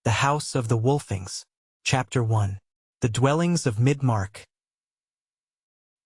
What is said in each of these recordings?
The House of the Wolfings. Chapter 1. The Dwellings of Midmark.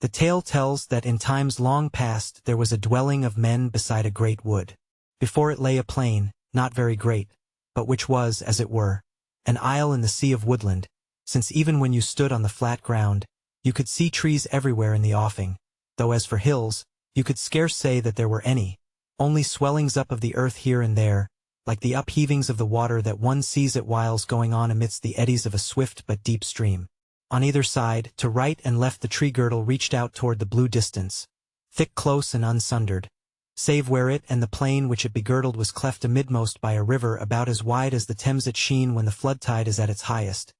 The tale tells that in times long past there was a dwelling of men beside a great wood. Before it lay a plain, not very great, but which was, as it were, an isle in the sea of woodland, since even when you stood on the flat ground, you could see trees everywhere in the offing, though as for hills, you could scarce say that there were any, only swellings up of the earth here and there, like the upheavings of the water that one sees at whiles going on amidst the eddies of a swift but deep stream. On either side, to right and left the tree-girdle reached out toward the blue distance, thick, close, and unsundered, save where it and the plain which it begirdled was cleft amidmost by a river about as wide as the Thames at Sheen when the flood-tide is at its highest,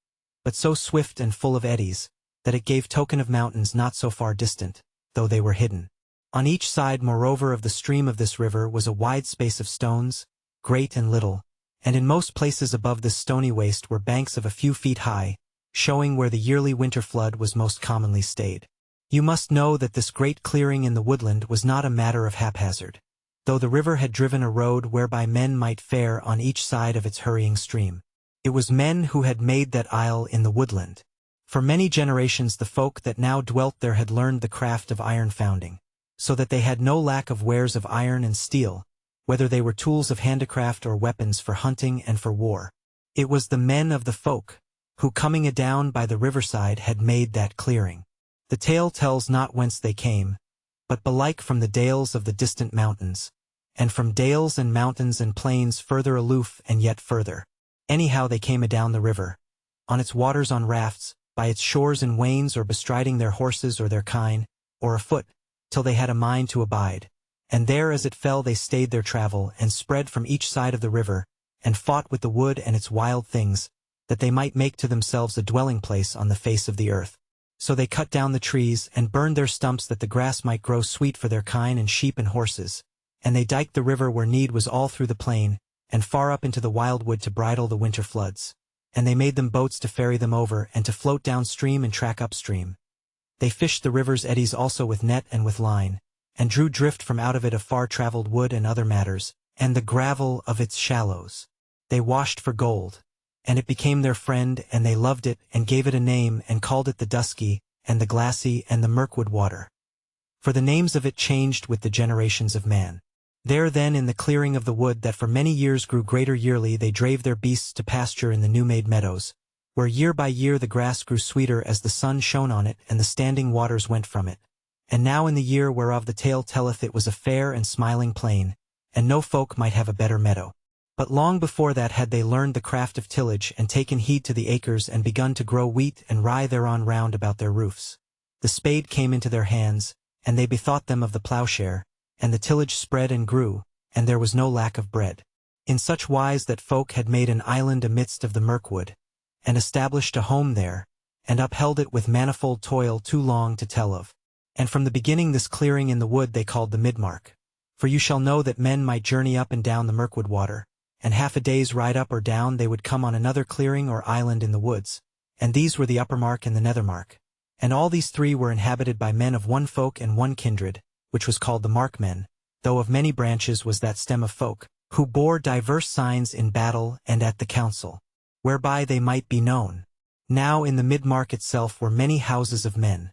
but so swift and full of eddies, that it gave token of mountains not so far distant, though they were hidden. On each side, moreover, of the stream of this river was a wide space of stones, great and little, and in most places above this stony waste were banks of a few feet high, showing where the yearly winter flood was most commonly stayed. You must know that this great clearing in the woodland was not a matter of haphazard, though the river had driven a road whereby men might fare on each side of its hurrying stream. It was men who had made that isle in the woodland. For many generations the folk that now dwelt there had learned the craft of iron founding, so that they had no lack of wares of iron and steel, whether they were tools of handicraft or weapons for hunting and for war. It was the men of the folk, who coming adown by the riverside had made that clearing. The tale tells not whence they came, but belike from the dales of the distant mountains, and from dales and mountains and plains further aloof and yet further. Anyhow they came adown the river, on its waters on rafts, by its shores in wains or bestriding their horses or their kine, or afoot, till they had a mind to abide. And there as it fell they stayed their travel, and spread from each side of the river, and fought with the wood and its wild things, that they might make to themselves a dwelling place on the face of the earth. So they cut down the trees, and burned their stumps that the grass might grow sweet for their kine and sheep and horses, and they diked the river where need was all through the plain, and far up into the wildwood to bridle the winter floods. And they made them boats to ferry them over, and to float downstream and track upstream. They fished the river's eddies also with net and with line, and drew drift from out of it of far-travelled wood and other matters, and the gravel of its shallows. They washed for gold, and it became their friend, and they loved it, and gave it a name, and called it the dusky, and the glassy, and the mirkwood water. For the names of it changed with the generations of man. There then in the clearing of the wood that for many years grew greater yearly they drave their beasts to pasture in the new-made meadows, where year by year the grass grew sweeter as the sun shone on it and the standing waters went from it. And now in the year whereof the tale telleth it was a fair and smiling plain, and no folk might have a better meadow. But long before that had they learned the craft of tillage and taken heed to the acres and begun to grow wheat and rye thereon round about their roofs. The spade came into their hands, and they bethought them of the plowshare, and the tillage spread and grew, and there was no lack of bread. In such wise that folk had made an island amidst of the Mirkwood, and established a home there, and upheld it with manifold toil too long to tell of. And from the beginning this clearing in the wood they called the Midmark. For you shall know that men might journey up and down the Mirkwood water, and half a day's ride up or down they would come on another clearing or island in the woods, and these were the Upper Mark and the Nether Mark. And all these three were inhabited by men of one folk and one kindred, which was called the Markmen, though of many branches was that stem of folk, who bore diverse signs in battle and at the council, whereby they might be known. Now in the Midmark itself were many houses of men,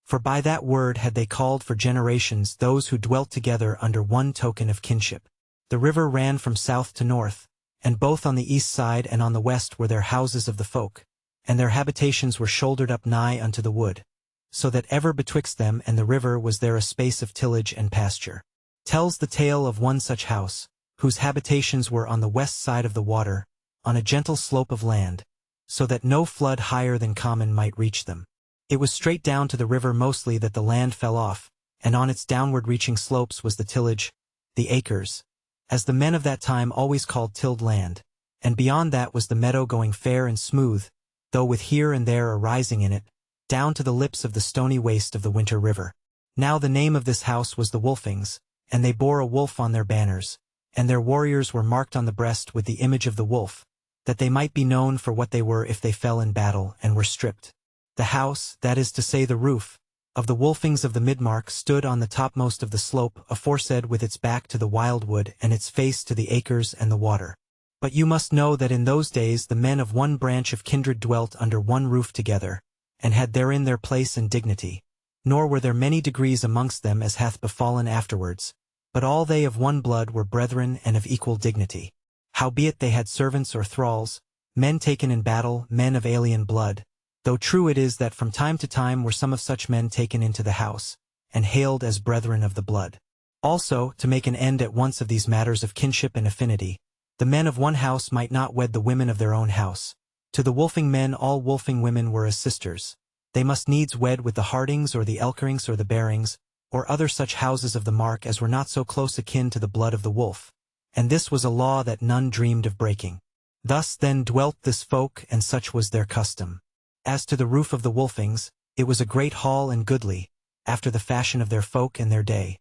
for by that word had they called for generations those who dwelt together under one token of kinship. The river ran from south to north, and both on the east side and on the west were their houses of the folk, and their habitations were shouldered up nigh unto the wood, so that ever betwixt them and the river was there a space of tillage and pasture. Tells the tale of one such house, whose habitations were on the west side of the water, on a gentle slope of land, so that no flood higher than common might reach them. It was straight down to the river mostly that the land fell off, and on its downward-reaching slopes was the tillage, the acres, as the men of that time always called tilled land, and beyond that was the meadow going fair and smooth, though with here and there a rising in it, down to the lips of the stony waste of the winter river. Now the name of this house was the Wolfings, and they bore a wolf on their banners, and their warriors were marked on the breast with the image of the wolf, that they might be known for what they were if they fell in battle and were stripped. The house, that is to say the roof, of the Wolfings of the Midmark stood on the topmost of the slope aforesaid with its back to the wildwood and its face to the acres and the water. But you must know that in those days the men of one branch of kindred dwelt under one roof together, and had therein their place and dignity. Nor were there many degrees amongst them as hath befallen afterwards, but all they of one blood were brethren and of equal dignity. Howbeit they had servants or thralls, men taken in battle, men of alien blood, though true it is that from time to time were some of such men taken into the house, and hailed as brethren of the blood. Also, to make an end at once of these matters of kinship and affinity, the men of one house might not wed the women of their own house. To the Wolfing men all Wolfing women were as sisters. They must needs wed with the Hardings or the Elkerings or the Barings, or other such houses of the mark as were not so close akin to the blood of the wolf. And this was a law that none dreamed of breaking. Thus then dwelt this folk, and such was their custom. As to the roof of the Wolfings, it was a great hall and goodly, after the fashion of their folk and their day.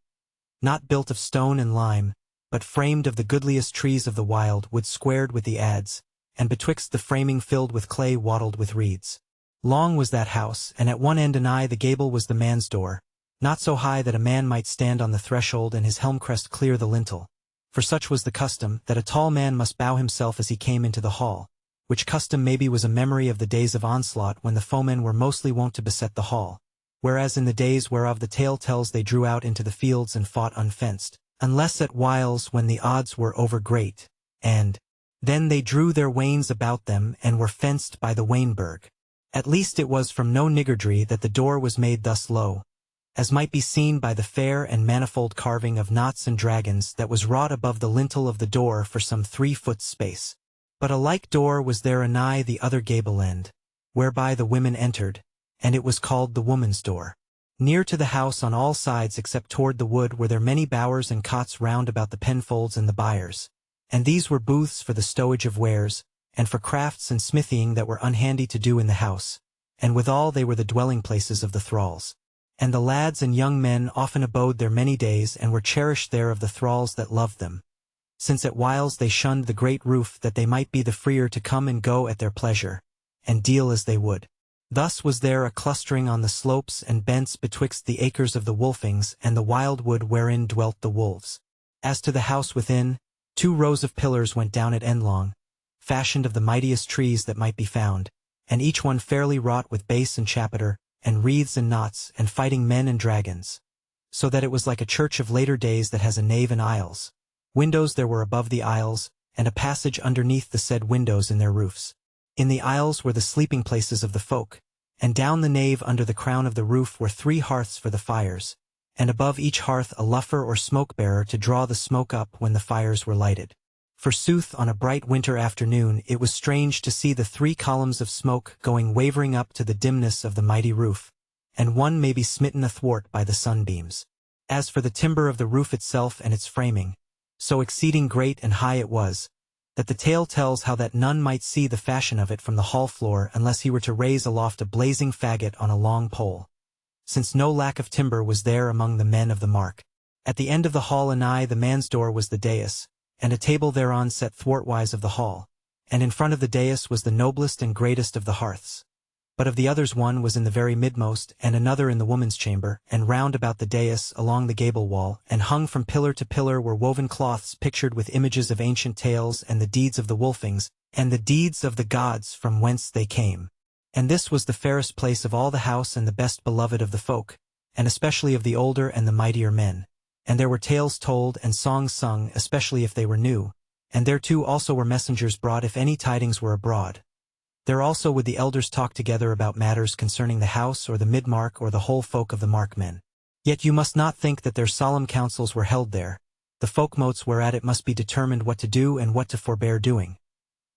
Not built of stone and lime, but framed of the goodliest trees of the wild wood squared with the adze, and betwixt the framing filled with clay wattled with reeds. Long was that house, and at one end anigh the gable was the man's door, not so high that a man might stand on the threshold and his helm-crest clear the lintel. For such was the custom, that a tall man must bow himself as he came into the hall, which custom maybe was a memory of the days of onslaught when the foemen were mostly wont to beset the hall, whereas in the days whereof the tale tells they drew out into the fields and fought unfenced, unless at whiles when the odds were over great, and then they drew their wains about them and were fenced by the Wainburg. At least it was from no niggardry that the door was made thus low, as might be seen by the fair and manifold carving of knots and dragons that was wrought above the lintel of the door for some 3 foot space. But a like door was there anigh the other gable end, whereby the women entered, and it was called the woman's door. Near to the house on all sides except toward the wood were there many bowers and cots round about the penfolds and the byres, and these were booths for the stowage of wares, and for crafts and smithying that were unhandy to do in the house, and withal they were the dwelling places of the thralls. And the lads and young men often abode there many days and were cherished there of the thralls that loved them, since at whiles they shunned the great roof that they might be the freer to come and go at their pleasure, and deal as they would. Thus was there a clustering on the slopes and bents betwixt the acres of the Wolfings and the wild wood wherein dwelt the wolves. As to the house within, 2 rows of pillars went down it endlong, fashioned of the mightiest trees that might be found, and each one fairly wrought with base and chapiter, and wreaths and knots, and fighting men and dragons, so that it was like a church of later days that has a nave and aisles. Windows there were above the aisles, and a passage underneath the said windows in their roofs. In the aisles were the sleeping places of the folk, and down the nave under the crown of the roof were 3 hearths for the fires, and above each hearth a luffer or smoke-bearer to draw the smoke up when the fires were lighted. Forsooth, on a bright winter afternoon it was strange to see the 3 columns of smoke going wavering up to the dimness of the mighty roof, and one may be smitten athwart by the sunbeams. As for the timber of the roof itself and its framing, so exceeding great and high it was, that the tale tells how that none might see the fashion of it from the hall floor unless he were to raise aloft a blazing faggot on a long pole, since no lack of timber was there among the men of the mark. At the end of the hall anigh the man's door was the dais, and a table thereon set thwartwise of the hall, and in front of the dais was the noblest and greatest of the hearths. But of the others one was in the very midmost, and another in the woman's chamber, and round about the dais along the gable wall, and hung from pillar to pillar were woven cloths pictured with images of ancient tales and the deeds of the Wolfings, and the deeds of the gods from whence they came. And this was the fairest place of all the house and the best beloved of the folk, and especially of the older and the mightier men. And there were tales told and songs sung, especially if they were new, and thereto also were messengers brought if any tidings were abroad. There also would the elders talk together about matters concerning the house or the mid-mark or the whole folk of the markmen. Yet you must not think that their solemn councils were held there, the folkmotes whereat it must be determined what to do and what to forbear doing.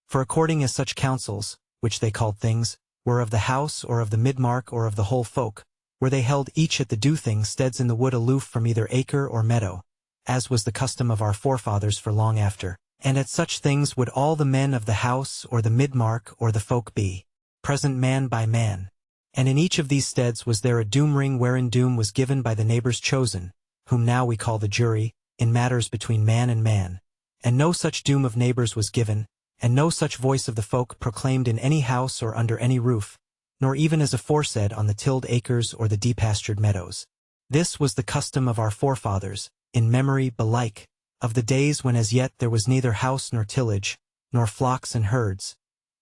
For according as such councils, which they called things, were of the house or of the mid-mark or of the whole folk, where they held each at the do-thing steads in the wood aloof from either acre or meadow, as was the custom of our forefathers for long after, and at such things would all the men of the house or the mid-mark or the folk be present man by man. And in each of these steads was there a doom-ring wherein doom was given by the neighbors chosen, whom now we call the jury, in matters between man and man, and no such doom of neighbors was given, and no such voice of the folk proclaimed in any house or under any roof, nor even as aforesaid on the tilled acres or the depastured meadows. This was the custom of our forefathers, in memory, belike, of the days when as yet there was neither house nor tillage, nor flocks and herds,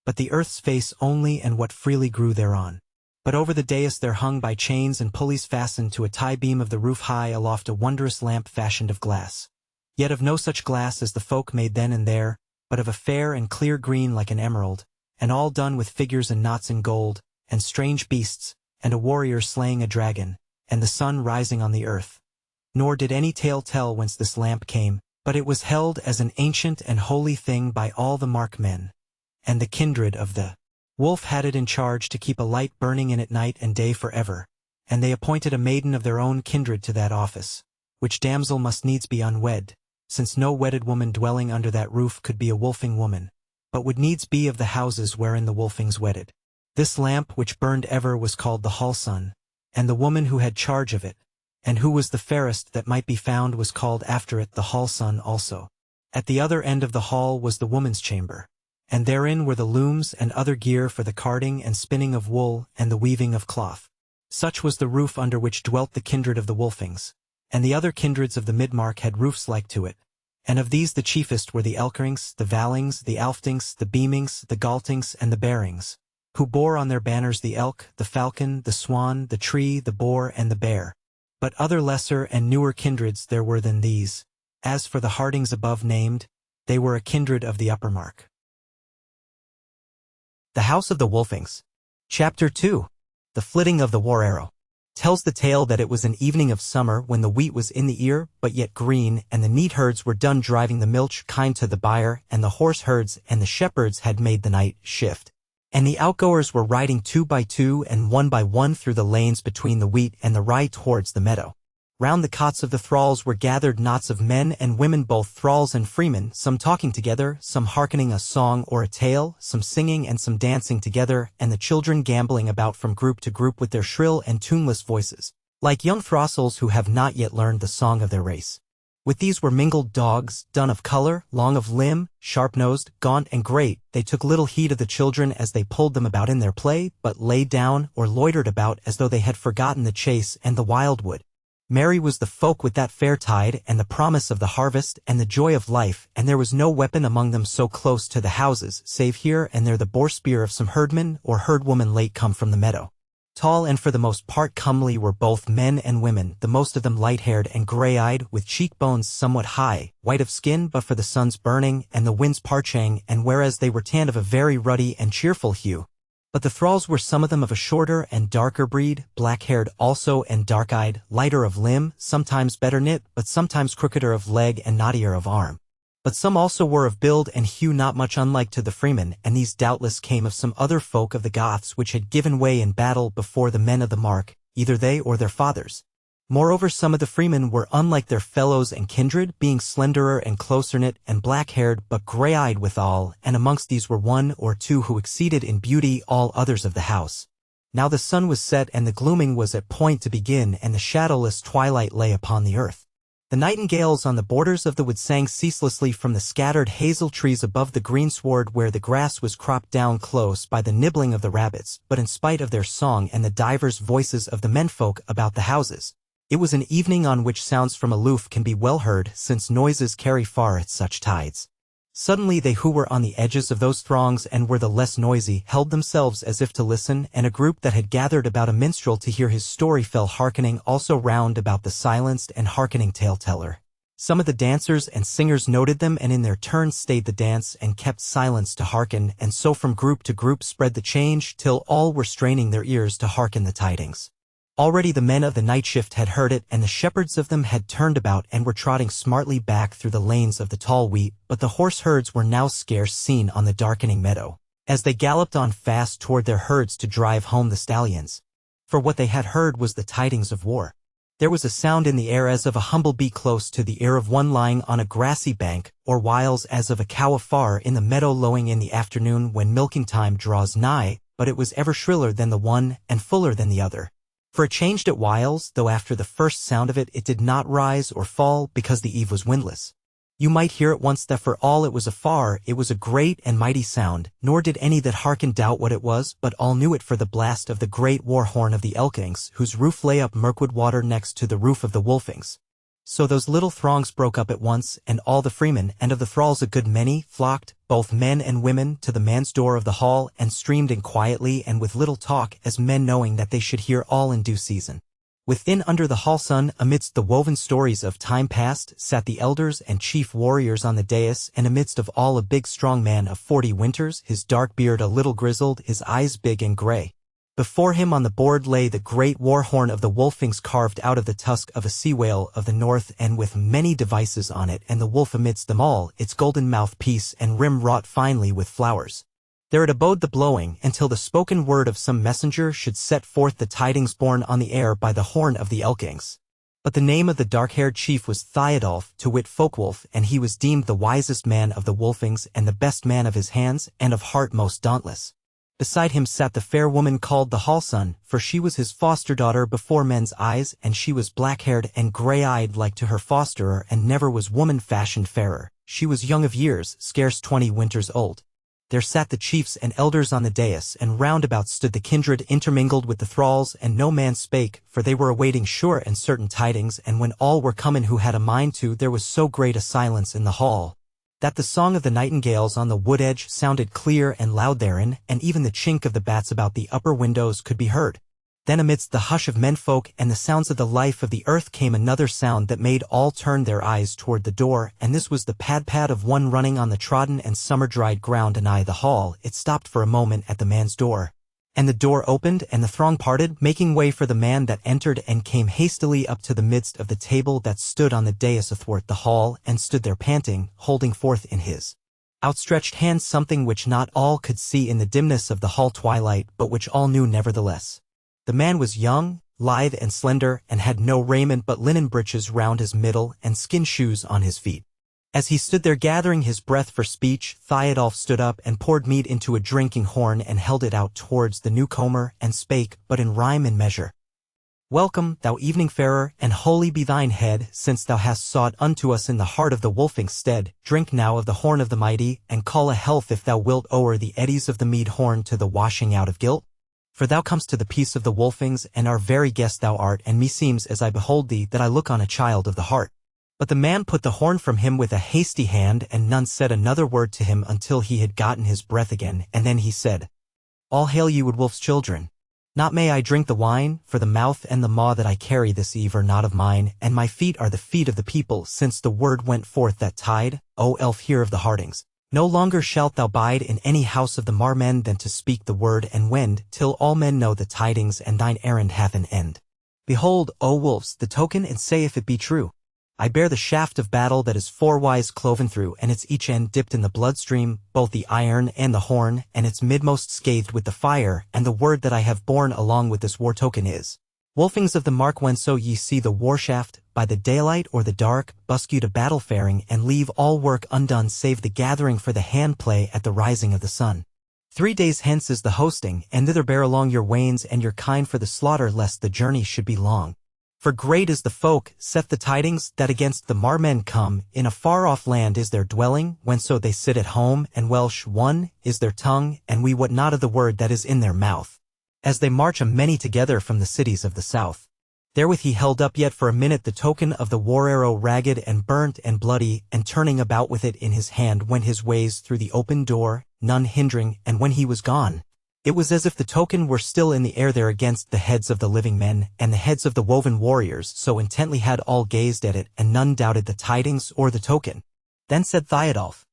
but the earth's face only and what freely grew thereon. But over the dais there hung by chains and pulleys fastened to a tie-beam of the roof high aloft a wondrous lamp fashioned of glass. Yet of no such glass as the folk made then and there, but of a fair and clear green like an emerald, and all done with figures and knots in gold, and strange beasts, and a warrior slaying a dragon, and the sun rising on the earth. Nor did any tale tell whence this lamp came, but it was held as an ancient and holy thing by all the mark men. And the kindred of the wolf had it in charge to keep a light burning in it night and day forever, and they appointed a maiden of their own kindred to that office, which damsel must needs be unwed, since no wedded woman dwelling under that roof could be a wolfing woman, but would needs be of the houses wherein the wolfings wedded. This lamp which burned ever was called the hall sun, and the woman who had charge of it, and who was the fairest that might be found was called after it the hall sun also. At the other end of the hall was the woman's chamber, and therein were the looms and other gear for the carding and spinning of wool and the weaving of cloth. Such was the roof under which dwelt the kindred of the Wolfings, and the other kindreds of the Midmark had roofs like to it, and of these the chiefest were the Elkerings, the Vallings, the Alftings, the Beamings, the Galtings, and the Bearings, who bore on their banners the elk, the falcon, the swan, the tree, the boar, and the bear. But other lesser and newer kindreds there were than these. As for the Hardings above named, they were a kindred of the upper mark. The House of the Wolfings. Chapter 2. The Flitting of the War Arrow. Tells the tale that it was an evening of summer when the wheat was in the ear but yet green, and the neat herds were done driving the milch kine to the byre, and the horse herds and the shepherds had made the night shift. And the outgoers were riding 2 by 2 and 1 by 1 through the lanes between the wheat and the rye towards the meadow. Round the cots of the thralls were gathered knots of men and women, both thralls and freemen, some talking together, some hearkening a song or a tale, some singing and some dancing together, and the children gambling about from group to group with their shrill and tuneless voices, like young throstles who have not yet learned the song of their race. With these were mingled dogs, dun of color, long of limb, sharp-nosed, gaunt and great. They took little heed of the children as they pulled them about in their play, but lay down or loitered about as though they had forgotten the chase and the wildwood. Merry was the folk with that fair tide and the promise of the harvest and the joy of life, and there was no weapon among them so close to the houses, save here and there the boar spear of some herdman or herdwoman late come from the meadow. Tall and for the most part comely were both men and women, the most of them light-haired and gray-eyed, with cheekbones somewhat high, white of skin but for the sun's burning and the wind's parching, and whereas they were tanned of a very ruddy and cheerful hue. But the thralls were some of them of a shorter and darker breed, black-haired also and dark-eyed, lighter of limb, sometimes better knit, but sometimes crookeder of leg and knottier of arm. But some also were of build and hue not much unlike to the freemen, and these doubtless came of some other folk of the Goths which had given way in battle before the men of the mark, either they or their fathers. Moreover, some of the freemen were unlike their fellows and kindred, being slenderer and closer-knit and black-haired but gray-eyed withal, and amongst these were 1 or 2 who exceeded in beauty all others of the house. Now the sun was set and the gloaming was at point to begin, and the shadowless twilight lay upon the earth. The nightingales on the borders of the wood sang ceaselessly from the scattered hazel trees above the greensward where the grass was cropped down close by the nibbling of the rabbits, but in spite of their song and the divers voices of the menfolk about the houses, it was an evening on which sounds from aloof can be well heard, since noises carry far at such tides. Suddenly they who were on the edges of those throngs and were the less noisy held themselves as if to listen, and a group that had gathered about a minstrel to hear his story fell hearkening also round about the silenced and hearkening tale-teller. Some of the dancers and singers noted them and in their turn stayed the dance and kept silence to hearken, and so from group to group spread the change till all were straining their ears to hearken the tidings. Already the men of the night shift had heard it, and the shepherds of them had turned about and were trotting smartly back through the lanes of the tall wheat, but the horse herds were now scarce seen on the darkening meadow, as they galloped on fast toward their herds to drive home the stallions. For what they had heard was the tidings of war. There was a sound in the air as of a humble bee close to the ear of one lying on a grassy bank, or whiles as of a cow afar in the meadow lowing in the afternoon when milking time draws nigh, but it was ever shriller than the one and fuller than the other. For it changed at whiles, though after the first sound of it did not rise or fall, because the eve was windless. You might hear at once that for all it was afar, it was a great and mighty sound, nor did any that hearkened doubt what it was, but all knew it for the blast of the great war horn of the Elkings, whose roof lay up Mirkwood water next to the roof of the Wolfings. So those little throngs broke up at once, and all the freemen and of the thralls a good many flocked, both men and women, to the man's door of the hall, and streamed in quietly and with little talk, as men knowing that they should hear all in due season. Within under the hall sun, amidst the woven stories of time past, sat the elders and chief warriors on the dais, and amidst of all a big strong man of 40 winters, his dark beard a little grizzled, his eyes big and grey. Before him on the board lay the great war horn of the Wolfings carved out of the tusk of a sea whale of the north, and with many devices on it, and the wolf amidst them all, its golden mouthpiece and rim wrought finely with flowers. There it abode the blowing, until the spoken word of some messenger should set forth the tidings borne on the air by the horn of the Elkings. But the name of the dark-haired chief was Theodulf, to wit Folkwolf, and he was deemed the wisest man of the Wolfings, and the best man of his hands, and of heart most dauntless. Beside him sat the fair woman called the Hallsun, for she was his foster-daughter before men's eyes, and she was black-haired and grey-eyed like to her fosterer, and never was woman fashioned fairer. She was young of years, scarce 20 winters old. There sat the chiefs and elders on the dais, and round about stood the kindred intermingled with the thralls, and no man spake, for they were awaiting sure and certain tidings, and when all were come in who had a mind to, there was so great a silence in the hall, that the song of the nightingales on the wood edge sounded clear and loud therein, and even the chink of the bats about the upper windows could be heard. Then amidst the hush of menfolk and the sounds of the life of the earth came another sound that made all turn their eyes toward the door, and this was the pad-pad of one running on the trodden and summer-dried ground anigh the hall. It stopped for a moment at the man's door, and the door opened, and the throng parted, making way for the man that entered, and came hastily up to the midst of the table that stood on the dais athwart the hall, and stood there panting, holding forth in his outstretched hand something which not all could see in the dimness of the hall twilight, but which all knew nevertheless. The man was young, lithe and slender, and had no raiment but linen breeches round his middle, and skin shoes on his feet. As he stood there gathering his breath for speech, Theodulf stood up and poured mead into a drinking horn and held it out towards the newcomer, and spake, but in rhyme and measure. Welcome, thou evening farer, and holy be thine head, since thou hast sought unto us in the heart of the Wolfing's stead. Drink now of the horn of the mighty, and call a health if thou wilt o'er the eddies of the mead horn to the washing out of guilt. For thou comest to the peace of the Wolfings, and our very guest thou art, and meseems as I behold thee that I look on a child of the heart. But the man put the horn from him with a hasty hand, and none said another word to him until he had gotten his breath again, and then he said, All hail ye Woodwolf's children. Not may I drink the wine, for the mouth and the maw that I carry this eve are not of mine, and my feet are the feet of the people, since the word went forth that tide, O elf here of the Hardings. No longer shalt thou bide in any house of the Marmen than to speak the word and wend, till all men know the tidings, and thine errand hath an end. Behold, O wolves, the token, and say if it be true. I bear the shaft of battle that is fourwise cloven through, and its each end dipped in the bloodstream, both the iron and the horn, and its midmost scathed with the fire, and the word that I have borne along with this war token is, Wolfings of the mark whenso ye see the war shaft, by the daylight or the dark, busk you to battle faring, and leave all work undone save the gathering for the hand play at the rising of the sun. 3 days hence is the hosting, and thither bear along your wains and your kine for the slaughter, lest the journey should be long. For great is the folk, saith the tidings, that against the Marmen come, in a far-off land is their dwelling, whenso they sit at home, and Welsh one is their tongue, and we wot not of the word that is in their mouth. As they march a many together from the cities of the south. Therewith he held up yet for a minute the token of the war arrow ragged and burnt and bloody, and turning about with it in his hand went his ways through the open door, none hindering, and when he was gone, it was as if the token were still in the air there against the heads of the living men, and the heads of the woven warriors, so intently had all gazed at it, and none doubted the tidings or the token. Then said Theodulf,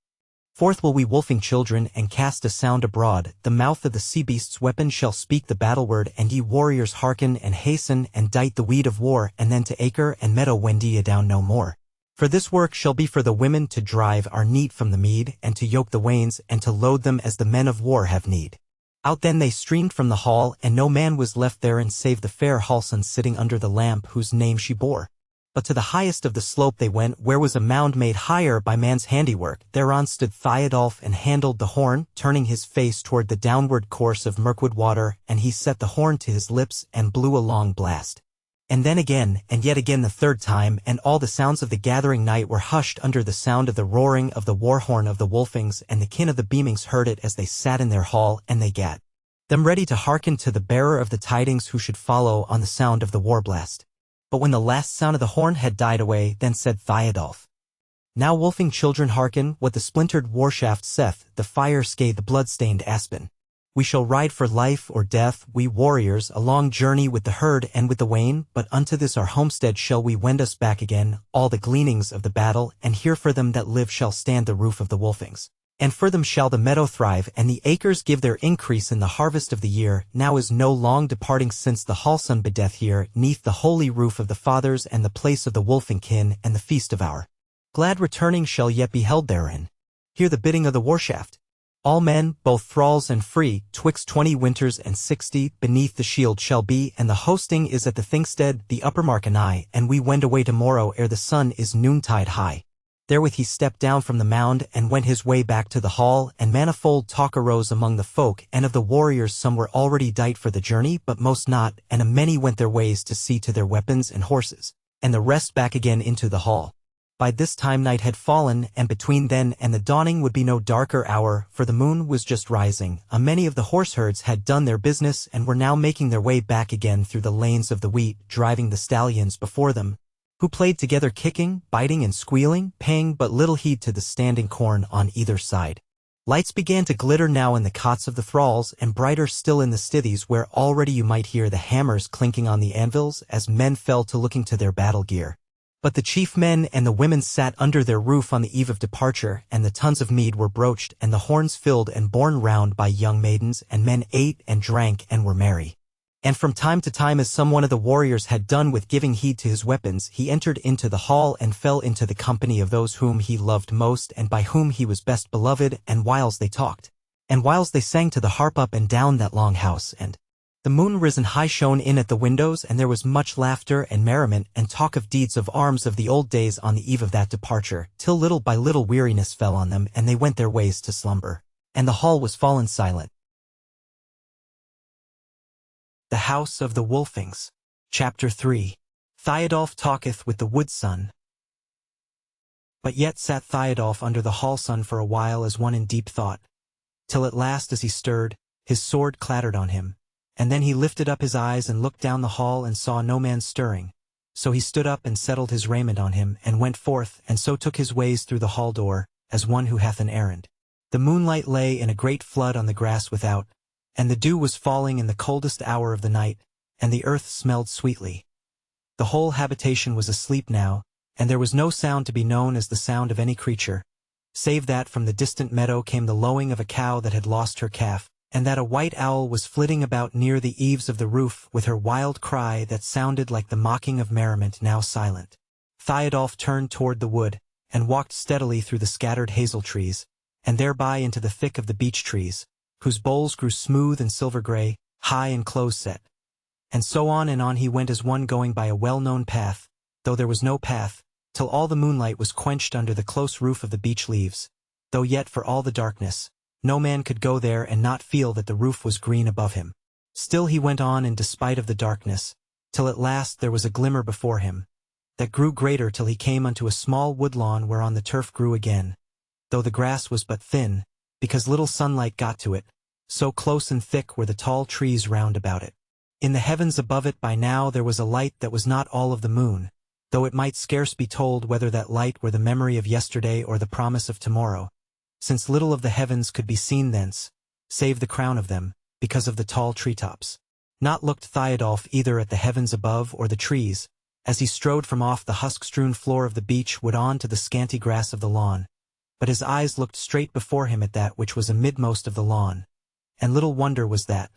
Forth will we wolfing children, and cast a sound abroad, the mouth of the sea beast's weapon shall speak the battle word, and ye warriors hearken and hasten, and dight the weed of war, and then to acre and meadow wend ye adown no more. For this work shall be for the women to drive our neat from the mead, and to yoke the wains, and to load them as the men of war have need. Out then they streamed from the hall, and no man was left therein save the fair Hallsun sitting under the lamp whose name she bore. But to the highest of the slope they went, where was a mound made higher by man's handiwork. Thereon stood Theodulf and handled the horn, turning his face toward the downward course of Mirkwood water, and he set the horn to his lips and blew a long blast. And then again, and yet again the third time, and all the sounds of the gathering night were hushed under the sound of the roaring of the war horn of the Wolfings, and the kin of the Beamings heard it as they sat in their hall, and they gat them ready to hearken to the bearer of the tidings who should follow on the sound of the war blast. But when the last sound of the horn had died away, then said Theodulf, "Now, Wolfing children, hearken what the splintered warshaft saith, the fire scathe the blood-stained aspen. We shall ride for life or death, we warriors, a long journey with the herd and with the wain, but unto this our homestead shall we wend us back again, all the gleanings of the battle, and here for them that live shall stand the roof of the Wolfings. And for them shall the meadow thrive, and the acres give their increase in the harvest of the year. Now is no long departing since the wholesome bedeth here, neath the holy roof of the fathers, and the place of the Wolfing kin, and the feast of our glad returning shall yet be held therein. Hear the bidding of the warshaft. All men, both thralls and free, 'twixt 20 winters and 60, beneath the shield shall be, and the hosting is at the Thingstead, the upper mark anigh, and we wend away tomorrow ere the sun is noontide high." Therewith he stepped down from the mound and went his way back to the hall, and manifold talk arose among the folk, and of the warriors some were already dight for the journey, but most not, and a many went their ways to see to their weapons and horses, and the rest back again into the hall. By this time night had fallen, and between then and the dawning would be no darker hour, for the moon was just rising. Many of the horseherds had done their business and were now making their way back again through the lanes of the wheat, driving the stallions before them, who played together, kicking, biting, and squealing, paying but little heed to the standing corn on either side. Lights began to glitter now in the cots of the thralls, and brighter still in the stithies, where already you might hear the hammers clinking on the anvils as men fell to looking to their battle gear. But the chief men and the women sat under their roof on the eve of departure, and the tuns of mead were broached, and the horns filled and borne round by young maidens, and men ate and drank and were merry. And from time to time, as some one of the warriors had done with giving heed to his weapons, he entered into the hall and fell into the company of those whom he loved most and by whom he was best beloved, and whiles they talked, and whiles they sang to the harp up and down that long house, and the moon risen high shone in at the windows, and there was much laughter and merriment and talk of deeds of arms of the old days on the eve of that departure, till little by little weariness fell on them, and they went their ways to slumber, and the hall was fallen silent. The House of the Wolfings. Chapter 3. Theodulf talketh with the wood sun. But yet sat Theodulf under the hall sun for a while as one in deep thought, till at last as he stirred, his sword clattered on him. And then he lifted up his eyes and looked down the hall and saw no man stirring. So he stood up and settled his raiment on him, and went forth, and so took his ways through the hall door, as one who hath an errand. The moonlight lay in a great flood on the grass without, and the dew was falling in the coldest hour of the night, and the earth smelled sweetly. The whole habitation was asleep now, and there was no sound to be known as the sound of any creature, save that from the distant meadow came the lowing of a cow that had lost her calf, and that a white owl was flitting about near the eaves of the roof with her wild cry that sounded like the mocking of merriment now silent. Theodulf turned toward the wood, and walked steadily through the scattered hazel trees, and thereby into the thick of the beech trees, whose boles grew smooth and silver-gray, high and close-set. And so on and on he went as one going by a well-known path, though there was no path, till all the moonlight was quenched under the close roof of the beech leaves, though yet for all the darkness, no man could go there and not feel that the roof was green above him. Still he went on in despite of the darkness, till at last there was a glimmer before him, that grew greater till he came unto a small woodlawn whereon the turf grew again, though the grass was but thin, because little sunlight got to it, so close and thick were the tall trees round about it. In the heavens above it by now there was a light that was not all of the moon, though it might scarce be told whether that light were the memory of yesterday or the promise of tomorrow, since little of the heavens could be seen thence, save the crown of them, because of the tall treetops. Not looked Theodulf either at the heavens above or the trees, as he strode from off the husk-strewn floor of the beech wood on to the scanty grass of the lawn, but his eyes looked straight before him at that which was amidmost of the lawn, and little wonder was that.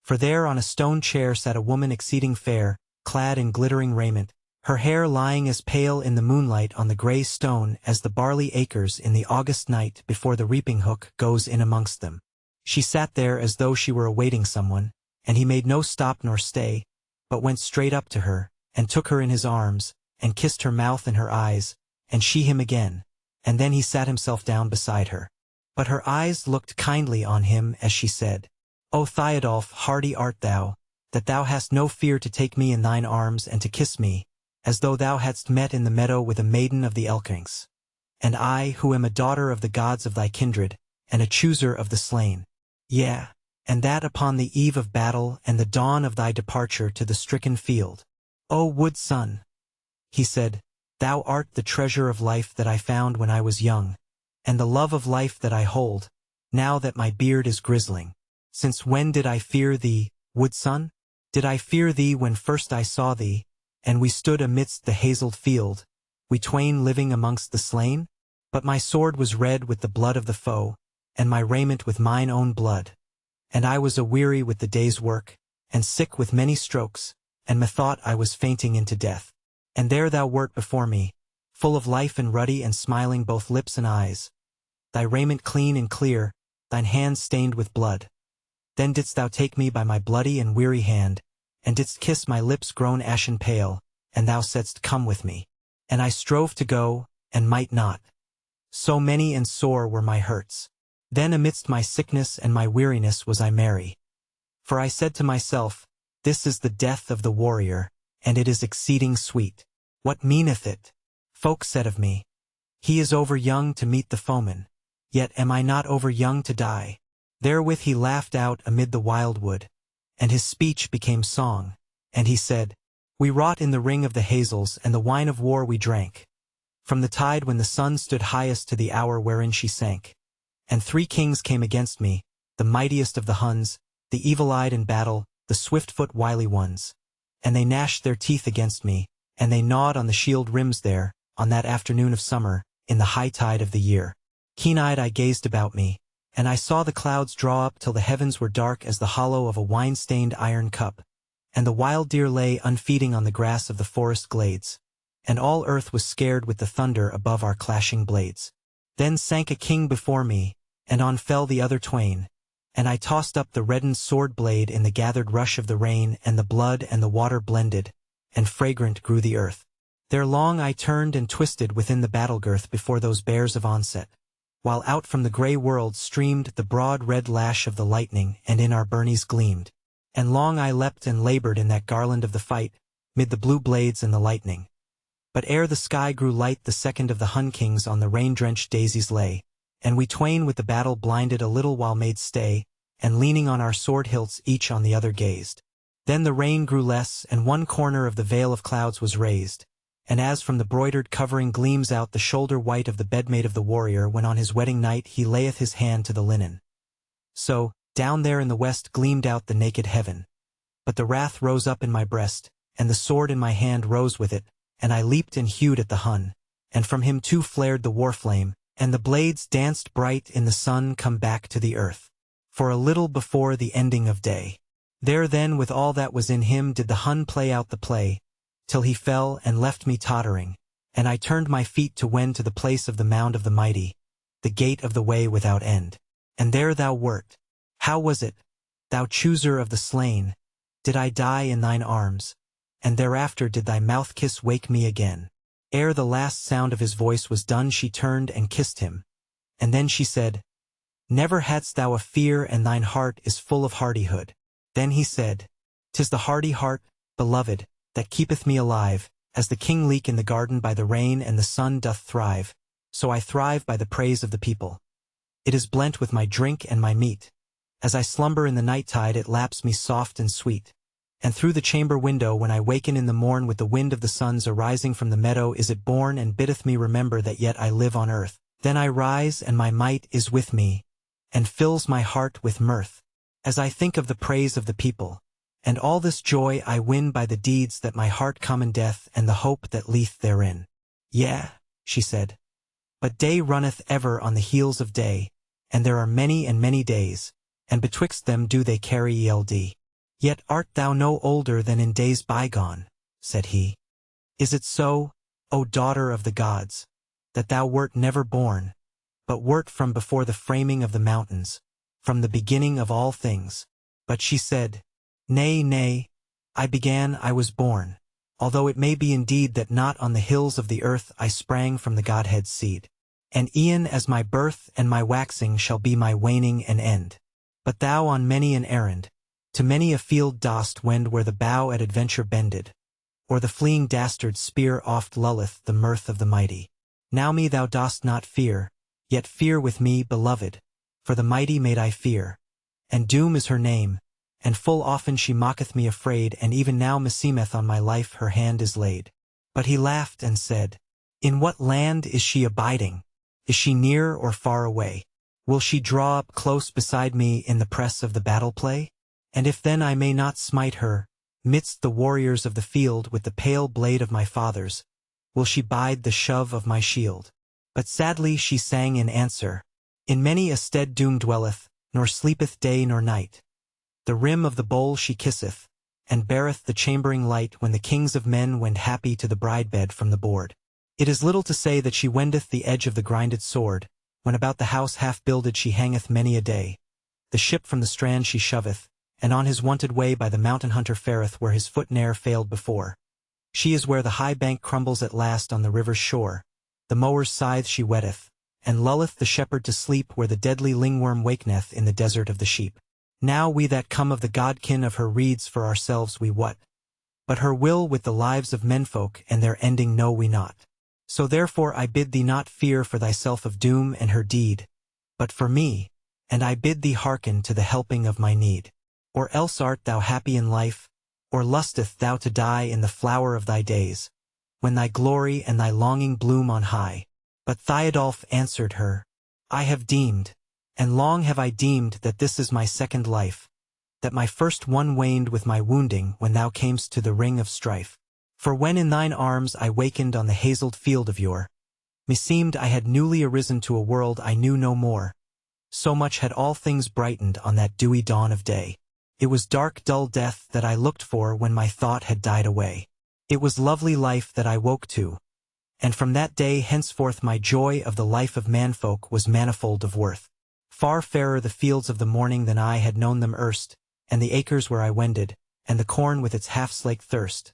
For there on a stone chair sat a woman exceeding fair, clad in glittering raiment, her hair lying as pale in the moonlight on the grey stone as the barley acres in the August night before the reaping hook goes in amongst them. She sat there as though she were awaiting someone, and he made no stop nor stay, but went straight up to her, and took her in his arms, and kissed her mouth and her eyes, and she him again, and then he sat himself down beside her. But her eyes looked kindly on him as she said, "O Theodulf, hardy art thou, that thou hast no fear to take me in thine arms and to kiss me, as though thou hadst met in the meadow with a maiden of the Elkings. And I, who am a daughter of the gods of thy kindred, and a chooser of the slain. Yea, and that upon the eve of battle and the dawn of thy departure to the stricken field. "O wood son," he said, "thou art the treasure of life that I found when I was young, and the love of life that I hold, now that my beard is grizzling. Since when did I fear thee, wood son? Did I fear thee when first I saw thee, and we stood amidst the hazelled field, we twain living amongst the slain? But my sword was red with the blood of the foe, and my raiment with mine own blood. And I was aweary with the day's work, and sick with many strokes, and methought I was fainting into death. And there thou wert before me, full of life and ruddy and smiling both lips and eyes, thy raiment clean and clear, thine hands stained with blood. Then didst thou take me by my bloody and weary hand, and didst kiss my lips grown ashen pale, and thou saidst, Come with me. And I strove to go, and might not. So many and sore were my hurts. Then amidst my sickness and my weariness was I merry. For I said to myself, This is the death of the warrior, and it is exceeding sweet. What meaneth it? Folk said of me, He is over young to meet the foeman. Yet am I not over young to die. Therewith he laughed out amid the wildwood, and his speech became song, and he said, We wrought in the ring of the hazels, and the wine of war we drank, from the tide when the sun stood highest to the hour wherein she sank. And 3 kings came against me, the mightiest of the Huns, the evil-eyed in battle, the swift-foot wily ones. And they gnashed their teeth against me, and they gnawed on the shield rims there, on that afternoon of summer, in the high tide of the year. Keen-eyed I gazed about me, and I saw the clouds draw up till the heavens were dark as the hollow of a wine-stained iron cup, and the wild deer lay unfeeding on the grass of the forest glades, and all earth was scared with the thunder above our clashing blades. Then sank a king before me, and on fell the other twain, and I tossed up the reddened sword blade in the gathered rush of the rain, and the blood and the water blended, and fragrant grew the earth. There long I turned and twisted within the battle-girth before those bears of onset, while out from the grey world streamed the broad red lash of the lightning, and in our burnies gleamed. And long I leapt and laboured in that garland of the fight, mid the blue blades and the lightning. But ere the sky grew light, the second of the Hun kings on the rain-drenched daisies lay, and we twain with the battle blinded a little while made stay, and leaning on our sword hilts each on the other gazed. Then the rain grew less, and one corner of the veil of clouds was raised, and as from the broidered covering gleams out the shoulder white of the bedmate of the warrior when on his wedding night he layeth his hand to the linen, so, down there in the west gleamed out the naked heaven. But the wrath rose up in my breast, and the sword in my hand rose with it, and I leaped and hewed at the Hun, and from him too flared the war flame, and the blades danced bright in the sun come back to the earth, for a little before the ending of day. There then with all that was in him did the Hun play out the play, till he fell and left me tottering, and I turned my feet to wend to the place of the mound of the mighty, the gate of the way without end. And there thou wert. How was it, thou chooser of the slain, did I die in thine arms, and thereafter did thy mouth kiss wake me again? Ere the last sound of his voice was done she turned and kissed him, and then she said, Never hadst thou a fear, and thine heart is full of hardihood. Then he said, 'Tis the hardy heart, beloved, that keepeth me alive, as the king leek in the garden by the rain and the sun doth thrive, so I thrive by the praise of the people. It is blent with my drink and my meat. As I slumber in the night-tide it laps me soft and sweet, and through the chamber window when I waken in the morn with the wind of the suns arising from the meadow is it borne and biddeth me remember that yet I live on earth. Then I rise and my might is with me, and fills my heart with mirth, as I think of the praise of the people. And all this joy I win by the deeds that my heart commendeth and the hope that lieth therein. Yea, she said, but day runneth ever on the heels of day, and there are many and many days, and betwixt them do they carry eld. Yet art thou no older than in days bygone, said he. Is it so, O daughter of the gods, that thou wert never born, but wert from before the framing of the mountains, from the beginning of all things? But she said, Nay, nay, I was born, although it may be indeed that not on the hills of the earth I sprang from the Godhead's seed. And e'en as my birth and my waxing shall be my waning and end. But thou on many an errand, to many a field dost wend where the bow at adventure bended, or the fleeing dastard's spear oft lulleth the mirth of the mighty. Now me thou dost not fear, yet fear with me, beloved, for the mighty made I fear, and Doom is her name, and full often she mocketh me afraid, and even now meseemeth on my life her hand is laid. But he laughed and said, In what land is she abiding? Is she near or far away? Will she draw up close beside me in the press of the battle play? And if then I may not smite her, midst the warriors of the field with the pale blade of my fathers, will she bide the shove of my shield? But sadly she sang in answer, In many a stead doom dwelleth, nor sleepeth day nor night. The rim of the bowl she kisseth, and beareth the chambering light when the kings of men wend happy to the bride-bed from the board. It is little to say that she wendeth the edge of the grinded sword, when about the house half builded she hangeth many a day. The ship from the strand she shoveth, and on his wonted way by the mountain hunter fareth where his foot ne'er failed before. She is where the high bank crumbles at last on the river's shore. The mower's scythe she wetteth, and lulleth the shepherd to sleep where the deadly lingworm wakeneth in the desert of the sheep. Now we that come of the godkin of her reeds for ourselves we wot, but her will with the lives of menfolk and their ending know we not. So therefore I bid thee not fear for thyself of doom and her deed, but for me, and I bid thee hearken to the helping of my need. Or else art thou happy in life, or lusteth thou to die in the flower of thy days, when thy glory and thy longing bloom on high? But Theodulf answered her, I have deemed, and long have I deemed that this is my second life, that my first one waned with my wounding when thou camest to the ring of strife. For when in thine arms I wakened on the hazelled field of yore, meseemed I had newly arisen to a world I knew no more. So much had all things brightened on that dewy dawn of day. It was dark dull death that I looked for when my thought had died away. It was lovely life that I woke to, and from that day henceforth my joy of the life of manfolk was manifold of worth. Far fairer the fields of the morning than I had known them erst, and the acres where I wended, and the corn with its half-slaked thirst,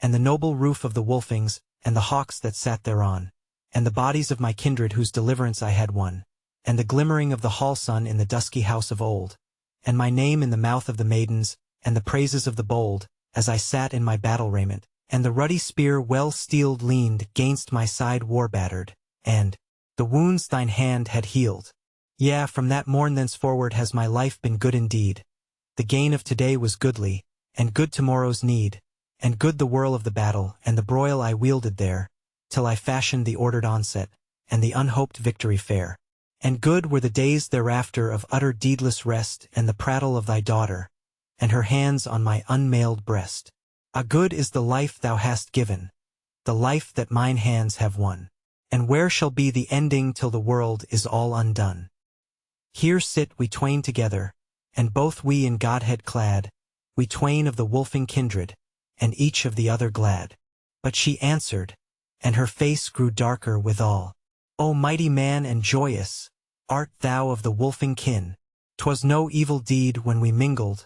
and the noble roof of the Wolfings, and the hawks that sat thereon, and the bodies of my kindred whose deliverance I had won, and the glimmering of the hall sun in the dusky house of old, and my name in the mouth of the maidens, and the praises of the bold, as I sat in my battle raiment, and the ruddy spear well steeled leaned gainst my side war-battered, and the wounds thine hand had healed. Yea, from that morn thenceforward has my life been good indeed. The gain of today was goodly, and good tomorrow's need, and good the whirl of the battle, and the broil I wielded there, till I fashioned the ordered onset, and the unhoped victory fair. And good were the days thereafter of utter deedless rest, and the prattle of thy daughter, and her hands on my unmailed breast. A good is the life thou hast given, the life that mine hands have won. And where shall be the ending till the world is all undone? Here sit we twain together, and both we in Godhead clad, we twain of the Wolfing kindred, and each of the other glad. But she answered, and her face grew darker withal, O mighty man and joyous, art thou of the Wolfing kin? 'Twas no evil deed when we mingled,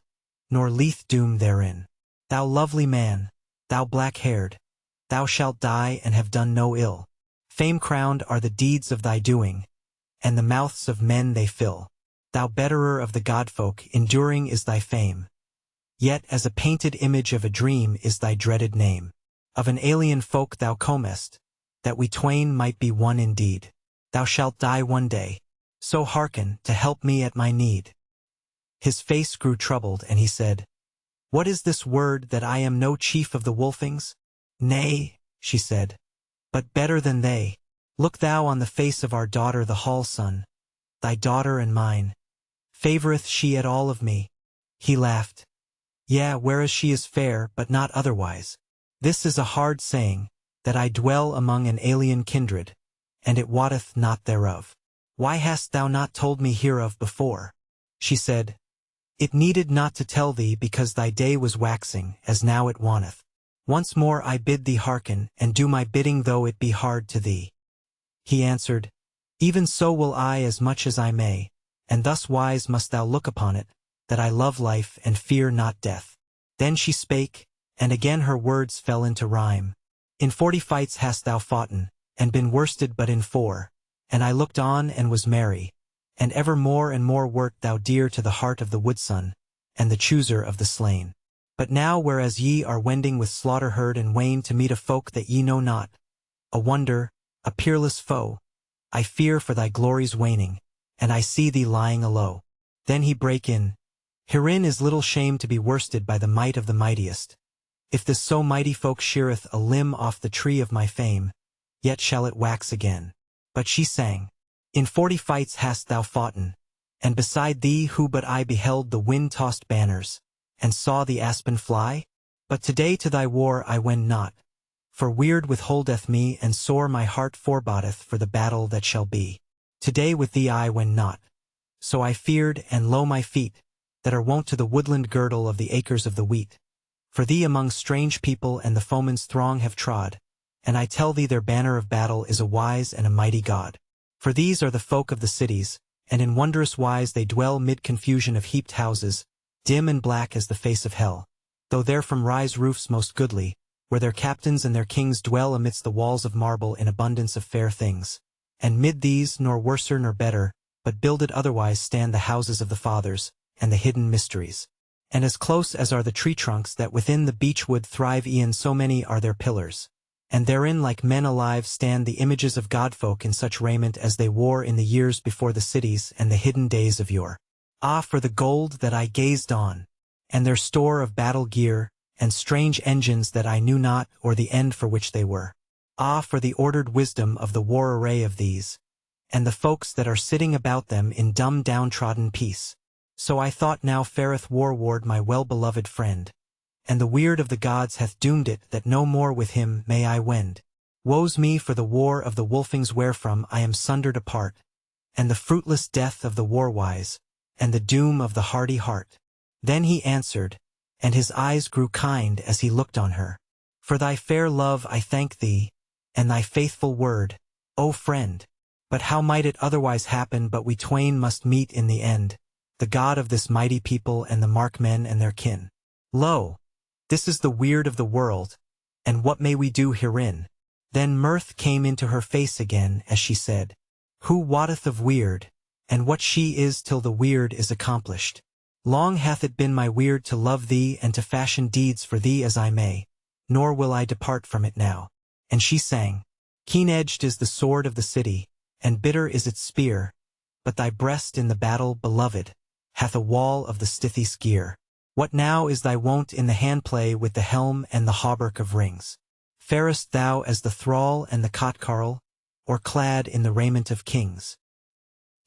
nor lieth doom therein. Thou lovely man, thou black-haired, thou shalt die and have done no ill. Fame-crowned are the deeds of thy doing, and the mouths of men they fill. Thou betterer of the godfolk, enduring is thy fame. Yet as a painted image of a dream is thy dreaded name. Of an alien folk thou comest, that we twain might be one indeed. Thou shalt die one day, so hearken to help me at my need. His face grew troubled, and he said, What is this word that I am no chief of the Wolfings? Nay, she said, but better than they. Look thou on the face of our daughter the hall sun, thy daughter and mine. Favoreth she at all of me? He laughed. Yea, whereas she is fair, but not otherwise. This is a hard saying, that I dwell among an alien kindred, and it wotteth not thereof. Why hast thou not told me hereof before? She said, It needed not to tell thee, because thy day was waxing, as now it wanteth. Once more I bid thee hearken, and do my bidding though it be hard to thee. He answered, Even so will I as much as I may, and thus wise must thou look upon it, that I love life and fear not death. Then she spake, and again her words fell into rhyme. In 40 fights hast thou foughten, and been worsted but in 4, and I looked on and was merry, and ever more and more wert thou dear to the heart of the woodson, and the chooser of the slain. But now whereas ye are wending with slaughter herd and wain to meet a folk that ye know not, a wonder, a peerless foe, I fear for thy glory's waning, and I see thee lying alow. Then he brake in, Herein is little shame to be worsted by the might of the mightiest. If this so mighty folk sheareth a limb off the tree of my fame, yet shall it wax again. But she sang, In 40 fights hast thou foughten, and beside thee who but I beheld the wind-tossed banners, and saw the aspen fly? But today to thy war I wend not, for weird withholdeth me and sore my heart forebodeth for the battle that shall be. Today with thee I wend not. So I feared, and lo my feet, that are wont to the woodland girdle of the acres of the wheat. For thee among strange people and the foeman's throng have trod, and I tell thee their banner of battle is a wise and a mighty God. For these are the folk of the cities, and in wondrous wise they dwell mid confusion of heaped houses, dim and black as the face of hell, though therefrom rise roofs most goodly, where their captains and their kings dwell amidst the walls of marble in abundance of fair things. And mid these, nor worser nor better, but builded otherwise stand the houses of the fathers, and the hidden mysteries. And as close as are the tree trunks that within the beech wood thrive e'en so many are their pillars. And therein like men alive stand the images of godfolk in such raiment as they wore in the years before the cities and the hidden days of yore. Ah, for the gold that I gazed on, and their store of battle gear, and strange engines that I knew not or the end for which they were. Ah, for the ordered wisdom of the war array of these, and the folks that are sitting about them in dumb downtrodden peace. So I thought now fareth Warward my well-beloved friend, and the weird of the gods hath doomed it that no more with him may I wend. Woe's me for the war of the Wolfings wherefrom I am sundered apart, and the fruitless death of the war-wise, and the doom of the hardy heart. Then he answered, and his eyes grew kind as he looked on her. For thy fair love I thank thee, and thy faithful word, O friend. But how might it otherwise happen but we twain must meet in the end, the God of this mighty people and the markmen and their kin. Lo, this is the weird of the world, and what may we do herein? Then mirth came into her face again as she said, Who wotteth of weird, and what she is till the weird is accomplished? Long hath it been my weird to love thee and to fashion deeds for thee as I may, nor will I depart from it now. And she sang, Keen-edged is the sword of the city, and bitter is its spear, but thy breast in the battle, beloved, hath a wall of the stithy skear. What now is thy wont in the handplay with the helm and the hauberk of rings? Farest thou as the thrall and the cotcarl, or clad in the raiment of kings?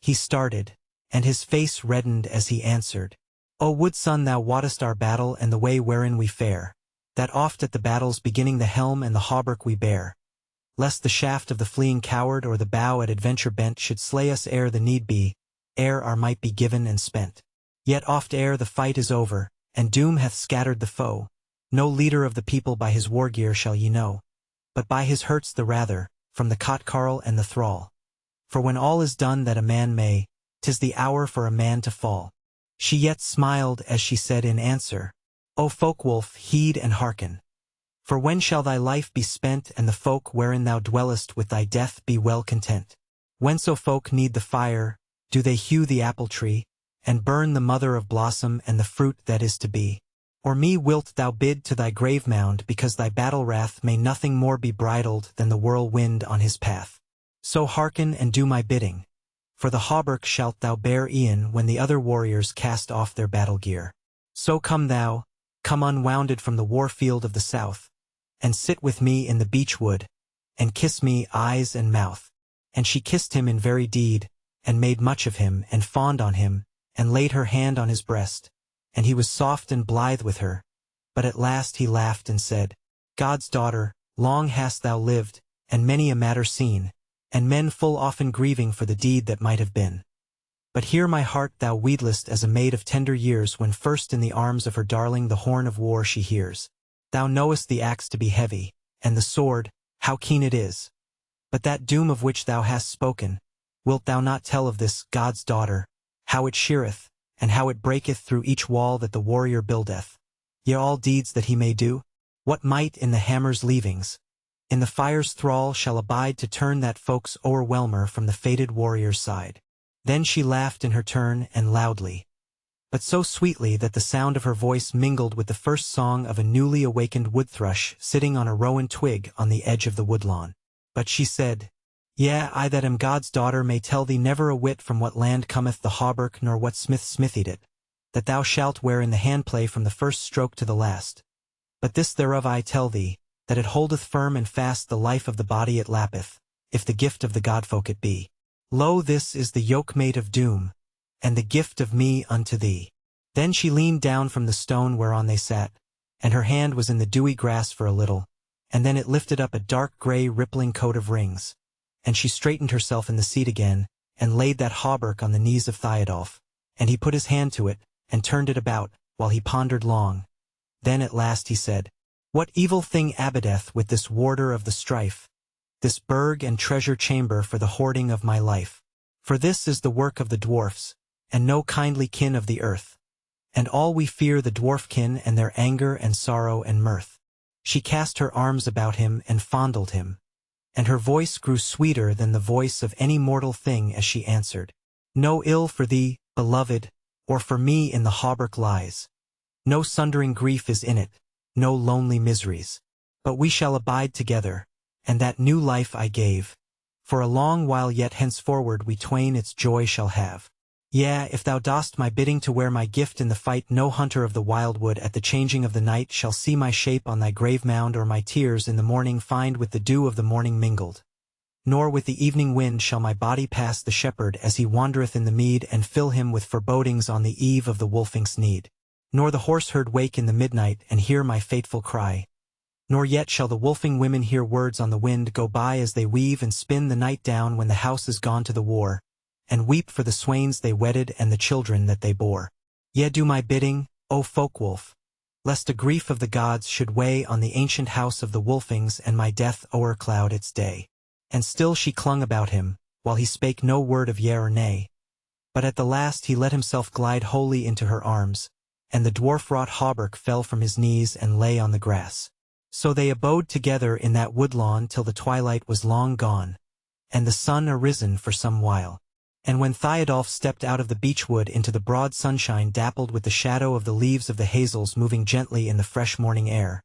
He started, and his face reddened as he answered, O would son thou wottest our battle and the way wherein we fare, that oft at the battle's beginning the helm and the hauberk we bear, lest the shaft of the fleeing coward or the bow at adventure bent should slay us ere the need be, ere our might be given and spent. Yet oft ere the fight is over, and doom hath scattered the foe, no leader of the people by his war gear shall ye know, but by his hurts the rather, from the cotcarl and the thrall. For when all is done that a man may, 'tis the hour for a man to fall. She yet smiled as she said in answer, O Folkwolf, heed and hearken. For when shall thy life be spent and the folk wherein thou dwellest with thy death be well content? When so folk need the fire, do they hew the apple tree, and burn the mother of blossom and the fruit that is to be? Or me wilt thou bid to thy grave mound because thy battle wrath may nothing more be bridled than the whirlwind on his path? So hearken and do my bidding, for the hauberk shalt thou bear e'en when the other warriors cast off their battle gear. So come thou, come unwounded from the war field of the south, and sit with me in the beech wood, and kiss me eyes and mouth. And she kissed him in very deed, and made much of him, and fawned on him, and laid her hand on his breast, and he was soft and blithe with her. But at last he laughed and said, God's daughter, long hast thou lived, and many a matter seen, and men full often grieving for the deed that might have been. But here my heart thou weedlest as a maid of tender years when first in the arms of her darling the horn of war she hears. Thou knowest the axe to be heavy, and the sword, how keen it is. But that doom of which thou hast spoken, wilt thou not tell of this, God's daughter, how it sheareth, and how it breaketh through each wall that the warrior buildeth, yea all deeds that he may do? What might in the hammer's leavings, in the fire's thrall shall abide to turn that folk's o'erwhelmer from the fated warrior's side? Then she laughed in her turn and loudly, but so sweetly that the sound of her voice mingled with the first song of a newly awakened wood thrush sitting on a rowan twig on the edge of the woodlawn. But she said, Yea, I that am God's daughter may tell thee never a whit from what land cometh the hauberk nor what smith smithied it, that thou shalt wear in the handplay from the first stroke to the last. But this thereof I tell thee, that it holdeth firm and fast the life of the body it lappeth, if the gift of the godfolk it be. Lo, this is the yoke-mate of doom, and the gift of me unto thee. Then she leaned down from the stone whereon they sat, and her hand was in the dewy grass for a little, and then it lifted up a dark grey rippling coat of rings, and she straightened herself in the seat again, and laid that hauberk on the knees of Theodulf, and he put his hand to it, and turned it about, while he pondered long. Then at last he said, What evil thing abideth with this warder of the strife, this burg and treasure chamber for the hoarding of my life? For this is the work of the dwarfs, and no kindly kin of the earth. And all we fear the dwarf-kin and their anger and sorrow and mirth. She cast her arms about him and fondled him, and her voice grew sweeter than the voice of any mortal thing as she answered, No ill for thee, beloved, or for me in the hauberk lies. No sundering grief is in it, no lonely miseries. But we shall abide together, and that new life I gave, for a long while yet henceforward we twain its joy shall have. Yea, if thou dost my bidding to wear my gift in the fight, no hunter of the wildwood at the changing of the night shall see my shape on thy grave mound, or my tears in the morning find with the dew of the morning mingled. Nor with the evening wind shall my body pass the shepherd as he wandereth in the mead, and fill him with forebodings on the eve of the Wolfings' need. Nor the horseherd wake in the midnight and hear my fateful cry. Nor yet shall the wolfing women hear words on the wind go by as they weave and spin the night down when the house is gone to the war, and weep for the swains they wedded and the children that they bore. Yea, do my bidding, O Folkwolf, lest a grief of the gods should weigh on the ancient house of the Wolfings, and my death o'ercloud its day. And still she clung about him, while he spake no word of yea or nay. But at the last he let himself glide wholly into her arms, and the dwarf-wrought hauberk fell from his knees and lay on the grass. So they abode together in that woodlawn till the twilight was long gone, and the sun arisen for some while. And when Theodulf stepped out of the beechwood into the broad sunshine dappled with the shadow of the leaves of the hazels moving gently in the fresh morning air,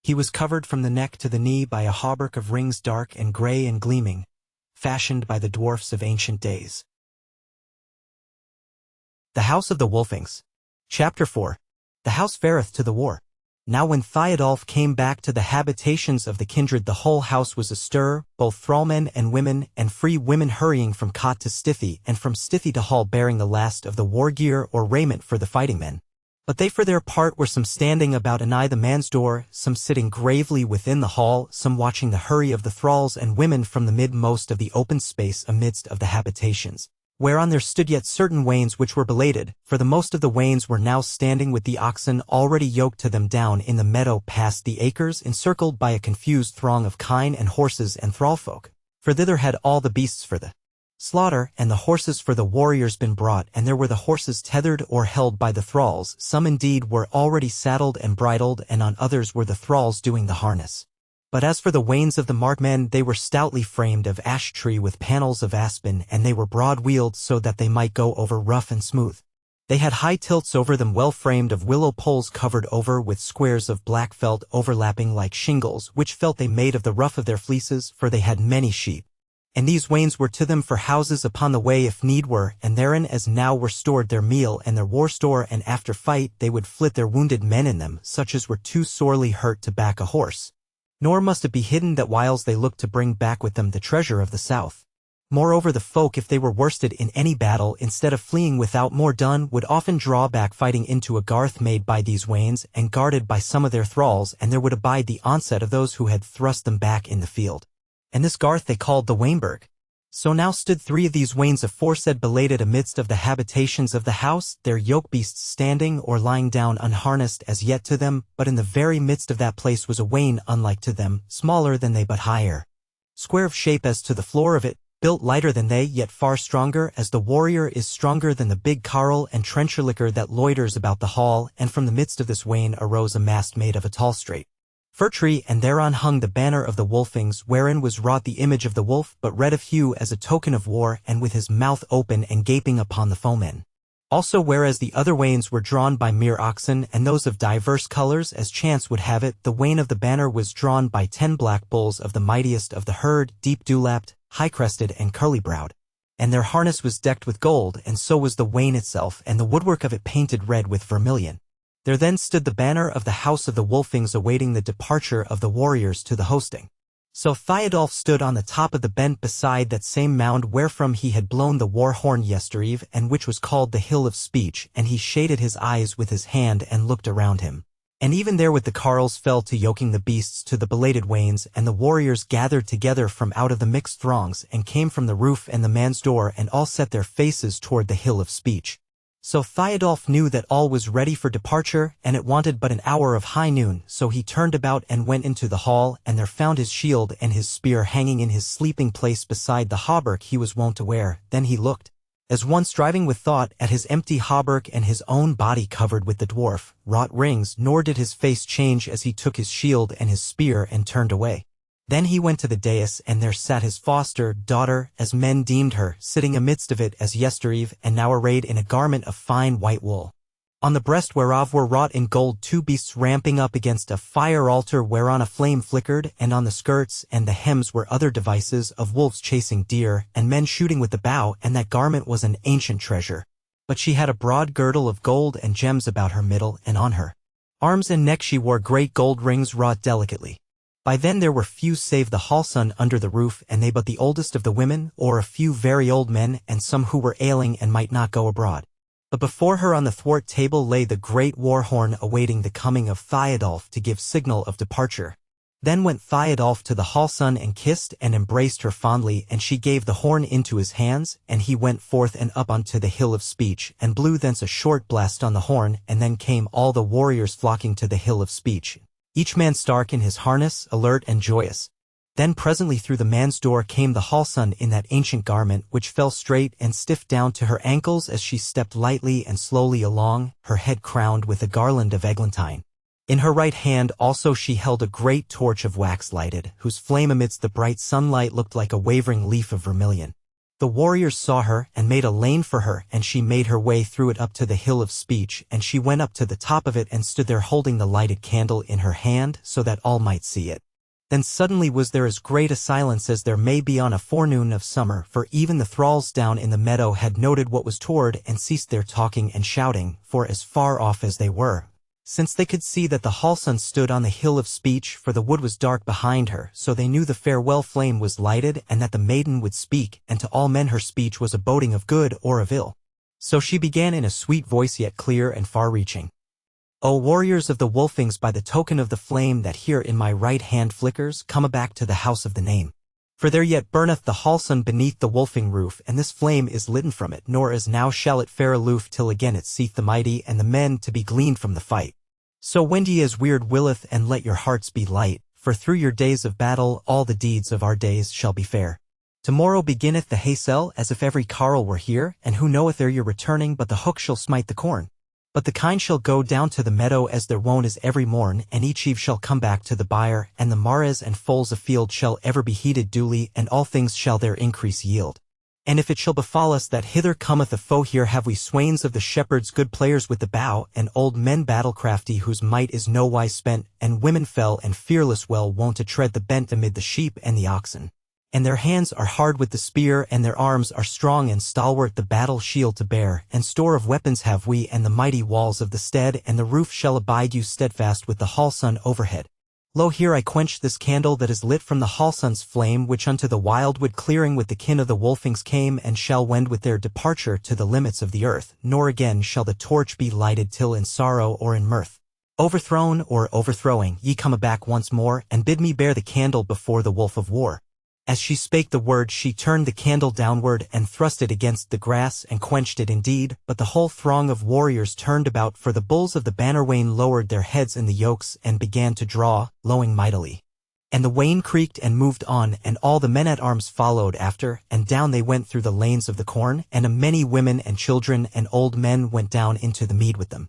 he was covered from the neck to the knee by a hauberk of rings dark and grey and gleaming, fashioned by the dwarfs of ancient days. The House of the Wolfings. Chapter 4. The house fareth to the war. Now when Theodulf came back to the habitations of the kindred, the whole house was astir, both thrallmen and women, and free women hurrying from cot to stithy, and from stithy to hall, bearing the last of the war gear or raiment for the fighting men. But they for their part were some standing about anigh the man's door, some sitting gravely within the hall, some watching the hurry of the thralls and women from the midmost of the open space amidst of the habitations, whereon there stood yet certain wains which were belated, for the most of the wains were now standing with the oxen already yoked to them down in the meadow past the acres, encircled by a confused throng of kine and horses and thrallfolk, for thither had all the beasts for the slaughter and the horses for the warriors been brought, and there were the horses tethered or held by the thralls. Some indeed were already saddled and bridled, and on others were the thralls doing the harness. But as for the wains of the markmen, they were stoutly framed of ash tree with panels of aspen, and they were broad-wheeled so that they might go over rough and smooth. They had high tilts over them well framed of willow poles covered over with squares of black felt overlapping like shingles, which felt they made of the rough of their fleeces, for they had many sheep. And these wains were to them for houses upon the way if need were, and therein as now were stored their meal and their war store, and after fight they would flit their wounded men in them, such as were too sorely hurt to back a horse. Nor must it be hidden that whiles they looked to bring back with them the treasure of the south. Moreover, the folk, if they were worsted in any battle, instead of fleeing without more done, would often draw back fighting into a garth made by these wains, and guarded by some of their thralls, and there would abide the onset of those who had thrust them back in the field. And this garth they called the Wainburg. So now stood 3 of these wains aforesaid belated amidst of the habitations of the house, their yoke-beasts standing or lying down unharnessed as yet to them, but in the very midst of that place was a wain unlike to them, smaller than they but higher, square of shape as to the floor of it, built lighter than they, yet far stronger, as the warrior is stronger than the big carle and trencher-licker that loiters about the hall, and from the midst of this wain arose a mast made of a tall straight fir tree, and thereon hung the banner of the Wolfings, wherein was wrought the image of the wolf, but red of hue as a token of war, and with his mouth open and gaping upon the foemen. Also whereas the other wains were drawn by mere oxen, and those of diverse colors as chance would have it, the wain of the banner was drawn by 10 black bulls of the mightiest of the herd, deep dewlapped, high-crested and curly-browed. and their harness was decked with gold, and so was the wain itself, and the woodwork of it painted red with vermilion. There then stood the banner of the house of the Wolfings awaiting the departure of the warriors to the hosting. So Theodulf stood on the top of the bent beside that same mound wherefrom he had blown the war horn yestereve, and which was called the Hill of Speech, and he shaded his eyes with his hand and looked around him. And even there with the carles fell to yoking the beasts to the belated wains, and the warriors gathered together from out of the mixed throngs, and came from the roof and the man's door, and all set their faces toward the Hill of Speech. So Theodulf knew that all was ready for departure, and it wanted but an hour of high noon, so he turned about and went into the hall, and there found his shield and his spear hanging in his sleeping place beside the hauberk he was wont to wear. Then he looked, as one striving with thought, at his empty hauberk and his own body covered with the dwarf wrought rings, nor did his face change as he took his shield and his spear and turned away. Then he went to the dais, and there sat his foster daughter, as men deemed her, sitting amidst of it as yestereve, and now arrayed in a garment of fine white wool, on the breast whereof were wrought in gold two beasts ramping up against a fire altar whereon a flame flickered, and on the skirts and the hems were other devices of wolves chasing deer, and men shooting with the bow, and that garment was an ancient treasure. But she had a broad girdle of gold and gems about her middle, and on her arms and neck she wore great gold rings wrought delicately. By then there were few save the hallson under the roof, and they but the oldest of the women, or a few very old men, and some who were ailing and might not go abroad. But before her on the thwart table lay the great war horn awaiting the coming of Theodulf to give signal of departure. Then went Theodulf to the hallson and kissed and embraced her fondly, and she gave the horn into his hands, and he went forth and up unto the Hill of Speech, and blew thence a short blast on the horn, and then came all the warriors flocking to the Hill of Speech, each man stark in his harness, alert and joyous. Then presently through the man's door came the hallson in that ancient garment, which fell straight and stiff down to her ankles as she stepped lightly and slowly along, her head crowned with a garland of eglantine. In her right hand also she held a great torch of wax lighted, whose flame amidst the bright sunlight looked like a wavering leaf of vermilion. The warriors saw her, and made a lane for her, and she made her way through it up to the Hill of Speech, and she went up to the top of it and stood there holding the lighted candle in her hand, so that all might see it. Then suddenly was there as great a silence as there may be on a forenoon of summer, for even the thralls down in the meadow had noted what was toward, and ceased their talking and shouting, for as far off as they were, since they could see that the hallson stood on the Hill of Speech, for the wood was dark behind her, so they knew the farewell flame was lighted, and that the maiden would speak, and to all men her speech was a boding of good or of ill. So she began in a sweet voice yet clear and far-reaching. O warriors of the Wolfings, by the token of the flame that here in my right hand flickers, come aback to the house of the name. For there yet burneth the hallson beneath the Wolfing roof, and this flame is litten from it, nor as now shall it fare aloof till again it seeth the mighty and the men to be gleaned from the fight. So wend ye as weird willeth, and let your hearts be light, for through your days of battle all the deeds of our days shall be fair. Tomorrow beginneth the haysell, as if every carle were here, and who knoweth ere you're returning but the hook shall smite the corn. But the kine shall go down to the meadow as their wont is every morn, and each eve shall come back to the byre, and the mares and foals afield shall ever be heated duly, and all things shall their increase yield. And if it shall befall us that hither cometh a foe, here have we swains of the shepherds, good players with the bow, and old men battle-crafty whose might is nowise spent, and women fell and fearless well wont to tread the bent amid the sheep and the oxen. And their hands are hard with the spear, and their arms are strong and stalwart the battle shield to bear, and store of weapons have we, and the mighty walls of the stead, and the roof shall abide you steadfast with the hallson overhead. Lo, here I quench this candle that is lit from the hallson's flame, which unto the wildwood clearing with the kin of the Wolfings came, and shall wend with their departure to the limits of the earth, nor again shall the torch be lighted till in sorrow or in mirth. Overthrown or overthrowing, ye come aback once more, and bid me bear the candle before the wolf of war. As she spake the word, she turned the candle downward, and thrust it against the grass, and quenched it indeed, but the whole throng of warriors turned about, for the bulls of the banner wain lowered their heads in the yokes, and began to draw, lowing mightily. And the wain creaked and moved on, and all the men-at-arms followed after, and down they went through the lanes of the corn, and a many women and children and old men went down into the mead with them.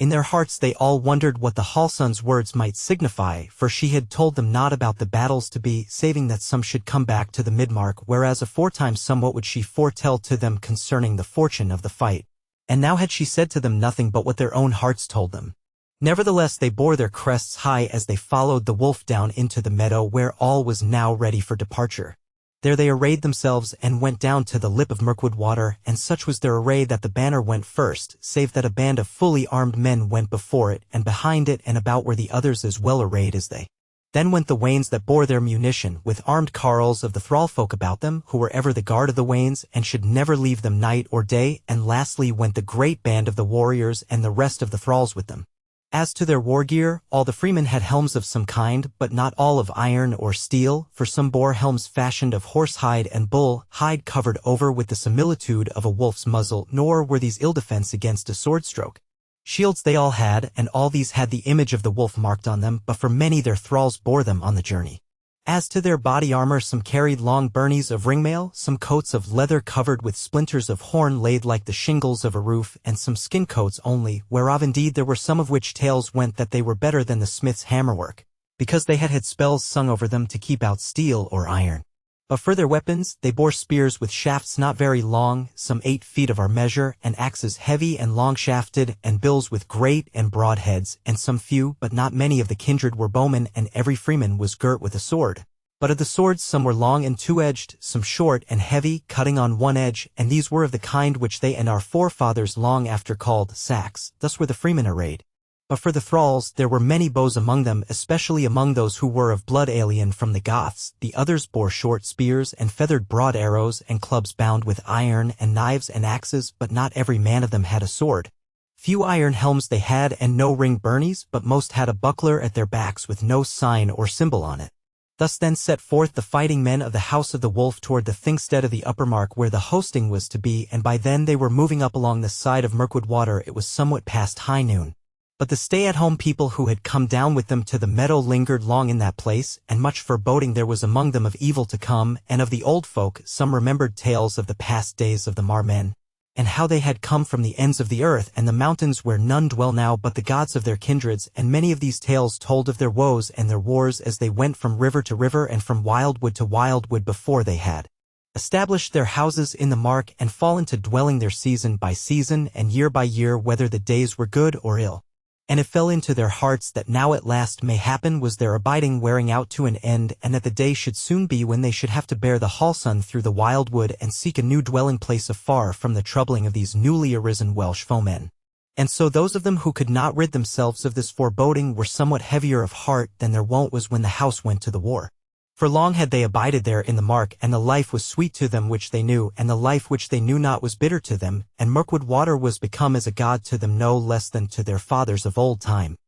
In their hearts they all wondered what the hallson's words might signify, for she had told them not about the battles to be, saving that some should come back to the midmark, whereas aforetime somewhat would she foretell to them concerning the fortune of the fight. And now had she said to them nothing but what their own hearts told them. Nevertheless they bore their crests high as they followed the wolf down into the meadow, where all was now ready for departure. There they arrayed themselves and went down to the lip of Mirkwood Water, and such was their array that the banner went first, save that a band of fully armed men went before it, and behind it and about were the others as well arrayed as they. Then went the wains that bore their munition, with armed carles of the thrallfolk about them, who were ever the guard of the wains, and should never leave them night or day, and lastly went the great band of the warriors and the rest of the thralls with them. As to their war gear, all the freemen had helms of some kind, but not all of iron or steel, for some bore helms fashioned of horse-hide and bull-hide covered over with the similitude of a wolf's muzzle, nor were these ill defense against a sword-stroke. Shields they all had, and all these had the image of the wolf marked on them, but for many their thralls bore them on the journey. As to their body armor, some carried long burnies of ringmail, some coats of leather covered with splinters of horn laid like the shingles of a roof, and some skin coats only, whereof indeed there were some of which tales went that they were better than the smith's hammerwork, because they had had spells sung over them to keep out steel or iron. But for their weapons, they bore spears with shafts not very long, some 8 feet of our measure, and axes heavy and long-shafted, and bills with great and broad heads, and some few, but not many of the kindred were bowmen, and every freeman was girt with a sword. But of the swords some were long and two-edged, some short and heavy, cutting on one edge, and these were of the kind which they and our forefathers long after called sacks. Thus were the freemen arrayed. But for the thralls there were many bows among them, especially among those who were of blood alien from the Goths. The others bore short spears and feathered broad arrows and clubs bound with iron and knives and axes, but not every man of them had a sword. Few iron helms they had and no ringed burnies, but most had a buckler at their backs with no sign or symbol on it. Thus then set forth the fighting men of the House of the Wolf toward the Thingstead of the Upper Mark where the hosting was to be, and by then they were moving up along the side of Mirkwood Water. It was somewhat past high noon. But the stay-at-home people who had come down with them to the meadow lingered long in that place, and much foreboding there was among them of evil to come, and of the old folk some remembered tales of the past days of the Marmen, and how they had come from the ends of the earth and the mountains where none dwell now but the gods of their kindreds, and many of these tales told of their woes and their wars as they went from river to river and from wildwood to wildwood before they had established their houses in the mark and fallen to dwelling there season by season and year by year, whether the days were good or ill. And it fell into their hearts that now at last may happen was their abiding wearing out to an end, and that the day should soon be when they should have to bear the Hallsun through the wildwood and seek a new dwelling place afar from the troubling of these newly arisen Welsh foemen. And so those of them who could not rid themselves of this foreboding were somewhat heavier of heart than their wont was when the house went to the war. For long had they abided there in the mark, and the life was sweet to them which they knew, and the life which they knew not was bitter to them, and Mirkwood Water was become as a god to them no less than to their fathers of old time.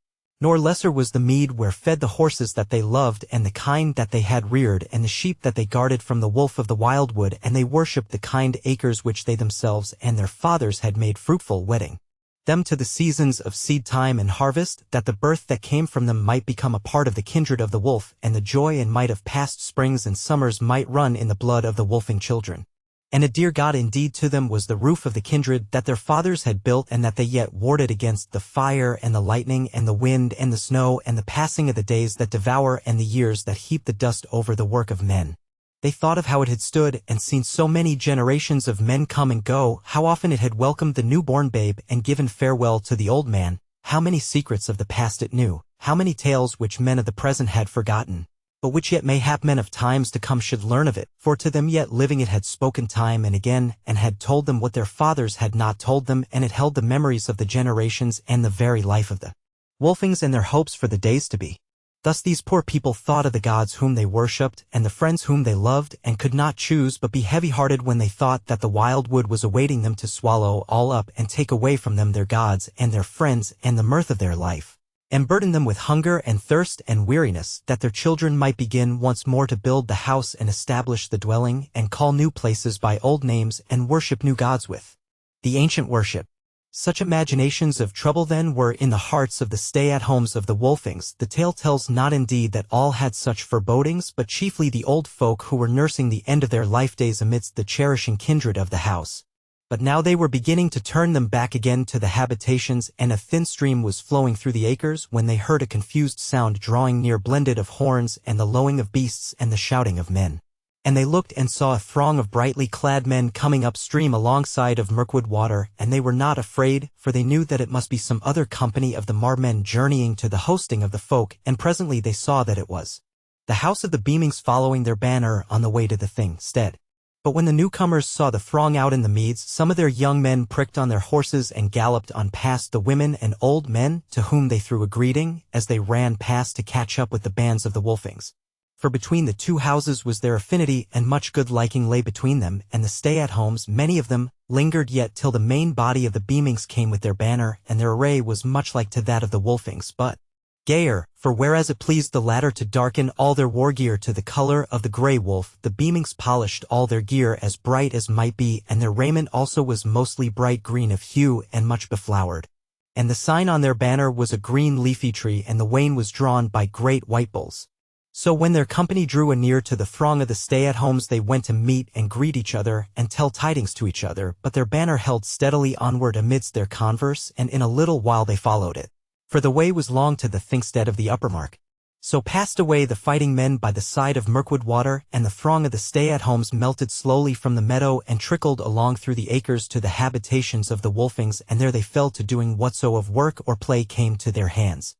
Nor lesser was the mead where fed the horses that they loved, and the kine that they had reared, and the sheep that they guarded from the wolf of the wildwood, and they worshipped the kind acres which they themselves and their fathers had made fruitful, wedding them to the seasons of seed time and harvest, that the birth that came from them might become a part of the kindred of the wolf, and the joy and might of past springs and summers might run in the blood of the wolfing children. And a dear god indeed to them was the roof of the kindred that their fathers had built, and that they yet warded against the fire and the lightning and the wind and the snow and the passing of the days that devour and the years that heap the dust over the work of men. They thought of how it had stood and seen so many generations of men come and go, how often it had welcomed the newborn babe and given farewell to the old man, how many secrets of the past it knew, how many tales which men of the present had forgotten, but which yet mayhap men of times to come should learn of it, for to them yet living it had spoken time and again, and had told them what their fathers had not told them, and it held the memories of the generations and the very life of the Wolfings and their hopes for the days to be. Thus these poor people thought of the gods whom they worshipped, and the friends whom they loved, and could not choose but be heavy-hearted when they thought that the wildwood was awaiting them to swallow all up and take away from them their gods and their friends and the mirth of their life, and burden them with hunger and thirst and weariness, that their children might begin once more to build the house and establish the dwelling, and call new places by old names and worship new gods with the ancient worship. Such imaginations of trouble then were in the hearts of the stay-at-homes of the Wolfings. The tale tells not indeed that all had such forebodings, but chiefly the old folk who were nursing the end of their life days amidst the cherishing kindred of the house. But now they were beginning to turn them back again to the habitations, and a thin stream was flowing through the acres when they heard a confused sound drawing near, blended of horns and the lowing of beasts and the shouting of men. And they looked and saw a throng of brightly clad men coming upstream alongside of Mirkwood Water, and they were not afraid, for they knew that it must be some other company of the Marmen journeying to the hosting of the folk, and presently they saw that it was the house of the Beamings following their banner on the way to the thing stead. But when the newcomers saw the throng out in the meads, some of their young men pricked on their horses and galloped on past the women and old men, to whom they threw a greeting, as they ran past to catch up with the bands of the Wolfings. For between the two houses was their affinity, and much good liking lay between them, and the stay-at-homes, many of them, lingered yet till the main body of the Beamings came with their banner, and their array was much like to that of the Wolfings, but gayer, for whereas it pleased the latter to darken all their war gear to the color of the grey wolf, the Beamings polished all their gear as bright as might be, and their raiment also was mostly bright green of hue and much beflowered. And the sign on their banner was a green leafy tree, and the wain was drawn by great white bulls. So when their company drew anear to the throng of the stay-at-homes, they went to meet and greet each other and tell tidings to each other, but their banner held steadily onward amidst their converse, and in a little while they followed it. For the way was long to the thinkstead of the upper mark. So passed away the fighting men by the side of Mirkwood water, and the throng of the stay-at-homes melted slowly from the meadow and trickled along through the acres to the habitations of the Wolfings, and there they fell to doing whatso of work or play came to their hands.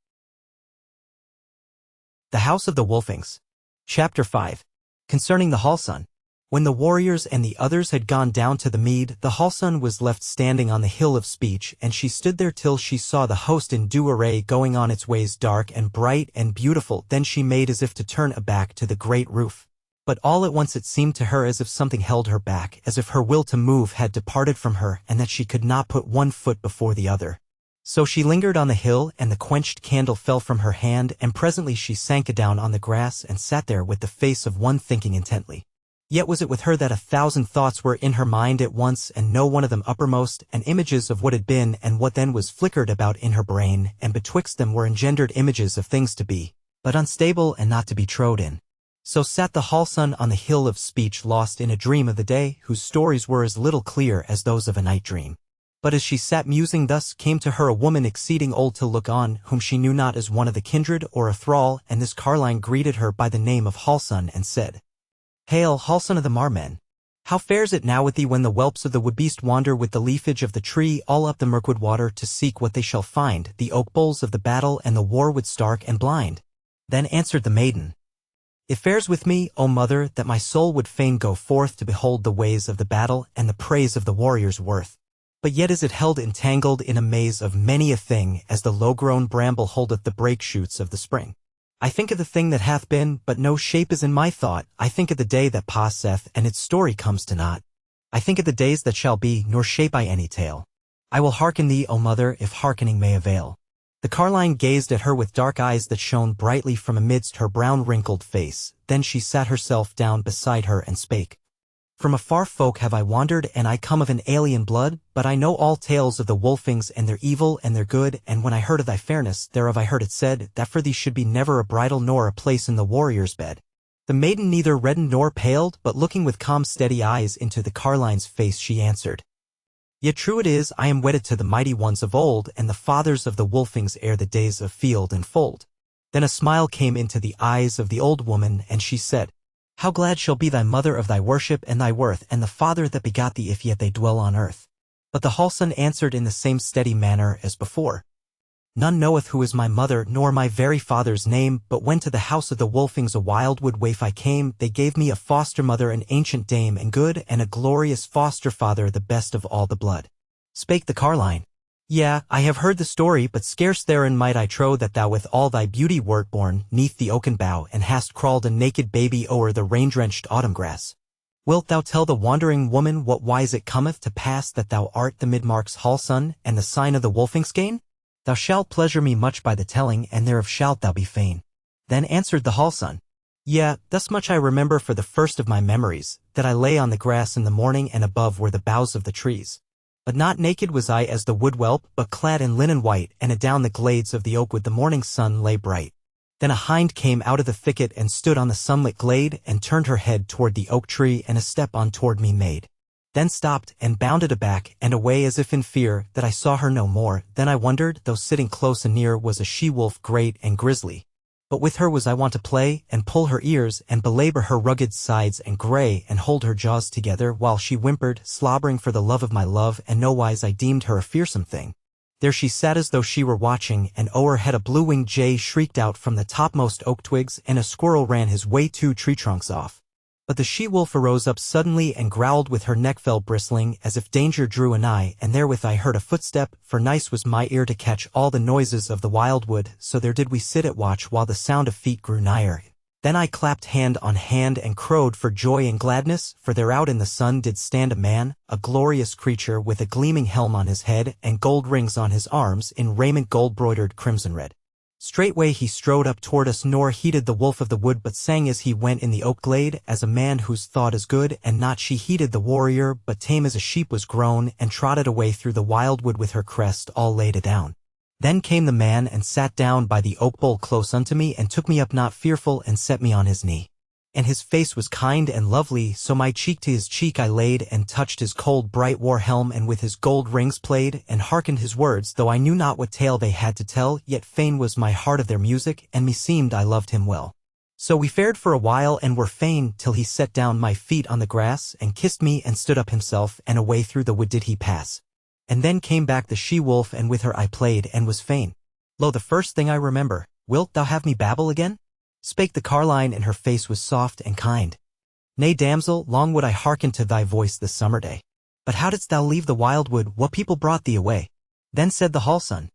The House of the Wolfings. Chapter 5. Concerning the Hallsun. When the warriors and the others had gone down to the mead, the Hallsun was left standing on the hill of speech, and she stood there till she saw the host in due array going on its ways dark and bright and beautiful. Then she made as if to turn aback to the great roof. But all at once it seemed to her as if something held her back, as if her will to move had departed from her, and that she could not put one foot before the other. So she lingered on the hill, and the quenched candle fell from her hand, and presently she sank down on the grass and sat there with the face of one thinking intently. Yet was it with her that 1,000 thoughts were in her mind at once, and no one of them uppermost, and images of what had been and what then was flickered about in her brain, and betwixt them were engendered images of things to be, but unstable and not to be trod in. So sat the Hallsun on the hill of speech, lost in a dream of the day, whose stories were as little clear as those of a night dream. But as she sat musing thus, came to her a woman exceeding old to look on, whom she knew not as one of the kindred or a thrall, and this carline greeted her by the name of Hallsun, and said, "Hail, Hallsun of the Marmen! How fares it now with thee when the whelps of the woodbeast wander with the leafage of the tree all up the Mirkwood water to seek what they shall find, the oak bulls of the battle and the war wood stark and blind?" Then answered the maiden, "It fares with me, O mother, that my soul would fain go forth to behold the ways of the battle and the praise of the warrior's worth. But yet is it held entangled in a maze of many a thing, as the low-grown bramble holdeth the break shoots of the spring. I think of the thing that hath been, but no shape is in my thought. I think of the day that passeth, and its story comes to naught. I think of the days that shall be, nor shape I any tale. I will hearken thee, O mother, if hearkening may avail." The carline gazed at her with dark eyes that shone brightly from amidst her brown wrinkled face. Then she sat herself down beside her and spake. "From a far folk have I wandered, and I come of an alien blood, but I know all tales of the Wolfings and their evil and their good, and when I heard of thy fairness, thereof I heard it said, that for thee should be never a bridal nor a place in the warrior's bed." The maiden neither reddened nor paled, but looking with calm steady eyes into the carline's face, she answered, "Yet true it is, I am wedded to the mighty ones of old, and the fathers of the Wolfings ere the days of field and fold." Then a smile came into the eyes of the old woman, and she said, "How glad shall be thy mother of thy worship and thy worth, and the father that begot thee, if yet they dwell on earth." But the Hallsun answered in the same steady manner as before, "None knoweth who is my mother, nor my very father's name, but when to the house of the Wolfings a wildwood waif I came, they gave me a foster mother, an ancient dame and good, and a glorious foster father, the best of all the blood." Spake the carline, "Yea, I have heard the story, but scarce therein might I trow that thou with all thy beauty wert born neath the oaken bough, and hast crawled a naked baby o'er the rain-drenched autumn grass. Wilt thou tell the wandering woman what wise it cometh to pass that thou art the Midmark's Hallsun, and the sign of the Wolfingsgane? Thou shalt pleasure me much by the telling, and thereof shalt thou be fain." Then answered the Hallsun, "Yea, thus much I remember for the first of my memories, that I lay on the grass in the morning, and above were the boughs of the trees. But not naked was I as the wood whelp, but clad in linen white, and adown the glades of the oak with the morning sun lay bright. Then a hind came out of the thicket and stood on the sunlit glade, and turned her head toward the oak tree, and a step on toward me made. Then stopped, and bounded aback, and away as if in fear that I saw her no more. Then I wondered, though sitting close anear was a she-wolf great and grisly. But with her was I wont to play, and pull her ears, and belabor her rugged sides and gray, and hold her jaws together, while she whimpered, slobbering for the love of my love, and nowise I deemed her a fearsome thing. There she sat as though she were watching, and o'erhead a blue-winged jay shrieked out from the topmost oak twigs, and a squirrel ran his way 2 tree trunks off. But the she-wolf arose up suddenly and growled with her neck fell bristling, as if danger drew anigh, and therewith I heard a footstep, for nice was my ear to catch all the noises of the wildwood, so there did we sit at watch while the sound of feet grew nigher. Then I clapped hand on hand and crowed for joy and gladness, for there out in the sun did stand a man, a glorious creature with a gleaming helm on his head and gold rings on his arms in raiment gold-broidered crimson red. Straightway he strode up toward us, nor heeded the wolf of the wood, but sang as he went in the oak glade, as a man whose thought is good, and not she heeded the warrior, but tame as a sheep was grown, and trotted away through the wildwood with her crest all laid adown. Then came the man and sat down by the oak bole close unto me, and took me up not fearful, and set me on his knee. And his face was kind and lovely, so my cheek to his cheek I laid, and touched his cold bright war helm, and with his gold rings played, and hearkened his words, though I knew not what tale they had to tell, yet fain was my heart of their music, and meseemed I loved him well. So we fared for a while, and were fain, till he set down my feet on the grass, and kissed me, and stood up himself, and away through the wood did he pass. And then came back the she-wolf, and with her I played, and was fain. Lo, the first thing I remember, wilt thou have me babble again? Spake the carline, and her face was soft and kind. Nay, damsel, long would I hearken to thy voice this summer day. But how didst thou leave the wildwood? What people brought thee away? Then said the hallson.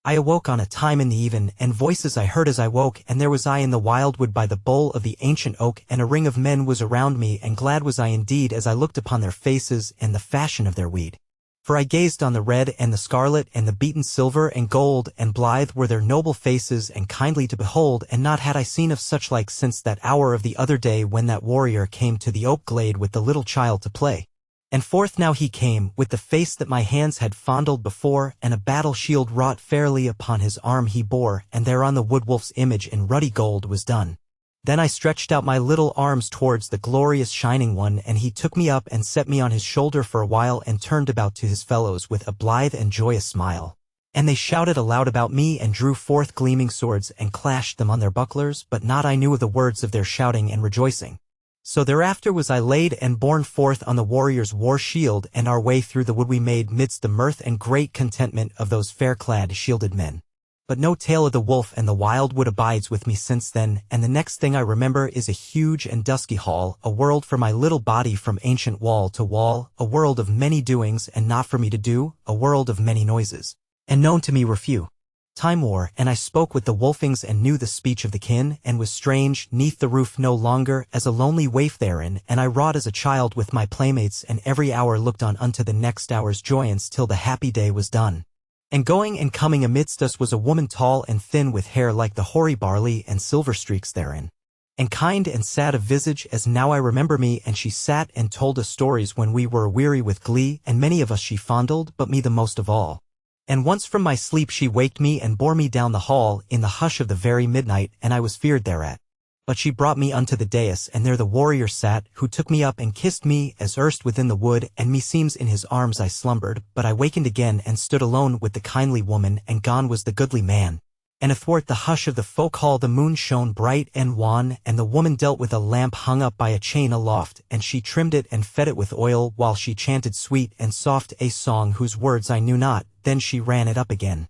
I awoke on a time in the even, and voices I heard as I woke, and there was I in the wildwood by the bole of the ancient oak, and a ring of men was around me, and glad was I indeed as I looked upon their faces and the fashion of their weed. For I gazed on the red and the scarlet and the beaten silver and gold, and blithe were their noble faces and kindly to behold, and not had I seen of such like since that hour of the other day when that warrior came to the oak glade with the little child to play. And forth now he came, with the face that my hands had fondled before, and a battle shield wrought fairly upon his arm he bore, and thereon the wood-wolf's image in ruddy gold was done. Then I stretched out my little arms towards the glorious shining one, and he took me up and set me on his shoulder for a while, and turned about to his fellows with a blithe and joyous smile. And they shouted aloud about me, and drew forth gleaming swords, and clashed them on their bucklers, but not I knew of the words of their shouting and rejoicing. So thereafter was I laid and borne forth on the warrior's war shield, and our way through the wood we made midst the mirth and great contentment of those fair-clad shielded men. But no tale of the wolf and the wildwood abides with me since then, and the next thing I remember is a huge and dusky hall, a world for my little body from ancient wall to wall, a world of many doings and not for me to do, a world of many noises, and known to me were few. Time wore, and I spoke with the Wolfings and knew the speech of the kin, and was strange, neath the roof no longer, as a lonely waif therein, and I wrought as a child with my playmates, and every hour looked on unto the next hour's joyance till the happy day was done. And going and coming amidst us was a woman tall and thin with hair like the hoary barley and silver streaks therein, and kind and sad of visage as now I remember me, and she sat and told us stories when we were weary with glee, and many of us she fondled, but me the most of all. And once from my sleep she waked me and bore me down the hall in the hush of the very midnight, and I was feared thereat. But she brought me unto the dais, and there the warrior sat, who took me up and kissed me as erst within the wood, and meseems in his arms I slumbered, but I wakened again and stood alone with the kindly woman, and gone was the goodly man. And athwart the hush of the folk hall the moon shone bright and wan, and the woman dealt with a lamp hung up by a chain aloft, and she trimmed it and fed it with oil, while she chanted sweet and soft a song whose words I knew not, then she ran it up again.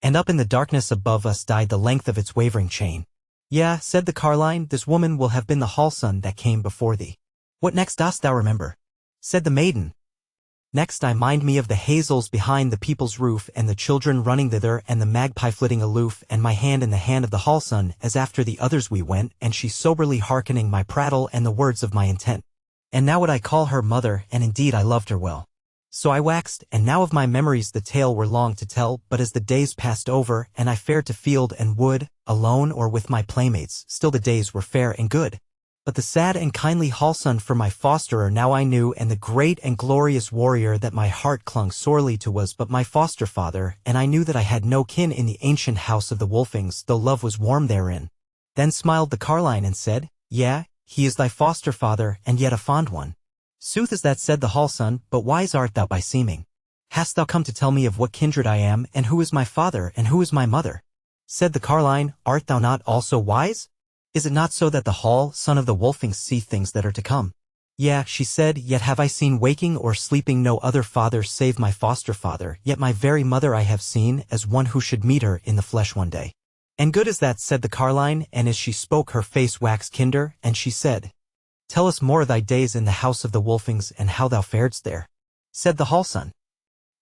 And up in the darkness above us died the length of its wavering chain. Yea, said the carline, this woman will have been the hallson that came before thee. What next dost thou remember? Said the maiden. Next I mind me of the hazels behind the people's roof, and the children running thither, and the magpie flitting aloof, and my hand in the hand of the hallson, as after the others we went, and she soberly hearkening my prattle and the words of my intent. And now would I call her mother, and indeed I loved her well. So I waxed, and now of my memories the tale were long to tell, but as the days passed over, and I fared to field and wood, alone or with my playmates, still the days were fair and good. But the sad and kindly hallson for my fosterer now I knew, and the great and glorious warrior that my heart clung sorely to was but my foster father, and I knew that I had no kin in the ancient house of the Wolfings, though love was warm therein. Then smiled the carline and said, Yea, he is thy foster father, and yet a fond one. Sooth is that, said the hallson, but wise art thou by seeming. Hast thou come to tell me of what kindred I am, and who is my father, and who is my mother? Said the carline, art thou not also wise? Is it not so that the hall son of the Wolfings see things that are to come? "Yeah," she said, "yet have I seen waking or sleeping no other father save my foster father, yet my very mother I have seen as one who should meet her in the flesh one day." "And good as that," said the carline, and as she spoke her face waxed kinder, and she said, "Tell us more of thy days in the house of the Wolfings, and how thou faredst there." Said the hall son,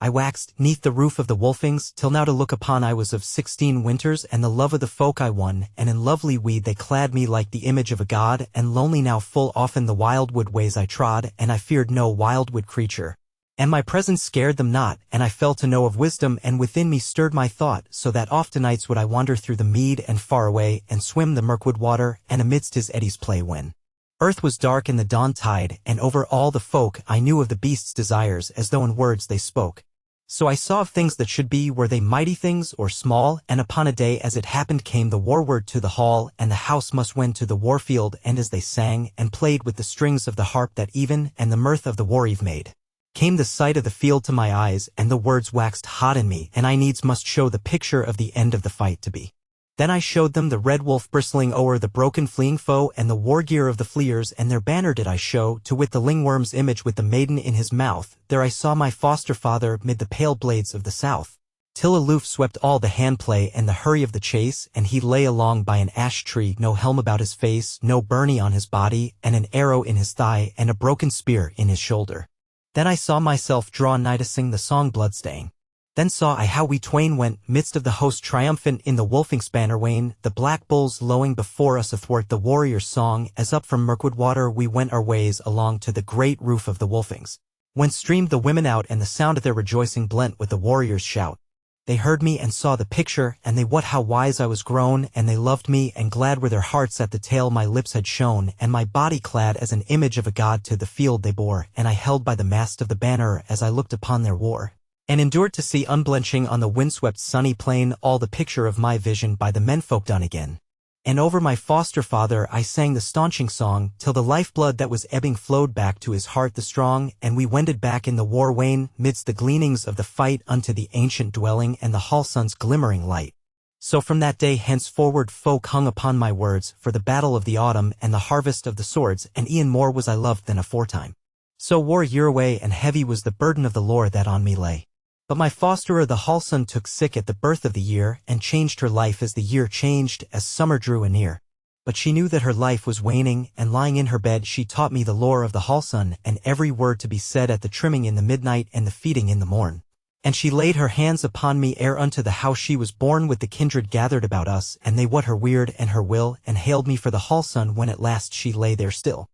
"I waxed, neath the roof of the Wolfings, till now to look upon I was of 16 winters, and the love of the folk I won, and in lovely weed they clad me like the image of a god, and lonely now full often the wildwood ways I trod, and I feared no wildwood creature. And my presence scared them not, and I fell to know of wisdom, and within me stirred my thought, so that often nights would I wander through the mead and far away, and swim the Mirkwood water, and amidst his eddies play when earth was dark in the dawn tide, and over all the folk I knew of the beasts' desires, as though in words they spoke. So I saw of things that should be, were they mighty things or small, and upon a day as it happened came the war word to the hall, and the house must wend to the warfield, and as they sang and played with the strings of the harp that even, and the mirth of the war-eve made, came the sight of the field to my eyes, and the words waxed hot in me, and I needs must show the picture of the end of the fight to be. Then I showed them the red wolf bristling o'er the broken fleeing foe, and the war gear of the fleers, and their banner did I show, to wit the lingworm's image with the maiden in his mouth. There I saw my foster father mid the pale blades of the south, till aloof swept all the handplay and the hurry of the chase, and he lay along by an ash tree, no helm about his face, no byrnie on his body, and an arrow in his thigh, and a broken spear in his shoulder. Then I saw myself draw nigh to sing the song Bloodstain. Then saw I how we twain went, midst of the host triumphant in the Wolfings' banner wane, the black bulls lowing before us athwart the warrior's song, as up from Mirkwood water we went our ways along to the great roof of the Wolfings, whence streamed the women out, and the sound of their rejoicing blent with the warrior's shout. They heard me and saw the picture, and they wot how wise I was grown, and they loved me, and glad were their hearts at the tale my lips had shown, and my body clad as an image of a god to the field they bore, and I held by the mast of the banner as I looked upon their war, and endured to see unblenching on the windswept sunny plain all the picture of my vision by the menfolk done again. And over my foster father I sang the staunching song, till the lifeblood that was ebbing flowed back to his heart the strong, and we wended back in the war wane, midst the gleanings of the fight, unto the ancient dwelling and the hall sun's glimmering light. So from that day henceforward folk hung upon my words, for the battle of the autumn and the harvest of the swords, and e'en more was I loved than aforetime. So wore a year away, and heavy was the burden of the lore that on me lay. But my fosterer the hall son took sick at the birth of the year, and changed her life as the year changed, as summer drew anear. But she knew that her life was waning, and lying in her bed she taught me the lore of the hall son, and every word to be said at the trimming in the midnight and the feeding in the morn. And she laid her hands upon me ere unto the house she was born, with the kindred gathered about us, and they what her weird and her will, and hailed me for the hall son when at last she lay there still.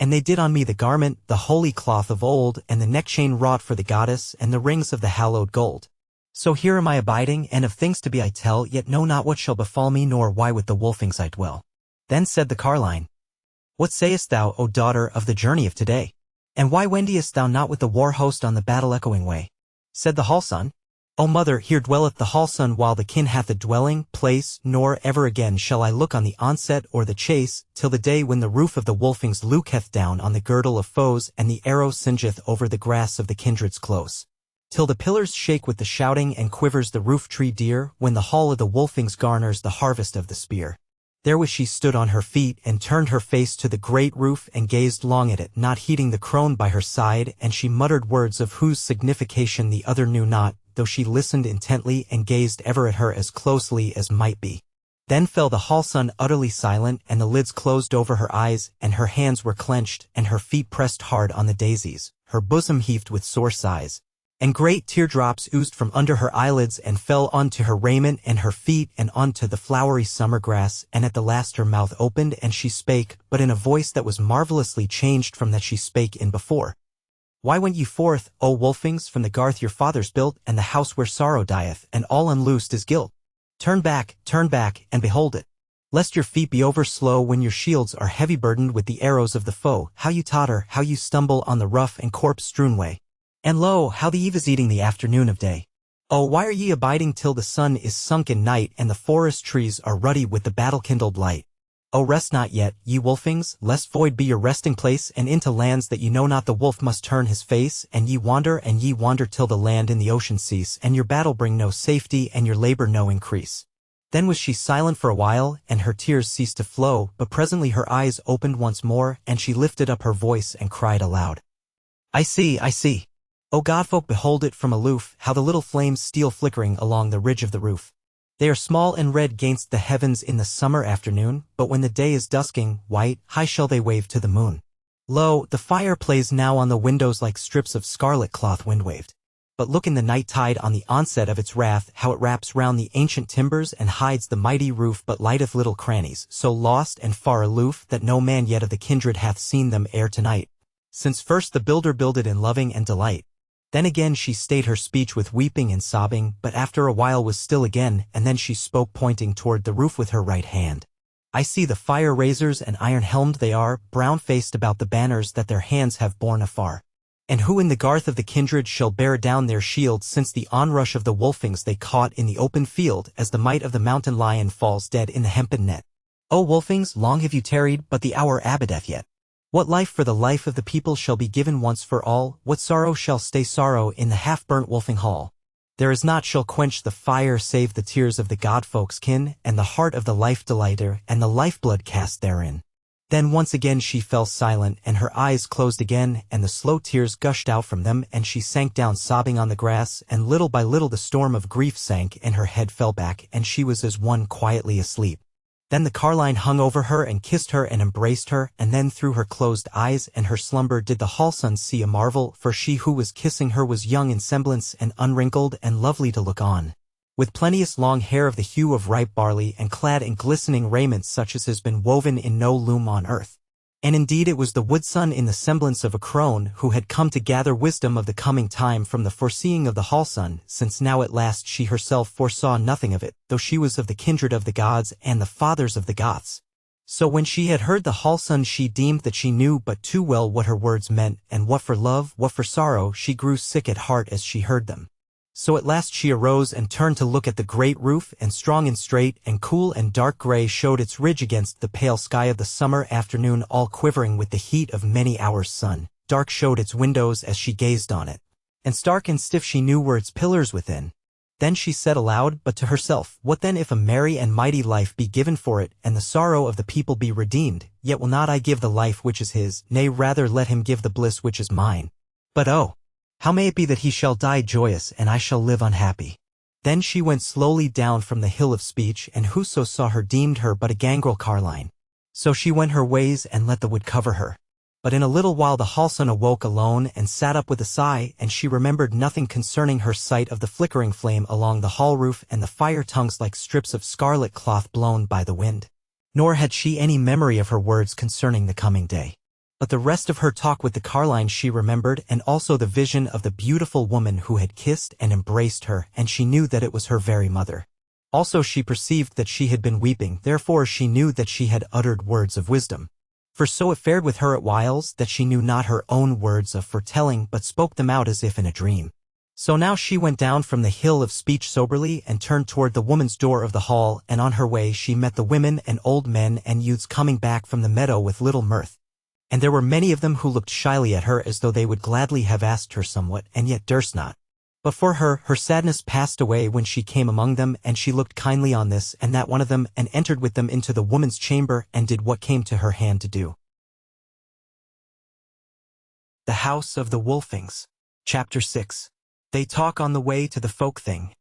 And they did on me the garment, the holy cloth of old, and the neck-chain wrought for the goddess, and the rings of the hallowed gold. So here am I abiding, and of things to be I tell, yet know not what shall befall me, nor why with the Wolfings I dwell. Then said the carline, "What sayest thou, O daughter, of the journey of today? And why wendest thou not with the war host on the battle-echoing way?" Said the hall son, "O mother, here dwelleth the hall son while the kin hath a dwelling place, nor ever again shall I look on the onset or the chase, till the day when the roof of the Wolfings looketh down on the girdle of foes, and the arrow singeth over the grass of the kindred's close. Till the pillars shake with the shouting, and quivers the roof-tree dear, when the hall of the Wolfings garners the harvest of the spear. Therewith she stood on her feet, and turned her face to the great roof, and gazed long at it, not heeding the crone by her side, and she muttered words of whose signification the other knew not, though she listened intently and gazed ever at her as closely as might be. Then fell the hall son utterly silent, and the lids closed over her eyes, and her hands were clenched, and her feet pressed hard on the daisies, her bosom heaved with sore sighs, and great teardrops oozed from under her eyelids, and fell onto her raiment and her feet, and onto the flowery summer grass, and at the last her mouth opened, and she spake, but in a voice that was marvelously changed from that she spake in before. "Why went ye forth, O Wolfings, from the garth your fathers built, and the house where sorrow dieth, and all unloosed is guilt? Turn back, and behold it. Lest your feet be over slow when your shields are heavy burdened with the arrows of the foe, how you totter, how you stumble on the rough and corpse-strewn way. And lo, how the eve is eating the afternoon of day. Oh, why are ye abiding till the sun is sunk in night, and the forest trees are ruddy with the battle-kindled light? Oh, rest not yet, ye Wolfings, lest void be your resting place, and into lands that ye know not the wolf must turn his face, and ye wander till the land in the ocean cease, and your battle bring no safety, and your labor no increase. Then was she silent for a while, and her tears ceased to flow, but presently her eyes opened once more, and she lifted up her voice and cried aloud. I see, I see. O godfolk, behold it from aloof, how the little flames steal flickering along the ridge of the roof. They are small and red gainst the heavens in the summer afternoon, but when the day is dusking, white, high shall they wave to the moon. Lo, the fire plays now on the windows like strips of scarlet cloth wind-waved. But look in the night tide on the onset of its wrath, how it wraps round the ancient timbers and hides the mighty roof, but lighteth little crannies, so lost and far aloof that no man yet of the kindred hath seen them ere tonight. Since first the builder builded in loving and delight. Then again she stayed her speech with weeping and sobbing, but after a while was still again, and then she spoke, pointing toward the roof with her right hand. I see the fire razors, and iron-helmed they are, brown-faced about the banners that their hands have borne afar. And who in the garth of the kindred shall bear down their shields, since the onrush of the Wolfings they caught in the open field, as the might of the mountain lion falls dead in the hempen net? O Wolfings, long have you tarried, but the hour abideth yet. What life for the life of the people shall be given once for all, what sorrow shall stay sorrow in the half-burnt Wolfing hall? There is naught shall quench the fire save the tears of the godfolk's kin, and the heart of the life-delighter, and the lifeblood cast therein. Then once again she fell silent, and her eyes closed again, and the slow tears gushed out from them, and she sank down sobbing on the grass, and little by little the storm of grief sank, and her head fell back, and she was as one quietly asleep. Then the carline hung over her and kissed her and embraced her, and then through her closed eyes and her slumber did the hall sun see a marvel, for she who was kissing her was young in semblance and unwrinkled and lovely to look on, with plenteous long hair of the hue of ripe barley, and clad in glistening raiment such as has been woven in no loom on earth. And indeed it was the woodsun in the semblance of a crone, who had come to gather wisdom of the coming time from the foreseeing of the hall sun, since now at last she herself foresaw nothing of it, though she was of the kindred of the gods and the fathers of the Goths. So when she had heard the hall sun she deemed that she knew but too well what her words meant, and what for love, what for sorrow, she grew sick at heart as she heard them. So at last she arose and turned to look at the great roof, and strong and straight and cool and dark gray showed its ridge against the pale sky of the summer afternoon, all quivering with the heat of many hours' sun. Dark showed its windows as she gazed on it, and stark and stiff she knew were its pillars within. Then she said aloud, but to herself, what then if a merry and mighty life be given for it, and the sorrow of the people be redeemed, yet will not I give the life which is his, nay rather let him give the bliss which is mine. But oh! How may it be that he shall die joyous and I shall live unhappy? Then she went slowly down from the hill of speech, and whoso saw her deemed her but a gangrel carline. So she went her ways and let the wood cover her. But in a little while the hall sun awoke alone and sat up with a sigh, and she remembered nothing concerning her sight of the flickering flame along the hall roof and the fire tongues like strips of scarlet cloth blown by the wind. Nor had she any memory of her words concerning the coming day. But the rest of her talk with the carline she remembered, and also the vision of the beautiful woman who had kissed and embraced her, and she knew that it was her very mother. Also she perceived that she had been weeping, therefore she knew that she had uttered words of wisdom. For so it fared with her at whiles, that she knew not her own words of foretelling, but spoke them out as if in a dream. So now she went down from the hill of speech soberly, and turned toward the woman's door of the hall, and on her way she met the women and old men and youths coming back from the meadow with little mirth. And there were many of them who looked shyly at her as though they would gladly have asked her somewhat, and yet durst not. But for her sadness passed away when she came among them, and she looked kindly on this and that one of them, and entered with them into the woman's chamber, and did what came to her hand to do. The House of the Wolfings. Chapter 6. They talk on the way to the folk thing.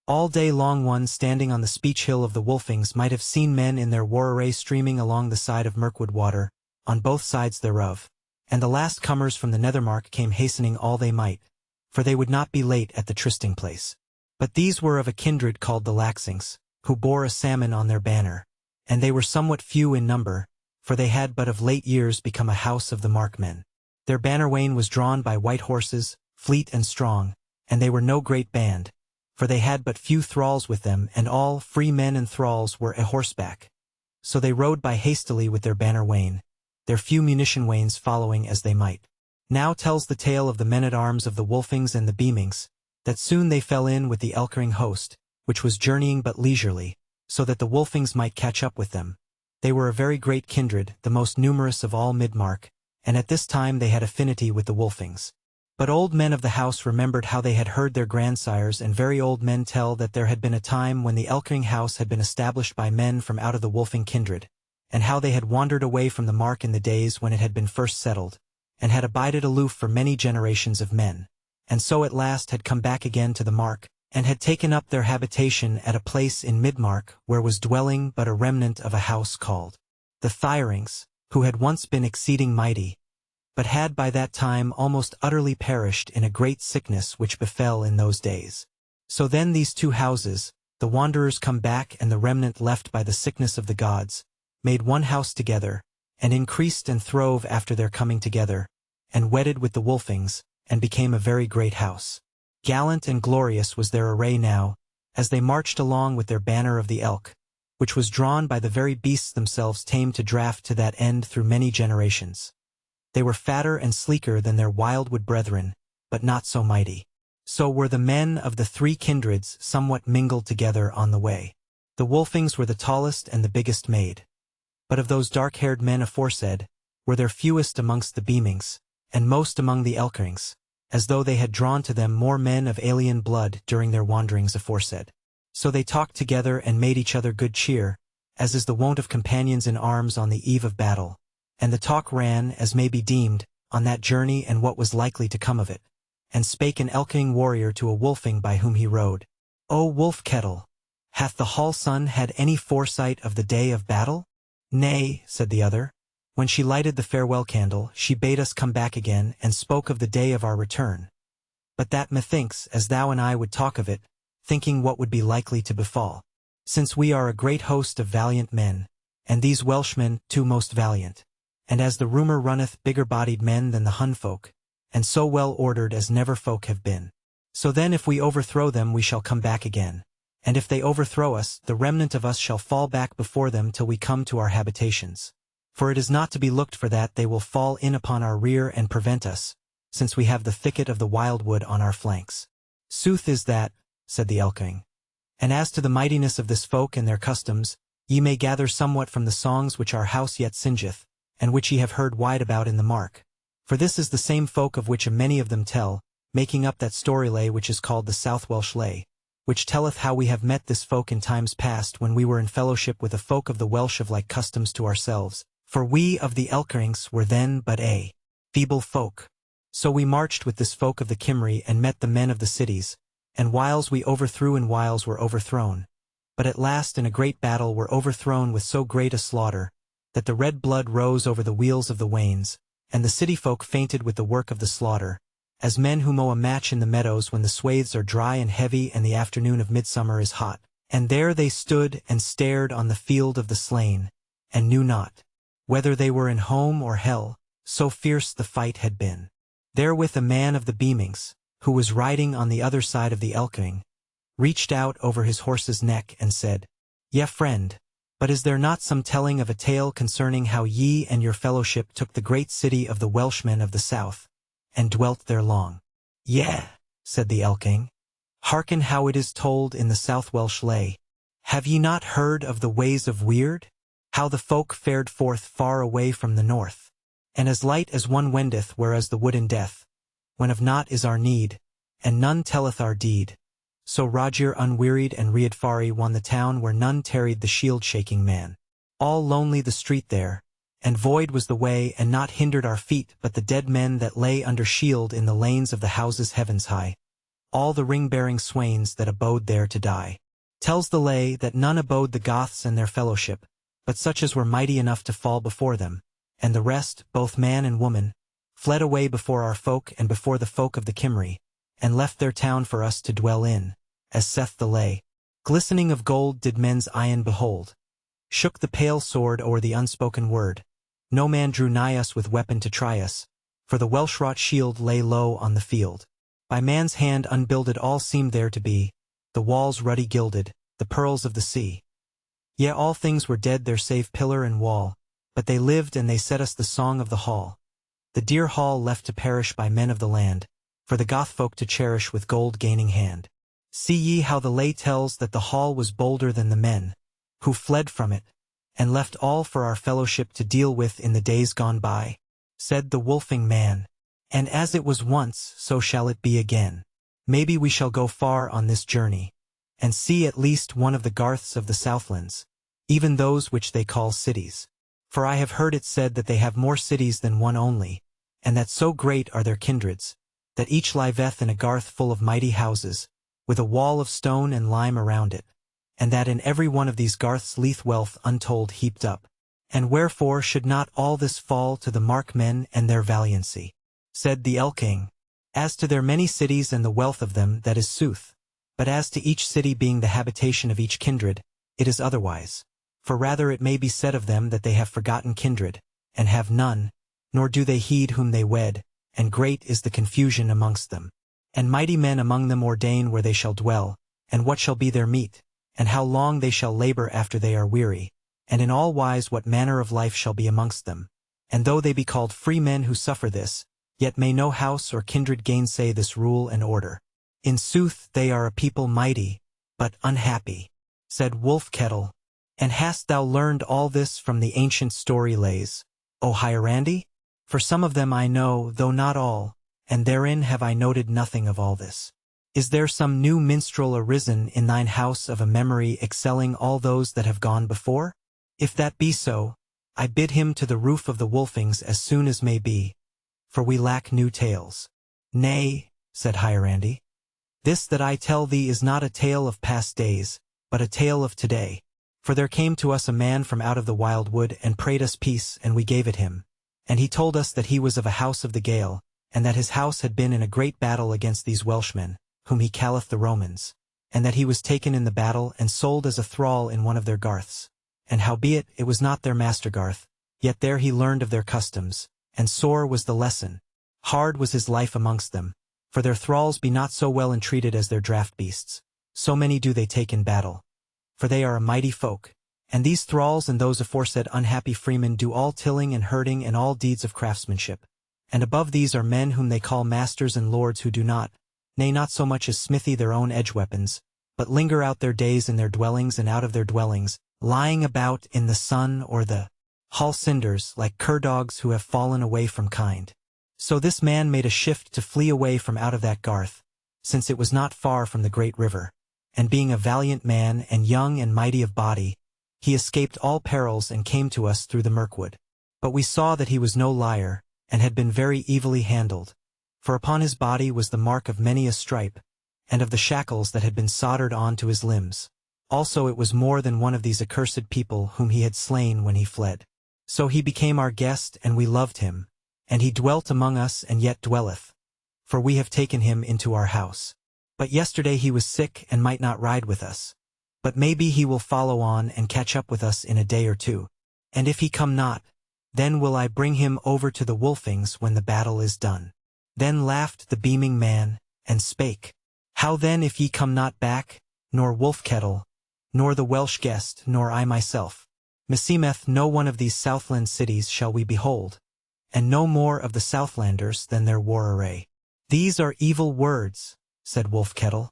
All day long one standing on the speech hill of the Wolfings might have seen men in their war array streaming along the side of Mirkwood water, on both sides thereof, and the last comers from the Nethermark came hastening all they might, for they would not be late at the trysting place. But these were of a kindred called the Laxings, who bore a salmon on their banner, and they were somewhat few in number, for they had but of late years become a house of the Markmen. Their banner-wain was drawn by white horses, fleet and strong, and they were no great band, for they had but few thralls with them, and all, free men and thralls, were a horseback. So they rode by hastily with their banner-wain, their few munition-wains following as they might. Now tells the tale of the men-at-arms of the Wolfings and the Beamings, that soon they fell in with the Elkering host, which was journeying but leisurely, so that the Wolfings might catch up with them. They were a very great kindred, the most numerous of all Midmark, and at this time they had affinity with the Wolfings. But old men of the house remembered how they had heard their grandsires and very old men tell that there had been a time when the Elking house had been established by men from out of the Wolfing kindred, and how they had wandered away from the mark in the days when it had been first settled, and had abided aloof for many generations of men, and so at last had come back again to the mark, and had taken up their habitation at a place in Midmark where was dwelling but a remnant of a house called the Thyrings, who had once been exceeding mighty, but had by that time almost utterly perished in a great sickness which befell in those days. So then these two houses, the wanderers come back and the remnant left by the sickness of the gods, made one house together, and increased and throve after their coming together, and wedded with the Wolfings, and became a very great house. Gallant and glorious was their array now, as they marched along with their banner of the elk, which was drawn by the very beasts themselves tamed to draught to that end through many generations. They were fatter and sleeker than their wildwood brethren, but not so mighty. So were the men of the three kindreds somewhat mingled together on the way. The Wolfings were the tallest and the biggest made. But of those dark-haired men aforesaid, were there fewest amongst the Beamings, and most among the Elkings, as though they had drawn to them more men of alien blood during their wanderings aforesaid. So they talked together and made each other good cheer, as is the wont of companions in arms on the eve of battle. And the talk ran, as may be deemed, on that journey and what was likely to come of it. And spake an Elking warrior to a Wolfing by whom he rode, O Wolf Kettle, hath the Hall Sun had any foresight of the day of battle? Nay, said the other. When she lighted the farewell candle, she bade us come back again, and spoke of the day of our return. But that methinks, as thou and I would talk of it, thinking what would be likely to befall. Since we are a great host of valiant men, and these Welshmen too most valiant, and as the rumour runneth bigger-bodied men than the Hun folk, and so well ordered as never folk have been. So then if we overthrow them we shall come back again, and if they overthrow us, the remnant of us shall fall back before them till we come to our habitations. For it is not to be looked for that they will fall in upon our rear and prevent us, since we have the thicket of the wildwood on our flanks. Sooth is that, said the Elking. And as to the mightiness of this folk and their customs, ye may gather somewhat from the songs which our house yet singeth, and which ye have heard wide about in the mark. For this is the same folk of which a many of them tell, making up that story lay which is called the South Welsh lay, which telleth how we have met this folk in times past when we were in fellowship with a folk of the Welsh of like customs to ourselves, for we of the Elkings were then but a feeble folk. So we marched with this folk of the Cymry and met the men of the cities, and whiles we overthrew and whiles were overthrown, but at last in a great battle were overthrown with so great a slaughter, that the red blood rose over the wheels of the wains, and the city folk fainted with the work of the slaughter, as men who mow a match in the meadows when the swathes are dry and heavy and the afternoon of midsummer is hot. And there they stood and stared on the field of the slain, and knew not whether they were in home or hell, so fierce the fight had been. Therewith a man of the Beamings, who was riding on the other side of the Elking, reached out over his horse's neck and said, Yea, friend, but is there not some telling of a tale concerning how ye and your fellowship took the great city of the Welshmen of the south, and dwelt there long? Yea, said the Elking. Hearken how it is told in the South Welsh lay. Have ye not heard of the ways of Weird? How the folk fared forth far away from the north, and as light as one wendeth whereas the wood in death, when of naught is our need, and none telleth our deed. So Roger unwearied and Riadfari won the town where none tarried the shield-shaking man. All lonely the street there, and void was the way, and not hindered our feet but the dead men that lay under shield in the lanes of the houses heavens high, all the ring-bearing swains that abode there to die. Tells the lay that none abode the Goths and their fellowship, but such as were mighty enough to fall before them, and the rest, both man and woman, fled away before our folk and before the folk of the Cymry, and left their town for us to dwell in, as saith the lay. Glistening of gold did men's eyen behold. Shook the pale sword o'er the unspoken word. No man drew nigh us with weapon to try us, for the Welsh-wrought shield lay low on the field. By man's hand unbuilded all seemed there to be, the walls ruddy gilded, the pearls of the sea. Yea, all things were dead there save pillar and wall, but they lived and they set us the song of the hall. The dear hall left to perish by men of the land, for the Goth folk to cherish with gold gaining hand. See ye how the lay tells that the hall was bolder than the men, who fled from it, and left all for our fellowship to deal with in the days gone by, said the Wolfing man. And as it was once, so shall it be again. Maybe we shall go far on this journey, and see at least one of the garths of the Southlands, even those which they call cities. For I have heard it said that they have more cities than one only, and that so great are their kindreds, that each liveth in a garth full of mighty houses, with a wall of stone and lime around it, and that in every one of these garths lieth wealth untold heaped up. And wherefore should not all this fall to the mark men and their valiancy? Said the Elking. As to their many cities and the wealth of them, that is sooth. But as to each city being the habitation of each kindred, it is otherwise. For rather it may be said of them that they have forgotten kindred, and have none, nor do they heed whom they wed, and great is the confusion amongst them. And mighty men among them ordain where they shall dwell, and what shall be their meat, and how long they shall labor after they are weary, and in all wise what manner of life shall be amongst them. And though they be called free men who suffer this, yet may no house or kindred gainsay this rule and order. In sooth they are a people mighty, but unhappy. Said Wolf-kettle. And hast thou learned all this from the ancient story lays, O Hierandi? For some of them I know, though not all, and therein have I noted nothing of all this. Is there some new minstrel arisen in thine house of a memory excelling all those that have gone before? If that be so, I bid him to the roof of the Wolfings as soon as may be, for we lack new tales. Nay, said Hierandi, this that I tell thee is not a tale of past days, but a tale of today. For there came to us a man from out of the wild wood and prayed us peace, and we gave it him. And he told us that he was of a house of the Gael, and that his house had been in a great battle against these Welshmen, whom he calleth the Romans, and that he was taken in the battle and sold as a thrall in one of their garths. And howbeit it was not their master garth, yet there he learned of their customs, and sore was the lesson. Hard was his life amongst them, for their thralls be not so well entreated as their draft beasts, so many do they take in battle. For they are a mighty folk, and these thralls and those aforesaid unhappy freemen do all tilling and herding and all deeds of craftsmanship. And above these are men whom they call masters and lords who do not, nay not so much as smithy their own edge weapons, but linger out their days in their dwellings and out of their dwellings, lying about in the sun or the hall cinders like cur-dogs who have fallen away from kind. So this man made a shift to flee away from out of that garth, since it was not far from the great river. And being a valiant man and young and mighty of body, he escaped all perils and came to us through the Mirkwood. But we saw that he was no liar, and had been very evilly handled. For upon his body was the mark of many a stripe, and of the shackles that had been soldered on to his limbs. Also it was more than one of these accursed people whom he had slain when he fled. So he became our guest, and we loved him, and he dwelt among us and yet dwelleth. For we have taken him into our house. But yesterday he was sick and might not ride with us. But maybe he will follow on and catch up with us in a day or two. And if he come not, then will I bring him over to the Wolfings when the battle is done. Then laughed the beaming man, and spake, How then if ye come not back, nor Wolf-kettle, nor the Welsh guest, nor I myself? Meseemeth no one of these Southland cities shall we behold, and no more of the Southlanders than their war array. These are evil words, said Wolf-kettle,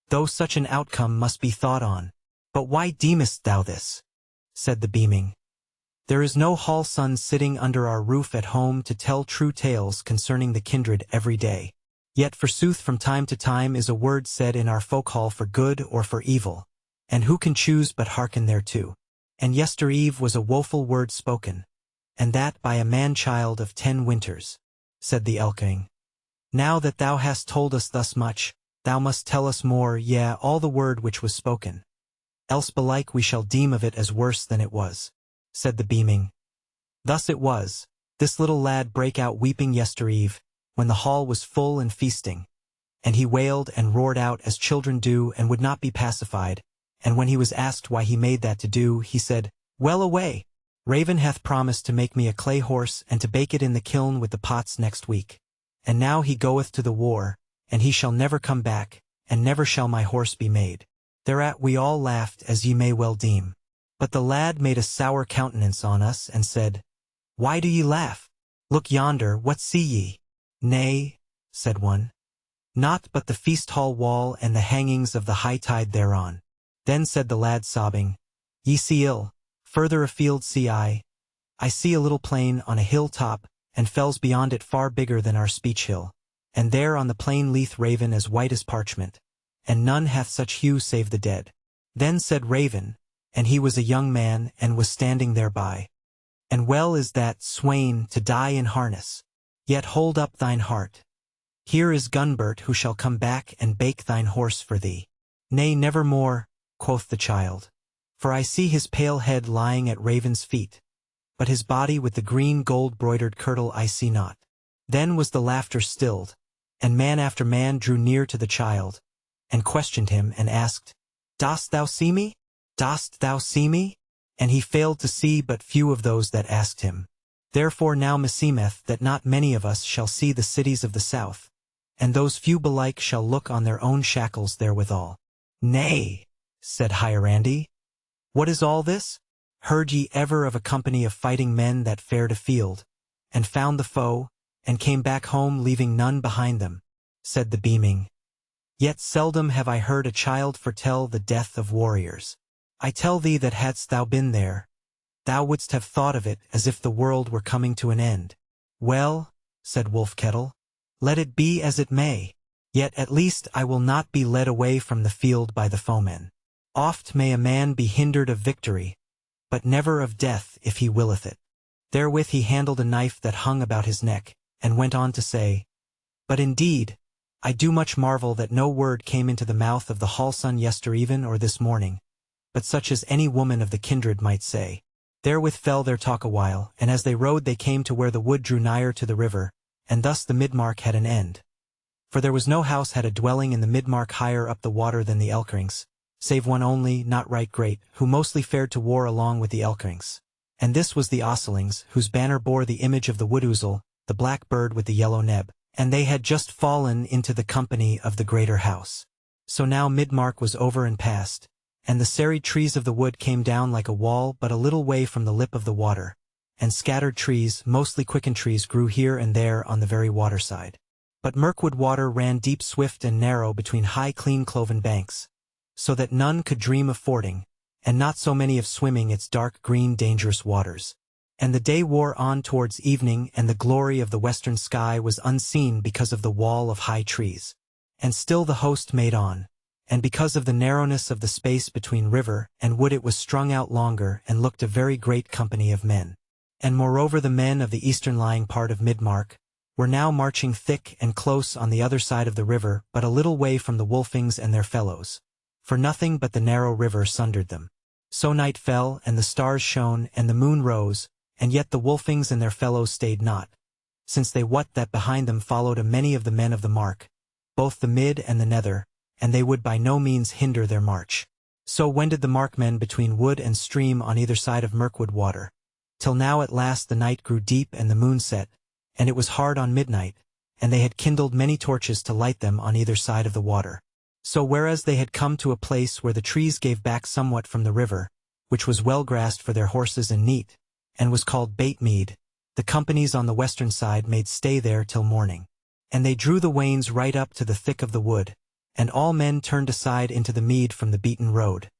though such an outcome must be thought on. But why deemest thou this? Said the beaming. There is no hall son sitting under our roof at home to tell true tales concerning the kindred every day. Yet forsooth from time to time is a word said in our folk hall for good or for evil, and who can choose but hearken thereto? And yestereve was a woeful word spoken, and that by a man-child of 10 winters, said the Elking. Now that thou hast told us thus much, thou must tell us more, yea, all the word which was spoken. Else belike we shall deem of it as worse than it was, said the beaming. Thus it was, this little lad brake out weeping yestereve, when the hall was full and feasting. And he wailed and roared out as children do and would not be pacified, and when he was asked why he made that to do, he said, Well away! Raven hath promised to make me a clay horse and to bake it in the kiln with the pots next week. And now he goeth to the war, and he shall never come back, and never shall my horse be made. Thereat we all laughed, as ye may well deem. But the lad made a sour countenance on us, and said, Why do ye laugh? Look yonder, what see ye? Nay, said one. Naught but the feast-hall wall and the hangings of the high-tide thereon. Then said the lad sobbing, Ye see ill, further afield see I see a little plain on a hill-top, and fells beyond it far bigger than our speech hill, and there on the plain leath Raven as white as parchment, and none hath such hue save the dead. Then said Raven, and he was a young man, and was standing thereby. And well is that, swain, to die in harness. Yet hold up thine heart. Here is Gunbert who shall come back and bake thine horse for thee. Nay, nevermore, quoth the child. For I see his pale head lying at Raven's feet, but his body with the green gold-broidered kirtle I see not. Then was the laughter stilled, and man after man drew near to the child, and questioned him and asked, Dost thou see me? Dost thou see me? And he failed to see but few of those that asked him. Therefore now meseemeth that not many of us shall see the cities of the south, and those few belike shall look on their own shackles therewithal. Nay, said Hyarandi, what is all this? Heard ye ever of a company of fighting men that fared afield, and found the foe, and came back home leaving none behind them? Said the beaming. Yet seldom have I heard a child foretell the death of warriors. I tell thee that hadst thou been there, thou wouldst have thought of it as if the world were coming to an end. Well, said Wolfkettle, let it be as it may. Yet at least I will not be led away from the field by the foemen. Oft may a man be hindered of victory, but never of death if he willeth it. Therewith he handled a knife that hung about his neck, and went on to say, But indeed, I do much marvel that no word came into the mouth of the Hallson yestereven or this morning, but such as any woman of the kindred might say. Therewith fell their talk a while, and as they rode they came to where the wood drew nigher to the river, and thus the Midmark had an end. For there was no house had a dwelling in the Midmark higher up the water than the Elkrings, save one only, not right great, who mostly fared to war along with the Elkrings. And this was the Osselings, whose banner bore the image of the wood-ouzel, the black bird with the yellow neb, and they had just fallen into the company of the greater house. So now Midmark was over and past, and the serried trees of the wood came down like a wall but a little way from the lip of the water, and scattered trees, mostly quicken trees, grew here and there on the very waterside. But Mirkwood water ran deep, swift, and narrow between high, clean cloven banks, so that none could dream of fording, and not so many of swimming its dark green dangerous waters. And the day wore on towards evening, and the glory of the western sky was unseen because of the wall of high trees. And still the host made on, and because of the narrowness of the space between river and wood it was strung out longer and looked a very great company of men. And moreover the men of the eastern lying part of Midmark were now marching thick and close on the other side of the river but a little way from the Wolfings and their fellows, for nothing but the narrow river sundered them. So night fell, and the stars shone, and the moon rose, and yet the Wolfings and their fellows stayed not, since they wot that behind them followed a many of the men of the Mark, both the Mid and the Nether, and they would by no means hinder their march. So wended the Markmen between wood and stream on either side of Mirkwood water, till now at last the night grew deep and the moon set, and it was hard on midnight, and they had kindled many torches to light them on either side of the water. So whereas they had come to a place where the trees gave back somewhat from the river, which was well grassed for their horses and neat, and was called Batemead, the companies on the western side made stay there till morning. And they drew the wains right up to the thick of the wood, and all men turned aside into the mead from the beaten road,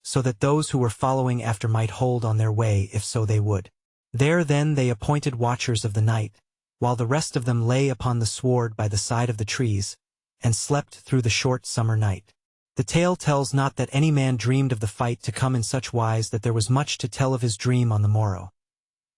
so that those who were following after might hold on their way if so they would. There then they appointed watchers of the night, while the rest of them lay upon the sward by the side of the trees, and slept through the short summer night. The tale tells not that any man dreamed of the fight to come in such wise that there was much to tell of his dream on the morrow.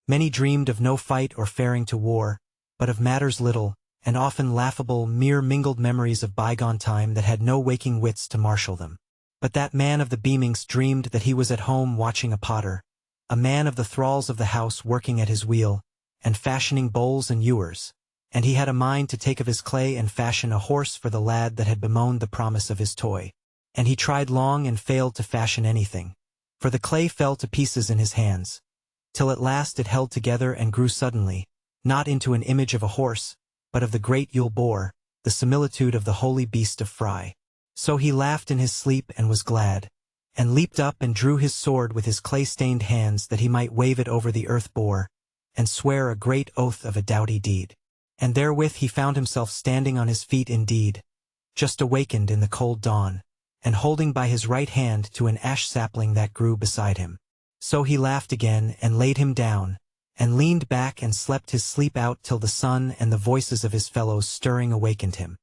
Many dreamed of no fight or faring to war, but of matters little, and often laughable, mere mingled memories of bygone time that had no waking wits to marshal them. But that man of the Beamings dreamed that he was at home watching a potter, a man of the thralls of the house working at his wheel, and fashioning bowls and ewers, and he had a mind to take of his clay and fashion a horse for the lad that had bemoaned the promise of his toy. And he tried long and failed to fashion anything, for the clay fell to pieces in his hands, till at last it held together and grew suddenly, not into an image of a horse, but of the great Yule boar, the similitude of the holy beast of Fry. So he laughed in his sleep and was glad, and leaped up and drew his sword with his clay-stained hands that he might wave it over the earth boar, and swear a great oath of a doughty deed. And therewith he found himself standing on his feet indeed, just awakened in the cold dawn, and holding by his right hand to an ash sapling that grew beside him. So he laughed again and laid him down, and leaned back and slept his sleep out till the sun and the voices of his fellows stirring awakened him.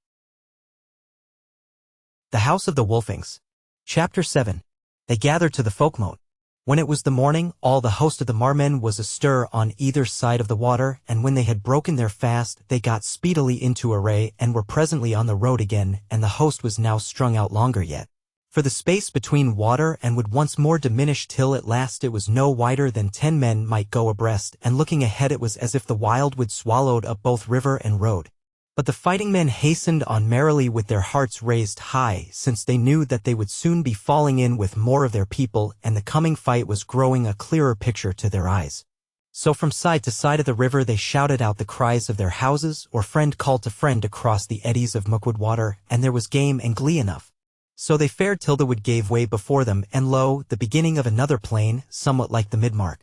The House of the Wolfings. Chapter 7. They gathered to the folkmote. When it was the morning, all the host of the marmen was astir on either side of the water, and when they had broken their fast, they got speedily into array, and were presently on the road again, and the host was now strung out longer yet. For the space between water and would once more diminish till at last it was no wider than 10 men might go abreast, and looking ahead it was as if the wild would swallowed up both river and road. But the fighting men hastened on merrily with their hearts raised high, since they knew that they would soon be falling in with more of their people, and the coming fight was growing a clearer picture to their eyes. So from side to side of the river they shouted out the cries of their houses, or friend called to friend across the eddies of Mookwood water, and there was game and glee enough. So they fared till the wood gave way before them, and lo, the beginning of another plain, somewhat like the midmark.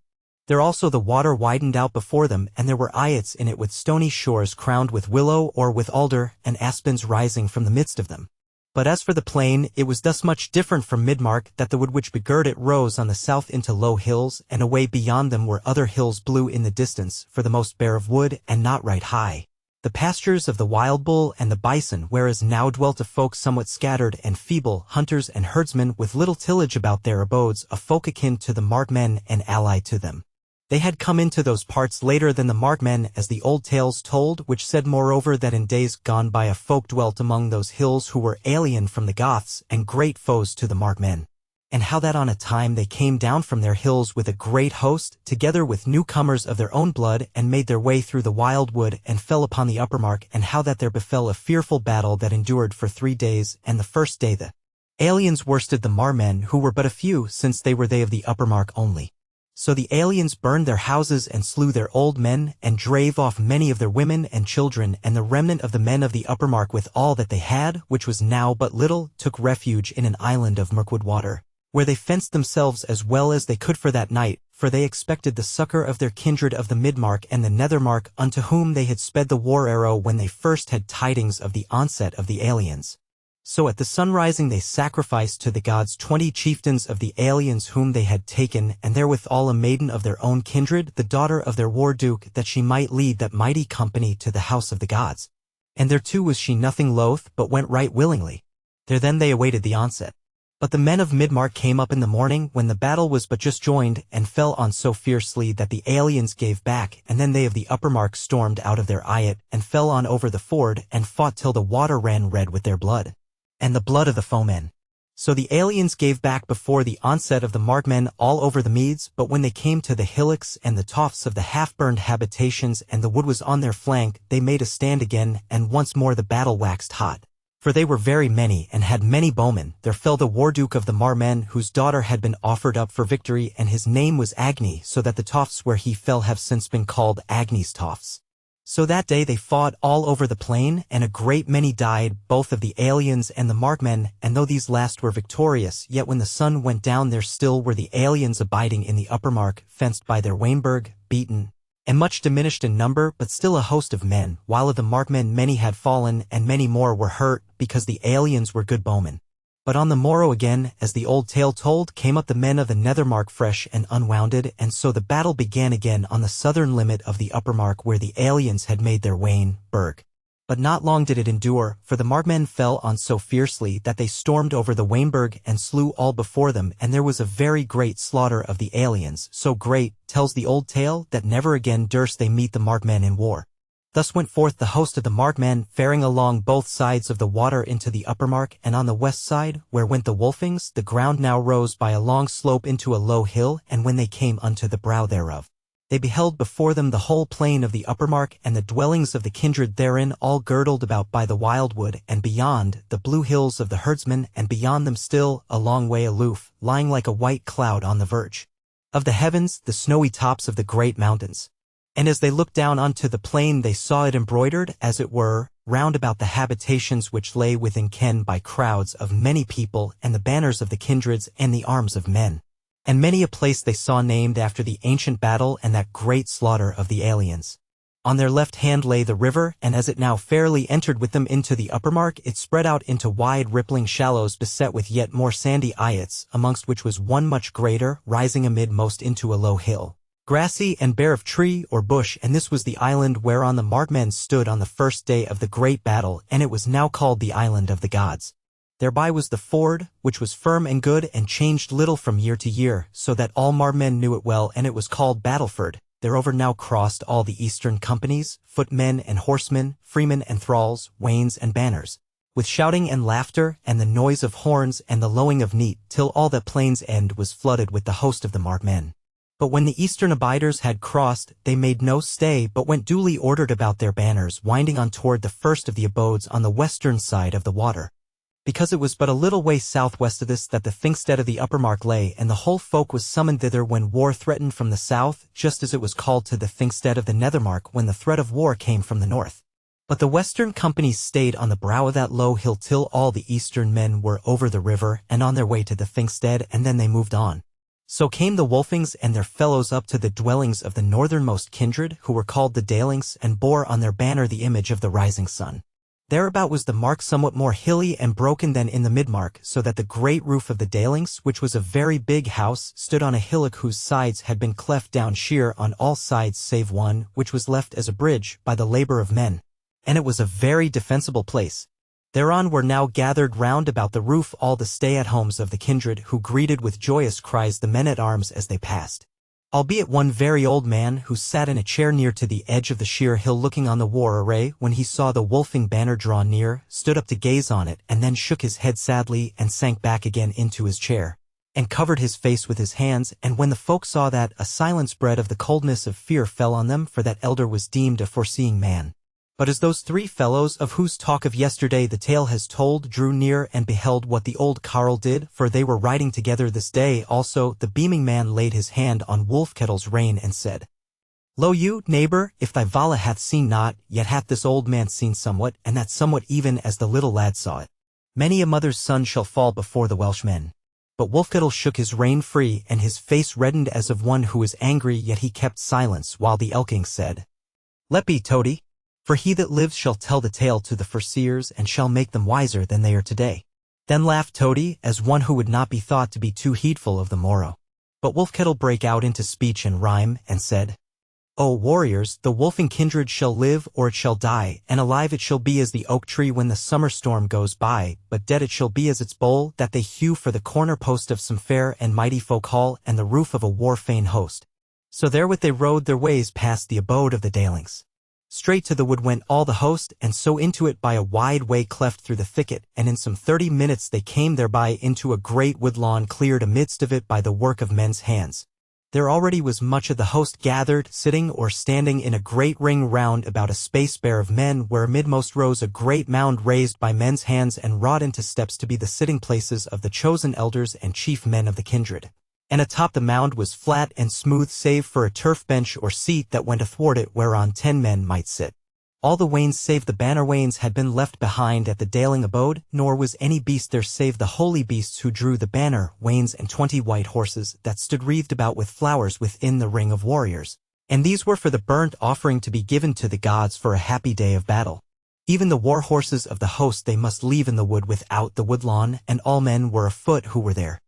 There also the water widened out before them, and there were eyots in it with stony shores crowned with willow or with alder, and aspens rising from the midst of them. But as for the plain, it was thus much different from midmark that the wood which begirt it rose on the south into low hills, and away beyond them were other hills blue in the distance, for the most bare of wood, and not right high. The pastures of the wild bull and the bison, whereas now dwelt a folk somewhat scattered and feeble, hunters and herdsmen with little tillage about their abodes, a folk akin to the markmen and allied to them. They had come into those parts later than the markmen, as the old tales told, which said moreover that in days gone by a folk dwelt among those hills who were alien from the Goths and great foes to the markmen. And how that on a time they came down from their hills with a great host, together with newcomers of their own blood, and made their way through the wild wood, and fell upon the upper mark, and how that there befell a fearful battle that endured for 3 days, and the first day the aliens worsted the marmen, who were but a few, since they were they of the upper mark only. So the aliens burned their houses and slew their old men, and drave off many of their women and children, and the remnant of the men of the upper mark with all that they had, which was now but little, took refuge in an island of Mookwood water, where they fenced themselves as well as they could for that night, for they expected the succor of their kindred of the midmark and the nethermark, unto whom they had sped the war arrow when they first had tidings of the onset of the aliens. So at the sunrising they sacrificed to the gods 20 chieftains of the aliens whom they had taken, and therewithal a maiden of their own kindred, the daughter of their war-duke, that she might lead that mighty company to the house of the gods. And thereto was she nothing loath, but went right willingly. There then they awaited the onset. But the men of midmark came up in the morning, when the battle was but just joined, and fell on so fiercely that the aliens gave back, and then they of the upper mark stormed out of their eyot, and fell on over the ford, and fought till the water ran red with their blood, and the blood of the foemen. So the aliens gave back before the onset of the markmen all over the meads, but when they came to the hillocks and the tofts of the half-burned habitations, and the wood was on their flank, they made a stand again, and once more the battle waxed hot. For they were very many, and had many bowmen. There fell the war-duke of the marmen, whose daughter had been offered up for victory, and his name was Agni, so that the tofts where he fell have since been called Agni's tofts. So that day they fought all over the plain, and a great many died, both of the aliens and the markmen, and though these last were victorious, yet when the sun went down there still were the aliens abiding in the upper mark, fenced by their Wainberg, beaten, and much diminished in number, but still a host of men, while of the markmen many had fallen, and many more were hurt, because the aliens were good bowmen. But on the morrow again, as the old tale told, came up the men of the nethermark fresh and unwounded, and so the battle began again on the southern limit of the upper mark where the aliens had made their Wainberg. But not long did it endure, for the markmen fell on so fiercely that they stormed over the Wainberg and slew all before them, and there was a very great slaughter of the aliens, so great, tells the old tale, that never again durst they meet the markmen in war. Thus went forth the host of the markmen, faring along both sides of the water into the upper mark, and on the west side, where went the Wolfings, the ground now rose by a long slope into a low hill, and when they came unto the brow thereof, they beheld before them the whole plain of the upper mark, and the dwellings of the kindred therein, all girdled about by the wildwood, and beyond, the blue hills of the herdsmen, and beyond them still, a long way aloof, lying like a white cloud on the verge of the heavens, the snowy tops of the great mountains. And as they looked down unto the plain they saw it embroidered, as it were, round about the habitations which lay within ken by crowds of many people, and the banners of the kindreds, and the arms of men. And many a place they saw named after the ancient battle and that great slaughter of the aliens. On their left hand lay the river, and as it now fairly entered with them into the upper mark, it spread out into wide rippling shallows beset with yet more sandy eyots, amongst which was one much greater, rising amid most into a low hill. grassy and bare of tree or bush, and this was the island whereon the markmen stood on the first day of the great battle, and it was now called the Island of the Gods. Thereby was the ford, which was firm and good, and changed little from year to year, so that all markmen knew it well, and it was called Battleford. Thereover now crossed all the eastern companies, footmen and horsemen, freemen and thralls, wains and banners, with shouting and laughter, and the noise of horns and the lowing of neat, till all that plain's end was flooded with the host of the markmen. But when the eastern abiders had crossed, they made no stay, but went duly ordered about their banners, winding on toward the first of the abodes on the western side of the water. Because it was but a little way southwest of this that the Thingstead of the Upper Mark lay, and the whole folk was summoned thither when war threatened from the south, just as it was called to the Thingstead of the Nethermark when the threat of war came from the north. But the western companies stayed on the brow of that low hill till all the eastern men were over the river and on their way to the Thingstead, and then they moved on. So came the Wolfings and their fellows up to the dwellings of the northernmost kindred, who were called the Dalings, and bore on their banner the image of the rising sun. Thereabout was the mark somewhat more hilly and broken than in the midmark, so that the great roof of the Dalings, which was a very big house, stood on a hillock whose sides had been cleft down sheer on all sides save one, which was left as a bridge, by the labor of men. And it was a very defensible place. Thereon were now gathered round about the roof all the stay-at-homes of the kindred, who greeted with joyous cries the men-at-arms as they passed. Albeit one very old man, who sat in a chair near to the edge of the sheer hill looking on the war array, when he saw the Wolfing banner draw near, stood up to gaze on it, and then shook his head sadly, and sank back again into his chair, and covered his face with his hands. And when the folk saw that, a silence bred of the coldness of fear fell on them, for that elder was deemed a foreseeing man. But as those three fellows, of whose talk of yesterday the tale has told, drew near and beheld what the old carle did, for they were riding together this day also, the beaming man laid his hand on Wolfkettle's rein and said, Lo you, neighbor, if thy Vala hath seen not, yet hath this old man seen somewhat, and that somewhat even as the little lad saw it. Many a mother's son shall fall before the Welshmen. But Wolfkettle shook his rein free, and his face reddened as of one who is angry, yet he kept silence, while the Elking said, Let be, Toady. For he that lives shall tell the tale to the foreseers, and shall make them wiser than they are today. Then laughed Toady, as one who would not be thought to be too heedful of the morrow. But Wolfkettle brake out into speech and rhyme, and said, O warriors, the Wolfing kindred shall live or it shall die, and alive it shall be as the oak tree when the summer storm goes by, but dead it shall be as its bole that they hew for the corner post of some fair and mighty folk hall, and the roof of a war-fain host. So therewith they rode their ways past the abode of the Dalings. Straight to the wood went all the host, and so into it by a wide way cleft through the thicket, and in some 30 minutes they came thereby into a great wood-lawn cleared amidst of it by the work of men's hands. There already was much of the host gathered, sitting or standing in a great ring round about a space bare of men, where amidmost rose a great mound raised by men's hands and wrought into steps to be the sitting places of the chosen elders and chief men of the kindred. And atop the mound was flat and smooth save for a turf bench or seat that went athwart it whereon 10 men might sit. All the wains save the banner wains had been left behind at the Daling abode, nor was any beast there save the holy beasts who drew the banner wains and 20 white horses that stood wreathed about with flowers within the ring of warriors. And these were for the burnt offering to be given to the gods for a happy day of battle. Even the war horses of the host they must leave in the wood without the woodlawn, and all men were afoot who were there.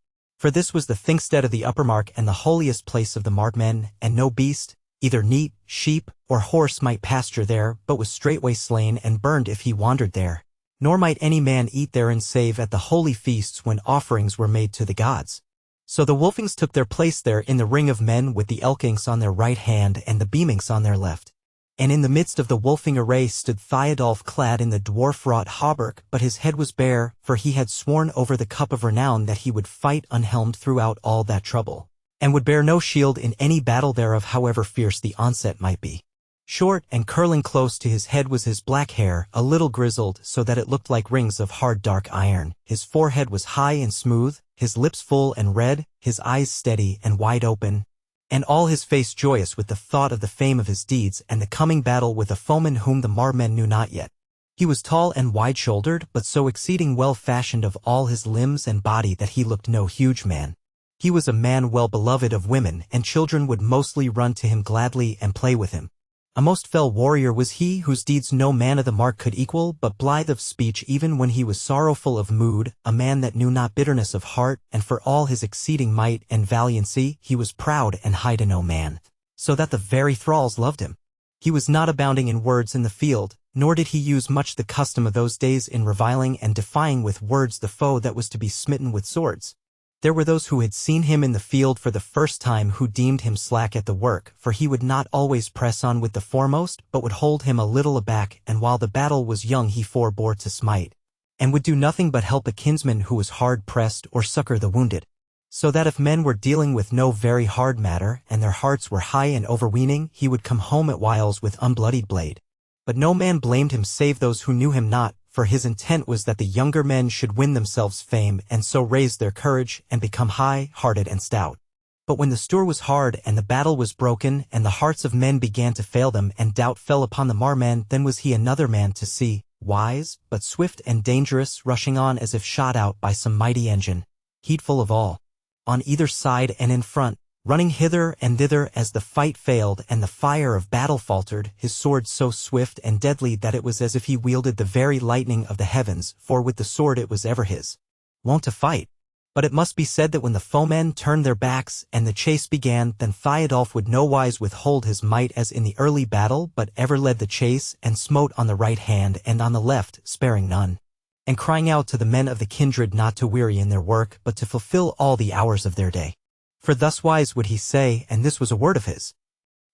For this was the Thingstead of the Upper Mark and the holiest place of the markmen, and no beast, either neat, sheep, or horse might pasture there, but was straightway slain and burned if he wandered there. Nor might any man eat therein save at the holy feasts when offerings were made to the gods. So the Wolfings took their place there in the ring of men with the Elkings on their right hand and the Beamings on their left. And in the midst of the Wolfing array stood Theodulf clad in the dwarf-wrought hauberk, but his head was bare, for he had sworn over the cup of renown that he would fight unhelmed throughout all that trouble, and would bear no shield in any battle thereof however fierce the onset might be. Short and curling close to his head was his black hair, a little grizzled so that it looked like rings of hard dark iron. His forehead was high and smooth, his lips full and red, his eyes steady and wide open, and all his face joyous with the thought of the fame of his deeds and the coming battle with a foeman whom the marmen knew not yet. He was tall and wide-shouldered, but so exceeding well-fashioned of all his limbs and body that he looked no huge man. He was a man well beloved of women, and children would mostly run to him gladly and play with him. A most fell warrior was he, whose deeds no man of the mark could equal, but blithe of speech even when he was sorrowful of mood, a man that knew not bitterness of heart, and for all his exceeding might and valiancy, he was proud and high to no man. so that the very thralls loved him. He was not abounding in words in the field, nor did he use much the custom of those days in reviling and defying with words the foe that was to be smitten with swords. There were those who had seen him in the field for the first time who deemed him slack at the work, for he would not always press on with the foremost, but would hold him a little aback, and while the battle was young he forbore to smite, and would do nothing but help a kinsman who was hard pressed or succor the wounded. So that if men were dealing with no very hard matter, and their hearts were high and overweening, he would come home at whiles with unbloodied blade. But no man blamed him save those who knew him not, for his intent was that the younger men should win themselves fame and so raise their courage and become high-hearted and stout. But when the stour was hard and the battle was broken and the hearts of men began to fail them and doubt fell upon the marman, then was he another man to see, wise, but swift and dangerous, rushing on as if shot out by some mighty engine, heedful of all, on either side and in front, running hither and thither as the fight failed and the fire of battle faltered, his sword so swift and deadly that it was as if he wielded the very lightning of the heavens, for with the sword it was ever his wont to fight. But it must be said that when the foemen turned their backs and the chase began, then Theodulf would nowise withhold his might as in the early battle, but ever led the chase and smote on the right hand and on the left, sparing none, and crying out to the men of the kindred not to weary in their work, but to fulfill all the hours of their day. For thuswise would he say, and this was a word of his: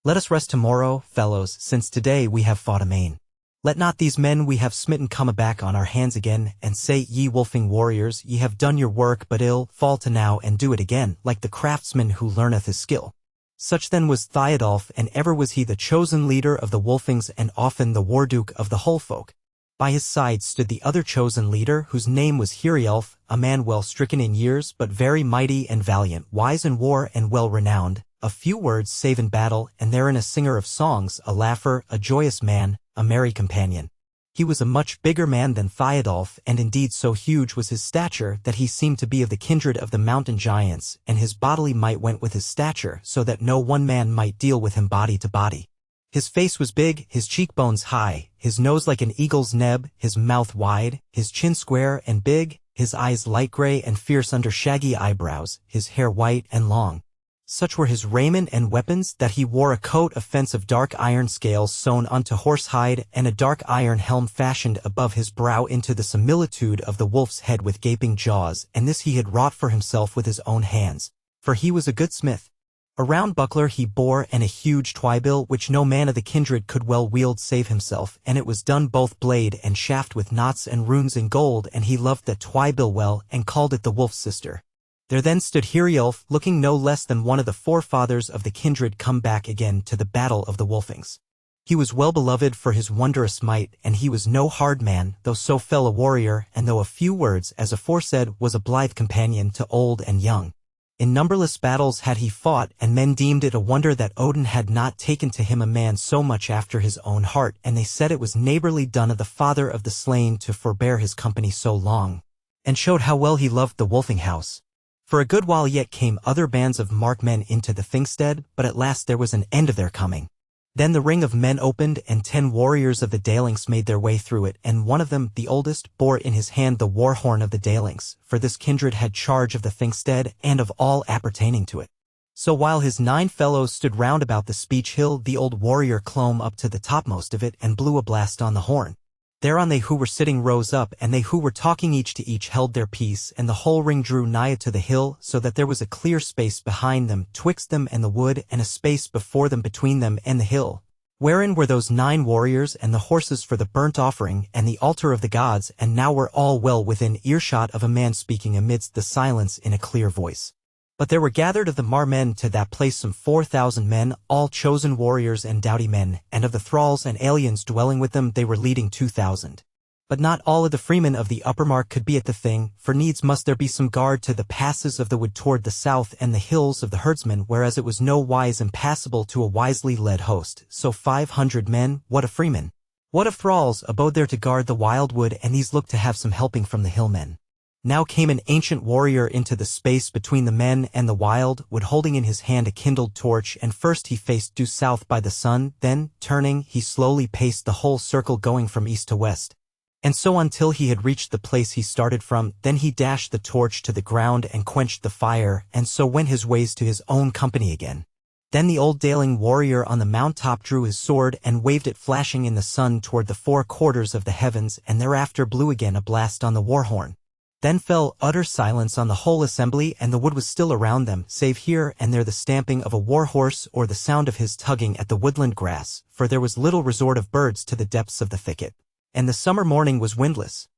Let us rest tomorrow, fellows, since today we have fought amain. Let not these men we have smitten come aback on our hands again, and say, Ye wolfing warriors, ye have done your work but ill, fall to now and do it again, like the craftsman who learneth his skill. Such then was Theodulf, and ever was he the chosen leader of the Wolfings and often the warduke of the whole folk. By his side stood the other chosen leader, whose name was Heriulf, a man well stricken in years, but very mighty and valiant, wise in war and well renowned, of few words save in battle, and therein a singer of songs, a laugher, a joyous man, a merry companion. He was a much bigger man than Theodulf, and indeed so huge was his stature that he seemed to be of the kindred of the mountain giants, and his bodily might went with his stature, so that no one man might deal with him body to body. His face was big, his cheekbones high, his nose like an eagle's neb, his mouth wide, his chin square and big, his eyes light gray and fierce under shaggy eyebrows, his hair white and long. Such were his raiment and weapons that he wore a coat of fence of dark iron scales sewn unto horsehide, and a dark iron helm fashioned above his brow into the similitude of the wolf's head with gaping jaws, and this he had wrought for himself with his own hands, for he was a good smith. A round buckler he bore and a huge twybill which no man of the kindred could well wield save himself, and it was done both blade and shaft with knots and runes in gold, and he loved that twybill well and called it the wolf's sister. There then stood Heriulf, looking no less than one of the forefathers of the kindred come back again to the battle of the Wolfings. He was well beloved for his wondrous might, and he was no hard man, though so fell a warrior, and though a few words, as aforesaid, was a blithe companion to old and young. In numberless battles had he fought, and men deemed it a wonder that Odin had not taken to him a man so much after his own heart, and they said it was neighborly done of the father of the slain to forbear his company so long, and showed how well he loved the Wolfing house. For a good while yet came other bands of markmen into the Thingstead, but at last there was an end of their coming. Then the ring of men opened, and 10 warriors of the Dalings made their way through it, and one of them, the oldest, bore in his hand the war horn of the Dalings, for this kindred had charge of the Thingstead and of all appertaining to it. So while his 9 fellows stood round about the speech hill, the old warrior clomb up to the topmost of it and blew a blast on the horn. Thereon they who were sitting rose up, and they who were talking each to each held their peace, and the whole ring drew nigh to the hill, so that there was a clear space behind them, twixt them and the wood, and a space before them between them and the hill, wherein were those 9 warriors and the horses for the burnt offering and the altar of the gods, and now were all well within earshot of a man speaking amidst the silence in a clear voice. But there were gathered of the Marmen to that place some 4,000 men, all chosen warriors and doughty men, and of the thralls and aliens dwelling with them they were leading 2,000. But not all of the freemen of the upper mark could be at the thing, for needs must there be some guard to the passes of the wood toward the south and the hills of the herdsmen, whereas it was no wise impassable to a wisely led host. So 500 men, what of freemen, what of thralls, abode there to guard the wild wood, and these looked to have some helping from the hillmen. Now came an ancient warrior into the space between the men and the wild wood, holding in his hand a kindled torch, and first he faced due south by the sun, then, turning, he slowly paced the whole circle going from east to west. And so until he had reached the place he started from, then he dashed the torch to the ground and quenched the fire, and so went his ways to his own company again. Then the old Daling warrior on the mount-top drew his sword and waved it flashing in the sun toward the 4 quarters of the heavens, and thereafter blew again a blast on the war horn. Then fell utter silence on the whole assembly, and the wood was still around them, save here and there the stamping of a war-horse or the sound of his tugging at the woodland grass, for there was little resort of birds to the depths of the thicket, and the summer morning was windless.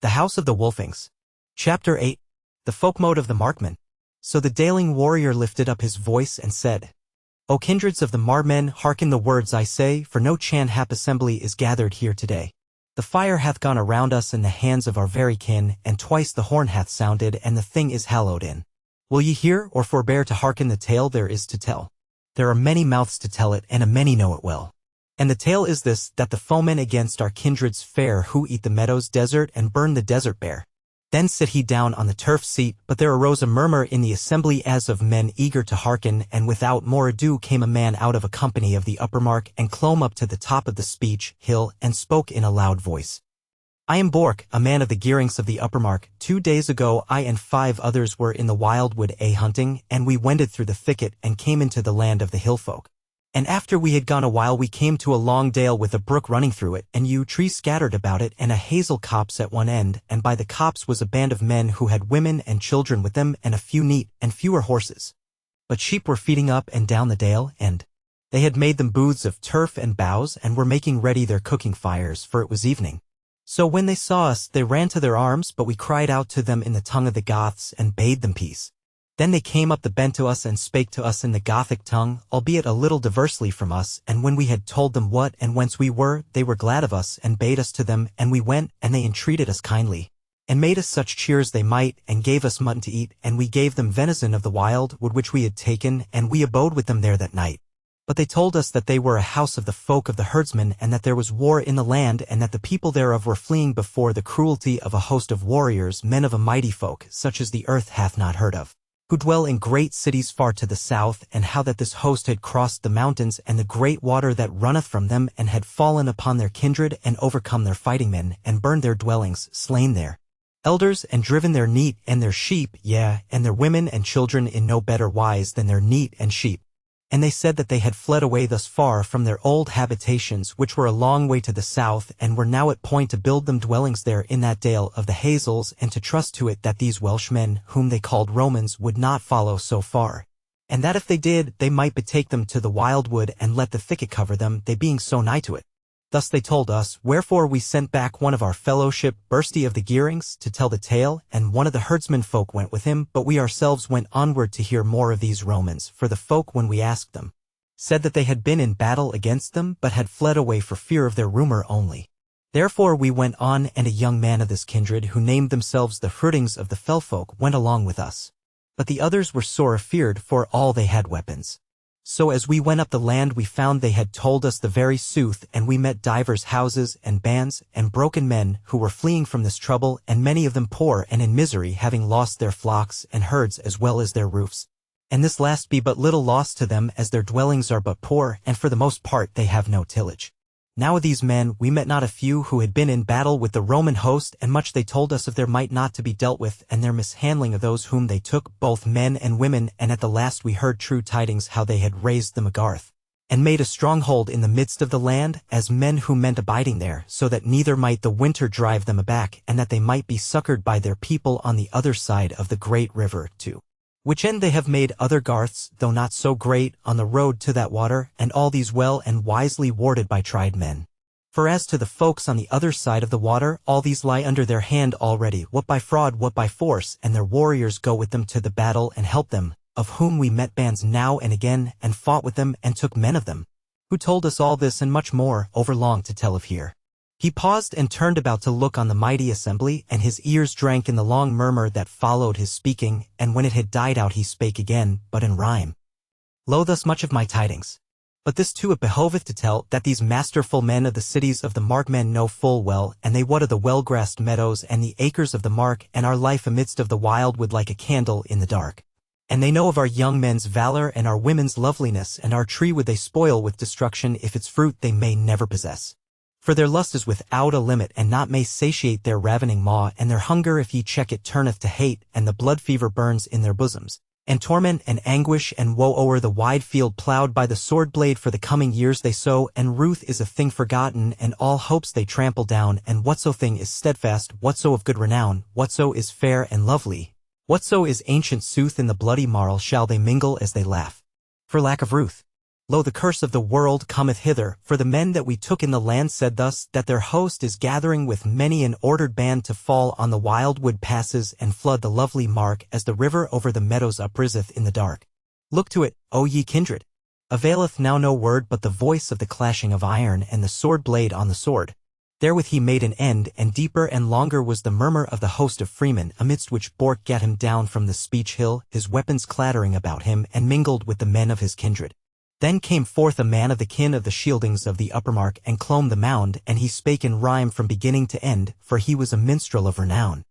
The House of the Wolfings. Chapter 8. The Folkmode of the Markmen. So the Daling warrior lifted up his voice and said, O kindreds of the Markmen, hearken the words I say, for no chan hap assembly is gathered here today. The fire hath gone around us in the hands of our very kin, and twice the horn hath sounded, and the thing is hallowed in. Will ye hear, or forbear to hearken the tale there is to tell? There are many mouths to tell it, and a many know it well. And the tale is this, that the foemen against our kindreds fair who eat the meadows desert and burn the desert bare. Then sit he down on the turf seat, but there arose a murmur in the assembly as of men eager to hearken, and without more ado came a man out of a company of the upper mark, and clomb up to the top of the speech hill, and spoke in a loud voice. I am Bork, a man of the gearings of the upper mark. 2 days ago I and 5 others were in the wildwood hunting, and we wended through the thicket and came into the land of the hill folk. And after we had gone a while we came to a long dale with a brook running through it, and yew trees scattered about it, and a hazel copse at one end, and by the copse was a band of men who had women and children with them, and a few neat, and fewer horses. But sheep were feeding up and down the dale, and they had made them booths of turf and boughs, and were making ready their cooking fires, for it was evening. So when they saw us they ran to their arms, but we cried out to them in the tongue of the Goths, and bade them peace. Then they came up the bent to us and spake to us in the Gothic tongue, albeit a little diversely from us, and when we had told them what and whence we were, they were glad of us, and bade us to them, and we went, and they entreated us kindly, and made us such cheer as they might, and gave us mutton to eat, and we gave them venison of the wild wood which we had taken, and we abode with them there that night. But they told us that they were a house of the folk of the herdsmen, and that there was war in the land, and that the people thereof were fleeing before the cruelty of a host of warriors, men of a mighty folk, such as the earth hath not heard of, who dwell in great cities far to the south, and how that this host had crossed the mountains and the great water that runneth from them, and had fallen upon their kindred, and overcome their fighting men, and burned their dwellings, slain their elders, and driven their neat and their sheep, yea, and their women and children in no better wise than their neat and sheep. And they said that they had fled away thus far from their old habitations, which were a long way to the south, and were now at point to build them dwellings there in that dale of the hazels, and to trust to it that these Welshmen, whom they called Romans, would not follow so far, and that if they did, they might betake them to the wildwood, and let the thicket cover them, they being so nigh to it. Thus they told us, wherefore we sent back one of our fellowship, Bursty of the Gearings, to tell the tale, and one of the herdsmen folk went with him, but we ourselves went onward to hear more of these Romans, for the folk, when we asked them, said that they had been in battle against them, but had fled away for fear of their rumor only. Therefore we went on, and a young man of this kindred, who named themselves the Herdings of the fell folk, went along with us. But the others were sore afeard, for all they had weapons. So as we went up the land we found they had told us the very sooth, and we met divers houses and bands and broken men who were fleeing from this trouble, and many of them poor and in misery, having lost their flocks and herds as well as their roofs. And this last be but little loss to them, as their dwellings are but poor, and for the most part they have no tillage. Now of these men we met not a few who had been in battle with the Roman host, and much they told us of their might not to be dealt with, and their mishandling of those whom they took, both men and women, and at the last we heard true tidings how they had raised the Magarth, and made a stronghold in the midst of the land, as men who meant abiding there, so that neither might the winter drive them aback, and that they might be succored by their people on the other side of the great river too. Which end they have made other garths, though not so great, on the road to that water, and all these well and wisely warded by tried men. For as to the folks on the other side of the water, all these lie under their hand already, what by fraud, what by force, and their warriors go with them to the battle and help them, of whom we met bands now and again, and fought with them and took men of them, who told us all this and much more, overlong to tell of here. He paused and turned about to look on the mighty assembly, and his ears drank in the long murmur that followed his speaking, and when it had died out he spake again, but in rhyme. Lo, thus much of my tidings. But this too it behoveth to tell, that these masterful men of the cities of the Markmen know full well, and they what of the well-grassed meadows and the acres of the mark, and our life amidst of the wildwood like a candle in the dark. And they know of our young men's valor and our women's loveliness, and our tree would they spoil with destruction if its fruit they may never possess. For their lust is without a limit, and naught may satiate their ravening maw, and their hunger if ye check it turneth to hate, and the blood fever burns in their bosoms. And torment and anguish and woe o'er the wide field plowed by the sword blade for the coming years they sow, and ruth is a thing forgotten, and all hopes they trample down, and whatso thing is steadfast, whatso of good renown, whatso is fair and lovely, whatso is ancient sooth in the bloody marl shall they mingle as they laugh. For lack of ruth. Lo, the curse of the world cometh hither, for the men that we took in the land said thus, that their host is gathering with many an ordered band to fall on the wild wood passes and flood the lovely mark as the river over the meadows upriseth in the dark. Look to it, O ye kindred. Availeth now no word but the voice of the clashing of iron and the sword blade on the sword. Therewith he made an end, and deeper and longer was the murmur of the host of freemen, amidst which Bork gat him down from the speech hill, his weapons clattering about him, and mingled with the men of his kindred. Then came forth a man of the kin of the shieldings of the upper mark, and clomb the mound, and he spake in rhyme from beginning to end, for he was a minstrel of renown.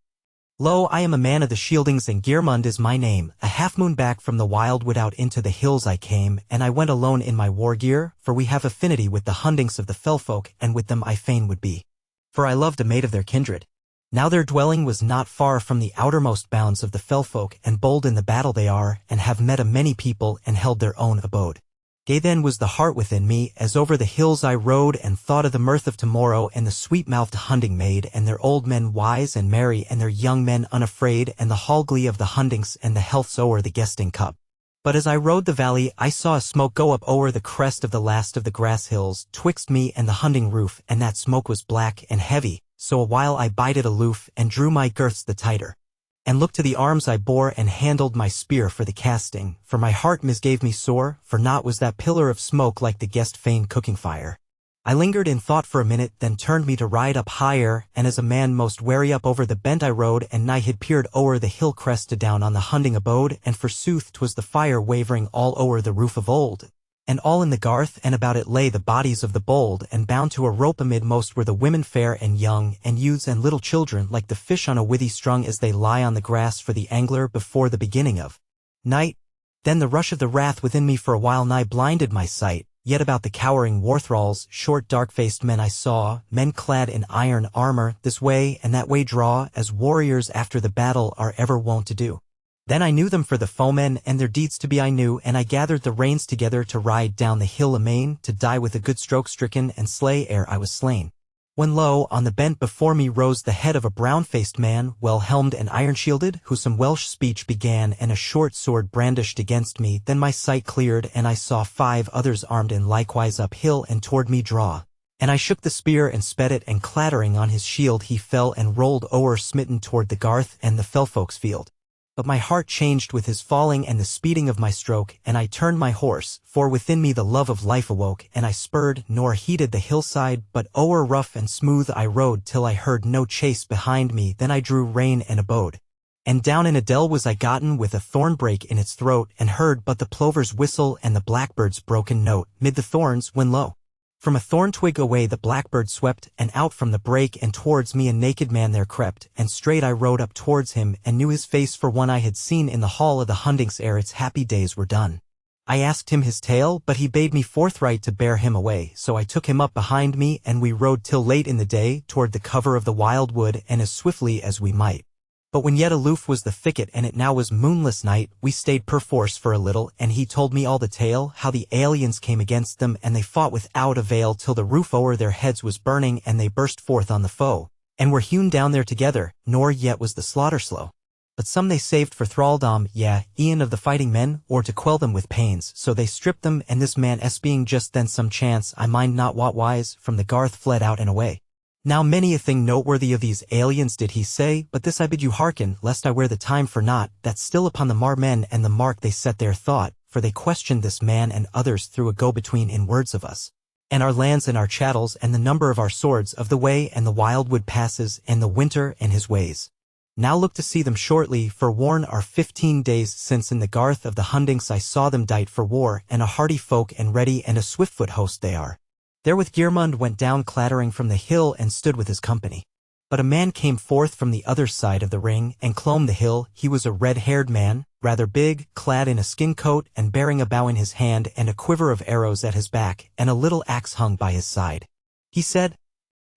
Lo, I am a man of the shieldings, and Geirmund is my name. A half-moon back from the wild wood out into the hills I came, and I went alone in my war gear, for we have affinity with the hundings of the fellfolk, and with them I fain would be. For I loved a maid of their kindred. Now their dwelling was not far from the outermost bounds of the fellfolk, and bold in the battle they are, and have met a many people, and held their own abode. Gay then was the heart within me, as over the hills I rode, and thought of the mirth of tomorrow, and the sweet-mouthed hunting maid, and their old men wise and merry, and their young men unafraid, and the hall glee of the hundings, and the healths o'er the guesting cup. But as I rode the valley, I saw a smoke go up o'er the crest of the last of the grass hills, twixt me and the hunting roof, and that smoke was black and heavy, so a while I bided aloof, and drew my girths the tighter. And looked to the arms I bore, and handled my spear for the casting, for my heart misgave me sore, for naught was that pillar of smoke like the guest fane cooking fire. I lingered in thought for a minute, then turned me to ride up higher, and as a man most wary up over the bent I rode, and nigh had peered o'er the hill crest to down on the hunting abode, and forsooth 'twas the fire wavering all o'er the roof of old. And all in the garth and about it lay the bodies of the bold, and bound to a rope amid most were the women fair and young, and youths and little children, like the fish on a withy strung as they lie on the grass for the angler before the beginning of night. Then the rush of the wrath within me for a while nigh blinded my sight, yet about the cowering war thralls, short dark-faced men I saw, men clad in iron armor, this way and that way draw, as warriors after the battle are ever wont to do. Then I knew them for the foemen, and their deeds to be I knew, and I gathered the reins together to ride down the hill amain, to die with a good stroke stricken, and slay ere I was slain. When lo, on the bent before me rose the head of a brown-faced man, well-helmed and iron-shielded, who some Welsh speech began, and a short sword brandished against me. Then my sight cleared, and I saw 5 others armed in likewise up hill and toward me draw. And I shook the spear and sped it, and clattering on his shield he fell and rolled o'er smitten toward the garth and the fellfolk's field. But my heart changed with his falling and the speeding of my stroke, and I turned my horse, for within me the love of life awoke, and I spurred, nor heeded the hillside, but o'er rough and smooth I rode till I heard no chase behind me. Then I drew rein and abode. And down in a dell was I gotten with a thornbrake in its throat, and heard but the plover's whistle and the blackbird's broken note, mid the thorns, when lo! From a thorn twig away the blackbird swept, and out from the brake and towards me a naked man there crept, and straight I rode up towards him, and knew his face for one I had seen in the hall of the hundings ere its happy days were done. I asked him his tale, but he bade me forthright to bear him away, so I took him up behind me, and we rode till late in the day, toward the cover of the wild wood, and as swiftly as we might. But when yet aloof was the thicket and it now was moonless night, we stayed perforce for a little, and he told me all the tale, how the aliens came against them, and they fought without avail till the roof o'er their heads was burning, and they burst forth on the foe, and were hewn down there together, nor yet was the slaughter slow. But some they saved for thraldom, e'en of the fighting men, or to quell them with pains, so they stripped them, and this man being just then some chance, I mind not what wise, from the garth fled out and away. Now many a thing noteworthy of these aliens did he say, but this I bid you hearken, lest I wear the time for naught, that still upon the men and the mark they set their thought, for they questioned this man and others through a go-between in words of us, and our lands and our chattels, and the number of our swords, of the way and the wild wood passes, and the winter and his ways. Now look to see them shortly, for worn are 15 days since in the garth of the hundings I saw them dight for war, and a hardy folk and ready and a swift-foot host they are. Therewith Geirmund went down clattering from the hill and stood with his company. But a man came forth from the other side of the ring, and clomb the hill. He was a red-haired man, rather big, clad in a skin coat, and bearing a bow in his hand, and a quiver of arrows at his back, and a little axe hung by his side. He said,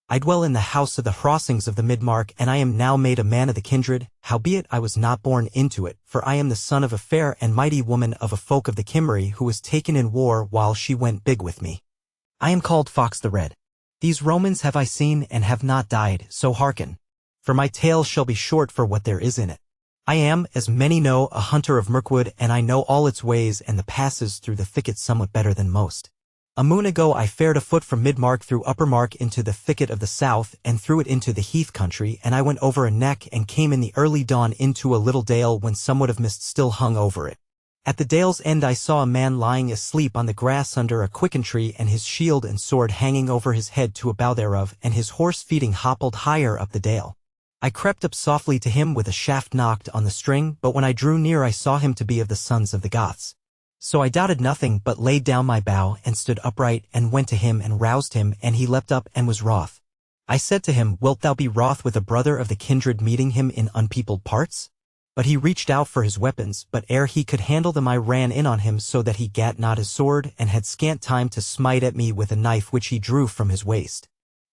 I dwell in the house of the Wolfings of the Midmark, and I am now made a man of the kindred, howbeit I was not born into it, for I am the son of a fair and mighty woman of a folk of the Kimmery who was taken in war while she went big with me. I am called Fox the Red. These Romans have I seen and have not died, so hearken. For my tale shall be short for what there is in it. I am, as many know, a hunter of Mirkwood, and I know all its ways and the passes through the thicket somewhat better than most. A moon ago I fared afoot from Midmark through Uppermark into the thicket of the south and through it into the heath country, and I went over a neck and came in the early dawn into a little dale when somewhat of mist still hung over it. At the dale's end I saw a man lying asleep on the grass under a quicken tree, and his shield and sword hanging over his head to a bough thereof, and his horse feeding hoppled higher up the dale. I crept up softly to him with a shaft knocked on the string, but when I drew near I saw him to be of the sons of the Goths. So I doubted nothing, but laid down my bow and stood upright and went to him and roused him, and he leapt up and was wroth. I said to him, Wilt thou be wroth with a brother of the kindred meeting him in unpeopled parts? But he reached out for his weapons, but ere he could handle them I ran in on him so that he gat not his sword, and had scant time to smite at me with a knife which he drew from his waist.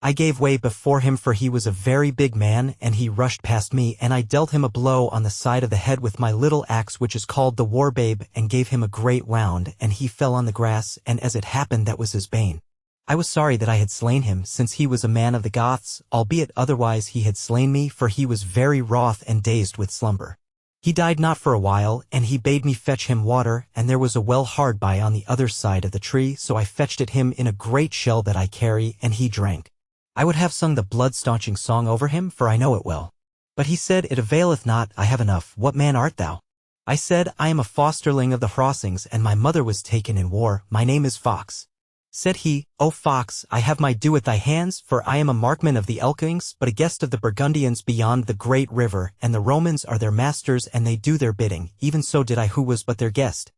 I gave way before him, for he was a very big man, and he rushed past me, and I dealt him a blow on the side of the head with my little axe which is called the war babe, and gave him a great wound, and he fell on the grass, and as it happened that was his bane. I was sorry that I had slain him, since he was a man of the Goths, albeit otherwise he had slain me, for he was very wroth and dazed with slumber. He died not for a while, and he bade me fetch him water, and there was a well hard by on the other side of the tree, so I fetched it him in a great shell that I carry, and he drank. I would have sung the blood-staunching song over him, for I know it well. But he said, It availeth not, I have enough. What man art thou? I said, I am a fosterling of the Wolfings, and my mother was taken in war. My name is Fox. Said he, O Fox, I have my due at thy hands, for I am a markman of the Elkings, but a guest of the Burgundians beyond the great river, and the Romans are their masters, and they do their bidding. Even so did I who was but their guest.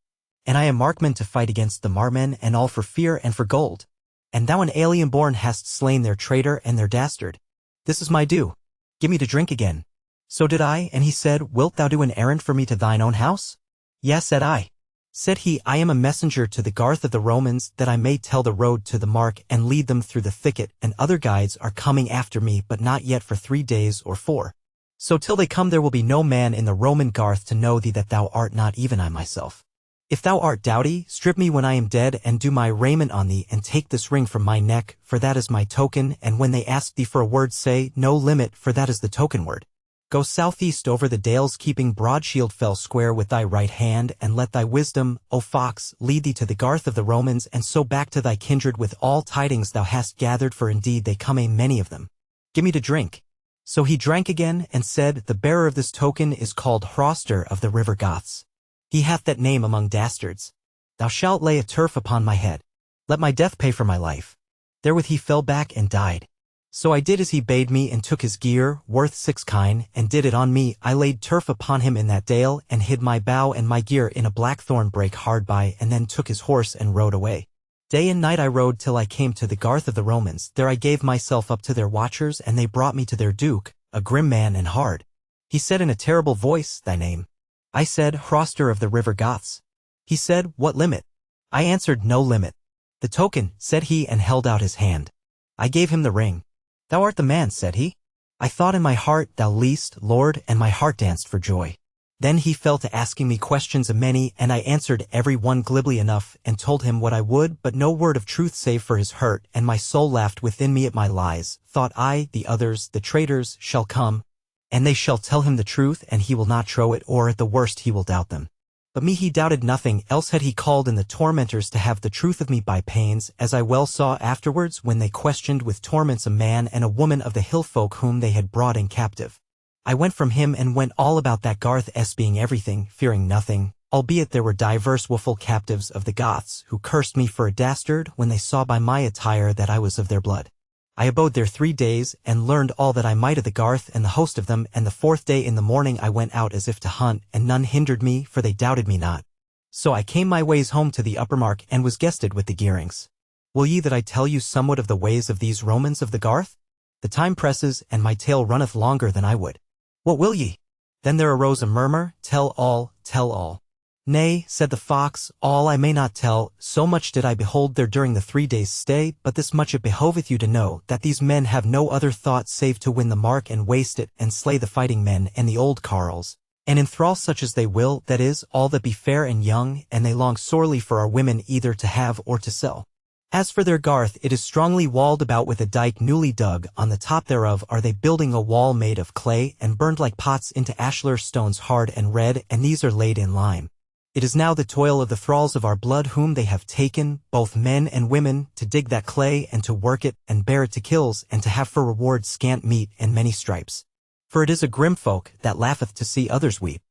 And I am markman to fight against the marmen, and all for fear and for gold. And thou an alien born hast slain their traitor and their dastard. This is my due. Give me to drink again. So did I, and he said, Wilt thou do an errand for me to thine own house? Yes, said I. Said he, I am a messenger to the Garth of the Romans, that I may tell the road to the mark and lead them through the thicket, and other guides are coming after me, but not yet for 3 days or 4. So till they come there will be no man in the Roman Garth to know thee that thou art not even I myself. If thou art doughty, strip me when I am dead, and do my raiment on thee, and take this ring from my neck, for that is my token, and when they ask thee for a word say, No limit, for that is the token word. Go southeast over the dales, keeping Broadshield Fell square with thy right hand, and let thy wisdom, O Fox, lead thee to the Garth of the Romans, and so back to thy kindred with all tidings thou hast gathered, for indeed they come many of them. Give me to drink. So he drank again, and said, The bearer of this token is called Hroster of the river Goths. He hath that name among dastards. Thou shalt lay a turf upon my head. Let my death pay for my life. Therewith he fell back and died. So I did as he bade me, and took his gear, worth 6 kine, and did it on me. I laid turf upon him in that dale, and hid my bow and my gear in a blackthorn brake hard by, and then took his horse and rode away. Day and night I rode till I came to the Garth of the Romans. There I gave myself up to their watchers, and they brought me to their duke, a grim man and hard. He said in a terrible voice, Thy name? I said, Hroster of the river Goths. He said, What limit? I answered, No limit. The token, said he, and held out his hand. I gave him the ring. Thou art the man, said he. I thought in my heart, Thou least, Lord, and my heart danced for joy. Then he fell to asking me questions a many, and I answered every one glibly enough, and told him what I would, but no word of truth save for his hurt, and my soul laughed within me at my lies. Thought I, the others, the traitors, shall come, and they shall tell him the truth, and he will not trow it, or at the worst he will doubt them. But me he doubted nothing, else had he called in the tormentors to have the truth of me by pains, as I well saw afterwards when they questioned with torments a man and a woman of the hill folk whom they had brought in captive. I went from him and went all about that Garth being everything, fearing nothing, albeit there were divers woeful captives of the Goths, who cursed me for a dastard when they saw by my attire that I was of their blood. I abode there 3 days, and learned all that I might of the Garth and the host of them, and the 4th day in the morning I went out as if to hunt, and none hindered me, for they doubted me not. So I came my ways home to the Uppermark, and was guested with the Gearings. Will ye that I tell you somewhat of the ways of these Romans of the Garth? The time presses, and my tale runneth longer than I would. What will ye? Then there arose a murmur, Tell all, tell all. Nay, said the fox, all I may not tell, so much did I behold there during the 3 days' stay, but this much it behoveth you to know, that these men have no other thought save to win the mark and waste it, and slay the fighting men and the old carles, and enthrall such as they will, that is, all that be fair and young, and they long sorely for our women either to have or to sell. As for their garth, it is strongly walled about with a dike newly dug, on the top thereof are they building a wall made of clay, and burned like pots into ashlar stones hard and red, and these are laid in lime. It is now the toil of the thralls of our blood whom they have taken, both men and women, to dig that clay and to work it, and bear it to kills, and to have for reward scant meat and many stripes. For it is a grim folk that laugheth to see others weep.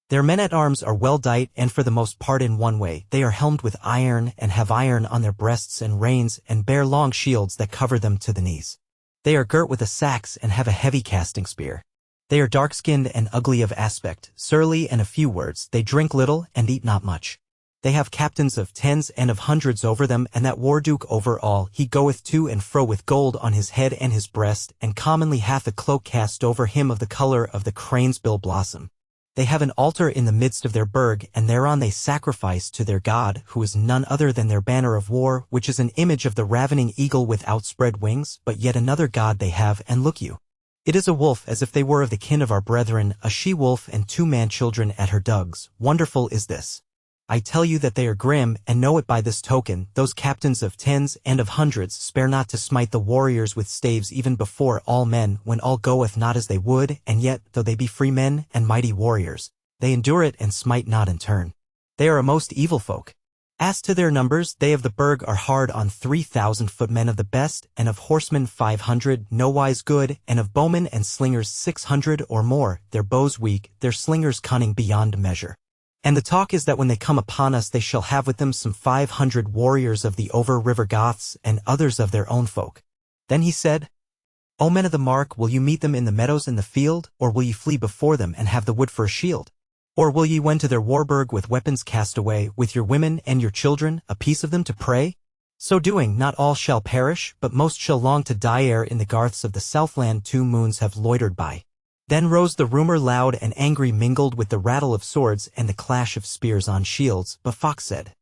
Their men-at-arms are well dight, and for the most part in one way, they are helmed with iron, and have iron on their breasts and reins, and bear long shields that cover them to the knees. They are girt with a sax, and have a heavy casting spear. They are dark-skinned and ugly of aspect, surly and of few words, they drink little, and eat not much. They have captains of tens and of hundreds over them, and that war-duke over all, he goeth to and fro with gold on his head and his breast, and commonly hath a cloak cast over him of the color of the crane's bill blossom. They have an altar in the midst of their burg, and thereon they sacrifice to their god, who is none other than their banner of war, which is an image of the ravening eagle with outspread wings, but yet another god they have, and look you. It is a wolf as if they were of the kin of our brethren, a she-wolf and 2 man-children at her dugs. Wonderful is this. I tell you that they are grim, and know it by this token, those captains of tens and of hundreds spare not to smite the warriors with staves even before all men, when all goeth not as they would, and yet, though they be free men and mighty warriors, they endure it and smite not in turn. They are a most evil folk. As to their numbers, they of the burg are hard on 3,000 footmen of the best, and of horsemen 500, nowise good, and of bowmen and slingers 600 or more, their bows weak, their slingers cunning beyond measure. And the talk is that when they come upon us they shall have with them some 500 warriors of the over-river Goths, and others of their own folk. Then he said, O men of the mark, will you meet them in the meadows in the field, or will ye flee before them and have the wood for a shield? Or will ye wend to their warburg with weapons cast away, with your women and your children, a piece of them to prey? So doing, not all shall perish, but most shall long to die ere in the garths of the southland 2 moons have loitered by. Then rose the rumor loud and angry mingled with the rattle of swords and the clash of spears on shields, but Fox said,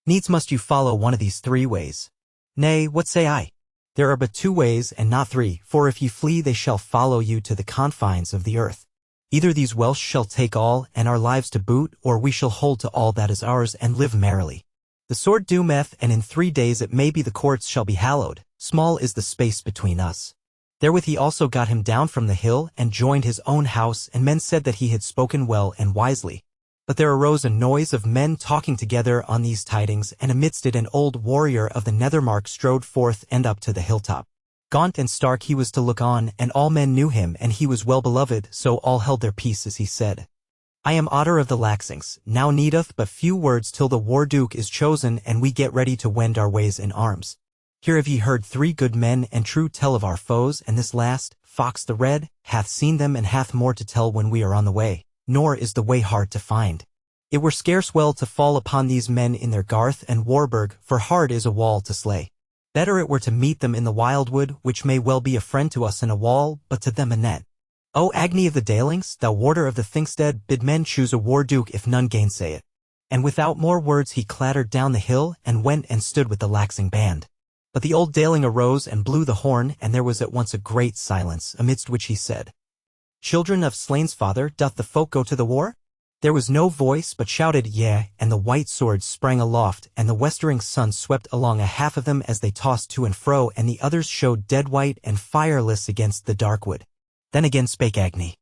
Needs must you follow one of these 3 ways. Nay, what say I? There are but 2 ways and not 3, for if ye flee they shall follow you to the confines of the earth. Either these Welsh shall take all, and our lives to boot, or we shall hold to all that is ours, and live merrily. The sword doometh, and in 3 days it may be the courts shall be hallowed, small is the space between us. Therewith he also got him down from the hill, and joined his own house, and men said that he had spoken well and wisely. But there arose a noise of men talking together on these tidings, and amidst it an old warrior of the Nethermark strode forth and up to the hilltop. Gaunt and stark he was to look on, and all men knew him, and he was well beloved, so all held their peace as he said, I am Otter of the Laxings, now needeth but few words till the war-duke is chosen, and we get ready to wend our ways in arms. Here have ye heard 3 good men and true tell of our foes, and this last, Fox the Red, hath seen them and hath more to tell when we are on the way, nor is the way hard to find. It were scarce well to fall upon these men in their garth and warburg, for hard is a wall to slay. Better it were to meet them in the wildwood, which may well be a friend to us in a wall, but to them a net. O Agni of the Dalings, thou warder of the Thingstead, bid men choose a war-duke if none gainsay it. And without more words he clattered down the hill, and went and stood with the Laxing band. But the old Daling arose and blew the horn, and there was at once a great silence, amidst which he said, Children of Slain's father, doth the folk go to the war? There was no voice but shouted yea, and the white swords sprang aloft, and the westering sun swept along a half of them as they tossed to and fro, and the others showed dead white and fireless against the dark wood. Then again spake Agni,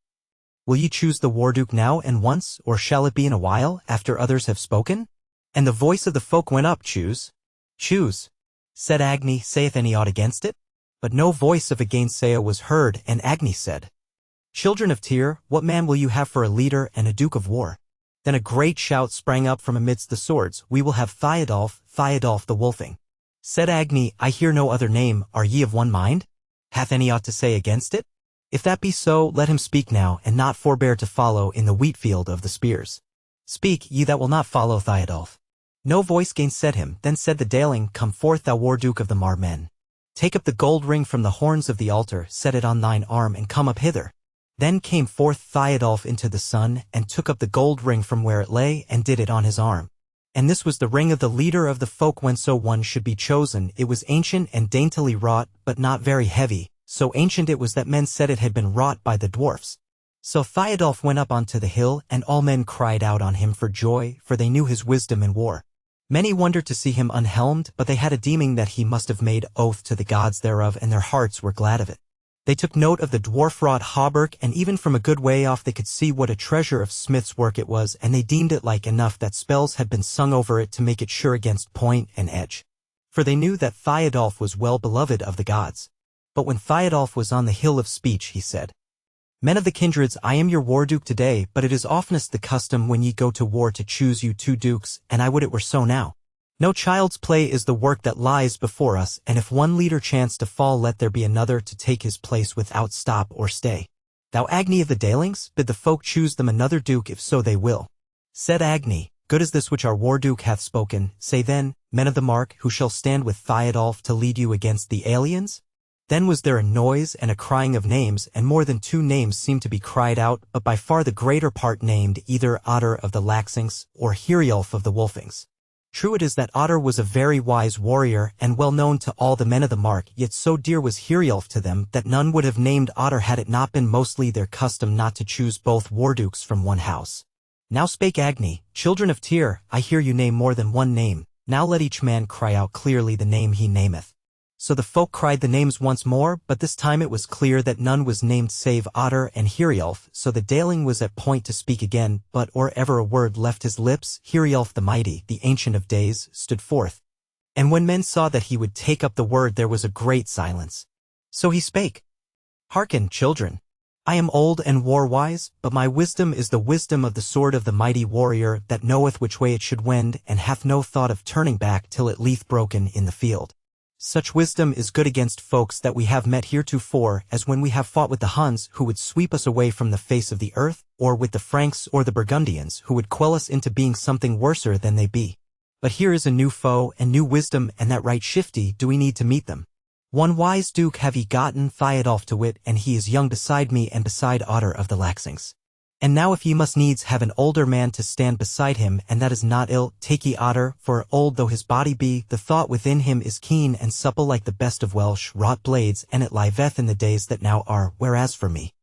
Will ye choose the war-duke now and once, or shall it be in a while, after others have spoken? And the voice of the folk went up, Choose. Choose. Said Agni, saith any aught against it? But no voice of a gainsayer was heard, and Agni said, Children of Tyr, what man will you have for a leader and a duke of war? Then a great shout sprang up from amidst the swords, We will have Theodulf, Theodulf the Wolfing. Said Agni, I hear no other name, are ye of one mind? Hath any aught to say against it? If that be so, let him speak now, and not forbear to follow in the wheat-field of the spears. Speak, ye that will not follow Theodulf. No voice gainsaid him. Then said the Daling, Come forth, thou war-duke of the Mar men. Take up the gold ring from the horns of the altar, set it on thine arm, and come up hither. Then came forth Theodulf into the sun, and took up the gold ring from where it lay, and did it on his arm. And this was the ring of the leader of the folk when so one should be chosen. It was ancient and daintily wrought, but not very heavy, so ancient it was that men said it had been wrought by the dwarfs. So Theodulf went up onto the hill, and all men cried out on him for joy, for they knew his wisdom in war. Many wondered to see him unhelmed, but they had a deeming that he must have made oath to the gods thereof, and their hearts were glad of it. They took note of the dwarf-wrought hauberk, and even from a good way off they could see what a treasure of smith's work it was, and they deemed it like enough that spells had been sung over it to make it sure against point and edge. For they knew that Theodulf was well beloved of the gods. But when Theodulf was on the hill of speech, he said, Men of the kindreds, I am your war-duke today, but it is oftenest the custom when ye go to war to choose you 2 dukes, and I would it were so now. No child's play is the work that lies before us, and if one leader chance to fall, let there be another to take his place without stop or stay. Thou Agni of the Dalings, bid the folk choose them another duke if so they will. Said Agni, Good is this which our war-duke hath spoken. Say then, men of the mark, who shall stand with Theodulf to lead you against the aliens? Then was there a noise and a crying of names, and more than 2 names seemed to be cried out, but by far the greater part named either Otter of the Laxings or Heriulf of the Wolfings. True it is that Otter was a very wise warrior and well known to all the men of the mark, yet so dear was Heriulf to them that none would have named Otter had it not been mostly their custom not to choose both wardukes from one house. Now spake Agni, Children of Tyr, I hear you name more than one name, now let each man cry out clearly the name he nameth. So the folk cried the names once more, but this time it was clear that none was named save Otter and Heriulf, so the Daling was at point to speak again, but or ever a word left his lips, Heriulf the mighty, the Ancient of Days, stood forth. And when men saw that he would take up the word, there was a great silence. So he spake, Hearken, children. I am old and war-wise, but my wisdom is the wisdom of the sword of the mighty warrior that knoweth which way it should wend, and hath no thought of turning back till it lieth broken in the field. Such wisdom is good against folks that we have met heretofore, as when we have fought with the Huns, who would sweep us away from the face of the earth, or with the Franks or the Burgundians, who would quell us into being something worser than they be. But here is a new foe and new wisdom, and that right shifty do we need to meet them. One wise duke have ye gotten, Theodulf to wit, and he is young beside me and beside Otter of the Laxings. And now if ye must needs have an older man to stand beside him, and that is not ill, take ye Otter, for old though his body be, the thought within him is keen and supple like the best of Welsh wrought blades, and it liveth in the days that now are, whereas for me,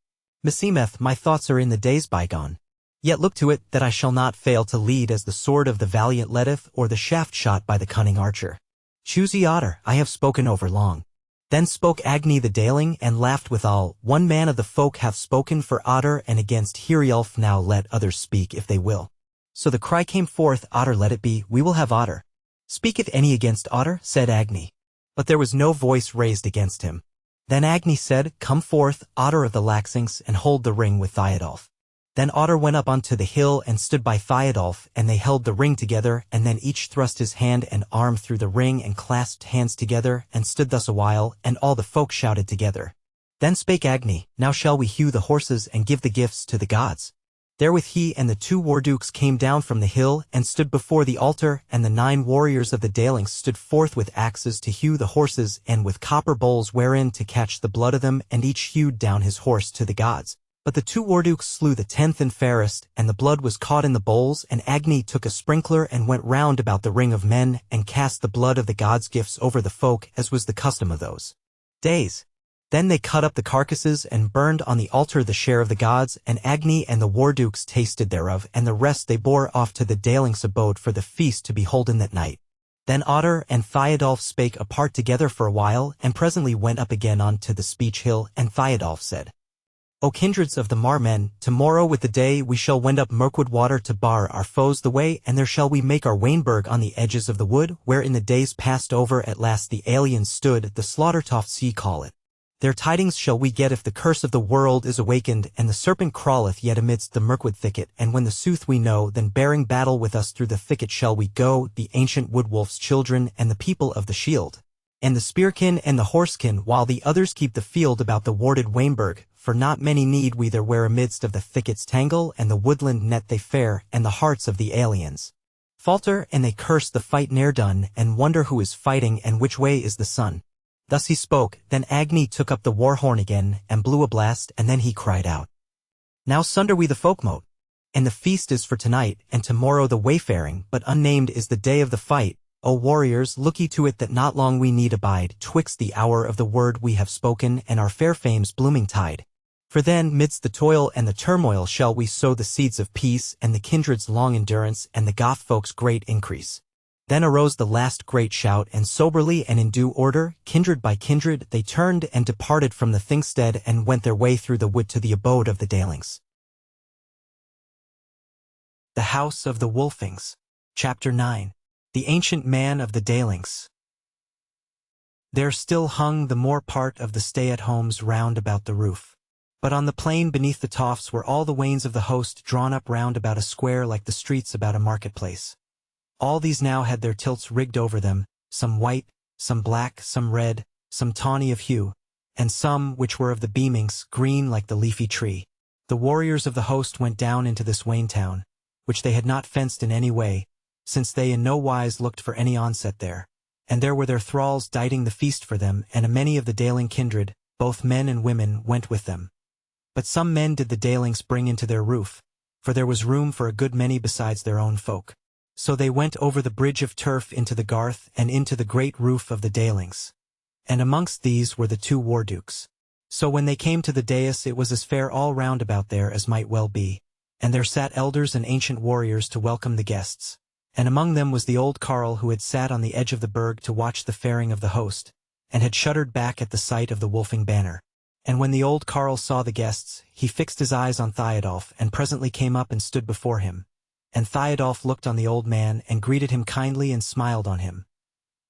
meseemeth my thoughts are in the days bygone. Yet look to it that I shall not fail to lead as the sword of the valiant letteth, or the shaft shot by the cunning archer. Choose ye Otter, I have spoken over long. Then spoke Agni the Daling, and laughed withal, One man of the folk hath spoken for Otter, and against Heriulf now let others speak if they will. So the cry came forth, Otter let it be, we will have Otter. Speaketh any against Otter? Said Agni. But there was no voice raised against him. Then Agni said, Come forth, Otter of the Laxings, and hold the ring with Theodulf. Then Otter went up unto the hill and stood by Theodulf, and they held the ring together, and then each thrust his hand and arm through the ring and clasped hands together, and stood thus a while, and all the folk shouted together. Then spake Agni, Now shall we hew the horses and give the gifts to the gods. Therewith he and the 2 wardukes came down from the hill, and stood before the altar, and the 9 warriors of the Dalings stood forth with axes to hew the horses, and with copper bowls wherein to catch the blood of them, and each hewed down his horse to the gods. But the 2 wardukes slew the 10th and fairest, and the blood was caught in the bowls, and Agni took a sprinkler and went round about the ring of men, and cast the blood of the gods' gifts over the folk, as was the custom of those days. Then they cut up the carcasses and burned on the altar the share of the gods, and Agni and the wardukes tasted thereof, and the rest they bore off to the Dalings' abode for the feast to be holden that night. Then Otter and Theodulf spake apart together for a while, and presently went up again on to the speech hill, and Theodulf said, O kindreds of the Mar-men, tomorrow with the day we shall wend up Mirkwood water to bar our foes the way, and there shall we make our Wainburg on the edges of the wood, where in the days past over at last the aliens stood, the slaughter-tofts ye call it. Their tidings shall we get if the curse of the world is awakened, and the serpent crawleth yet amidst the Mirkwood thicket, and when the sooth we know, then bearing battle with us through the thicket shall we go, the ancient woodwolf's children, and the people of the shield, and the spearkin and the horsekin, while the others keep the field about the warded Wainburg, for not many need we there where amidst of the thicket's tangle, and the woodland net they fare, and the hearts of the aliens falter, and they curse the fight ne'er done, and wonder who is fighting and which way is the sun. Thus he spoke, then Agni took up the war horn again, and blew a blast, and then he cried out, Now sunder we the folkmote. And the feast is for tonight, and tomorrow the wayfaring, but unnamed is the day of the fight. O warriors, look ye to it that not long we need abide, twixt the hour of the word we have spoken and our fair fame's blooming tide. For then, midst the toil and the turmoil shall we sow the seeds of peace, and the kindred's long endurance, and the Goth folk's great increase. Then arose the last great shout, and soberly and in due order, kindred by kindred, they turned and departed from the Thingstead and went their way through the wood to the abode of the Dalings. The House of the Wolfings. Chapter 9. The Ancient Man of the Dalings. There still hung the more part of the stay-at-homes round about the roof. But on the plain beneath the tofts were all the wains of the host drawn up round about a square like the streets about a marketplace. All these now had their tilts rigged over them, some white, some black, some red, some tawny of hue, and some, which were of the beamings, green like the leafy tree. The warriors of the host went down into this wain town, which they had not fenced in any way, since they in no wise looked for any onset there. And there were their thralls dighting the feast for them, and a many of the Daling kindred, both men and women, went with them. But some men did the Dalings bring into their roof, for there was room for a good many besides their own folk. So they went over the bridge of turf into the garth and into the great roof of the Dalings. And amongst these were the two wardukes. So when they came to the dais it was as fair all round about there as might well be, and there sat elders and ancient warriors to welcome the guests. And among them was the old carle who had sat on the edge of the burg to watch the faring of the host, and had shuddered back at the sight of the wolfing banner. And when the old carle saw the guests, he fixed his eyes on Theodulf, and presently came up and stood before him. And Theodulf looked on the old man, and greeted him kindly and smiled on him.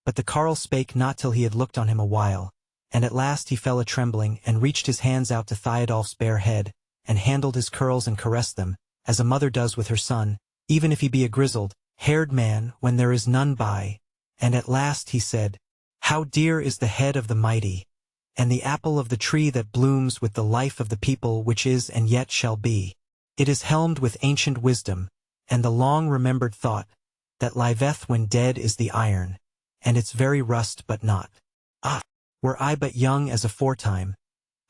But the carle spake not till he had looked on him a while, and at last he fell a-trembling, and reached his hands out to Theodulf's bare head, and handled his curls and caressed them, as a mother does with her son, even if he be a grizzled, haired man, when there is none by. And at last he said, How dear is the head of the mighty, and the apple of the tree that blooms with the life of the people which is and yet shall be. It is helmed with ancient wisdom, and the long-remembered thought, that liveth when dead is the iron, and its very rust but not. Ah! Were I but young as aforetime,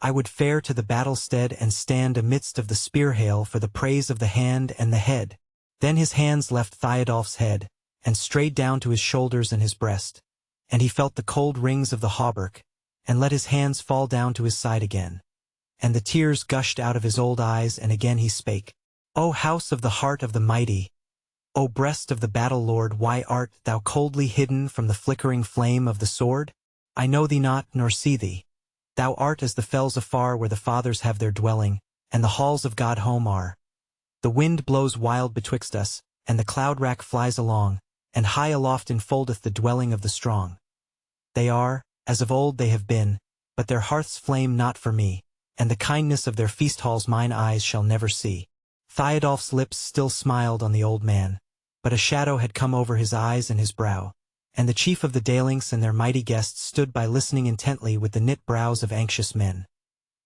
I would fare to the battle-stead and stand amidst of the spear-hail for the praise of the hand and the head. Then his hands left Theodulf's head, and strayed down to his shoulders and his breast, and he felt the cold rings of the hauberk, and let his hands fall down to his side again. And the tears gushed out of his old eyes, and again he spake, O house of the heart of the mighty, O breast of the battle-lord, why art thou coldly hidden from the flickering flame of the sword? I know thee not, nor see thee. Thou art as the fells afar where the fathers have their dwelling, and the halls of God home are. The wind blows wild betwixt us, and the cloud-rack flies along, and high aloft enfoldeth the dwelling of the strong. They are, as of old they have been, but their hearths flame not for me, and the kindness of their feast-halls mine eyes shall never see. Theodulf's lips still smiled on the old man, but a shadow had come over his eyes and his brow, and the chief of the Dalings and their mighty guests stood by listening intently with the knit brows of anxious men.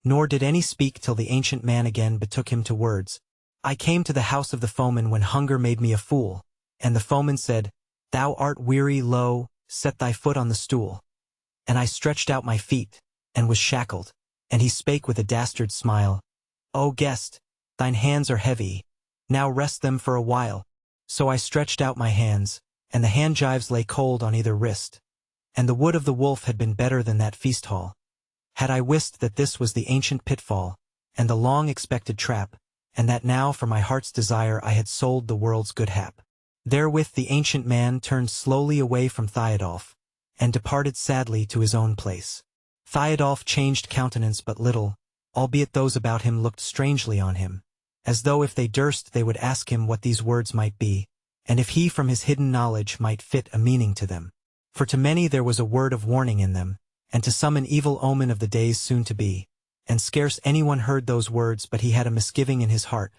Nor did any speak till the ancient man again betook him to words. I came to the house of the foeman when hunger made me a fool, and the foeman said, Thou art weary, lo, set thy foot on the stool. And I stretched out my feet, and was shackled, and he spake with a dastard smile, O guest, thine hands are heavy, now rest them for a while. So I stretched out my hands, and the hand-gyves lay cold on either wrist. And the wood of the wolf had been better than that feast-hall. Had I wist that this was the ancient pitfall, and the long-expected trap, and that now for my heart's desire I had sold the world's good hap. Therewith the ancient man turned slowly away from Theodulf, and departed sadly to his own place. Theodulf changed countenance but little, albeit those about him looked strangely on him, as though if they durst they would ask him what these words might be, and if he from his hidden knowledge might fit a meaning to them. For to many there was a word of warning in them, and to some an evil omen of the days soon to be. And scarce anyone heard those words but he had a misgiving in his heart,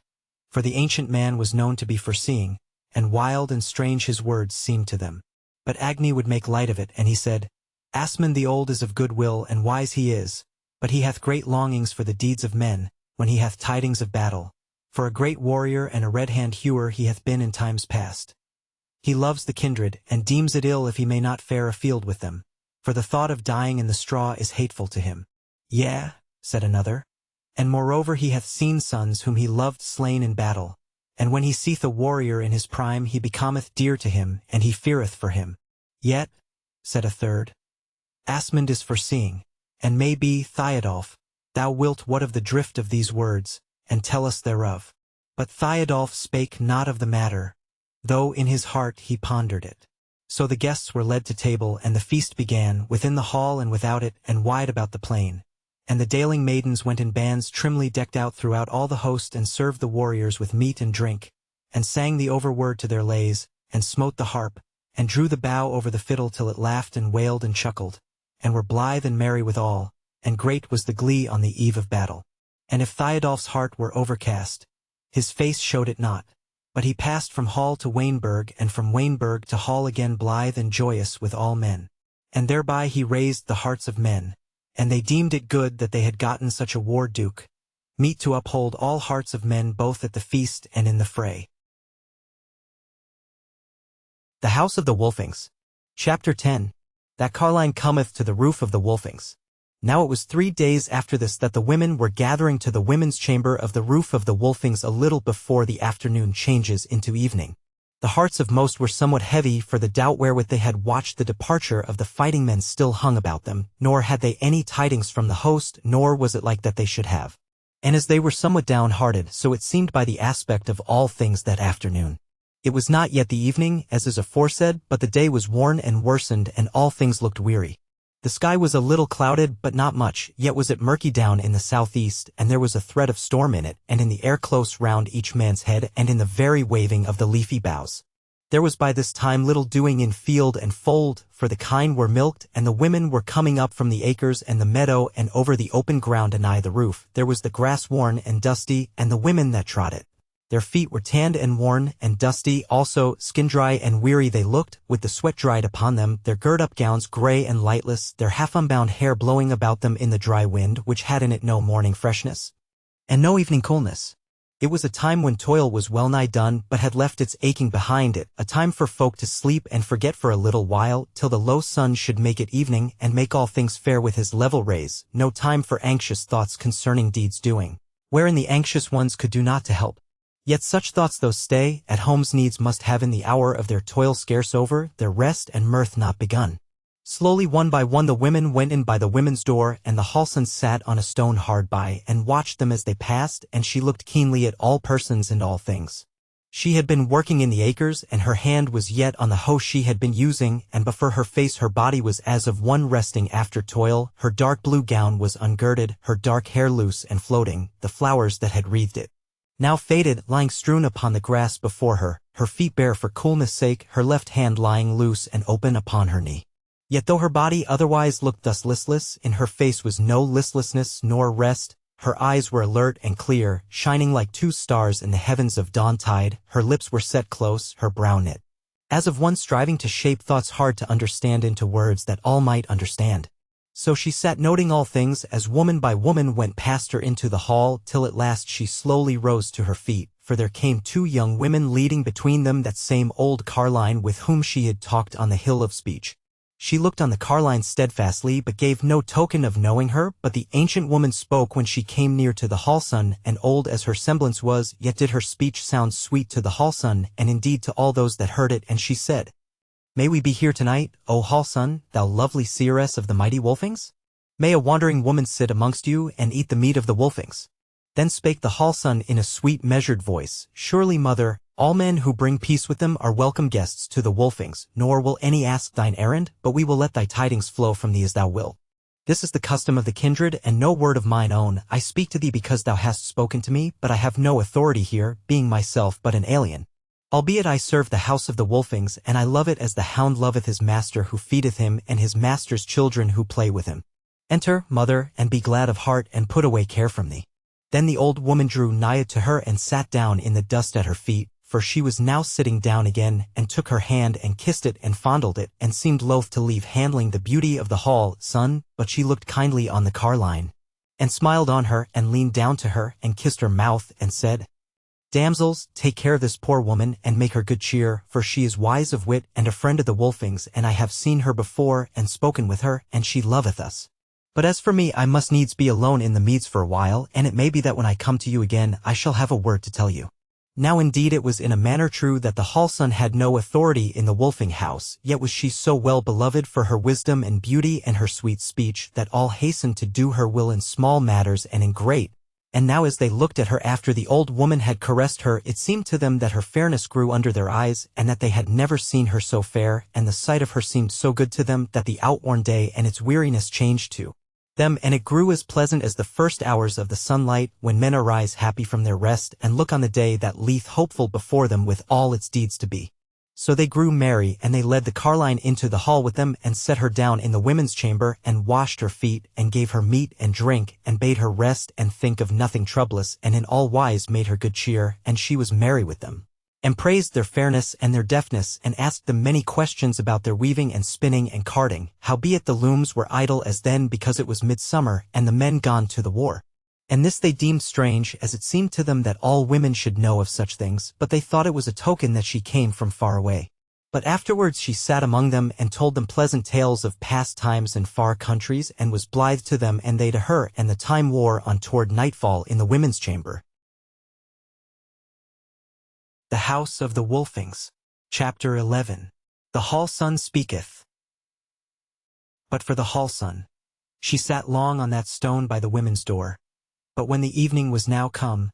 for the ancient man was known to be foreseeing, and wild and strange his words seemed to them. But Agni would make light of it, and he said, Asmund the old is of good will, and wise he is, but he hath great longings for the deeds of men, when he hath tidings of battle. For a great warrior and a red-hand hewer he hath been in times past. He loves the kindred, and deems it ill if he may not fare afield with them, for the thought of dying in the straw is hateful to him. Yea, said another, And moreover he hath seen sons whom he loved slain in battle. And when he seeth a warrior in his prime he becometh dear to him, and he feareth for him. Yet, said a third, Asmund is foreseeing, and may be, Theodulf, thou wilt what of the drift of these words, and tell us thereof. But Theodulf spake not of the matter, though in his heart he pondered it. So the guests were led to table, and the feast began, within the hall and without it, and wide about the plain. And the daling maidens went in bands trimly decked out throughout all the host, and served the warriors with meat and drink, and sang the overword to their lays, and smote the harp, and drew the bow over the fiddle till it laughed and wailed and chuckled, and were blithe and merry withal, and great was the glee on the eve of battle. And if Theodulf's heart were overcast, his face showed it not, but he passed from hall to Wainburg, and from Wainburg to hall again, blithe and joyous with all men. And thereby he raised the hearts of men, and they deemed it good that they had gotten such a war-duke, meet to uphold all hearts of men both at the feast and in the fray. The House of the Wolfings. Chapter 10. That Carline cometh to the roof of the Wolfings. Now it was 3 days after this that the women were gathering to the women's chamber of the roof of the Wolfings a little before the afternoon changes into evening. The hearts of most were somewhat heavy, for the doubt wherewith they had watched the departure of the fighting men still hung about them, nor had they any tidings from the host, nor was it like that they should have. And as they were somewhat downhearted, so it seemed by the aspect of all things that afternoon. It was not yet the evening, as is aforesaid, but the day was worn and worsened, and all things looked weary. The sky was a little clouded, but not much, yet was it murky down in the southeast, and there was a thread of storm in it, and in the air close round each man's head, and in the very waving of the leafy boughs. There was by this time little doing in field and fold, for the kine were milked, and the women were coming up from the acres and the meadow, and over the open ground anigh the roof. There was the grass worn and dusty, and the women that trod it. Their feet were tanned and worn and dusty, also skin-dry and weary they looked, with the sweat dried upon them, their girt-up gowns grey and lightless, their half-unbound hair blowing about them in the dry wind, which had in it no morning freshness, and no evening coolness. It was a time when toil was well nigh done, but had left its aching behind it, a time for folk to sleep and forget for a little while, till the low sun should make it evening, and make all things fair with his level rays, no time for anxious thoughts concerning deeds doing, wherein the anxious ones could do naught to help. Yet such thoughts though stay at home's needs must have in the hour of their toil scarce over, their rest and mirth not begun. Slowly one by one the women went in by the women's door, and the Halsons sat on a stone hard by, and watched them as they passed, and she looked keenly at all persons and all things. She had been working in the acres, and her hand was yet on the hoe she had been using, and before her face her body was as of one resting after toil, her dark blue gown was ungirded, her dark hair loose and floating, the flowers that had wreathed it now faded, lying strewn upon the grass before her, her feet bare for coolness' sake, her left hand lying loose and open upon her knee. Yet though her body otherwise looked thus listless, in her face was no listlessness nor rest, her eyes were alert and clear, shining like two stars in the heavens of dawn-tide, her lips were set close, her brow knit, as of one striving to shape thoughts hard to understand into words that all might understand. So she sat noting all things as woman by woman went past her into the hall, till at last she slowly rose to her feet, for there came 2 young women leading between them that same old Carline with whom she had talked on the hill of speech. She looked on the Carline steadfastly, but gave no token of knowing her, but the ancient woman spoke when she came near to the Halson, and old as her semblance was, yet did her speech sound sweet to the Halson, and indeed to all those that heard it, and she said, May we be here tonight, O Halson, thou lovely seeress of the mighty Wolfings? May a wandering woman sit amongst you, and eat the meat of the Wolfings. Then spake the Halson in a sweet measured voice, Surely, mother, all men who bring peace with them are welcome guests to the Wolfings, nor will any ask thine errand, but we will let thy tidings flow from thee as thou wilt. This is the custom of the kindred, and no word of mine own. I speak to thee because thou hast spoken to me, but I have no authority here, being myself but an alien. Albeit I serve the house of the Wolfings, and I love it as the hound loveth his master who feedeth him, and his master's children who play with him. Enter, mother, and be glad of heart, and put away care from thee. Then the old woman drew nigh to her and sat down in the dust at her feet, for she was now sitting down again, and took her hand and kissed it and fondled it, and seemed loath to leave handling the beauty of the hall, son, but she looked kindly on the Carline, and smiled on her, and leaned down to her, and kissed her mouth, and said, Damsels, take care of this poor woman, and make her good cheer, for she is wise of wit, and a friend of the Wolfings, and I have seen her before, and spoken with her, and she loveth us. But as for me, I must needs be alone in the meads for a while, and it may be that when I come to you again I shall have a word to tell you. Now indeed it was in a manner true that the Hallson had no authority in the Wolfing house, yet was she so well beloved for her wisdom and beauty and her sweet speech that all hastened to do her will in small matters and in great. And now as they looked at her after the old woman had caressed her, it seemed to them that her fairness grew under their eyes, and that they had never seen her so fair, and the sight of her seemed so good to them that the outworn day and its weariness changed to them, and it grew as pleasant as the first hours of the sunlight, when men arise happy from their rest, and look on the day that lieth hopeful before them with all its deeds to be. So they grew merry, and they led the carline into the hall with them, and set her down in the women's chamber, and washed her feet, and gave her meat and drink, and bade her rest and think of nothing troublous, and in all wise made her good cheer, and she was merry with them, and praised their fairness and their deftness, and asked them many questions about their weaving and spinning and carding, howbeit the looms were idle as then, because it was midsummer, and the men gone to the war. And this they deemed strange, as it seemed to them that all women should know of such things, but they thought it was a token that she came from far away. But afterwards she sat among them, and told them pleasant tales of past times and far countries, and was blithe to them and they to her, and the time wore on toward nightfall in the women's chamber. The House of the Wolfings. Chapter 11. The Hallson Speaketh. But for the Hallson, she sat long on that stone by the women's door. But when the evening was now come,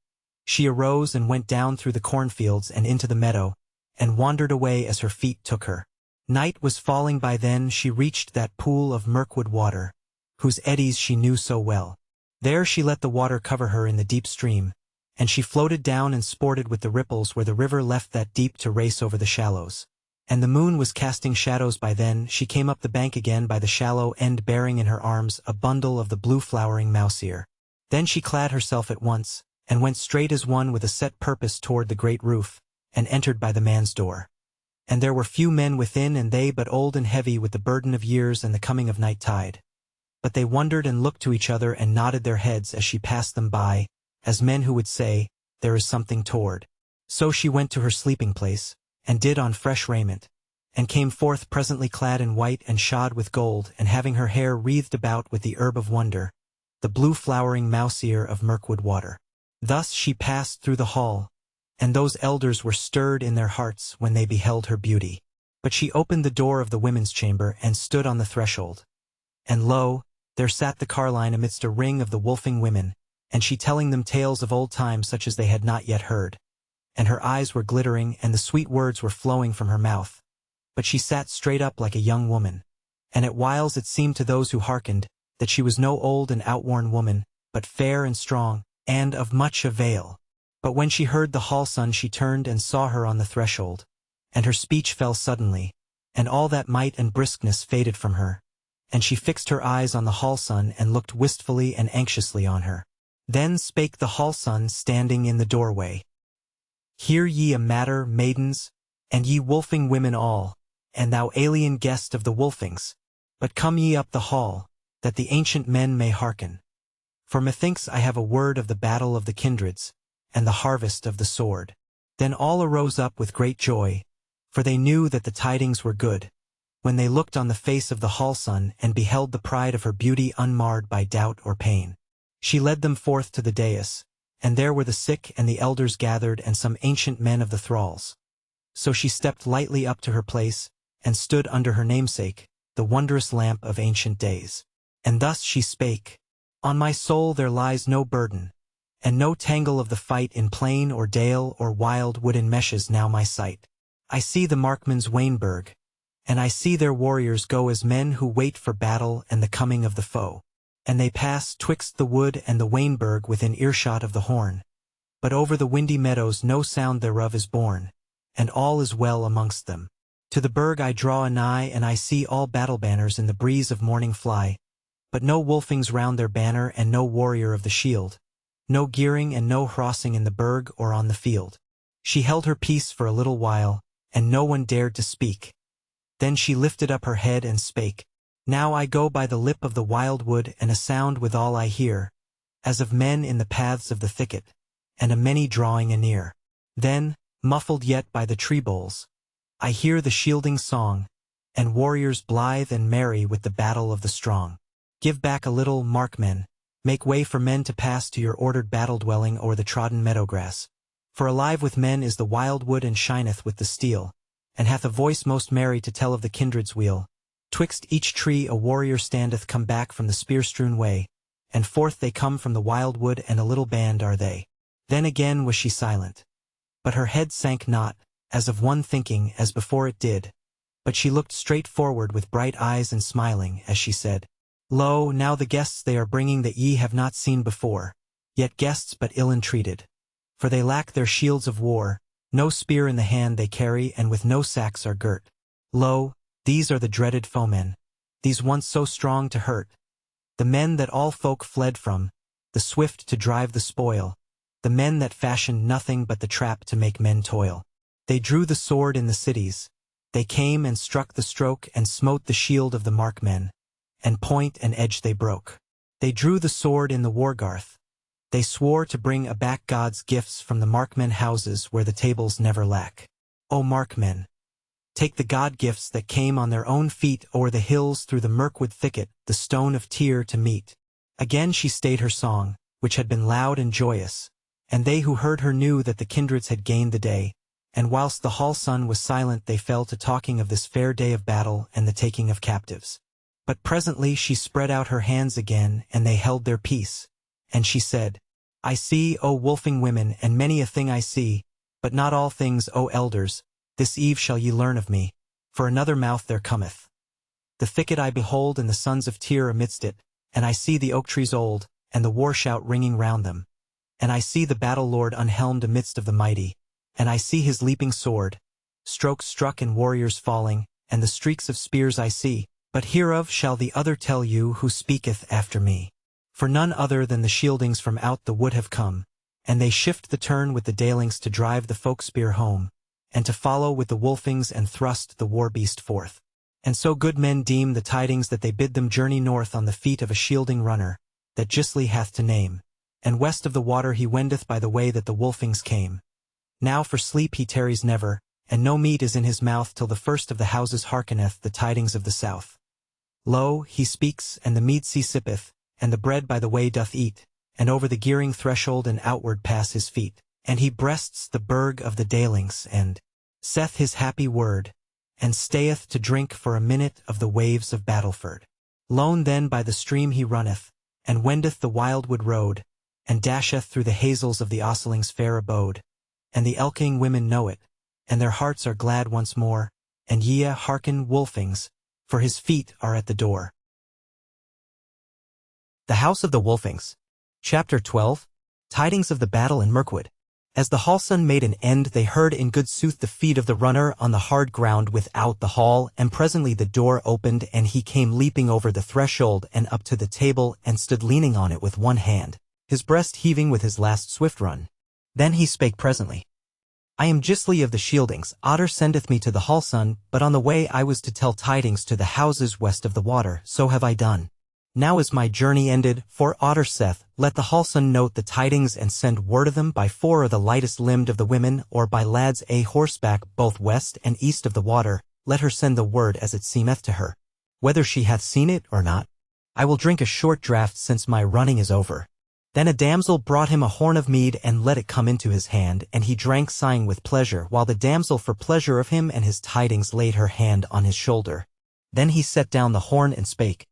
she arose and went down through the cornfields and into the meadow, and wandered away as her feet took her. Night was falling by then. She reached that pool of Mirkwood water, whose eddies she knew so well. There she let the water cover her in the deep stream, and she floated down and sported with the ripples where the river left that deep to race over the shallows. And the moon was casting shadows by then. She came up the bank again by the shallow end, bearing in her arms a bundle of the blue-flowering mouse-ear. Then she clad herself at once, and went straight as one with a set purpose toward the great roof, and entered by the man's door. And there were few men within, and they but old and heavy with the burden of years and the coming of night tide. But they wondered and looked to each other and nodded their heads as she passed them by, as men who would say, there is something toward. So she went to her sleeping place, and did on fresh raiment, and came forth presently clad in white and shod with gold, and having her hair wreathed about with the herb of wonder, the blue-flowering mouse-ear of Mirkwood water. Thus she passed through the hall, and those elders were stirred in their hearts when they beheld her beauty. But she opened the door of the women's chamber, and stood on the threshold. And lo, there sat the carline amidst a ring of the Wolfing women, and she telling them tales of old times such as they had not yet heard. And her eyes were glittering, and the sweet words were flowing from her mouth. But she sat straight up like a young woman, and at whiles it seemed to those who hearkened, that she was no old and outworn woman, but fair and strong, and of much avail. But when she heard the Hallson, she turned and saw her on the threshold, and her speech fell suddenly, and all that might and briskness faded from her, and she fixed her eyes on the Hallson, and looked wistfully and anxiously on her. Then spake the Hallson, standing in the doorway. Hear ye a matter, maidens, and ye Wolfing women all, and thou alien guest of the Wolfings, but come ye up the hall, that the ancient men may hearken. For methinks I have a word of the battle of the kindreds, and the harvest of the sword. Then all arose up with great joy, for they knew that the tidings were good, when they looked on the face of the Hallson, and beheld the pride of her beauty unmarred by doubt or pain. She led them forth to the dais, and there were the sick and the elders gathered, and some ancient men of the thralls. So she stepped lightly up to her place, and stood under her namesake, the wondrous lamp of ancient days. And thus she spake, On my soul there lies no burden, and no tangle of the fight in plain or dale or wild wood enmeshes now my sight. I see the markman's Wainburg, and I see their warriors go as men who wait for battle and the coming of the foe. And they pass twixt the wood and the Wainburg within earshot of the horn. But over the windy meadows no sound thereof is borne, and all is well amongst them. To the burg I draw anigh, and I see all battle banners in the breeze of morning fly, but no Wolfings round their banner, and no warrior of the shield, no gearing and no hrossing in the burg or on the field. She held her peace for a little while, and no one dared to speak. Then she lifted up her head and spake, Now I go by the lip of the wild wood, and a sound withal I hear, as of men in the paths of the thicket, and a many drawing anear. Then, muffled yet by the tree boles, I hear the shielding song, and warriors blithe and merry with the battle of the strong. Give back a little, mark men. Make way for men to pass to your ordered battle-dwelling o'er the trodden meadow-grass. For alive with men is the wild wood and shineth with the steel, and hath a voice most merry to tell of the kindred's weal. Twixt each tree a warrior standeth come back from the spear-strewn way, and forth they come from the wild wood and a little band are they. Then again was she silent. But her head sank not, as of one thinking as before it did, but she looked straight forward with bright eyes and smiling, as she said, Lo, now the guests they are bringing that ye have not seen before, yet guests but ill entreated. For they lack their shields of war, no spear in the hand they carry and with no sacks are girt. Lo, these are the dreaded foemen, these once so strong to hurt, the men that all folk fled from, the swift to drive the spoil, the men that fashioned nothing but the trap to make men toil. They drew the sword in the cities, they came and struck the stroke and smote the shield of the markmen, and point and edge they broke. They drew the sword in the wargarth, they swore to bring aback God's gifts from the markmen houses where the tables never lack. O markmen, take the God gifts that came on their own feet o'er the hills through the mirkwood thicket, the stone of Tyr to meet. Again she stayed her song, which had been loud and joyous, and they who heard her knew that the kindreds had gained the day, and whilst the hall sun was silent they fell to talking of this fair day of battle and the taking of captives. But presently she spread out her hands again, and they held their peace, and she said, I see, O wolfing women, and many a thing I see, but not all things, O elders, this eve shall ye learn of me, for another mouth there cometh. The thicket I behold and the sons of Tyr amidst it, and I see the oak trees old, and the war shout ringing round them. And I see the battle-lord unhelmed amidst of the mighty, and I see his leaping sword, strokes struck and warriors falling, and the streaks of spears I see, but hereof shall the other tell you who speaketh after me. For none other than the shieldings from out the wood have come, and they shift the turn with the dalings to drive the folk spear home, and to follow with the wolfings and thrust the war-beast forth. And so good men deem the tidings that they bid them journey north on the feet of a shielding runner, that Gisli hath to name, and west of the water he wendeth by the way that the wolfings came. Now for sleep he tarries never, and no meat is in his mouth till the first of the houses hearkeneth the tidings of the south. Lo, he speaks, and the mead he sippeth, and the bread by the way doth eat, and over the gearing threshold and outward pass his feet, and he breasts the burg of the dalings, and saith his happy word, and stayeth to drink for a minute of the waves of Battleford. Lone then by the stream he runneth, and wendeth the wildwood road, and dasheth through the hazels of the osling's fair abode, and the elking women know it, and their hearts are glad once more, and ye hearken, wolfings, for his feet are at the door. The House of the Wolfings. Chapter 12. Tidings of the Battle in Mirkwood. As the hallsun made an end they heard in good sooth the feet of the runner on the hard ground without the hall, and presently the door opened and he came leaping over the threshold and up to the table and stood leaning on it with one hand, his breast heaving with his last swift run. Then he spake presently. I am Gisli of the Shieldings. Otter sendeth me to the hallsun, but on the way I was to tell tidings to the houses west of the water, so have I done. Now is my journey ended, for Otter saith, let the hallsun note the tidings and send word of them by four or the lightest limbed of the women, or by lads a horseback both west and east of the water, let her send the word as it seemeth to her. Whether she hath seen it or not, I will drink a short draught since my running is over. Then a damsel brought him a horn of mead and let it come into his hand, and he drank sighing with pleasure, while the damsel for pleasure of him and his tidings laid her hand on his shoulder. Then he set down the horn and spake.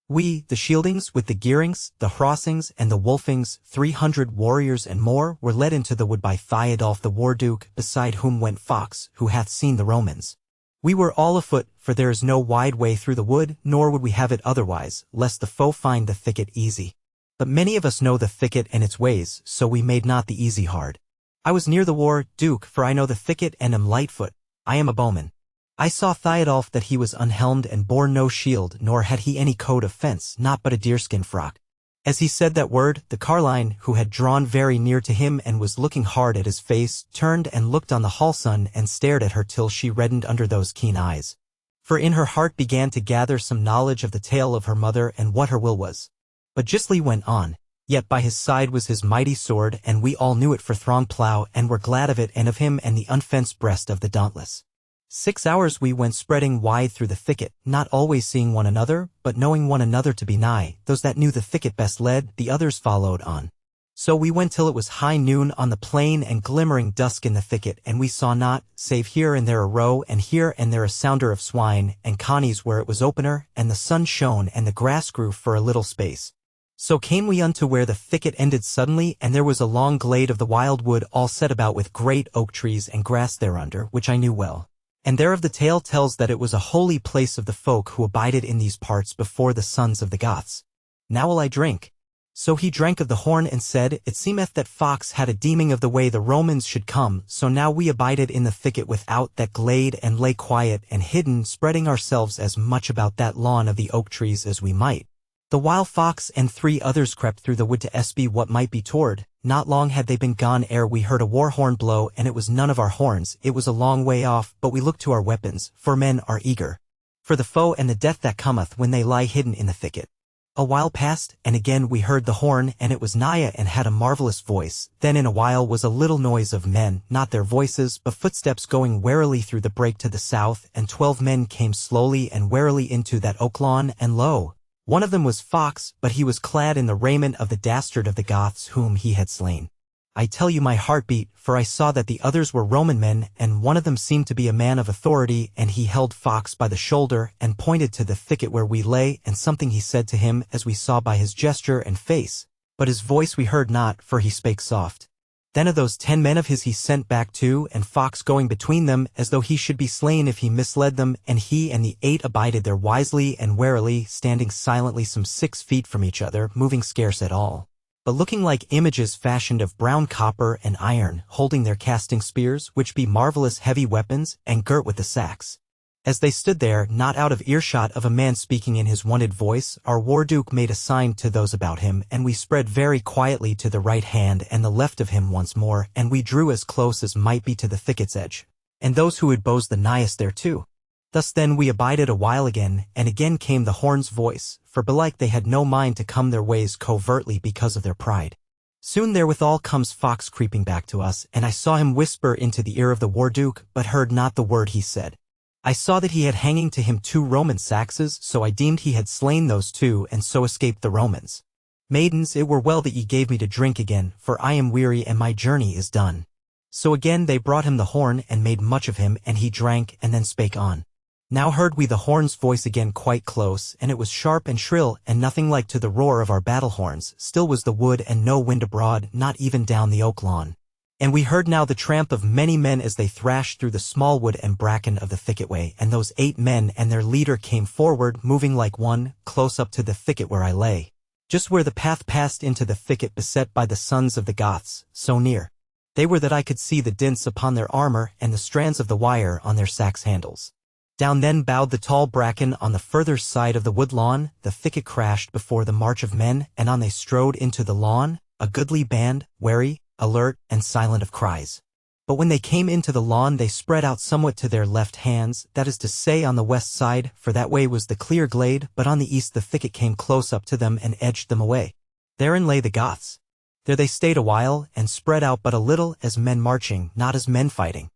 We, the Shieldings, with the Gearings, the Hrossings, and the Wolfings, 300 warriors and more, were led into the wood by Theodulf the Warduke, beside whom went Fox, who hath seen the Romans. We were all afoot, for there is no wide way through the wood, nor would we have it otherwise, lest the foe find the thicket easy. But many of us know the thicket and its ways, so we made not the easy hard. I was near the war, Duke, for I know the thicket and am lightfoot. I am a bowman. I saw Theodulf that he was unhelmed and bore no shield, nor had he any coat of fence, not but a deerskin frock. As he said that word, the carline, who had drawn very near to him and was looking hard at his face, turned and looked on the hallsun and stared at her till she reddened under those keen eyes. For in her heart began to gather some knowledge of the tale of her mother and what her will was. But Gisli went on, yet by his side was his mighty sword, and we all knew it for throng plough, and were glad of it and of him and the unfenced breast of the dauntless. 6 hours we went spreading wide through the thicket, not always seeing one another, but knowing one another to be nigh. Those that knew the thicket best led, the others followed on. So we went till it was high noon on the plain and glimmering dusk in the thicket, and we saw not, save here and there a roe, and here and there a sounder of swine, and connies where it was opener, and the sun shone and the grass grew for a little space. So came we unto where the thicket ended suddenly, and there was a long glade of the wild wood all set about with great oak trees and grass thereunder, which I knew well. And thereof the tale tells that it was a holy place of the folk who abided in these parts before the sons of the Goths. Now will I drink. So he drank of the horn and said, It seemeth that Fox had a deeming of the way the Romans should come, so now we abided in the thicket without that glade and lay quiet and hidden, spreading ourselves as much about that lawn of the oak trees as we might. The while Fox and 3 others crept through the wood to espy what might be toward. Not long had they been gone ere we heard a war horn blow, and it was none of our horns, it was a long way off, but we looked to our weapons, for men are eager for the foe and the death that cometh when they lie hidden in the thicket. A while passed, and again we heard the horn, and it was nigh and had a marvelous voice. Then in a while was a little noise of men, not their voices, but footsteps going warily through the brake to the south, and 12 men came slowly and warily into that oak lawn, and lo! One of them was Fox, but he was clad in the raiment of the dastard of the Goths whom he had slain. I tell you my heart beat, for I saw that the others were Roman men, and one of them seemed to be a man of authority, and he held Fox by the shoulder, and pointed to the thicket where we lay, and something he said to him, as we saw by his gesture and face, but his voice we heard not, for he spake soft. Then of those 10 men of his he sent back 2, and Fox going between them, as though he should be slain if he misled them, and he and the 8 abided there wisely and warily, standing silently some 6 feet from each other, moving scarce at all, but looking like images fashioned of brown copper and iron, holding their casting spears, which be marvelous heavy weapons, and girt with the sacks. As they stood there, not out of earshot of a man speaking in his wonted voice, our war-duke made a sign to those about him, and we spread very quietly to the right hand and the left of him once more, and we drew as close as might be to the thicket's edge, and those who had bows the nighest thereto. Thus then we abided a while again, and again came the horn's voice, for belike they had no mind to come their ways covertly because of their pride. Soon therewithal comes Fox creeping back to us, and I saw him whisper into the ear of the war-duke, but heard not the word he said. I saw that he had hanging to him 2 Roman saxes, so I deemed he had slain those 2, and so escaped the Romans. Maidens, it were well that ye gave me to drink again, for I am weary and my journey is done. So again they brought him the horn, and made much of him, and he drank, and then spake on. Now heard we the horn's voice again quite close, and it was sharp and shrill, and nothing like to the roar of our battle horns. Still was the wood, and no wind abroad, not even down the oak lawn. And we heard now the tramp of many men as they thrashed through the small wood and bracken of the thicket way, and those 8 men and their leader came forward, moving like one, close up to the thicket where I lay, just where the path passed into the thicket beset by the sons of the Goths, so near they were that I could see the dints upon their armor and the strands of the wire on their sacks' handles. Down then bowed the tall bracken on the further side of the wood lawn, the thicket crashed before the march of men, and on they strode into the lawn, a goodly band, wary, alert, and silent of cries. But when they came into the lawn they spread out somewhat to their left hands, that is to say on the west side, for that way was the clear glade, but on the east the thicket came close up to them and edged them away. Therein lay the Goths. There they stayed a while, and spread out but a little, as men marching, not as men fighting.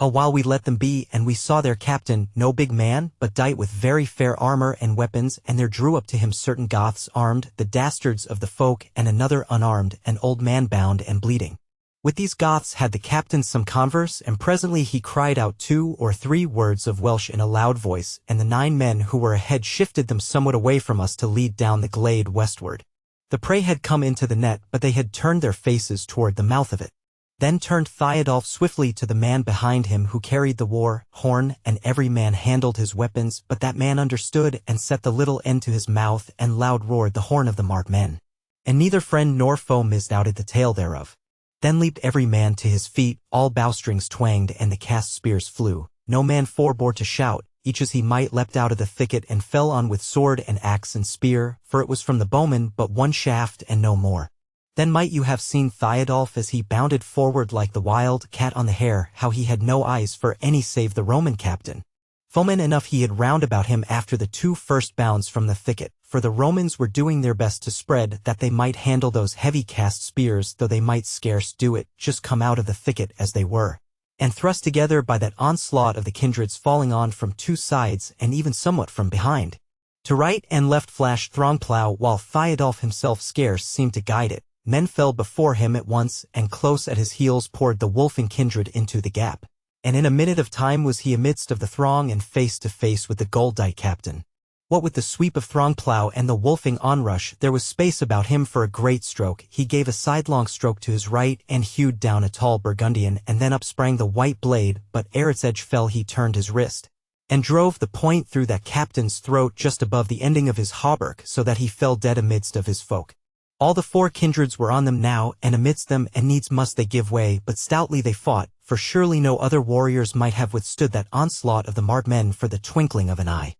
A while we let them be, and we saw their captain, no big man, but dight with very fair armor and weapons, and there drew up to him certain Goths armed, the dastards of the folk, and another unarmed, an old man bound and bleeding. With these Goths had the captain some converse, and presently he cried out 2 or 3 words of Welsh in a loud voice, and the 9 men who were ahead shifted them somewhat away from us to lead down the glade westward. The prey had come into the net, but they had turned their faces toward the mouth of it. Then turned Theodulf swiftly to the man behind him who carried the war horn, and every man handled his weapons, but that man understood and set the little end to his mouth, and loud roared the horn of the marked men. And neither friend nor foe missed out at the tail thereof. Then leaped every man to his feet, all bowstrings twanged and the cast spears flew. No man forbore to shout, each as he might leapt out of the thicket and fell on with sword and axe and spear, for it was from the bowman but one shaft and no more. Then might you have seen Theodulf as he bounded forward like the wild cat on the hare, how he had no eyes for any save the Roman captain. Foemen enough he had round about him after the 2 first bounds from the thicket, for the Romans were doing their best to spread that they might handle those heavy cast spears, though they might scarce do it, just come out of the thicket as they were. and thrust together by that onslaught of the kindreds falling on from two sides and even somewhat from behind. To right and left flashed Throngplow, while Theodulf himself scarce seemed to guide it. Men fell before him at once, and close at his heels poured the wolfing kindred into the gap. And in a minute of time was he amidst of the throng and face to face with the gold-dight captain. What with the sweep of Throngplow and the wolfing onrush, there was space about him for a great stroke. He gave a sidelong stroke to his right and hewed down a tall Burgundian, and then up sprang the white blade, but ere its edge fell he turned his wrist, and drove the point through that captain's throat just above the ending of his hauberk, so that he fell dead amidst of his folk. All the four kindreds were on them now, and amidst them, and needs must they give way, but stoutly they fought, for surely no other warriors might have withstood that onslaught of the marked men for the twinkling of an eye.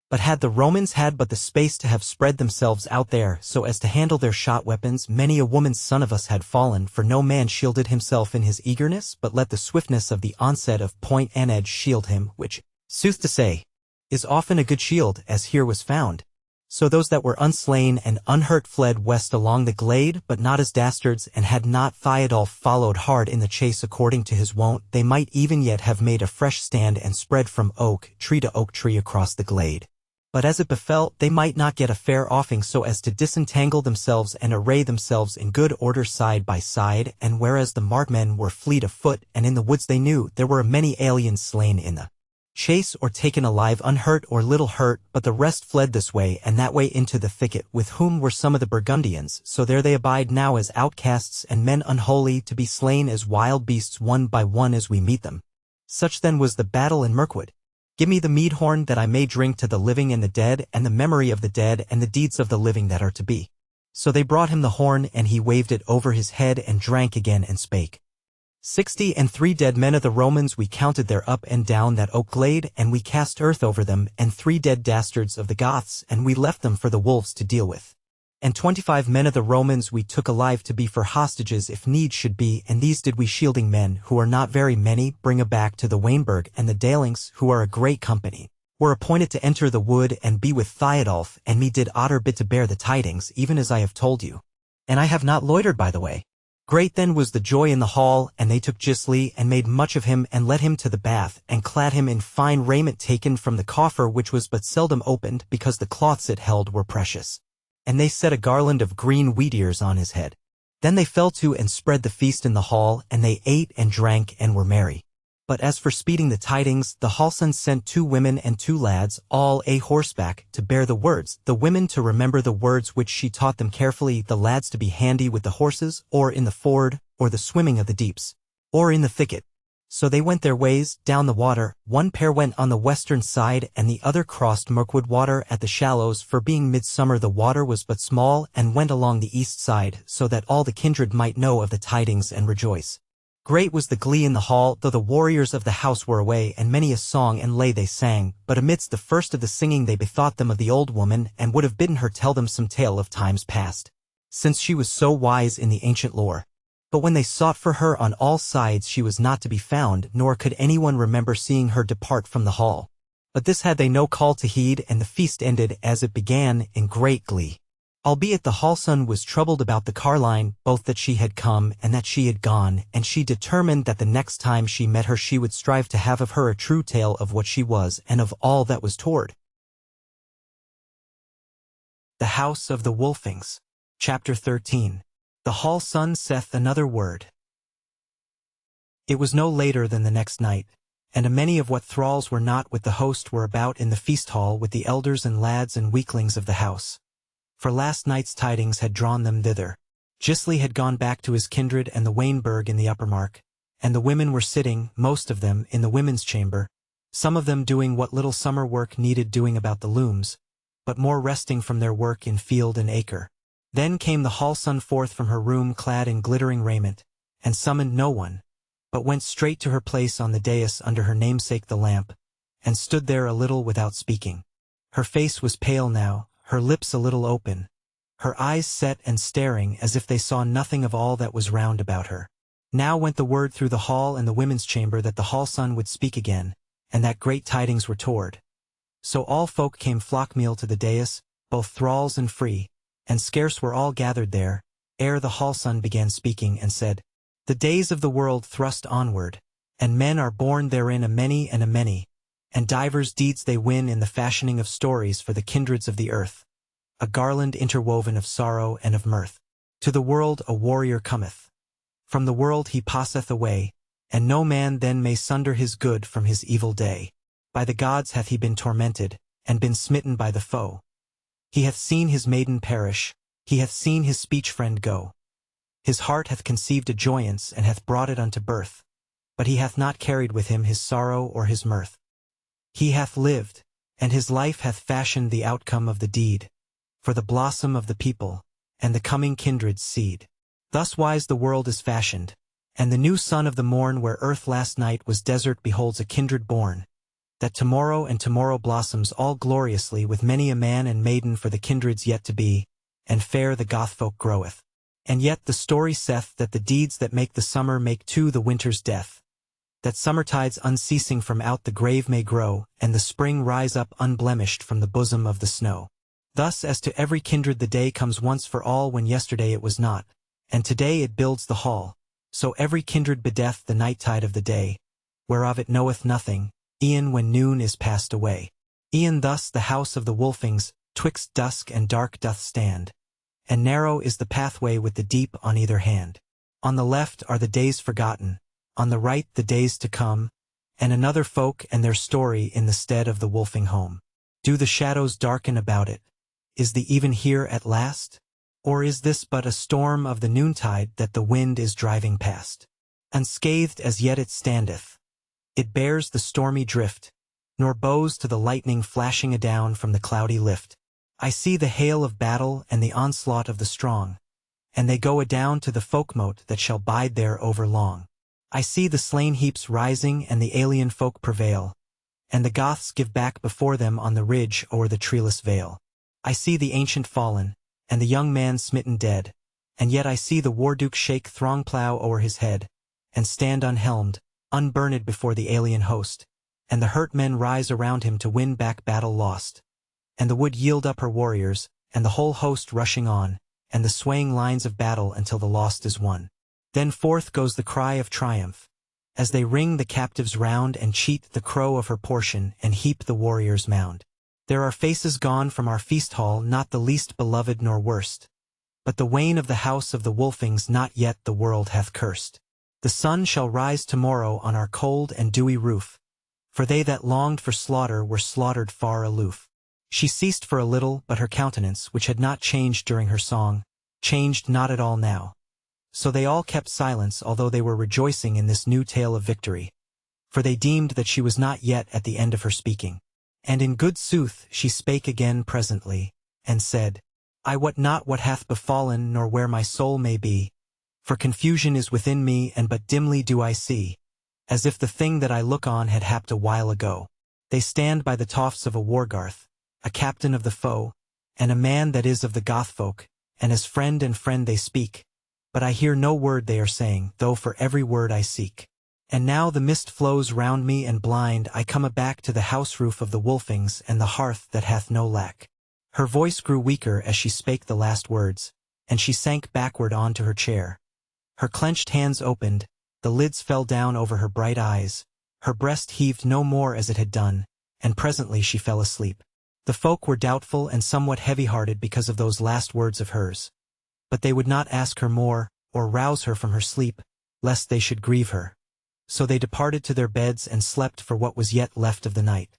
But had the Romans had but the space to have spread themselves out there so as to handle their shot weapons, many a woman's son of us had fallen, for no man shielded himself in his eagerness, but let the swiftness of the onset of point and edge shield him, which, sooth to say, is often a good shield, as here was found. So those that were unslain and unhurt fled west along the glade, but not as dastards, and had not Theodulf followed hard in the chase according to his wont, they might even yet have made a fresh stand and spread from oak tree to oak tree across the glade. But as it befell, they might not get a fair offing so as to disentangle themselves and array themselves in good order side by side, and whereas the marked men were fleet of foot, and in the woods they knew there were many aliens slain in the chase or taken alive unhurt or little hurt, but the rest fled this way and that way into the thicket, with whom were some of the Burgundians, so there they abide now as outcasts and men unholy, to be slain as wild beasts one by one as we meet them. Such then was the battle in Mirkwood. Give me the mead horn that I may drink to the living and the dead, and the memory of the dead and the deeds of the living that are to be. So they brought him the horn, and he waved it over his head and drank again and spake. 63 dead men of the Romans we counted there up and down that oak glade, and we cast earth over them, and 3 dead dastards of the Goths, and we left them for the wolves to deal with. And 25 men of the Romans we took alive to be for hostages if need should be, and these did we shielding men, who are not very many, bring aback to the Wainburg, and the Dalings, who are a great company, were appointed to enter the wood and be with Theodulf, and me did otter bid to bear the tidings, even as I have told you. And I have not loitered by the way. Great then was the joy in the hall, and they took Gisli, and made much of him, and led him to the bath, and clad him in fine raiment taken from the coffer, which was but seldom opened, because the cloths it held were precious. And they set a garland of green wheat ears on his head. Then they fell to and spread the feast in the hall, and they ate and drank and were merry. But as for speeding the tidings, the hallson sent 2 women and 2 lads, all a horseback, to bear the words, the women to remember the words which she taught them carefully, the lads to be handy with the horses, or in the ford, or the swimming of the deeps, or in the thicket. So they went their ways, down the water. One pair went on the western side, and the other crossed Mirkwood water at the shallows, for being midsummer the water was but small, and went along the east side, so that all the kindred might know of the tidings and rejoice. Great was the glee in the hall, though the warriors of the house were away, and many a song and lay they sang, but amidst the first of the singing they bethought them of the old woman, and would have bidden her tell them some tale of times past, since she was so wise in the ancient lore. But when they sought for her on all sides she was not to be found, nor could anyone remember seeing her depart from the hall. But this had they no call to heed, and the feast ended as it began, in great glee. Albeit the hallson was troubled about the carline, both that she had come and that she had gone, and she determined that the next time she met her she would strive to have of her a true tale of what she was and of all that was toward. The House of the Wolfings. Chapter 13. The hallson saith another word. It was no later than the next night, and a many of what thralls were not with the host were about in the feast hall with the elders and lads and weaklings of the house. For last night's tidings had drawn them thither. Gisli had gone back to his kindred and the Wainburg in the upper mark, and the women were sitting, most of them, in the women's chamber, some of them doing what little summer work needed doing about the looms, but more resting from their work in field and acre. Then came the hallson forth from her room clad in glittering raiment, and summoned no one, but went straight to her place on the dais under her namesake the lamp, and stood there a little without speaking. Her face was pale now, her lips a little open, her eyes set and staring as if they saw nothing of all that was round about her. Now went the word through the hall and the women's chamber that the hallson would speak again, and that great tidings were toward. So all folk came flockmeal to the dais, both thralls and free, and scarce were all gathered there, ere the hallson began speaking and said, The days of the world thrust onward, And men are born therein a many and a many, and divers deeds they win in the fashioning of stories for the kindreds of the earth, a garland interwoven of sorrow and of mirth. To the world a warrior cometh. From the world he passeth away, and no man then may sunder his good from his evil day. By the gods hath he been tormented, and been smitten by the foe. He hath seen his maiden perish, he hath seen his speech-friend go. His heart hath conceived a joyance, and hath brought it unto birth, but he hath not carried with him his sorrow or his mirth. He hath lived, and his life hath fashioned the outcome of the deed, for the blossom of the people, and the coming kindred's seed. Thus wise the world is fashioned, and the new sun of the morn where earth last night was desert beholds a kindred born, that tomorrow and tomorrow blossoms all gloriously with many a man and maiden for the kindreds yet to be, and fair the Gothfolk groweth. And yet the story saith that the deeds that make the summer make too the winter's death, that summertides unceasing from out the grave may grow, and the spring rise up unblemished from the bosom of the snow. Thus as to every kindred the day comes once for all when yesterday it was not, and today it builds the hall, so every kindred bedeth the nighttide of the day, whereof it knoweth nothing, e'en when noon is passed away. E'en thus the house of the Wolfings, twixt dusk and dark doth stand, and narrow is the pathway with the deep on either hand. On the left are the days forgotten, on the right the days to come, and another folk and their story in the stead of the Wolfing home. Do the shadows darken about it? Is the even here at last? Or is this but a storm of the noontide that the wind is driving past? Unscathed as yet it standeth. It bears the stormy drift, nor bows to the lightning flashing adown from the cloudy lift. I see the hail of battle and the onslaught of the strong, and they go adown to the folkmote that shall bide there over long. I see the slain heaps rising and the alien folk prevail, and the Goths give back before them on the ridge o'er the treeless vale. I see the ancient fallen, and the young man smitten dead, and yet I see the war-duke shake throng plough o'er his head, and stand unhelmed, unburned before the alien host, and the hurt men rise around him to win back battle lost. And the wood yield up her warriors, and the whole host rushing on, and the swaying lines of battle until the lost is won. Then forth goes the cry of triumph, as they ring the captives round and cheat the crow of her portion and heap the warrior's mound. There are faces gone from our feast hall, not the least beloved nor worst, but the wane of the house of the Wolfings not yet the world hath cursed. The sun shall rise tomorrow on our cold and dewy roof, for they that longed for slaughter were slaughtered far aloof. She ceased for a little, but her countenance, which had not changed during her song, changed not at all now. So they all kept silence, although they were rejoicing in this new tale of victory, for they deemed that she was not yet at the end of her speaking. And in good sooth she spake again presently, and said, I wot not what hath befallen, nor where my soul may be, for confusion is within me, and but dimly do I see, as if the thing that I look on had happed a while ago. They stand by the tofts of a wargarth, a captain of the foe, and a man that is of the Gothfolk, and as friend and friend they speak, but I hear no word they are saying, though for every word I seek. And now the mist flows round me, and blind I come aback to the house roof of the Wolfings and the hearth that hath no lack. Her voice grew weaker as she spake the last words, and she sank backward on to her chair. Her clenched hands opened, the lids fell down over her bright eyes, her breast heaved no more as it had done, and presently she fell asleep. The folk were doubtful and somewhat heavy-hearted because of those last words of hers, but they would not ask her more, or rouse her from her sleep, lest they should grieve her. So they departed to their beds and slept for what was yet left of the night.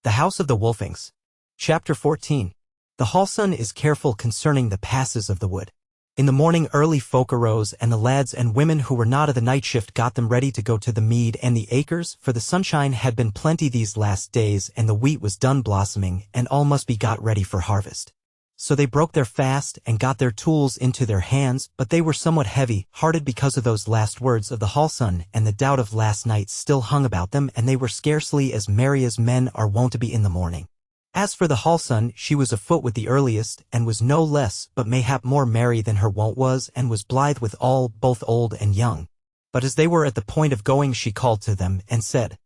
The House of the Wolfings. Chapter 14. The Hallson is careful concerning the passes of the wood. In the morning early folk arose, and the lads and women who were not of the night shift got them ready to go to the mead and the acres, for the sunshine had been plenty these last days, and the wheat was done blossoming, and all must be got ready for harvest. So they broke their fast and got their tools into their hands, but they were somewhat heavy-hearted because of those last words of the Hallson, and the doubt of last night still hung about them, and they were scarcely as merry as men are wont to be in the morning. As for the Hallson, she was afoot with the earliest, and was no less, but mayhap more merry than her wont was, and was blithe with all, both old and young. But as they were at the point of going, she called to them, and said,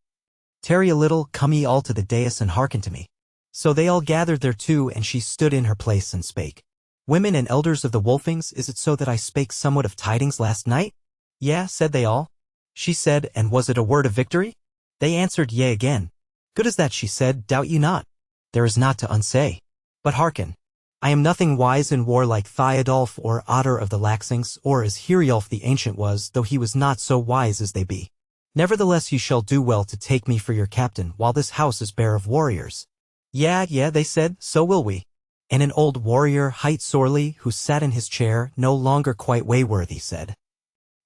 Tarry a little, come ye all to the dais, and hearken to me. So they all gathered thereto, and she stood in her place and spake. Women and elders of the Wolfings, is it so that I spake somewhat of tidings last night? "Yeah," said they all. She said, "And was it a word of victory?" They answered, "Yea again." "Good as that," she said, "doubt ye not. There is naught to unsay. But hearken. I am nothing wise in war like Thiodolf or Otter of the Laxings, or as Heriulf the Ancient was, though he was not so wise as they be. Nevertheless ye shall do well to take me for your captain, while this house is bare of warriors." "Yeah," they said, "so will we." And an old warrior, hight sorely, who sat in his chair, no longer quite wayworthy, said,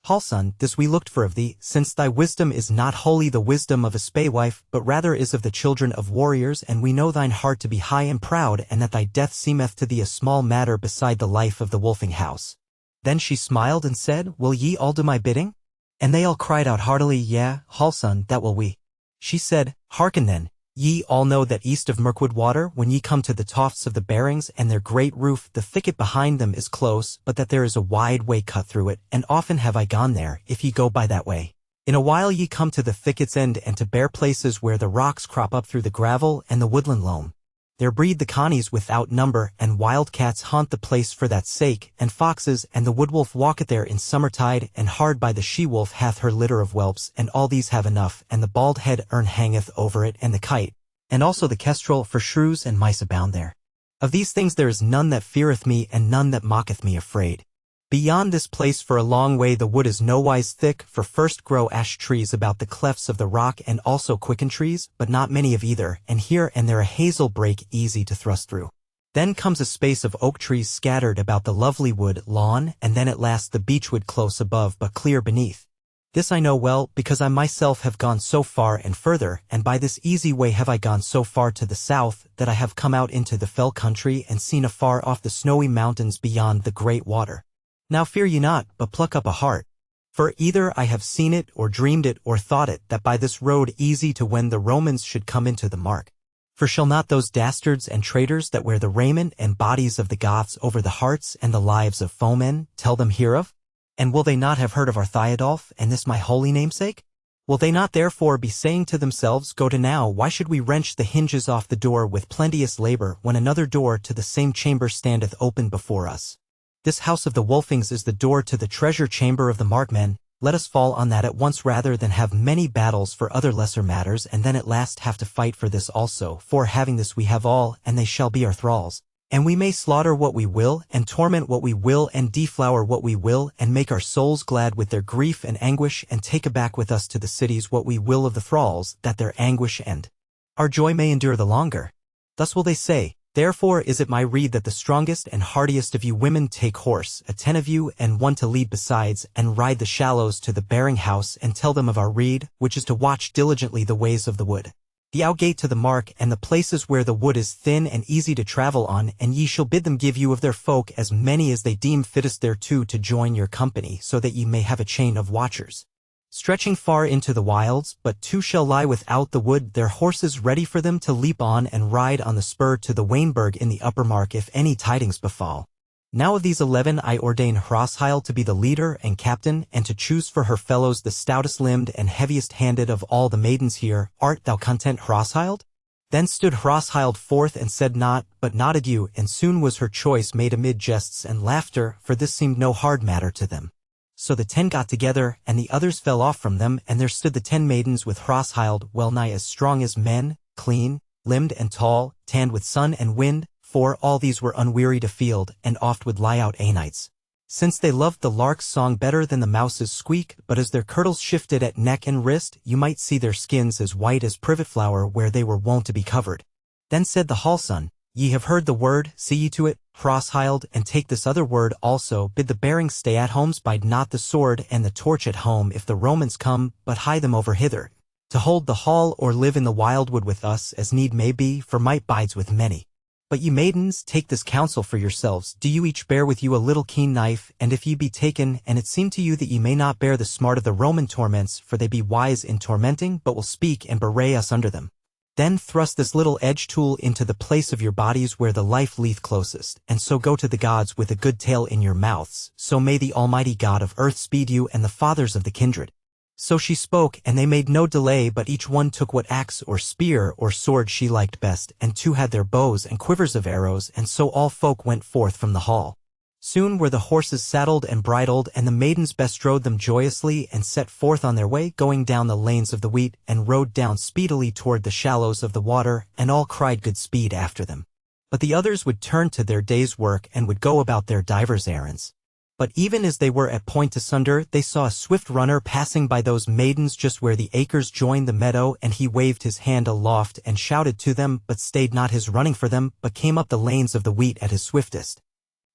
"Hallson, this we looked for of thee, since thy wisdom is not wholly the wisdom of a spaewife, but rather is of the children of warriors, and we know thine heart to be high and proud, and that thy death seemeth to thee a small matter beside the life of the Wolfing house." Then she smiled and said, "Will ye all do my bidding?" And they all cried out heartily, "Yeah, Hallson, that will we." She said, "Hearken then. Ye all know that east of Mirkwood Water, when ye come to the tofts of the Barings and their great roof, the thicket behind them is close, but that there is a wide way cut through it, and often have I gone there, if ye go by that way. In a while ye come to the thicket's end and to bare places where the rocks crop up through the gravel and the woodland loam. There breed the connies without number, and wild cats haunt the place for that sake, and foxes, and the woodwolf walketh there in summertide, and hard by the she-wolf hath her litter of whelps, and all these have enough, and the bald head ern hangeth over it, and the kite, and also the kestrel, for shrews and mice abound there. Of these things there is none that feareth me, and none that mocketh me afraid. Beyond this place for a long way the wood is nowise thick, for first grow ash trees about the clefts of the rock, and also quicken trees, but not many of either, and here and there a hazel brake easy to thrust through. Then comes a space of oak trees scattered about the lovely wood lawn, and then at last the beechwood close above but clear beneath. This I know well, because I myself have gone so far and further, and by this easy way have I gone so far to the south, that I have come out into the fell country and seen afar off the snowy mountains beyond the great water. Now fear ye not, but pluck up a heart. For either I have seen it, or dreamed it, or thought it, that by this road easy to when the Romans should come into the mark. For shall not those dastards and traitors that wear the raiment and bodies of the Goths over the hearts and the lives of foemen tell them hereof? And will they not have heard of our Thiodolf, and this my holy namesake? Will they not therefore be saying to themselves, Go to now, why should we wrench the hinges off the door with plenteous labor, when another door to the same chamber standeth open before us? This house of the Wolfings is the door to the treasure chamber of the Markmen. Let us fall on that at once rather than have many battles for other lesser matters, and then at last have to fight for this also, for having this we have all, and they shall be our thralls. And we may slaughter what we will, and torment what we will, and deflower what we will, and make our souls glad with their grief and anguish, and take aback with us to the cities what we will of the thralls, that their anguish end. Our joy may endure the longer. Thus will they say, Therefore is it my rede that the strongest and hardiest of you women take horse, 10 of you, and 1 to lead besides, and ride the shallows to the bearing house, and tell them of our rede, which is to watch diligently the ways of the wood, the outgate to the mark, and the places where the wood is thin and easy to travel on, and ye shall bid them give you of their folk as many as they deem fittest thereto to join your company, so that ye may have a chain of watchers, stretching far into the wilds, but 2 shall lie without the wood, their horses ready for them to leap on and ride on the spur to the Wainburg in the upper mark if any tidings befall. Now of these 11 I ordain Hrosshild to be the leader and captain, and to choose for her fellows the stoutest limbed and heaviest handed of all the maidens here. Art thou content, Hrosshild? Then stood Hrosshild forth and said naught, but nodded you, and soon was her choice made amid jests and laughter, for this seemed no hard matter to them. So the 10 got together, and the others fell off from them, and there stood the 10 maidens with Hrosshild, well nigh as strong as men, clean, limbed and tall, tanned with sun and wind, for all these were unwearied afield, and oft would lie out nights, since they loved the lark's song better than the mouse's squeak, but as their kirtles shifted at neck and wrist, you might see their skins as white as privet flower where they were wont to be covered. Then said the Hallson, Ye have heard the word, see ye to it, Hrosshild, and take this other word also, bid the Barings stay at homes, bide not the sword and the torch at home if the Romans come, but hie them over hither, to hold the hall or live in the wildwood with us as need may be, for might bides with many. But ye maidens, take this counsel for yourselves, do you each bear with you a little keen knife, and if ye be taken, and it seem to you that ye may not bear the smart of the Roman torments, for they be wise in tormenting, but will speak and bewray us under them, then thrust this little edge tool into the place of your bodies where the life leath closest, and so go to the gods with a good tale in your mouths, so may the almighty God of earth speed you and the fathers of the kindred. So she spoke, and they made no delay, but each one took what axe or spear or sword she liked best, and 2 had their bows and quivers of arrows, and so all folk went forth from the hall. Soon were the horses saddled and bridled, and the maidens bestrode them joyously and set forth on their way, going down the lanes of the wheat, and rode down speedily toward the shallows of the water, and all cried good speed after them. But the others would turn to their day's work and would go about their divers errands. But even as they were at point asunder, they saw a swift runner passing by those maidens just where the acres joined the meadow, and he waved his hand aloft and shouted to them, but stayed not his running for them, but came up the lanes of the wheat at his swiftest.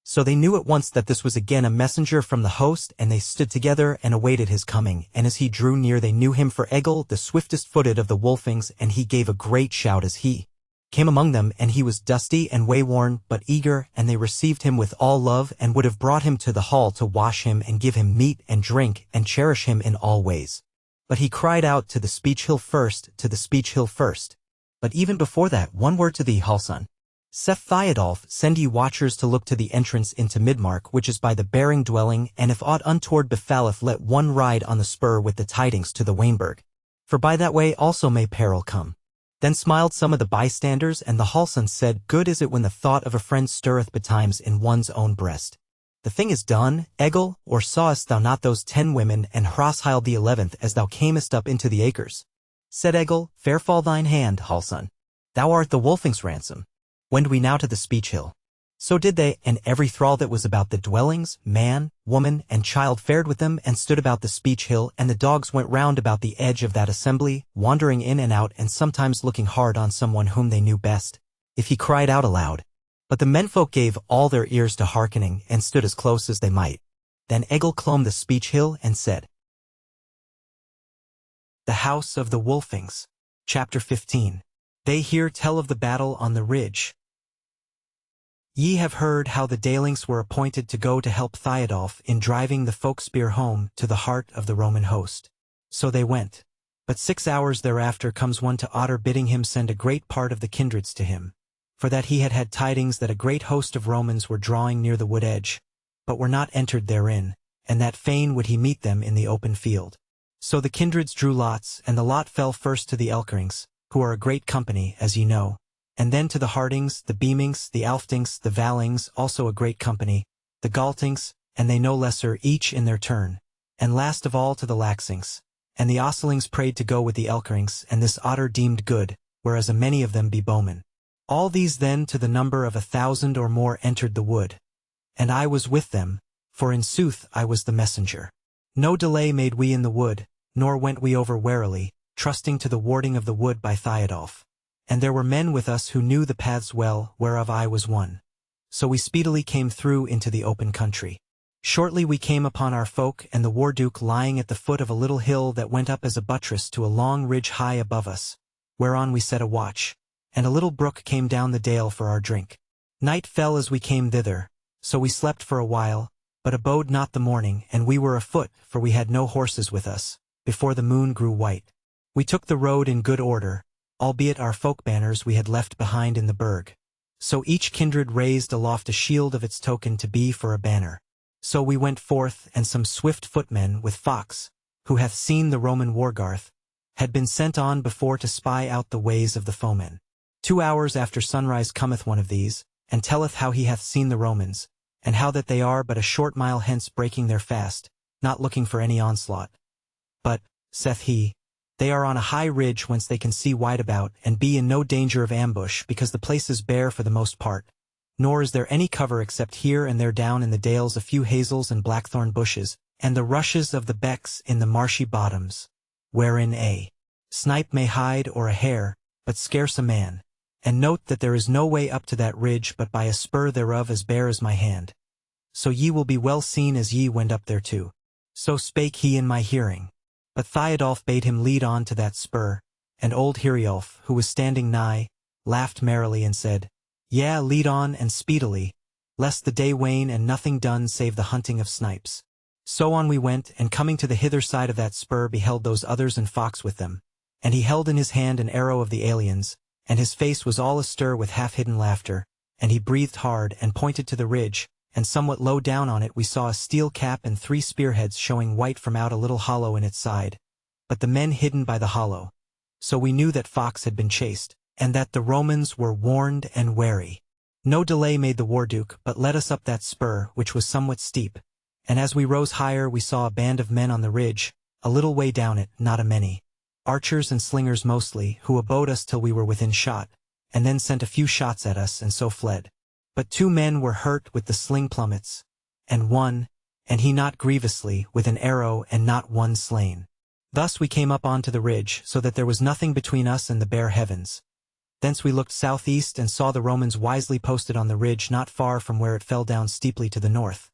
So they knew at once that this was again a messenger from the host, and they stood together and awaited his coming. And as he drew near, they knew him for Egil, the swiftest-footed of the Wolfings, and he gave a great shout as he came among them, and he was dusty and wayworn, but eager, and they received him with all love, and would have brought him to the hall to wash him and give him meat and drink, and cherish him in all ways. But he cried out to the speech hill first, to the speech hill first. But even before that, one word to thee, Halfson. Saith Theodulf, send ye watchers to look to the entrance into Midmark, which is by the bearing dwelling, and if aught untoward befalleth, let one ride on the spur with the tidings to the Wainburg. For by that way also may peril come. Then smiled some of the bystanders, and the Halfson said, Good is it when the thought of a friend stirreth betimes in one's own breast. The thing is done, Egil, or sawest thou not those 10 women, and Hrothhild the 11th, as thou camest up into the acres? Said Egil, Fair fall thine hand, Halfson. Thou art the Wolfings' ransom. Wend we now to the speech hill. So did they, and every thrall that was about the dwellings, man, woman, and child fared with them, and stood about the speech hill, and the dogs went round about the edge of that assembly, wandering in and out, and sometimes looking hard on someone whom they knew best, if he cried out aloud. But the menfolk gave all their ears to hearkening, and stood as close as they might. Then Egil clomb the speech hill, and said, The House of the Wolfings. Chapter 15. They hear tell of the battle on the ridge. Ye have heard how the Dalings were appointed to go to help Theodulf in driving the Folkspear home to the heart of the Roman host. So they went. But 6 hours thereafter comes one to Otter, bidding him send a great part of the kindreds to him, for that he had had tidings that a great host of Romans were drawing near the wood edge, but were not entered therein, and that fain would he meet them in the open field. So the kindreds drew lots, and the lot fell first to the Elkerings, who are a great company, as ye know, and then to the Hardings, the Beamings, the Alftings, the Vallings, also a great company, the Galtings, and they no lesser, each in their turn, and last of all to the Laxings. And the Osselings prayed to go with the Elkerings, and this Otter deemed good, whereas a many of them be bowmen. All these then to the number of 1,000 or more entered the wood. And I was with them, for in sooth I was the messenger. No delay made we in the wood, nor went we over warily, trusting to the warding of the wood by Theodulf. And there were men with us who knew the paths well, whereof I was one. So we speedily came through into the open country. Shortly we came upon our folk and the Warduke lying at the foot of a little hill that went up as a buttress to a long ridge high above us, whereon we set a watch, and a little brook came down the dale for our drink. Night fell as we came thither, so we slept for a while, but abode not the morning, and we were afoot, for we had no horses with us, before the moon grew white. We took the road in good order, albeit our folk banners we had left behind in the burg. So each kindred raised aloft a shield of its token to be for a banner. So we went forth, and some swift footmen with Fox, who hath seen the Roman wargarth, had been sent on before to spy out the ways of the foemen. 2 hours after sunrise cometh one of these, and telleth how he hath seen the Romans, and how that they are but a short mile hence breaking their fast, not looking for any onslaught. But, saith he, they are on a high ridge whence they can see wide about, and be in no danger of ambush, because the place is bare for the most part, nor is there any cover except here and there down in the dales a few hazels and blackthorn bushes, and the rushes of the becks in the marshy bottoms, wherein a snipe may hide or a hare, but scarce a man. And note that there is no way up to that ridge but by a spur thereof as bare as my hand. So ye will be well seen as ye wend up thereto. So spake he in my hearing. But Theodulf bade him lead on to that spur, and old Heriulf, who was standing nigh, laughed merrily and said, Yea, lead on and speedily, lest the day wane and nothing done save the hunting of snipes. So on we went, and coming to the hither side of that spur beheld those others and Fox with them, and he held in his hand an arrow of the aliens, and his face was all astir with half-hidden laughter, and he breathed hard and pointed to the ridge, and somewhat low down on it we saw a steel cap and 3 spearheads showing white from out a little hollow in its side, but the men hidden by the hollow. So we knew that Fox had been chased, and that the Romans were warned and wary. No delay made the Warduke, but led us up that spur, which was somewhat steep, and as we rose higher we saw a band of men on the ridge, a little way down it, not a many. Archers and slingers mostly, who abode us till we were within shot, and then sent a few shots at us and so fled. But 2 men were hurt with the sling plummets, and one, and he not grievously, with an arrow, and not one slain. Thus we came up onto the ridge, so that there was nothing between us and the bare heavens. Thence we looked southeast and saw the Romans wisely posted on the ridge not far from where it fell down steeply to the north.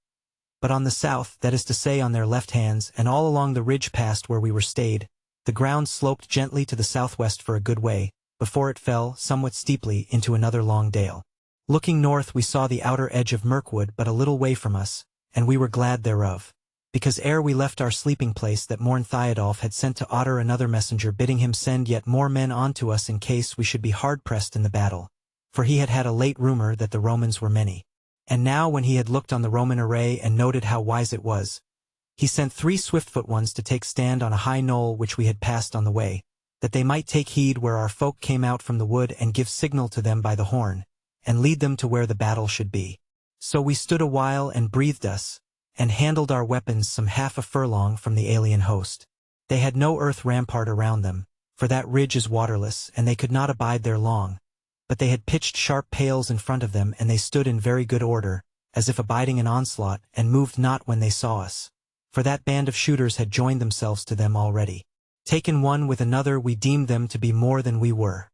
But on the south, that is to say on their left hands, and all along the ridge past where we were stayed, the ground sloped gently to the southwest for a good way, before it fell, somewhat steeply, into another long dale. Looking north we saw the outer edge of Mirkwood but a little way from us, and we were glad thereof, because ere we left our sleeping place that morn Theodulf had sent to Otter another messenger bidding him send yet more men on to us in case we should be hard-pressed in the battle, for he had had a late rumor that the Romans were many. And now when he had looked on the Roman array and noted how wise it was, he sent 3 swift-foot ones to take stand on a high knoll which we had passed on the way, that they might take heed where our folk came out from the wood and give signal to them by the horn, and lead them to where the battle should be. So we stood a while and breathed us, and handled our weapons some half a furlong from the alien host. They had no earth rampart around them, for that ridge is waterless, and they could not abide there long, but they had pitched sharp pales in front of them, and they stood in very good order, as if abiding an onslaught, and moved not when they saw us, for that band of shooters had joined themselves to them already. Taken one with another we deemed them to be more than we were.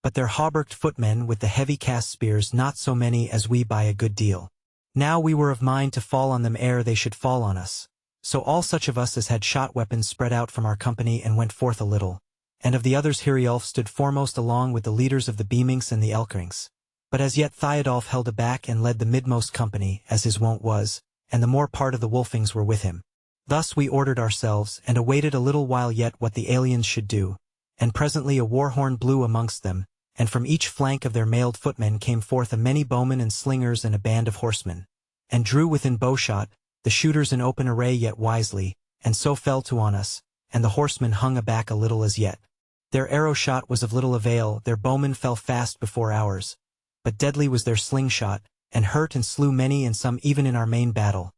But their hauberked footmen with the heavy cast spears not so many as we by a good deal. Now we were of mind to fall on them ere they should fall on us. So all such of us as had shot weapons spread out from our company and went forth a little, and of the others Hiriolf stood foremost along with the leaders of the Beamings and the Elkrings. But as yet Theodulf held aback and led the midmost company, as his wont was, and the more part of the Wolfings were with him. Thus we ordered ourselves, and awaited a little while yet what the aliens should do, and presently a war-horn blew amongst them, and from each flank of their mailed footmen came forth a many bowmen and slingers and a band of horsemen, and drew within bowshot, the shooters in open array yet wisely, and so fell to on us, and the horsemen hung aback a little as yet. Their arrow shot was of little avail, their bowmen fell fast before ours, but deadly was their slingshot, and hurt and slew many and some even in our main battle.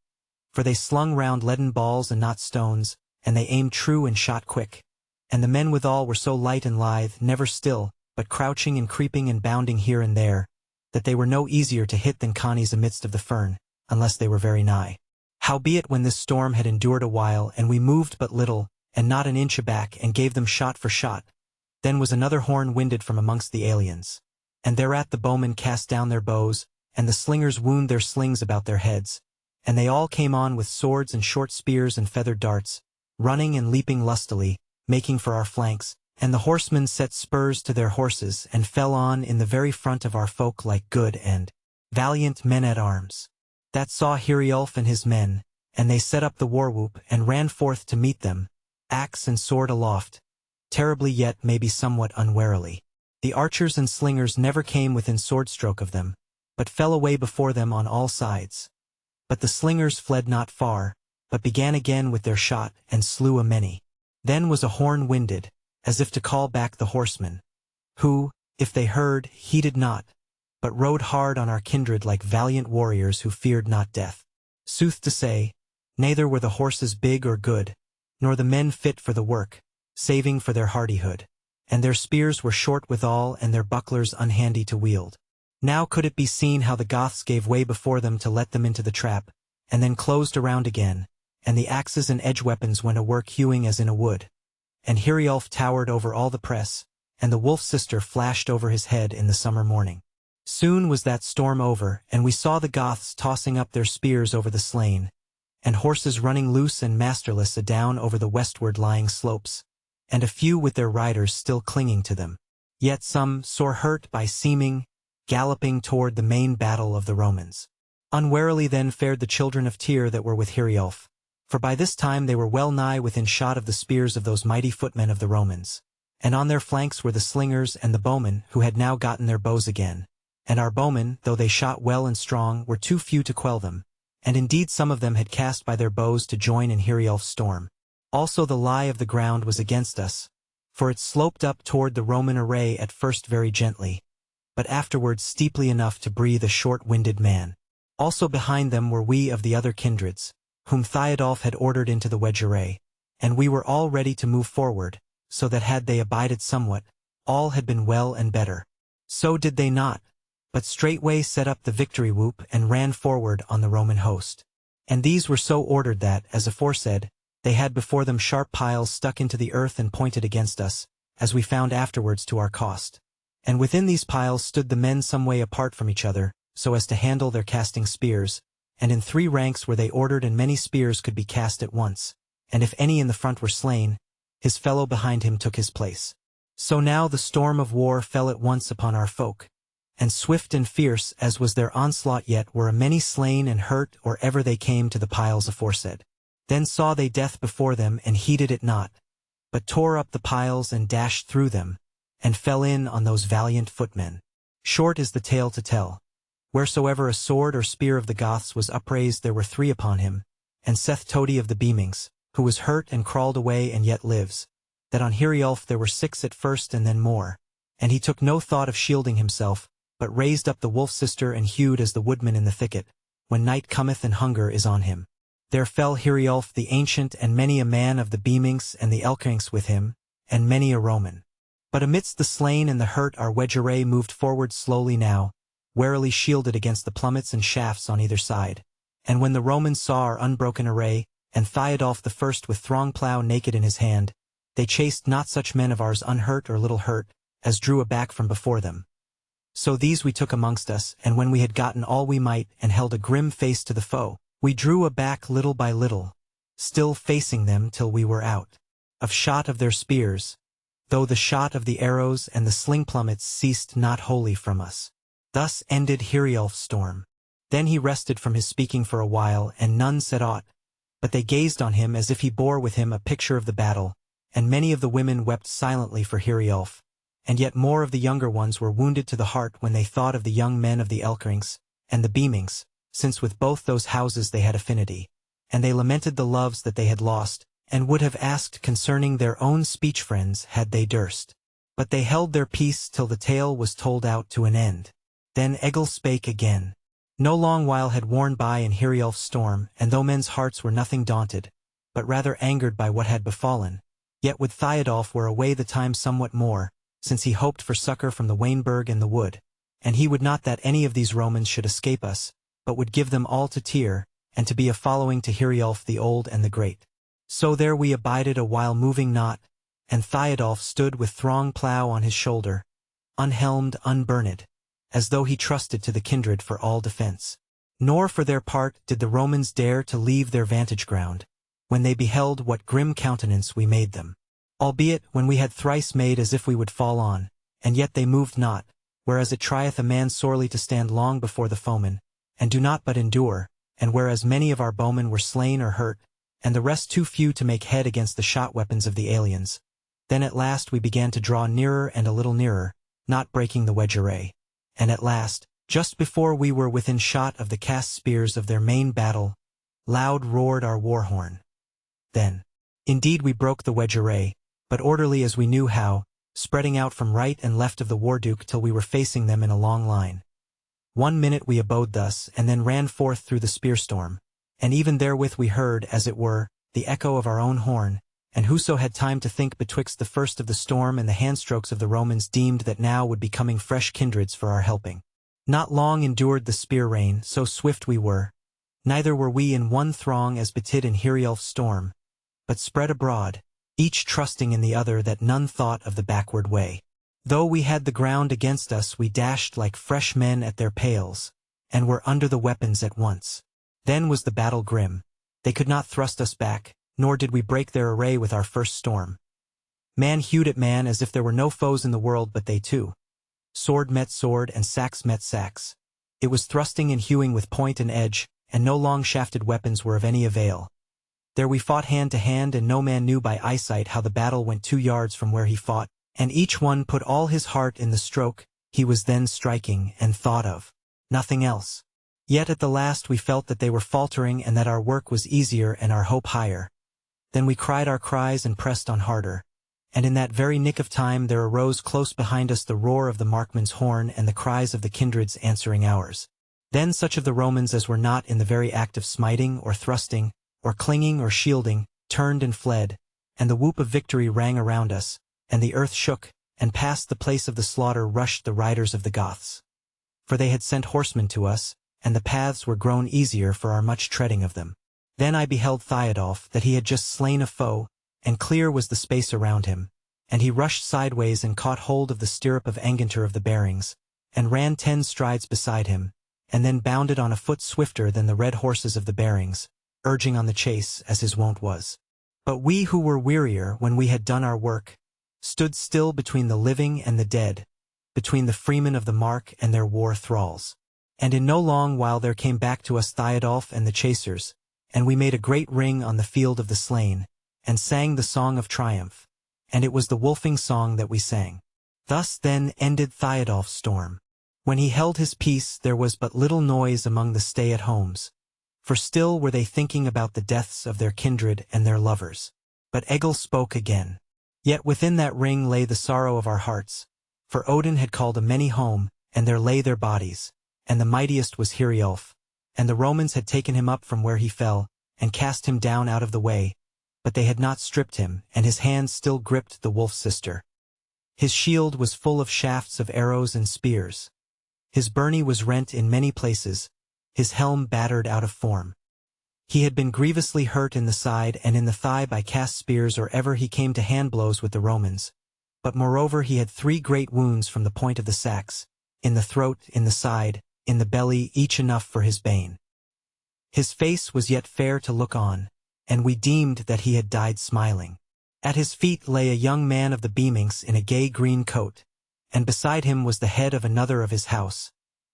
For they slung round leaden balls and not stones, and they aimed true and shot quick. And the men withal were so light and lithe, never still, but crouching and creeping and bounding here and there, that they were no easier to hit than Connies amidst of the fern, unless they were very nigh. Howbeit when this storm had endured a while, and we moved but little, and not an inch aback, and gave them shot for shot, then was another horn winded from amongst the aliens. And thereat the bowmen cast down their bows, and the slingers wound their slings about their heads, and they all came on with swords and short spears and feathered darts, running and leaping lustily, making for our flanks, and the horsemen set spurs to their horses and fell on in the very front of our folk like good and valiant men-at-arms. That saw Hiriolf and his men, and they set up the war-whoop and ran forth to meet them, axe and sword aloft, terribly yet maybe somewhat unwarily. The archers and slingers never came within sword-stroke of them, but fell away before them on all sides. But the slingers fled not far, but began again with their shot, and slew a many. Then was a horn winded, as if to call back the horsemen, who, if they heard, heeded not, but rode hard on our kindred like valiant warriors who feared not death. Sooth to say, neither were the horses big or good, nor the men fit for the work, saving for their hardihood, and their spears were short withal and their bucklers unhandy to wield. Now could it be seen how the Goths gave way before them to let them into the trap, and then closed around again, and the axes and edge weapons went a work hewing as in a wood. And Hiriolf towered over all the press, and the wolf sister flashed over his head in the summer morning. Soon was that storm over, and we saw the Goths tossing up their spears over the slain, and horses running loose and masterless adown over the westward lying slopes, and a few with their riders still clinging to them, yet some, sore hurt by seeming, galloping toward the main battle of the Romans. Unwarily then fared the children of Tyr that were with Hiriolf, for by this time they were well nigh within shot of the spears of those mighty footmen of the Romans, and on their flanks were the slingers and the bowmen who had now gotten their bows again, and our bowmen, though they shot well and strong, were too few to quell them, and indeed some of them had cast by their bows to join in Hiriolf's storm. Also the lie of the ground was against us, for it sloped up toward the Roman array at first very gently, but afterwards steeply enough to breathe a short-winded man. Also behind them were we of the other kindreds, whom Theodulf had ordered into the wedge array, and we were all ready to move forward, so that had they abided somewhat, all had been well and better. So did they not, but straightway set up the victory whoop and ran forward on the Roman host. And these were so ordered that, as aforesaid, they had before them sharp piles stuck into the earth and pointed against us, as we found afterwards to our cost. And within these piles stood the men some way apart from each other, so as to handle their casting spears, and in 3 ranks were they ordered, and many spears could be cast at once, and if any in the front were slain, his fellow behind him took his place. So now the storm of war fell at once upon our folk, and swift and fierce as was their onslaught, yet were a many slain and hurt or ever they came to the piles aforesaid. Then saw they death before them and heeded it not, but tore up the piles and dashed through them, and fell in on those valiant footmen. Short is the tale to tell. Wheresoever a sword or spear of the Goths was upraised, there were 3 upon him, and Seth Todi of the Beamings, who was hurt and crawled away and yet lives, that on Heriulf there were 6 at first and then more, and he took no thought of shielding himself, but raised up the wolf sister and hewed as the woodman in the thicket, when night cometh and hunger is on him. There fell Heriulf the ancient and many a man of the Beamings and the Elkings with him, and many a Roman. But amidst the slain and the hurt our wedge array moved forward slowly now, warily shielded against the plummets and shafts on either side. And when the Romans saw our unbroken array, and Theodulf the first with throng plough naked in his hand, they chased not such men of ours unhurt or little hurt, as drew aback from before them. So these we took amongst us, and when we had gotten all we might and held a grim face to the foe, we drew aback little by little, still facing them till we were out of shot of their spears, though the shot of the arrows and the sling plummets ceased not wholly from us. Thus ended Heriulf's storm. Then he rested from his speaking for a while, and none said aught, but they gazed on him as if he bore with him a picture of the battle, and many of the women wept silently for Heriulf, and yet more of the younger ones were wounded to the heart when they thought of the young men of the Elkings and the Beamings, since with both those houses they had affinity, and they lamented the loves that they had lost, and would have asked concerning their own speech friends had they durst. But they held their peace till the tale was told out to an end. Then Egil spake again. No long while had worn by in Heriulf's storm, and though men's hearts were nothing daunted, but rather angered by what had befallen, yet would Theodulf wear away the time somewhat more, since he hoped for succor from the Wainburg and the wood, and he would not that any of these Romans should escape us, but would give them all to Tyr, and to be a following to Heriulf the old and the great. So there we abided a while moving not, and Theodulf stood with throng plough on his shoulder, unhelmed, unburned, as though he trusted to the kindred for all defense. Nor for their part did the Romans dare to leave their vantage ground, when they beheld what grim countenance we made them. Albeit, when we had thrice made as if we would fall on, and yet they moved not, whereas it trieth a man sorely to stand long before the foeman, and do not but endure, and whereas many of our bowmen were slain or hurt, and the rest too few to make head against the shot weapons of the aliens. Then at last we began to draw nearer and a little nearer, not breaking the wedge array. And at last, just before we were within shot of the cast spears of their main battle, loud roared our war horn. Then, indeed, we broke the wedge array, but orderly as we knew how, spreading out from right and left of the Warduke till we were facing them in a long line. 1 minute we abode thus, and then ran forth through the spear storm, and even therewith we heard, as it were, the echo of our own horn, and whoso had time to think betwixt the first of the storm and the handstrokes of the Romans deemed that now would be coming fresh kindreds for our helping. Not long endured the spear rain, so swift we were, neither were we in one throng as betid in Heriulf's storm, but spread abroad, each trusting in the other that none thought of the backward way. Though we had the ground against us, we dashed like fresh men at their pails, and were under the weapons at once. Then was the battle grim. They could not thrust us back, nor did we break their array with our first storm. Man hewed at man as if there were no foes in the world but they two. Sword met sword and sax met sax. It was thrusting and hewing with point and edge, and no long-shafted weapons were of any avail. There we fought hand to hand, and no man knew by eyesight how the battle went 2 yards from where he fought, and each one put all his heart in the stroke he was then striking, and thought of nothing else. Yet at the last we felt that they were faltering and that our work was easier and our hope higher. Then we cried our cries and pressed on harder, and in that very nick of time there arose close behind us the roar of the markman's horn and the cries of the kindreds answering ours. Then such of the Romans as were not in the very act of smiting or thrusting, or clinging or shielding, turned and fled, and the whoop of victory rang around us, and the earth shook, and past the place of the slaughter rushed the riders of the Goths. For they had sent horsemen to us, and the paths were grown easier for our much treading of them. Then I beheld Theodulf, that he had just slain a foe, and clear was the space around him, and he rushed sideways and caught hold of the stirrup of Angantyr of the bearings, and ran 10 strides beside him, and then bounded on a foot swifter than the red horses of the bearings, urging on the chase as his wont was. But we who were wearier when we had done our work, stood still between the living and the dead, between the freemen of the mark and their war thralls. And in no long while there came back to us Theodulf and the chasers, and we made a great ring on the field of the slain, and sang the song of triumph, and it was the Wolfing song that we sang. Thus then ended Theodulf's storm. When he held his peace there was but little noise among the stay-at-homes, for still were they thinking about the deaths of their kindred and their lovers. But Egil spoke again. Yet within that ring lay the sorrow of our hearts, for Odin had called a many home, and there lay their bodies, and the mightiest was Heriulf, and the Romans had taken him up from where he fell, and cast him down out of the way, but they had not stripped him, and his hand still gripped the wolf's sister. His shield was full of shafts of arrows and spears. His byrnie was rent in many places, his helm battered out of form. He had been grievously hurt in the side and in the thigh by cast spears or ever he came to hand-blows with the Romans, but moreover he had 3 great wounds from the point of the sax, in the throat, in the side, in the belly, each enough for his bane. His face was yet fair to look on, and we deemed that he had died smiling. At his feet lay a young man of the Beamings in a gay green coat, and beside him was the head of another of his house,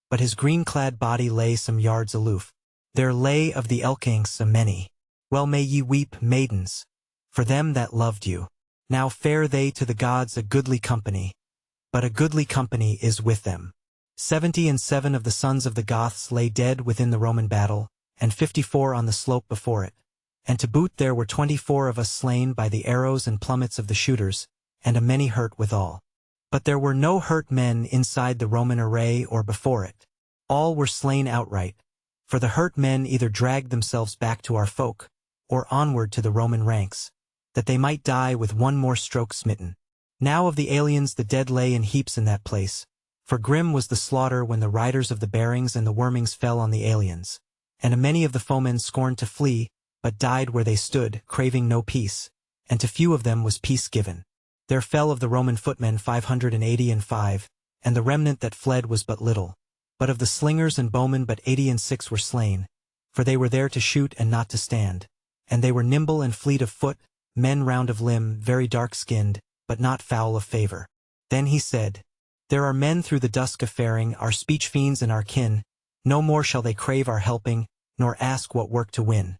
but his green-clad body lay some yards aloof. There lay of the Elkings a many. Well may ye weep, maidens, for them that loved you. Now fare they to the gods a goodly company, but a goodly company is with them. 77 of the sons of the Goths lay dead within the Roman battle, and 54 on the slope before it. And to boot there were 24 of us slain by the arrows and plummets of the shooters, and a many hurt withal. But there were no hurt men inside the Roman array or before it. All were slain outright, for the hurt men either dragged themselves back to our folk, or onward to the Roman ranks, that they might die with one more stroke smitten. Now of the aliens the dead lay in heaps in that place, for grim was the slaughter when the riders of the bearings and the wormings fell on the aliens, and a many of the foemen scorned to flee, but died where they stood, craving no peace, and to few of them was peace given. There fell of the Roman footmen 585, and the remnant that fled was but little. But of the slingers and bowmen but 86 were slain, for they were there to shoot and not to stand, and they were nimble and fleet of foot, men round of limb, very dark-skinned, but not foul of favor. Then he said, There are men through the dusk of faring, our speech-fiends and our kin, no more shall they crave our helping, nor ask what work to win.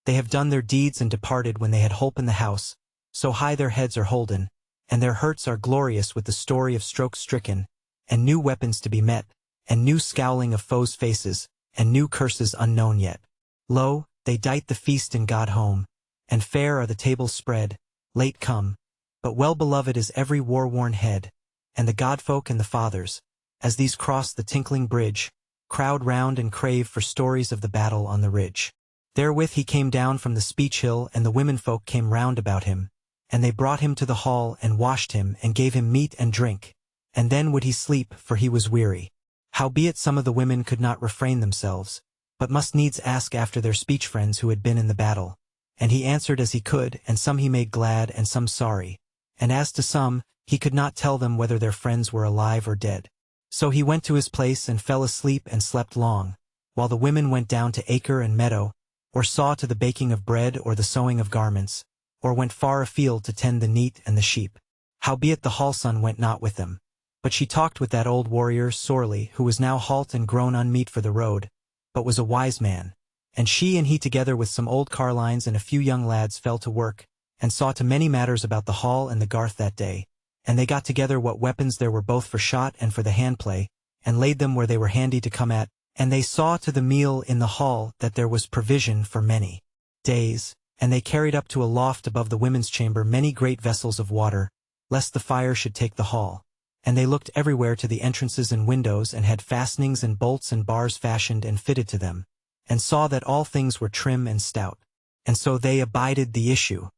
They have done their deeds and departed when they had holpen the house, so high their heads are holden, and their hurts are glorious with the story of strokes stricken, and new weapons to be met, and new scowling of foes' faces, and new curses unknown yet. Lo, they dight the feast in God home, and fair are the tables spread, late come, but well-beloved is every war-worn head, and the godfolk and the fathers, as these cross the tinkling bridge, crowd round and crave for stories of the battle on the ridge. Therewith he came down from the speech-hill, and the womenfolk came round about him, and they brought him to the hall and washed him and gave him meat and drink, and then would he sleep, for he was weary. Howbeit some of the women could not refrain themselves, but must needs ask after their speech-friends who had been in the battle. And he answered as he could, and some he made glad and some sorry, and as to some, he could not tell them whether their friends were alive or dead. So he went to his place and fell asleep and slept long, while the women went down to acre and meadow, or saw to the baking of bread or the sewing of garments, or went far afield to tend the neat and the sheep. Howbeit the hallson went not with them, but she talked with that old warrior sorely, who was now halt and grown unmeet for the road, but was a wise man, and she and he together with some old carlines and a few young lads fell to work, and saw to many matters about the hall and the garth that day, and they got together what weapons there were both for shot and for the handplay, and laid them where they were handy to come at, and they saw to the meal in the hall that there was provision for many days, And they carried up to a loft above the women's chamber many great vessels of water, lest the fire should take the hall. And they looked everywhere to the entrances and windows, and had fastenings and bolts and bars fashioned and fitted to them, and saw that all things were trim and stout. And so they abided the issue.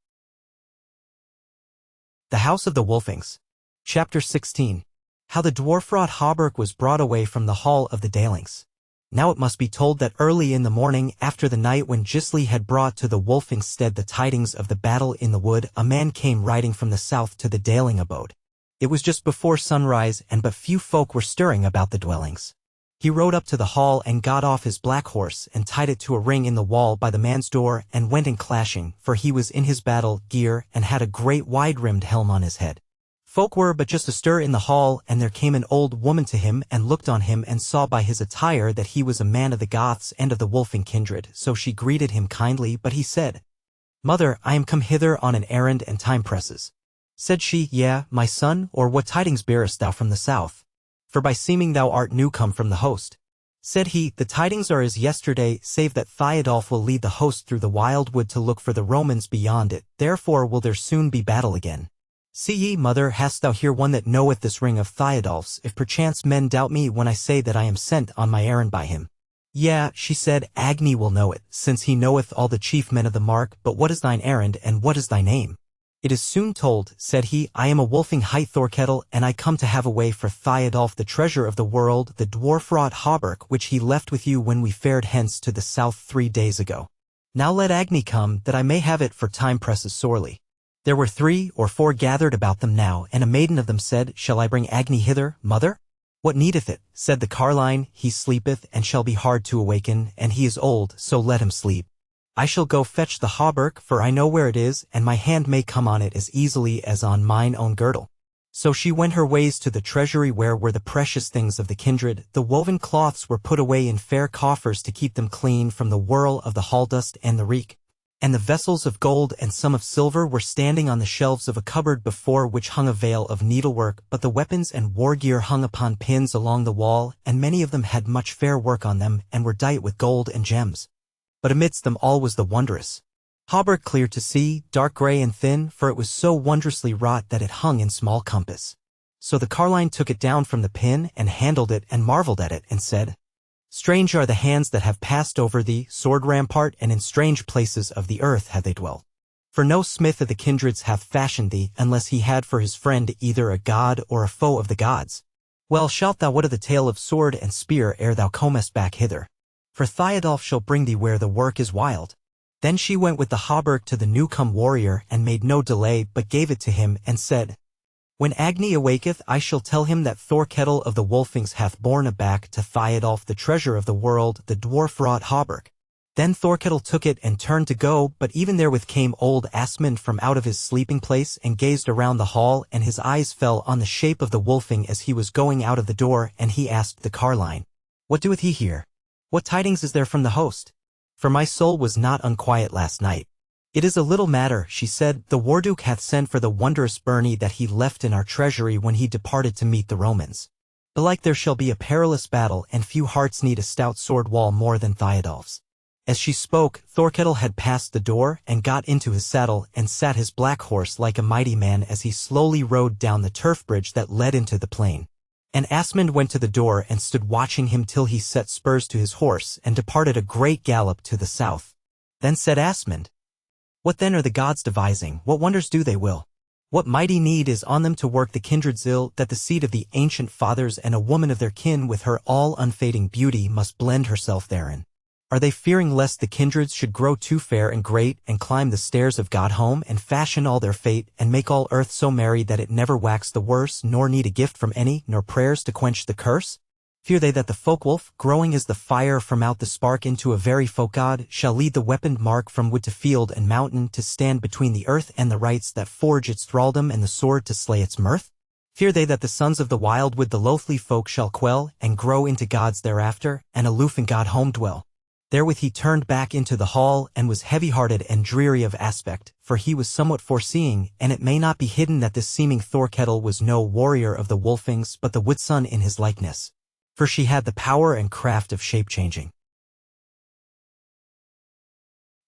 The House of the Wolfings. Chapter 16. How the dwarf-wrought hauberk was brought away from the hall of the Dalings. Now it must be told that early in the morning, after the night when Gisli had brought to the Wolfings' stead the tidings of the battle in the wood, a man came riding from the south to the Daling abode. It was just before sunrise, and but few folk were stirring about the dwellings. He rode up to the hall and got off his black horse and tied it to a ring in the wall by the man's door, and went in clashing, for he was in his battle gear and had a great wide-rimmed helm on his head. Folk were but just astir in the hall, and there came an old woman to him and looked on him and saw by his attire that he was a man of the Goths and of the Wolfing kindred, so she greeted him kindly, but he said, "Mother, I am come hither on an errand, and time presses." Said she, "Yea, my son, or what tidings bearest thou from the south? For by seeming thou art new come from the host." Said he, "The tidings are as yesterday, save that Theodulf will lead the host through the wild wood to look for the Romans beyond it, therefore will there soon be battle again. See ye, mother, hast thou here one that knoweth this ring of Theodulf's, if perchance men doubt me when I say that I am sent on my errand by him?" "Yea," she said, "Agni will know it, since he knoweth all the chief men of the mark, but what is thine errand, and what is thy name?" "It is soon told," said he. "I am a Wolfing hight Thorkettle, and I come to have away for Theodulf the treasure of the world, the dwarf-wrought hauberk which he left with you when we fared hence to the south 3 days ago. Now let Agni come, that I may have it, for time presses sorely." There were 3 or 4 gathered about them now, and a maiden of them said, "Shall I bring Agni hither, mother?" "What needeth it?" said the carline. "He sleepeth, and shall be hard to awaken, and he is old, so let him sleep. I shall go fetch the hauberk, for I know where it is, and my hand may come on it as easily as on mine own girdle." So she went her ways to the treasury where were the precious things of the kindred. The woven cloths were put away in fair coffers to keep them clean from the whirl of the hall dust and the reek. And the vessels of gold and some of silver were standing on the shelves of a cupboard before which hung a veil of needlework, but the weapons and war gear hung upon pins along the wall, and many of them had much fair work on them, and were dight with gold and gems. But amidst them all was the wondrous hauberk, clear to see, dark grey and thin, for it was so wondrously wrought that it hung in small compass. So the carline took it down from the pin, and handled it, and marvelled at it, and said, "Strange are the hands that have passed over thee, sword rampart, and in strange places of the earth have they dwelt. For no smith of the kindreds hath fashioned thee, unless he had for his friend either a god or a foe of the gods. Well shalt thou wot of the tale of sword and spear ere thou comest back hither. For Theodulf shall bring thee where the work is wild." Then she went with the hauberk to the new-come warrior, and made no delay, but gave it to him, and said, "When Agni awaketh, I shall tell him that Thorkettle of the Wolfings hath borne aback to Theodulf the treasure of the world, the dwarf-wrought hauberk." Then Thorkettle took it and turned to go, but even therewith came old Asmund from out of his sleeping place, and gazed around the hall, and his eyes fell on the shape of the Wolfing as he was going out of the door, and he asked the carline, "What doeth he here? What tidings is there from the host? For my soul was not unquiet last night." "It is a little matter," she said. "The Warduke hath sent for the wondrous byrnie that he left in our treasury when he departed to meet the Romans. Belike there shall be a perilous battle, and few hearts need a stout sword wall more than Theodulf's." As she spoke, Thorkettle had passed the door, and got into his saddle, and sat his black horse like a mighty man as he slowly rode down the turf bridge that led into the plain. And Asmund went to the door and stood watching him till he set spurs to his horse, and departed a great gallop to the south. Then said Asmund, "What then are the gods devising? What wonders do they will? What mighty need is on them to work the kindred's ill, that the seed of the ancient fathers and a woman of their kin with her all unfading beauty must blend herself therein? Are they fearing lest the kindreds should grow too fair and great, and climb the stairs of God home, and fashion all their fate, and make all earth so merry that it never wax the worse, nor need a gift from any, nor prayers to quench the curse? Fear they that the folk-wolf, growing as the fire from out the spark into a very folk-god, shall lead the weaponed mark from wood to field and mountain, to stand between the earth and the rights that forge its thraldom, and the sword to slay its mirth? Fear they that the sons of the wild wood the loathly folk shall quell, and grow into gods thereafter, and aloof in God home dwell?" Therewith he turned back into the hall, and was heavy-hearted and dreary of aspect, for he was somewhat foreseeing, and it may not be hidden that this seeming Thorkettle was no warrior of the Wolfings, but the wood-son in his likeness. For she had the power and craft of shape-changing.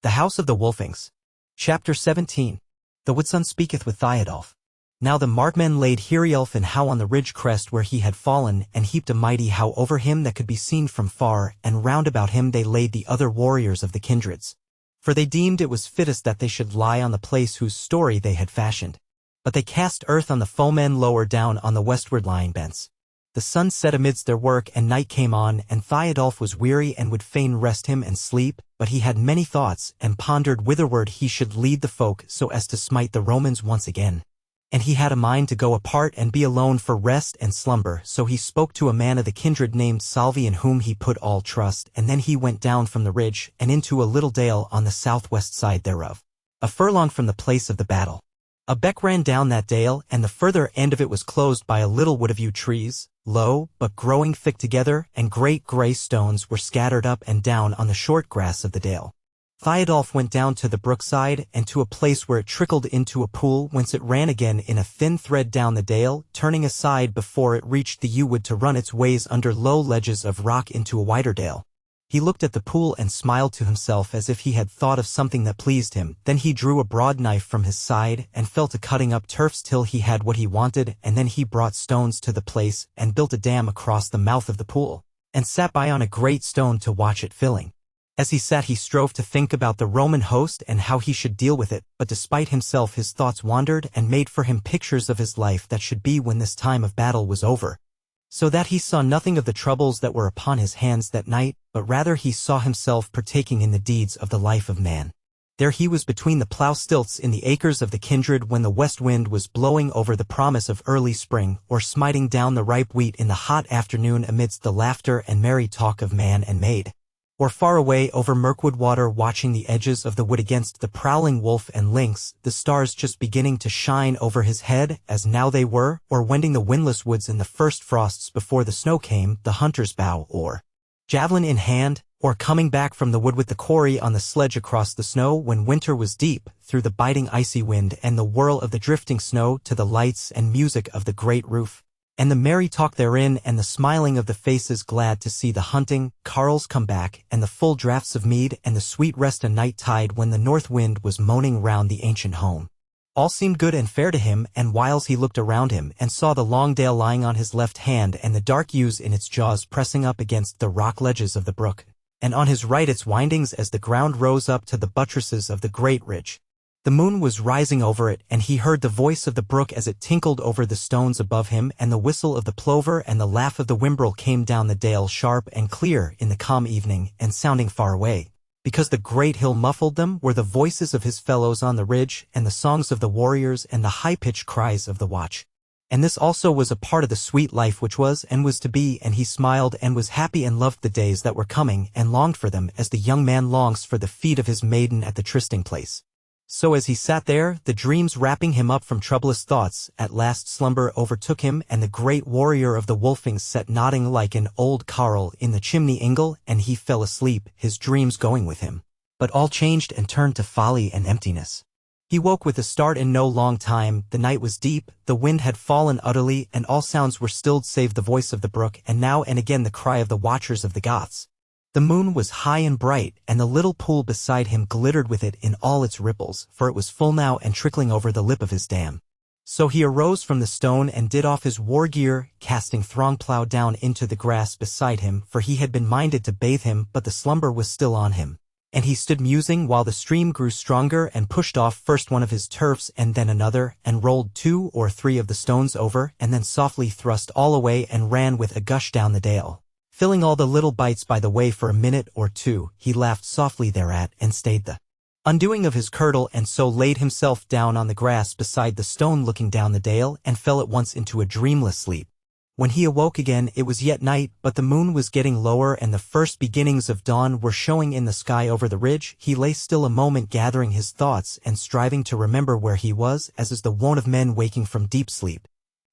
The House of the Wolfings. Chapter 17. The Woodson speaketh with Theodulf. Now the markmen laid Heriulf and How on the ridge crest where he had fallen, and heaped a mighty How over him that could be seen from far, and round about him they laid the other warriors of the kindreds. For they deemed it was fittest that they should lie on the place whose story they had fashioned. But they cast earth on the foemen lower down on the westward lying bents. The sun set amidst their work, and night came on, and Theodulf was weary and would fain rest him and sleep, but he had many thoughts, and pondered whitherward he should lead the folk so as to smite the Romans once again. And he had a mind to go apart and be alone for rest and slumber, so he spoke to a man of the kindred named Salvi, in whom he put all trust, and then he went down from the ridge, and into a little dale on the southwest side thereof, a furlong from the place of the battle. A beck ran down that dale, and the further end of it was closed by a little wood of yew trees, low, but growing thick together, and great grey stones were scattered up and down on the short grass of the dale. Theodulf went down to the brookside, and to a place where it trickled into a pool, whence it ran again in a thin thread down the dale, turning aside before it reached the yew wood to run its ways under low ledges of rock into a wider dale. He looked at the pool and smiled to himself as if he had thought of something that pleased him. Then he drew a broad knife from his side, and fell to cutting up turfs till he had what he wanted, and then he brought stones to the place, and built a dam across the mouth of the pool, and sat by on a great stone to watch it filling. As he sat he strove to think about the Roman host and how he should deal with it, but despite himself his thoughts wandered and made for him pictures of his life that should be when this time of battle was over. So that he saw nothing of the troubles that were upon his hands that night, but rather he saw himself partaking in the deeds of the life of man. There he was between the plough stilts in the acres of the kindred when the west wind was blowing over the promise of early spring, or smiting down the ripe wheat in the hot afternoon amidst the laughter and merry talk of man and maid. Or far away over Mirkwood water watching the edges of the wood against the prowling wolf and lynx, the stars just beginning to shine over his head as now they were, or wending the windless woods in the first frosts before the snow came, the hunter's bow or javelin in hand, or coming back from the wood with the quarry on the sledge across the snow when winter was deep, through the biting icy wind and the whirl of the drifting snow to the lights and music of the great roof, and the merry talk therein, and the smiling of the faces glad to see the hunting, carles come back, and the full draughts of mead, and the sweet rest a night tide when the north wind was moaning round the ancient home. All seemed good and fair to him, and whiles he looked around him, and saw the long dale lying on his left hand, and the dark yews in its jaws pressing up against the rock ledges of the brook, and on his right its windings as the ground rose up to the buttresses of the great ridge. The moon was rising over it, and he heard the voice of the brook as it tinkled over the stones above him, and the whistle of the plover and the laugh of the whimbrel came down the dale sharp and clear in the calm evening, and sounding far away, because the great hill muffled them, were the voices of his fellows on the ridge, and the songs of the warriors, and the high-pitched cries of the watch. And this also was a part of the sweet life which was and was to be, and he smiled and was happy and loved the days that were coming, and longed for them as the young man longs for the feet of his maiden at the trysting place. So as he sat there, the dreams wrapping him up from troublous thoughts, at last slumber overtook him, and the great warrior of the Wolfings sat nodding like an old carle in the chimney ingle, and he fell asleep, his dreams going with him. But all changed and turned to folly and emptiness. He woke with a start in no long time, the night was deep, the wind had fallen utterly, and all sounds were stilled save the voice of the brook, and now and again the cry of the watchers of the Goths. The moon was high and bright, and the little pool beside him glittered with it in all its ripples, for it was full now and trickling over the lip of his dam. So he arose from the stone and did off his war gear, casting Throngplow down into the grass beside him, for he had been minded to bathe him, but the slumber was still on him. And he stood musing while the stream grew stronger, and pushed off first one of his turfs and then another, and rolled 2 or 3 of the stones over, and then softly thrust all away and ran with a gush down the dale. Filling all the little bites by the way for a minute or two, he laughed softly thereat, and stayed the undoing of his kirtle, and so laid himself down on the grass beside the stone looking down the dale, and fell at once into a dreamless sleep. When he awoke again it was yet night, but the moon was getting lower and the first beginnings of dawn were showing in the sky over the ridge. He lay still a moment gathering his thoughts and striving to remember where he was, as is the wont of men waking from deep sleep.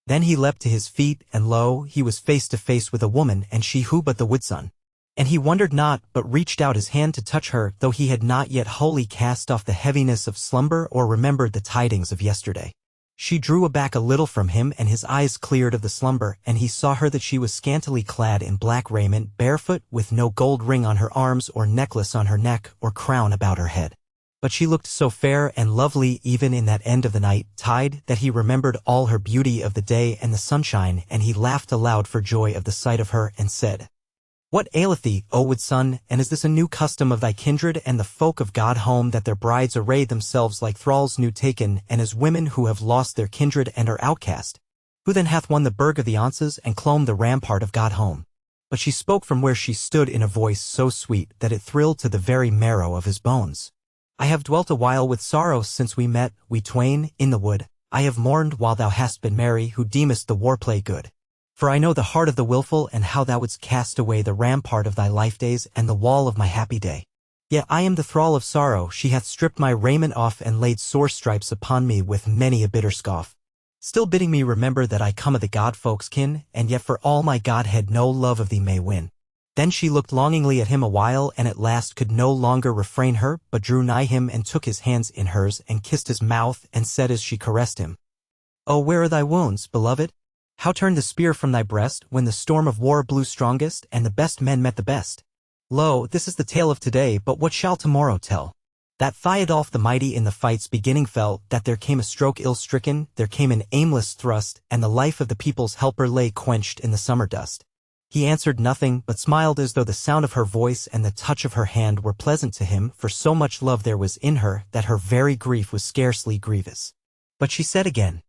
Then he leapt to his feet, and lo, he was face to face with a woman, and she who but the Woodson. And he wondered not, but reached out his hand to touch her, though he had not yet wholly cast off the heaviness of slumber or remembered the tidings of yesterday. She drew aback a little from him, and his eyes cleared of the slumber, and he saw her that she was scantily clad in black raiment, barefoot, with no gold ring on her arms or necklace on her neck or crown about her head. But she looked so fair and lovely even in that end of the night tide that he remembered all her beauty of the day and the sunshine, and he laughed aloud for joy of the sight of her, and said, What aileth thee, O wood son, and is this a new custom of thy kindred and the folk of God home, that their brides array themselves like thralls new taken, and as women who have lost their kindred and are outcast? Who then hath won the burg of the Onces and clomb the rampart of God home? But she spoke from where she stood in a voice so sweet that it thrilled to the very marrow of his bones. I have dwelt a while with sorrow since we met, we twain, in the wood. I have mourned while thou hast been merry, who deemest the war-play good. For I know the heart of the wilful, and how thou wouldst cast away the rampart of thy life days and the wall of my happy day. Yet I am the thrall of sorrow, she hath stripped my raiment off and laid sore stripes upon me with many a bitter scoff. Still bidding me remember that I come of the god-folk's kin, and yet for all my godhead no love of thee may win. Then she looked longingly at him a while, and at last could no longer refrain her, but drew nigh him and took his hands in hers, and kissed his mouth, and said as she caressed him, Oh, where are thy wounds, beloved? How turned the spear from thy breast, when the storm of war blew strongest, and the best men met the best? Lo, this is the tale of today, but what shall tomorrow tell? That Theodulf the mighty in the fight's beginning fell, that there came a stroke ill-stricken, there came an aimless thrust, and the life of the people's helper lay quenched in the summer dust. He answered nothing, but smiled as though the sound of her voice and the touch of her hand were pleasant to him, for so much love there was in her, that her very grief was scarcely grievous. But she said again,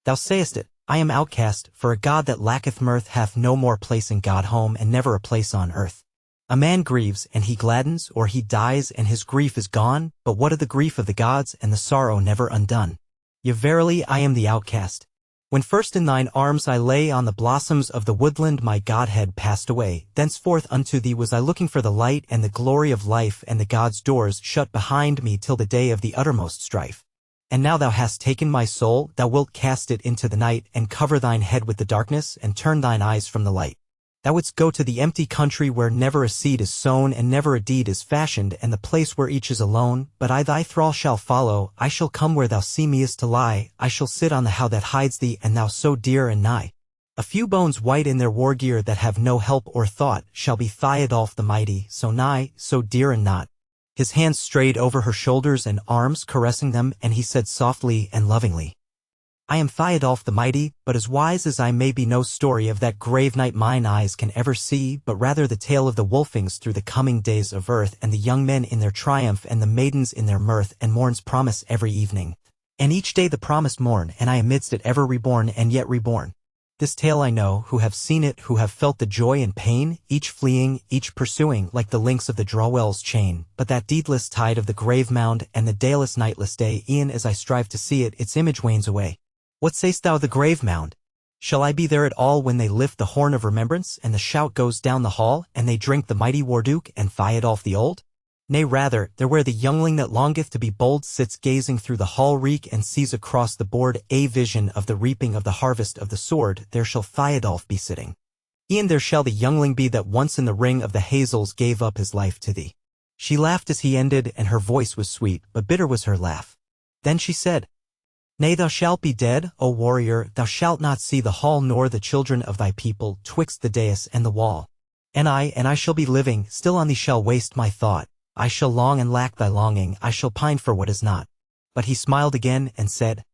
Thou sayest it, I am outcast, for a god that lacketh mirth hath no more place in God home, and never a place on earth. A man grieves, and he gladdens, or he dies, and his grief is gone, but what of the grief of the gods, and the sorrow never undone? Yea, verily I am the outcast. When first in thine arms I lay on the blossoms of the woodland, my godhead passed away. Thenceforth unto thee was I looking for the light and the glory of life, and the gods' doors shut behind me till the day of the uttermost strife. And now thou hast taken my soul, thou wilt cast it into the night, and cover thine head with the darkness, and turn thine eyes from the light. Thou wouldst go to the empty country where never a seed is sown and never a deed is fashioned, and the place where each is alone, but I thy thrall shall follow, I shall come where thou seemest to lie, I shall sit on the howe that hides thee, and thou so dear and nigh. A few bones white in their war gear that have no help or thought, shall be Theodulf the mighty, so nigh, so dear and not. His hands strayed over her shoulders and arms, caressing them, and he said softly and lovingly, I am Theodulf the mighty, but as wise as I may be, no story of that grave night mine eyes can ever see, but rather the tale of the Wolfings through the coming days of earth, and the young men in their triumph and the maidens in their mirth, and morn's promise every evening, and each day the promised morn, and I amidst it ever reborn and yet reborn. This tale I know, who have seen it, who have felt the joy and pain, each fleeing, each pursuing, like the links of the Drawell's chain, but that deedless tide of the grave mound, and the dayless nightless day, e'en as I strive to see it, its image wanes away. What sayst thou, the grave mound? Shall I be there at all when they lift the horn of remembrance, and the shout goes down the hall, and they drink the mighty Warduke and Theodulf the old? Nay, rather, there where the youngling that longeth to be bold sits gazing through the hall reek, and sees across the board a vision of the reaping of the harvest of the sword, there shall Theodulf be sitting. E'en there shall the youngling be that once in the ring of the hazels gave up his life to thee. She laughed as he ended, and her voice was sweet, but bitter was her laugh. Then she said, Nay, thou shalt be dead, O warrior, thou shalt not see the hall nor the children of thy people, twixt the dais and the wall. And I shall be living, still on thee shall waste my thought, I shall long and lack thy longing, I shall pine for what is not. But he smiled again, and said,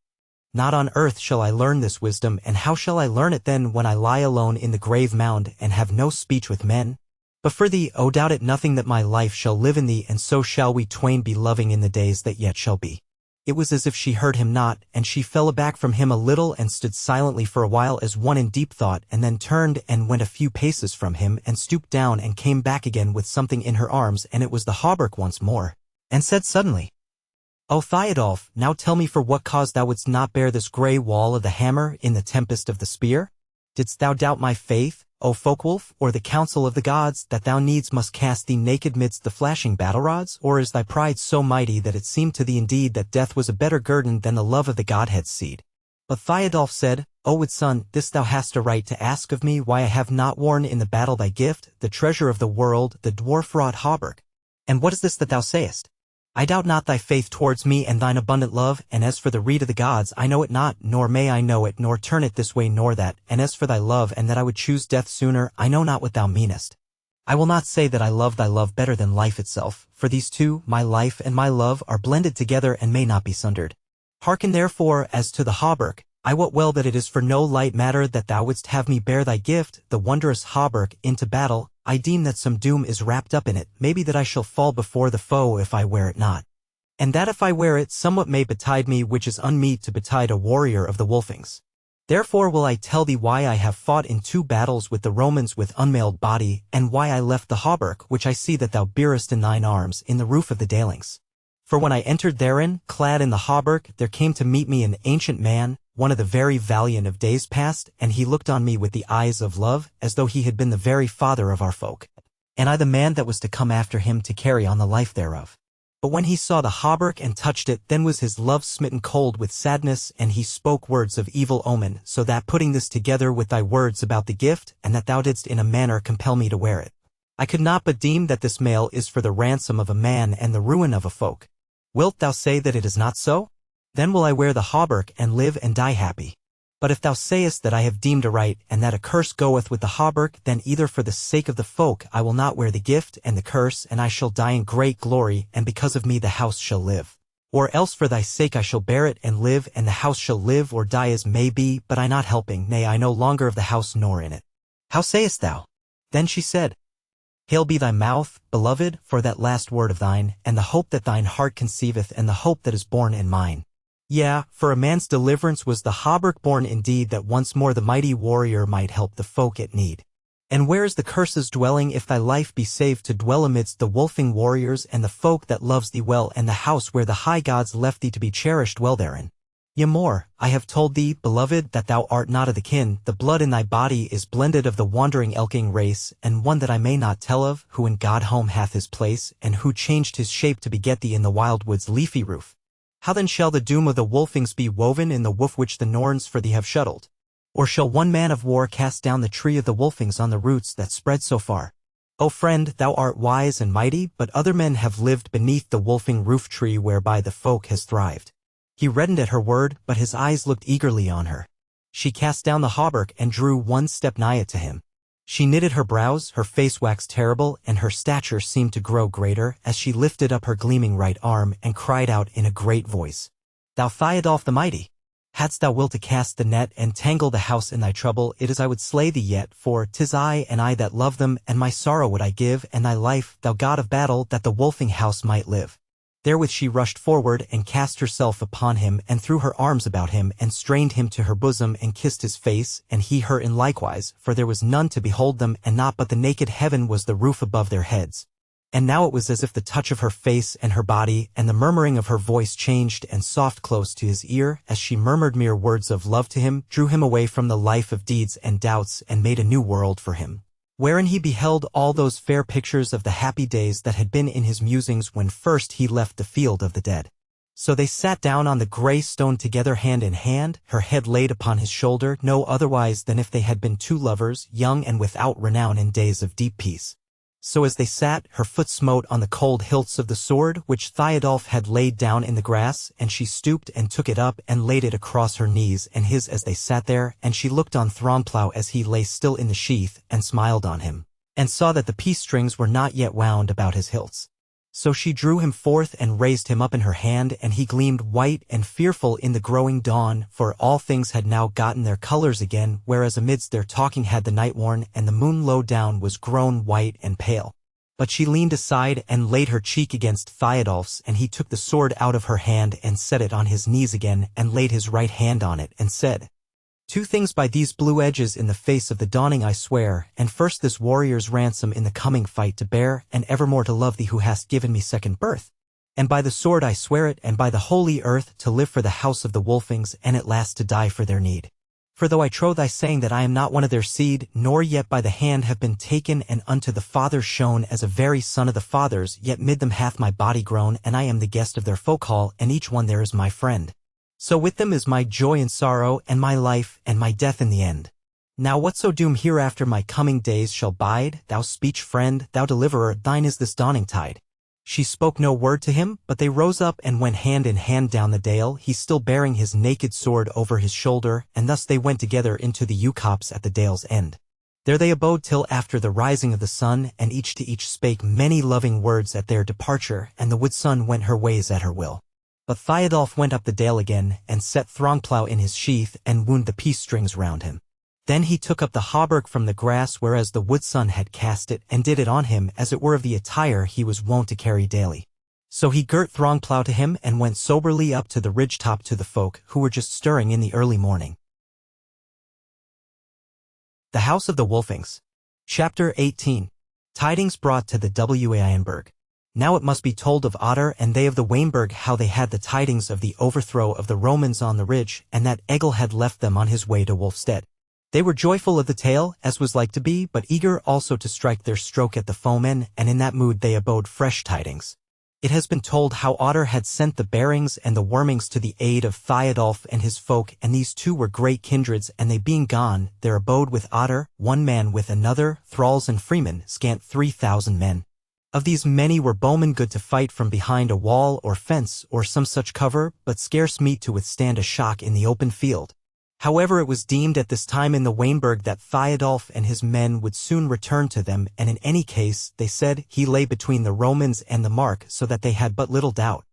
Not on earth shall I learn this wisdom, and how shall I learn it then when I lie alone in the grave mound, and have no speech with men? But for thee, O doubt it nothing that my life shall live in thee, and so shall we twain be loving in the days that yet shall be. It was as if she heard him not, and she fell aback from him a little and stood silently for a while as one in deep thought, and then turned and went a few paces from him, and stooped down and came back again with something in her arms, and it was the hauberk once more, and said suddenly, O Theodulf, now tell me for what cause thou wouldst not bear this grey wall of the hammer in the tempest of the spear? Didst thou doubt my faith, O Folkwolf, or the counsel of the gods, that thou needs must cast thee naked midst the flashing battle-rods, or is thy pride so mighty that it seemed to thee indeed that death was a better guerdon than the love of the Godhead's seed? But Theodulf said, O wood son, this thou hast a right to ask of me, why I have not worn in the battle thy gift, the treasure of the world, the dwarf-wrought hauberk. And what is this that thou sayest? I doubt not thy faith towards me and thine abundant love, and as for the rede of the gods, I know it not, nor may I know it, nor turn it this way nor that, and as for thy love and that I would choose death sooner, I know not what thou meanest. I will not say that I love thy love better than life itself, for these two, my life and my love, are blended together and may not be sundered. Hearken therefore as to the hauberk. I wot well that it is for no light matter that thou wouldst have me bear thy gift, the wondrous hauberk, into battle. I deem that some doom is wrapped up in it, maybe that I shall fall before the foe if I wear it not. And that if I wear it somewhat may betide me which is unmeet to betide a warrior of the Wolfings. Therefore will I tell thee why I have fought in 2 battles with the Romans with unmailed body, and why I left the hauberk which I see that thou bearest in thine arms in the roof of the dalings. For when I entered therein, clad in the hauberk, there came to meet me an ancient man, one of the very valiant of days past, and he looked on me with the eyes of love, as though he had been the very father of our folk. And I the man that was to come after him to carry on the life thereof. But when he saw the hauberk and touched it, then was his love smitten cold with sadness, and he spoke words of evil omen, so that putting this together with thy words about the gift, and that thou didst in a manner compel me to wear it, I could not but deem that this mail is for the ransom of a man and the ruin of a folk. Wilt thou say that it is not so? Then will I wear the hauberk and live and die happy. But if thou sayest that I have deemed aright, and that a curse goeth with the hauberk, then either for the sake of the folk I will not wear the gift and the curse, and I shall die in great glory, and because of me the house shall live. Or else for thy sake I shall bear it and live, and the house shall live or die as may be, but I not helping, nay, I no longer of the house nor in it. How sayest thou? Then she said, Hail be thy mouth, beloved, for that last word of thine, and the hope that thine heart conceiveth, and the hope that is born in mine. Yea, for a man's deliverance was the hauberk born indeed, that once more the mighty warrior might help the folk at need. And where is the curse's dwelling if thy life be saved to dwell amidst the wolfing warriors and the folk that loves thee well, and the house where the high gods left thee to be cherished dwell therein? Yea more, I have told thee, beloved, that thou art not of the kin, the blood in thy body is blended of the wandering elking race, and one that I may not tell of, who in God home hath his place, and who changed his shape to beget thee in the wild wood's leafy roof. How then shall the doom of the Wolfings be woven in the woof which the Norns for thee have shuttled? Or shall one man of war cast down the tree of the Wolfings on the roots that spread so far? O friend, thou art wise and mighty, but other men have lived beneath the wolfing roof tree whereby the folk has thrived. He reddened at her word, but his eyes looked eagerly on her. She cast down the hauberk and drew 1 step nigher to him. She knitted her brows, her face waxed terrible, and her stature seemed to grow greater, as she lifted up her gleaming right arm and cried out in a great voice, Thou Theodulf the mighty! Hadst thou will to cast the net and tangle the house in thy trouble, it is I would slay thee yet, for 'tis I and I that love them, and my sorrow would I give, and thy life, thou god of battle, that the wolfing house might live. Therewith she rushed forward and cast herself upon him and threw her arms about him and strained him to her bosom and kissed his face, and he her in likewise, for there was none to behold them, and not but the naked heaven was the roof above their heads. And now it was as if the touch of her face and her body and the murmuring of her voice changed and soft close to his ear, as she murmured mere words of love to him, drew him away from the life of deeds and doubts, and made a new world for him, wherein he beheld all those fair pictures of the happy days that had been in his musings when first he left the field of the dead. So they sat down on the grey stone together hand in hand, her head laid upon his shoulder, no otherwise than if they had been 2 lovers, young and without renown in days of deep peace. So as they sat, her foot smote on the cold hilts of the sword which Theodulf had laid down in the grass, and she stooped and took it up and laid it across her knees and his as they sat there, and she looked on Thronplow as he lay still in the sheath, and smiled on him, and saw that the peace strings were not yet wound about his hilts. So she drew him forth and raised him up in her hand, and he gleamed white and fearful in the growing dawn, for all things had now gotten their colors again, whereas amidst their talking had the night worn, and the moon low down was grown white and pale. But she leaned aside and laid her cheek against Theodulf's, and he took the sword out of her hand and set it on his knees again, and laid his right hand on it, and said, 2 things by these blue edges in the face of the dawning I swear, and first this warrior's ransom in the coming fight to bear, and evermore to love thee who hast given me second birth. And by the sword I swear it, and by the holy earth, to live for the house of the Wolfings, and at last to die for their need. For though I trow thy saying that I am not one of their seed, nor yet by the hand have been taken and unto the fathers shown as a very son of the fathers, yet mid them hath my body grown, and I am the guest of their folk hall, and each one there is my friend. So with them is my joy and sorrow, and my life, and my death in the end. Now whatso doom hereafter my coming days shall bide, thou speech friend, thou deliverer, thine is this dawning tide. She spoke no word to him, but they rose up and went hand in hand down the dale, he still bearing his naked sword over his shoulder, and thus they went together into the yew copse at the dale's end. There they abode till after the rising of the sun, and each to each spake many loving words at their departure, and the wood sun went her ways at her will. But Theodulf went up the dale again, and set Throngplow in his sheath, and wound the peace strings round him. Then he took up the hauberk from the grass whereas the wood sun had cast it, and did it on him as it were of the attire he was wont to carry daily. So he girt Throngplow to him, and went soberly up to the ridge-top to the folk, who were just stirring in the early morning. The House of the Wolfings. Chapter 18. Tidings brought to the Weinberg. Now it must be told of Otter and they of the Weinberg how they had the tidings of the overthrow of the Romans on the ridge, and that Egil had left them on his way to Wulfstead. They were joyful of the tale, as was like to be, but eager also to strike their stroke at the foemen, and in that mood they abode fresh tidings. It has been told how Otter had sent the Barings and the Wormings to the aid of Theodulf and his folk, and these two were great kindreds, and they being gone, there abode with Otter, one man with another, thralls and freemen, scant 3,000 men. Of these many were bowmen good to fight from behind a wall or fence or some such cover, but scarce meet to withstand a shock in the open field. However, it was deemed at this time in the Weinberg that Theodulf and his men would soon return to them, and in any case, they said, he lay between the Romans and the Mark, so that they had but little doubt.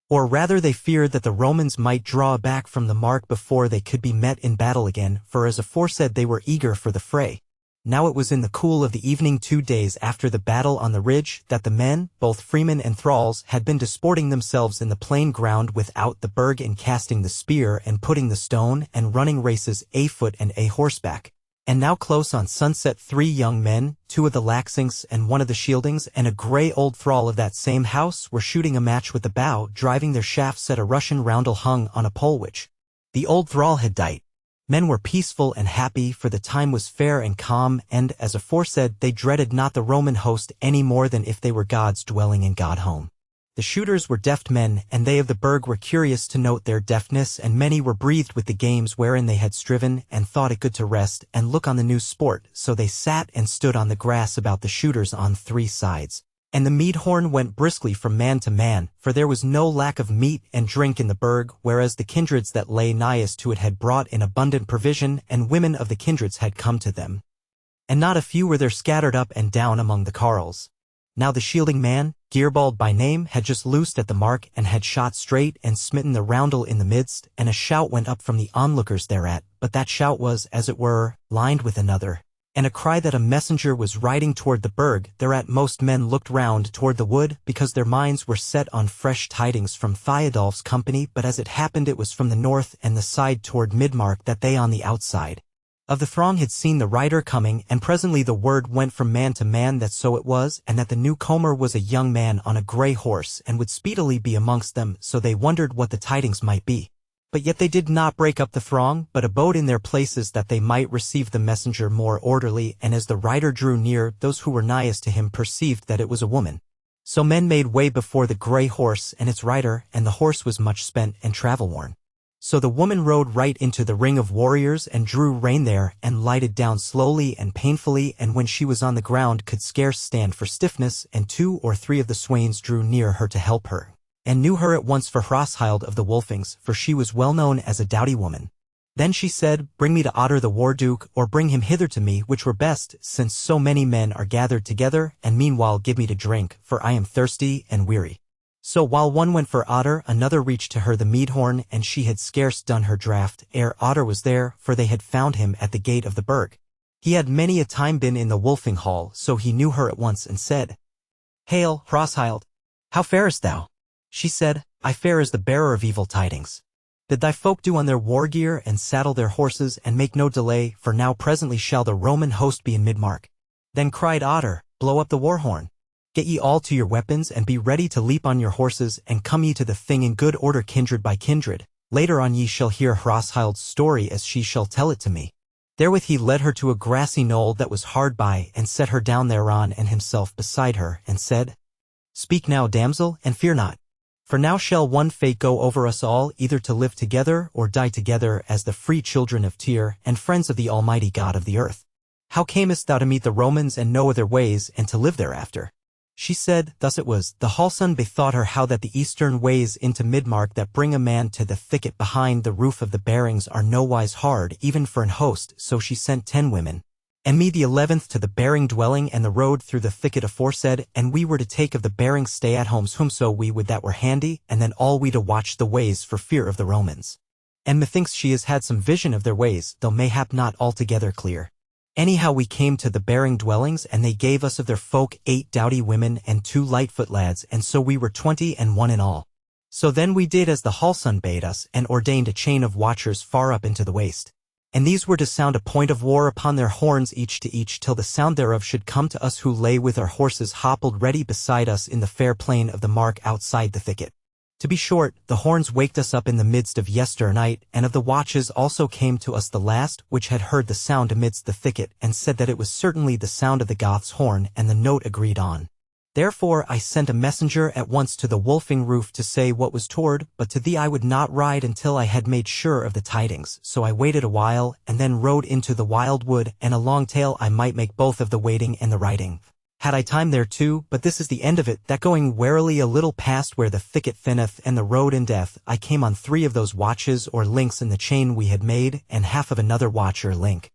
Or rather they feared that the Romans might draw back from the Mark before they could be met in battle again, for as aforesaid they were eager for the fray. Now it was in the cool of the evening 2 days after the battle on the ridge, that the men, both freemen and thralls, had been disporting themselves in the plain ground without the burg in casting the spear and putting the stone, and running races a-foot and a-horseback. And now close on sunset 3 young men, 2 of the Laxings and 1 of the Shieldings, and a grey old thrall of that same house, were shooting a match with the bow, driving their shafts at a Russian roundel hung on a pole which the old thrall had dight. Men were peaceful and happy, for the time was fair and calm, and, as aforesaid, they dreaded not the Roman host any more than if they were gods dwelling in God-home. The shooters were deft men, and they of the burg were curious to note their deftness, and many were breathed with the games wherein they had striven, and thought it good to rest and look on the new sport, so they sat and stood on the grass about the shooters on 3 sides. And the mead-horn went briskly from man to man, for there was no lack of meat and drink in the burg, whereas the kindreds that lay nighest to it had brought in abundant provision, and women of the kindreds had come to them. And not a few were there scattered up and down among the carles. Now the shielding man, Gearbald by name, had just loosed at the mark, and had shot straight and smitten the roundel in the midst, and a shout went up from the onlookers thereat, but that shout was, as it were, lined with another, and a cry that a messenger was riding toward the burg. Thereat most men looked round toward the wood, because their minds were set on fresh tidings from Theodulf's company, but as it happened it was from the north and the side toward Midmark that they on the outside of the throng had seen the rider coming, and presently the word went from man to man that so it was, and that the newcomer was a young man on a grey horse, and would speedily be amongst them, so they wondered what the tidings might be. But yet they did not break up the throng, but abode in their places that they might receive the messenger more orderly, and as the rider drew near, those who were nighest to him perceived that it was a woman. So men made way before the grey horse and its rider, and the horse was much spent and travel-worn. So the woman rode right into the ring of warriors and drew rein there, and lighted down slowly and painfully, and when she was on the ground could scarce stand for stiffness, and 2 or 3 of the swains drew near her to help her, and knew her at once for Hrothhild of the Wolfings, for she was well known as a doughty woman. Then she said, "Bring me to Otter the War-Duke, or bring him hither to me, which were best, since so many men are gathered together, and meanwhile give me to drink, for I am thirsty and weary." So while one went for Otter, another reached to her the mead-horn, and she had scarce done her draught ere Otter was there, for they had found him at the gate of the burg. He had many a time been in the Wolfing hall, so he knew her at once, and said, "Hail, Hrothhild! How farest thou?" She said, "I fare as the bearer of evil tidings. Did thy folk do on their war gear, and saddle their horses, and make no delay, for now presently shall the Roman host be in Midmark." Then cried Otter, "Blow up the war-horn. Get ye all to your weapons, and be ready to leap on your horses, and come ye to the thing in good order kindred by kindred. Later on ye shall hear Hrothhild's story as she shall tell it to me." Therewith he led her to a grassy knoll that was hard by, and set her down thereon, and himself beside her, and said, "Speak now, damsel, and fear not. For now shall one fate go over us all, either to live together or die together as the free children of Tyr, and friends of the Almighty God of the earth. How camest thou to meet the Romans and know their ways, and to live thereafter?" She said, thus it was, the Hallson bethought her how that the eastern ways into Midmark that bring a man to the thicket behind the roof of the Barings are nowise hard, even for an host, so she sent 10 women, and me the 11th to the bearing dwelling and the road through the thicket aforesaid, and we were to take of the bearing stay-at-homes whomso we would that were handy, and then all we to watch the ways for fear of the Romans. And methinks she has had some vision of their ways, though mayhap not altogether clear. Anyhow we came to the bearing dwellings, and they gave us of their folk 8 doughty women and 2 lightfoot lads, and so we were 21 in all. So then we did as the Halson bade us, and ordained a chain of watchers far up into the waist. And these were to sound a point of war upon their horns each to each, till the sound thereof should come to us who lay with our horses hoppled ready beside us in the fair plain of the mark outside the thicket. To be short, the horns waked us up in the midst of yesternight, and of the watches also came to us the last, which had heard the sound amidst the thicket, and said that it was certainly the sound of the Goth's horn, and the note agreed on. Therefore I sent a messenger at once to the Wolfing roof to say what was toward, but to thee I would not ride until I had made sure of the tidings, so I waited a while, and then rode into the wild wood, and a long tale I might make both of the waiting and the riding. Had I time there too, but this is the end of it, that going warily a little past where the thicket thinneth and the road in death, I came on 3 of those watches or links in the chain we had made, and half of another watch or link.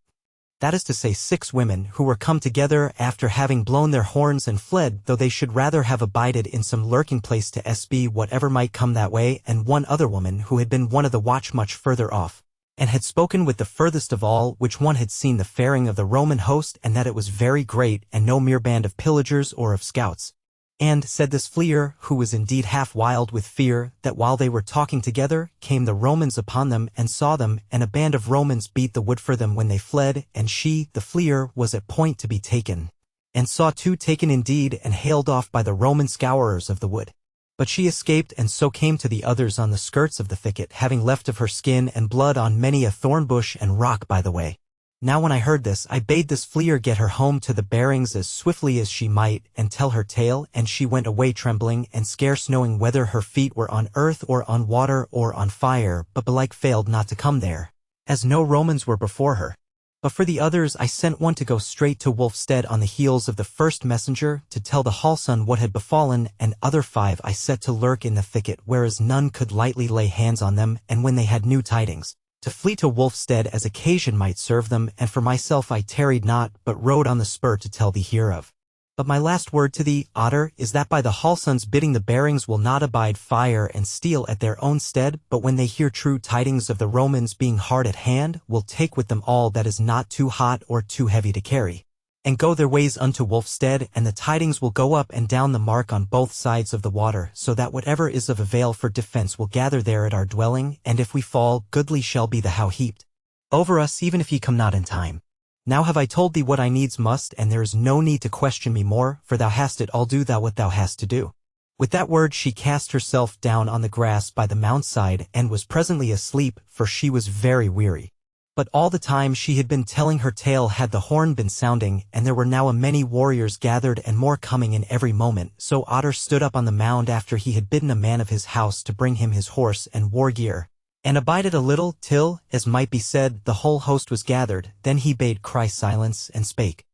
That is to say 6 women who were come together after having blown their horns and fled, though they should rather have abided in some lurking place to sb whatever might come that way, and 1 other woman who had been one of the watch much further off, and had spoken with the furthest of all, which one had seen the faring of the Roman host, and that it was very great, and no mere band of pillagers or of scouts. And, said this fleer, who was indeed half wild with fear, that while they were talking together, came the Romans upon them, and saw them, and a band of Romans beat the wood for them when they fled, and she, the fleer, was at point to be taken. And saw 2 taken indeed, and haled off by the Roman scourers of the wood. But she escaped, and so came to the others on the skirts of the thicket, having left of her skin and blood on many a thorn bush and rock by the way. Now when I heard this, I bade this fleer get her home to the bearings as swiftly as she might, and tell her tale, and she went away trembling, and scarce knowing whether her feet were on earth or on water or on fire, but belike failed not to come there, as no Romans were before her. But for the others I sent one to go straight to Wolfstead on the heels of the first messenger, to tell the Halson what had befallen, and other 5 I set to lurk in the thicket, whereas none could lightly lay hands on them, and when they had new tidings, to flee to Wolfstead as occasion might serve them, and for myself I tarried not, but rode on the spur to tell thee hereof. But my last word to thee, Otter, is that by the Halson's bidding the bearings will not abide fire and steel at their own stead, but when they hear true tidings of the Romans being hard at hand, will take with them all that is not too hot or too heavy to carry, and go their ways unto Wolfstead, and the tidings will go up and down the mark on both sides of the water, so that whatever is of avail for defense will gather there at our dwelling, and if we fall, goodly shall be the how heaped over us, even if ye come not in time. Now have I told thee what I needs must, and there is no need to question me more, for thou hast it all, do thou what thou hast to do. With that word she cast herself down on the grass by the mount side, and was presently asleep, for she was very weary. But all the time she had been telling her tale had the horn been sounding, and there were now a many warriors gathered and more coming in every moment. So Otter stood up on the mound after he had bidden a man of his house to bring him his horse and war gear, and abided a little, till, as might be said, the whole host was gathered. Then he bade cry silence, and spake.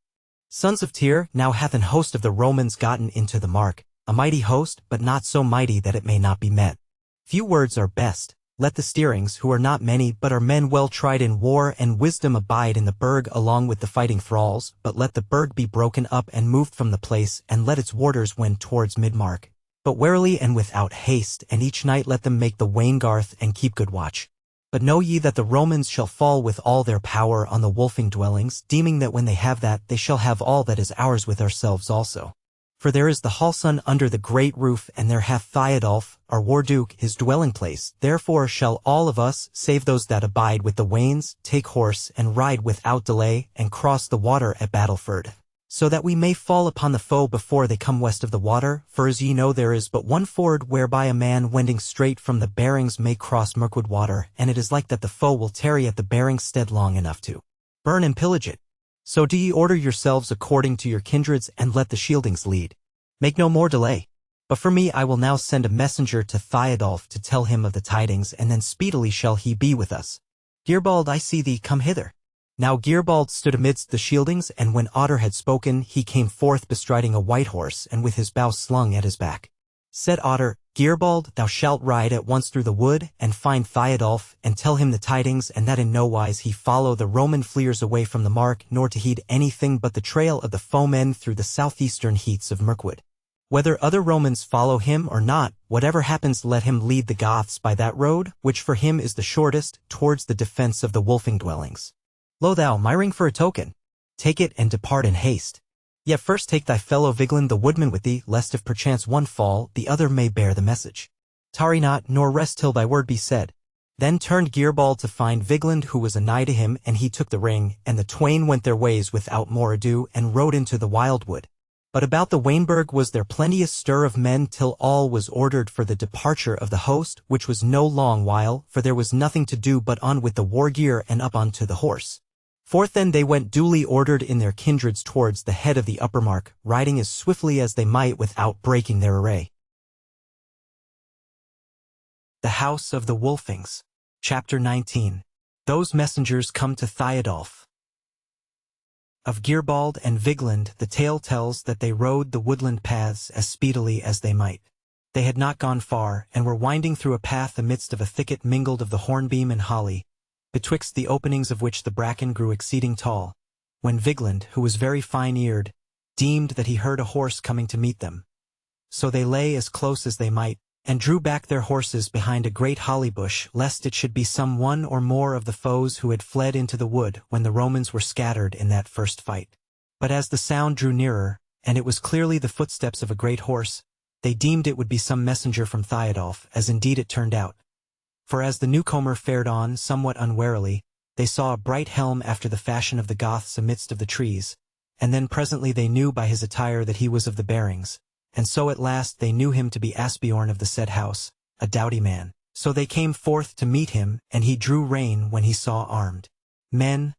Sons of Tyr, now hath an host of the Romans gotten into the mark, a mighty host, but not so mighty that it may not be met. Few words are best. Let the steerings, who are not many, but are men well tried in war and wisdom, abide in the burg along with the fighting thralls, but let the burg be broken up and moved from the place, and let its warders wend towards Midmark, but warily and without haste, and each night let them make the Waingarth and keep good watch. But know ye that the Romans shall fall with all their power on the Wolfing dwellings, deeming that when they have that, they shall have all that is ours with ourselves also. For there is the Halson under the great roof, and there hath Theodulf, our war-duke, his dwelling place. Therefore shall all of us, save those that abide with the wains, take horse, and ride without delay, and cross the water at Battleford, so that we may fall upon the foe before they come west of the water. For as ye know there is but one ford whereby a man wending straight from the bearings may cross Mirkwood water, and it is like that the foe will tarry at the bearings stead long enough to burn and pillage it. So do ye order yourselves according to your kindreds, and let the shieldings lead. Make no more delay. But for me I will now send a messenger to Theodulf to tell him of the tidings, and then speedily shall he be with us. Gearbald, I see thee, come hither. Now Gearbald stood amidst the shieldings, and when Otter had spoken, he came forth bestriding a white horse, and with his bow slung at his back. Said Otter, Gearbald, thou shalt ride at once through the wood, and find Theodulf, and tell him the tidings, and that in no wise he follow the Roman fleers away from the mark, nor to heed anything but the trail of the foemen through the southeastern heats of Mirkwood. Whether other Romans follow him or not, whatever happens, let him lead the Goths by that road, which for him is the shortest, towards the defense of the Wolfing dwellings. Lo thou, my ring for a token. Take it and depart in haste. Yet first take thy fellow Vigland the woodman with thee, lest if perchance one fall, the other may bear the message. Tarry not, nor rest till thy word be said. Then turned Gearbald to find Vigland, who was anigh to him, and he took the ring, and the twain went their ways without more ado, and rode into the wildwood. But about the Wainburg was there plenteous stir of men till all was ordered for the departure of the host, which was no long while, for there was nothing to do but on with the war gear and up unto the horse. Forth then they went duly ordered in their kindreds towards the head of the upper mark, riding as swiftly as they might without breaking their array. The House of the Wolfings. Chapter 19. Those messengers come to Theodulf. Of Gearbald and Vigland the tale tells that they rode the woodland paths as speedily as they might. They had not gone far, and were winding through a path amidst of a thicket mingled of the hornbeam and holly, betwixt the openings of which the bracken grew exceeding tall, when Vigland, who was very fine-eared, deemed that he heard a horse coming to meet them. So they lay as close as they might, and drew back their horses behind a great holly bush, lest it should be some one or more of the foes who had fled into the wood when the Romans were scattered in that first fight. But as the sound drew nearer, and it was clearly the footsteps of a great horse, they deemed it would be some messenger from Theodulf, as indeed it turned out. For as the newcomer fared on somewhat unwarily, they saw a bright helm after the fashion of the Goths amidst of the trees, and then presently they knew by his attire that he was of the Bearings, and so at last they knew him to be Asbiorn of the said house, a doughty man. So they came forth to meet him, and he drew rein when he saw armed men,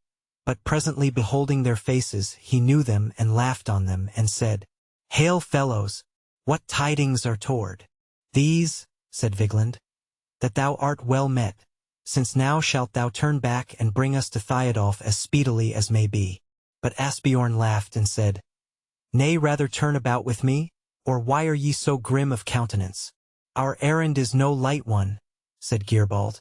but presently beholding their faces he knew them and laughed on them, and said, Hail, fellows! What tidings are toward these? Said Vigland. That thou art well met, since now shalt thou turn back and bring us to Theodulf as speedily as may be. But Asbiorn laughed and said, Nay, rather turn about with me, or why are ye so grim of countenance? Our errand is no light one, said Gearbald.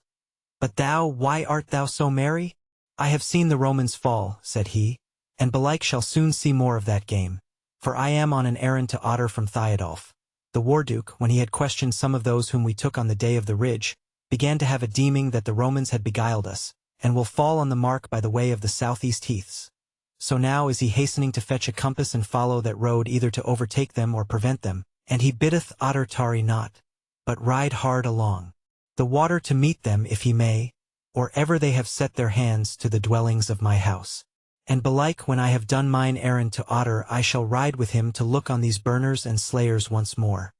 But thou, why art thou so merry? I have seen the Romans fall, said he, and belike shall soon see more of that game, for I am on an errand to Otter from Theodulf. The Warduke, when he had questioned some of those whom we took on the day of the ridge, began to have a deeming that the Romans had beguiled us, and will fall on the mark by the way of the southeast heaths. So now is he hastening to fetch a compass and follow that road either to overtake them or prevent them, and he biddeth Otter tarry not, but ride hard along the water to meet them if he may, or ever they have set their hands to the dwellings of my house. And belike when I have done mine errand to Otter I shall ride with him to look on these burners and slayers once more.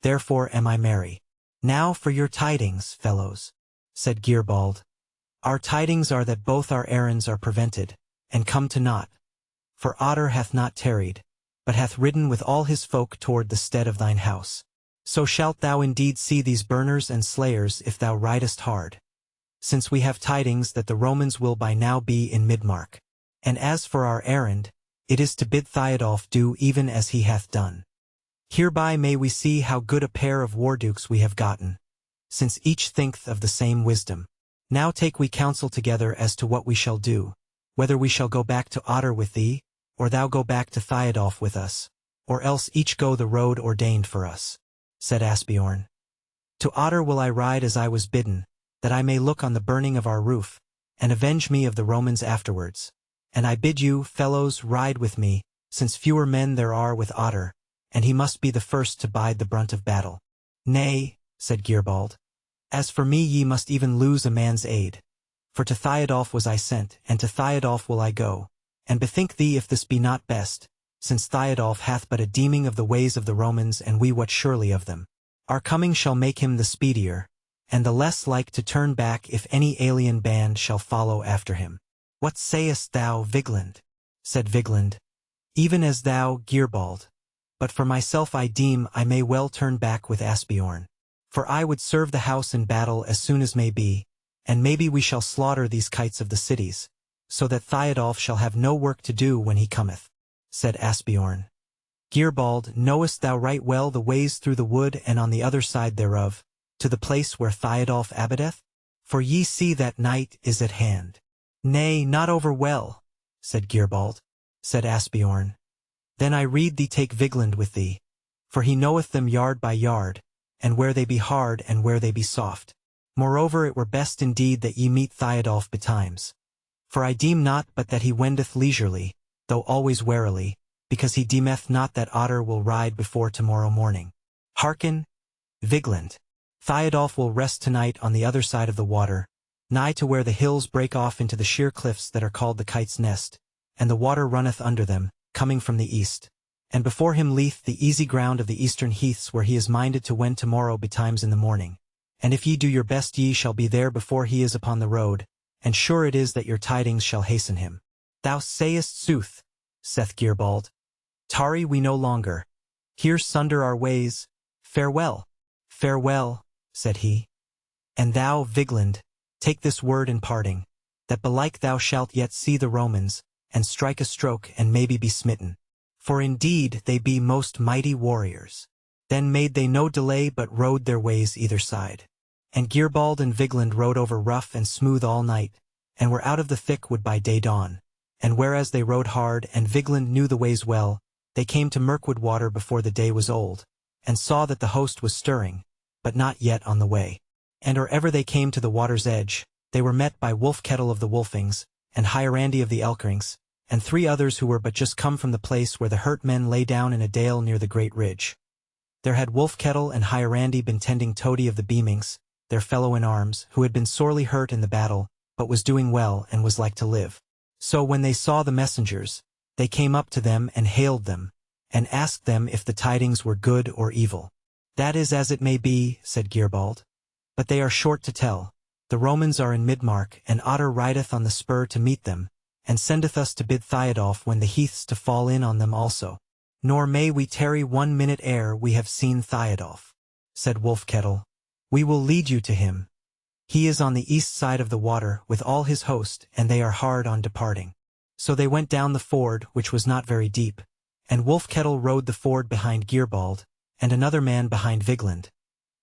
Therefore am I merry. Now for your tidings, fellows, said Gearbald. Our tidings are that both our errands are prevented, and come to naught. For Otter hath not tarried, but hath ridden with all his folk toward the stead of thine house. So shalt thou indeed see these burners and slayers if thou ridest hard, since we have tidings that the Romans will by now be in Midmark. And as for our errand, it is to bid Theodulf do even as he hath done. Hereby may we see how good a pair of wardukes we have gotten, since each thinketh of the same wisdom. Now take we counsel together as to what we shall do, whether we shall go back to Otter with thee, or thou go back to Theodulf with us, or else each go the road ordained for us, said Asbiorn. To Otter will I ride as I was bidden, that I may look on the burning of our roof, and avenge me of the Romans afterwards. And I bid you, fellows, ride with me, since fewer men there are with Otter, and he must be the first to bide the brunt of battle. Nay, said Gearbald, as for me ye must even lose a man's aid. For to Theodulf was I sent, and to Theodulf will I go. And bethink thee if this be not best, since Theodulf hath but a deeming of the ways of the Romans and we what surely of them. Our coming shall make him the speedier, and the less like to turn back if any alien band shall follow after him. What sayest thou, Vigland? Said Vigland. Even as thou, Gearbald. But for myself I deem I may well turn back with Asbiorn. For I would serve the house in battle as soon as may be, and maybe we shall slaughter these kites of the cities, so that Theodulf shall have no work to do when he cometh, said Asbiorn. Gearbald, knowest thou right well the ways through the wood and on the other side thereof, to the place where Thiodolf abideth? For ye see that night is at hand. Nay, not over well, said Gearbald. Said Asbjorn. Then I rede thee take Vigland with thee, for he knoweth them yard by yard, and where they be hard and where they be soft. Moreover it were best indeed that ye meet Thiodolf betimes. For I deem not but that he wendeth leisurely, though always warily, because he deemeth not that Otter will ride before tomorrow morning. Hearken, Vigland. Thiodolf will rest tonight on the other side of the water, nigh to where the hills break off into the sheer cliffs that are called the Kite's Nest, and the water runneth under them, coming from the east. And before him lieth the easy ground of the eastern heaths where he is minded to wend tomorrow betimes in the morning. And if ye do your best ye shall be there before he is upon the road, and sure it is that your tidings shall hasten him. Thou sayest sooth, saith Gearbald. Tarry we no longer. Here sunder our ways. Farewell. Farewell, said he. And thou, Vigland, take this word in parting, that belike thou shalt yet see the Romans, and strike a stroke and maybe be smitten. For indeed they be most mighty warriors. Then made they no delay but rode their ways either side. And Gearbald and Vigland rode over rough and smooth all night, and were out of the thick wood by day dawn. And whereas they rode hard and Vigland knew the ways well, they came to Mirkwood water before the day was old, and saw that the host was stirring, but not yet on the way. And or ever they came to the water's edge, they were met by Wolfkettle of the Wolfings, and Hierandi of the Elkrings, and 3 others who were but just come from the place where the hurt men lay down in a dale near the great ridge. There had Wolfkettle and Hierandi been tending Tody of the Beamings, their fellow in arms, who had been sorely hurt in the battle, but was doing well and was like to live. So when they saw the messengers, they came up to them and hailed them, and asked them if the tidings were good or evil. That is as it may be, said Gearbald. But they are short to tell. The Romans are in Midmark, and Otter rideth on the spur to meet them, and sendeth us to bid Thiodolf when the heaths to fall in on them also. Nor may we tarry 1 minute ere we have seen Thiodolf, said Wolfkettle. We will lead you to him. He is on the east side of the water with all his host, and they are hard on departing. So they went down the ford, which was not very deep, and Wolfkettle rode the ford behind Gearbald, and another man behind Vigland.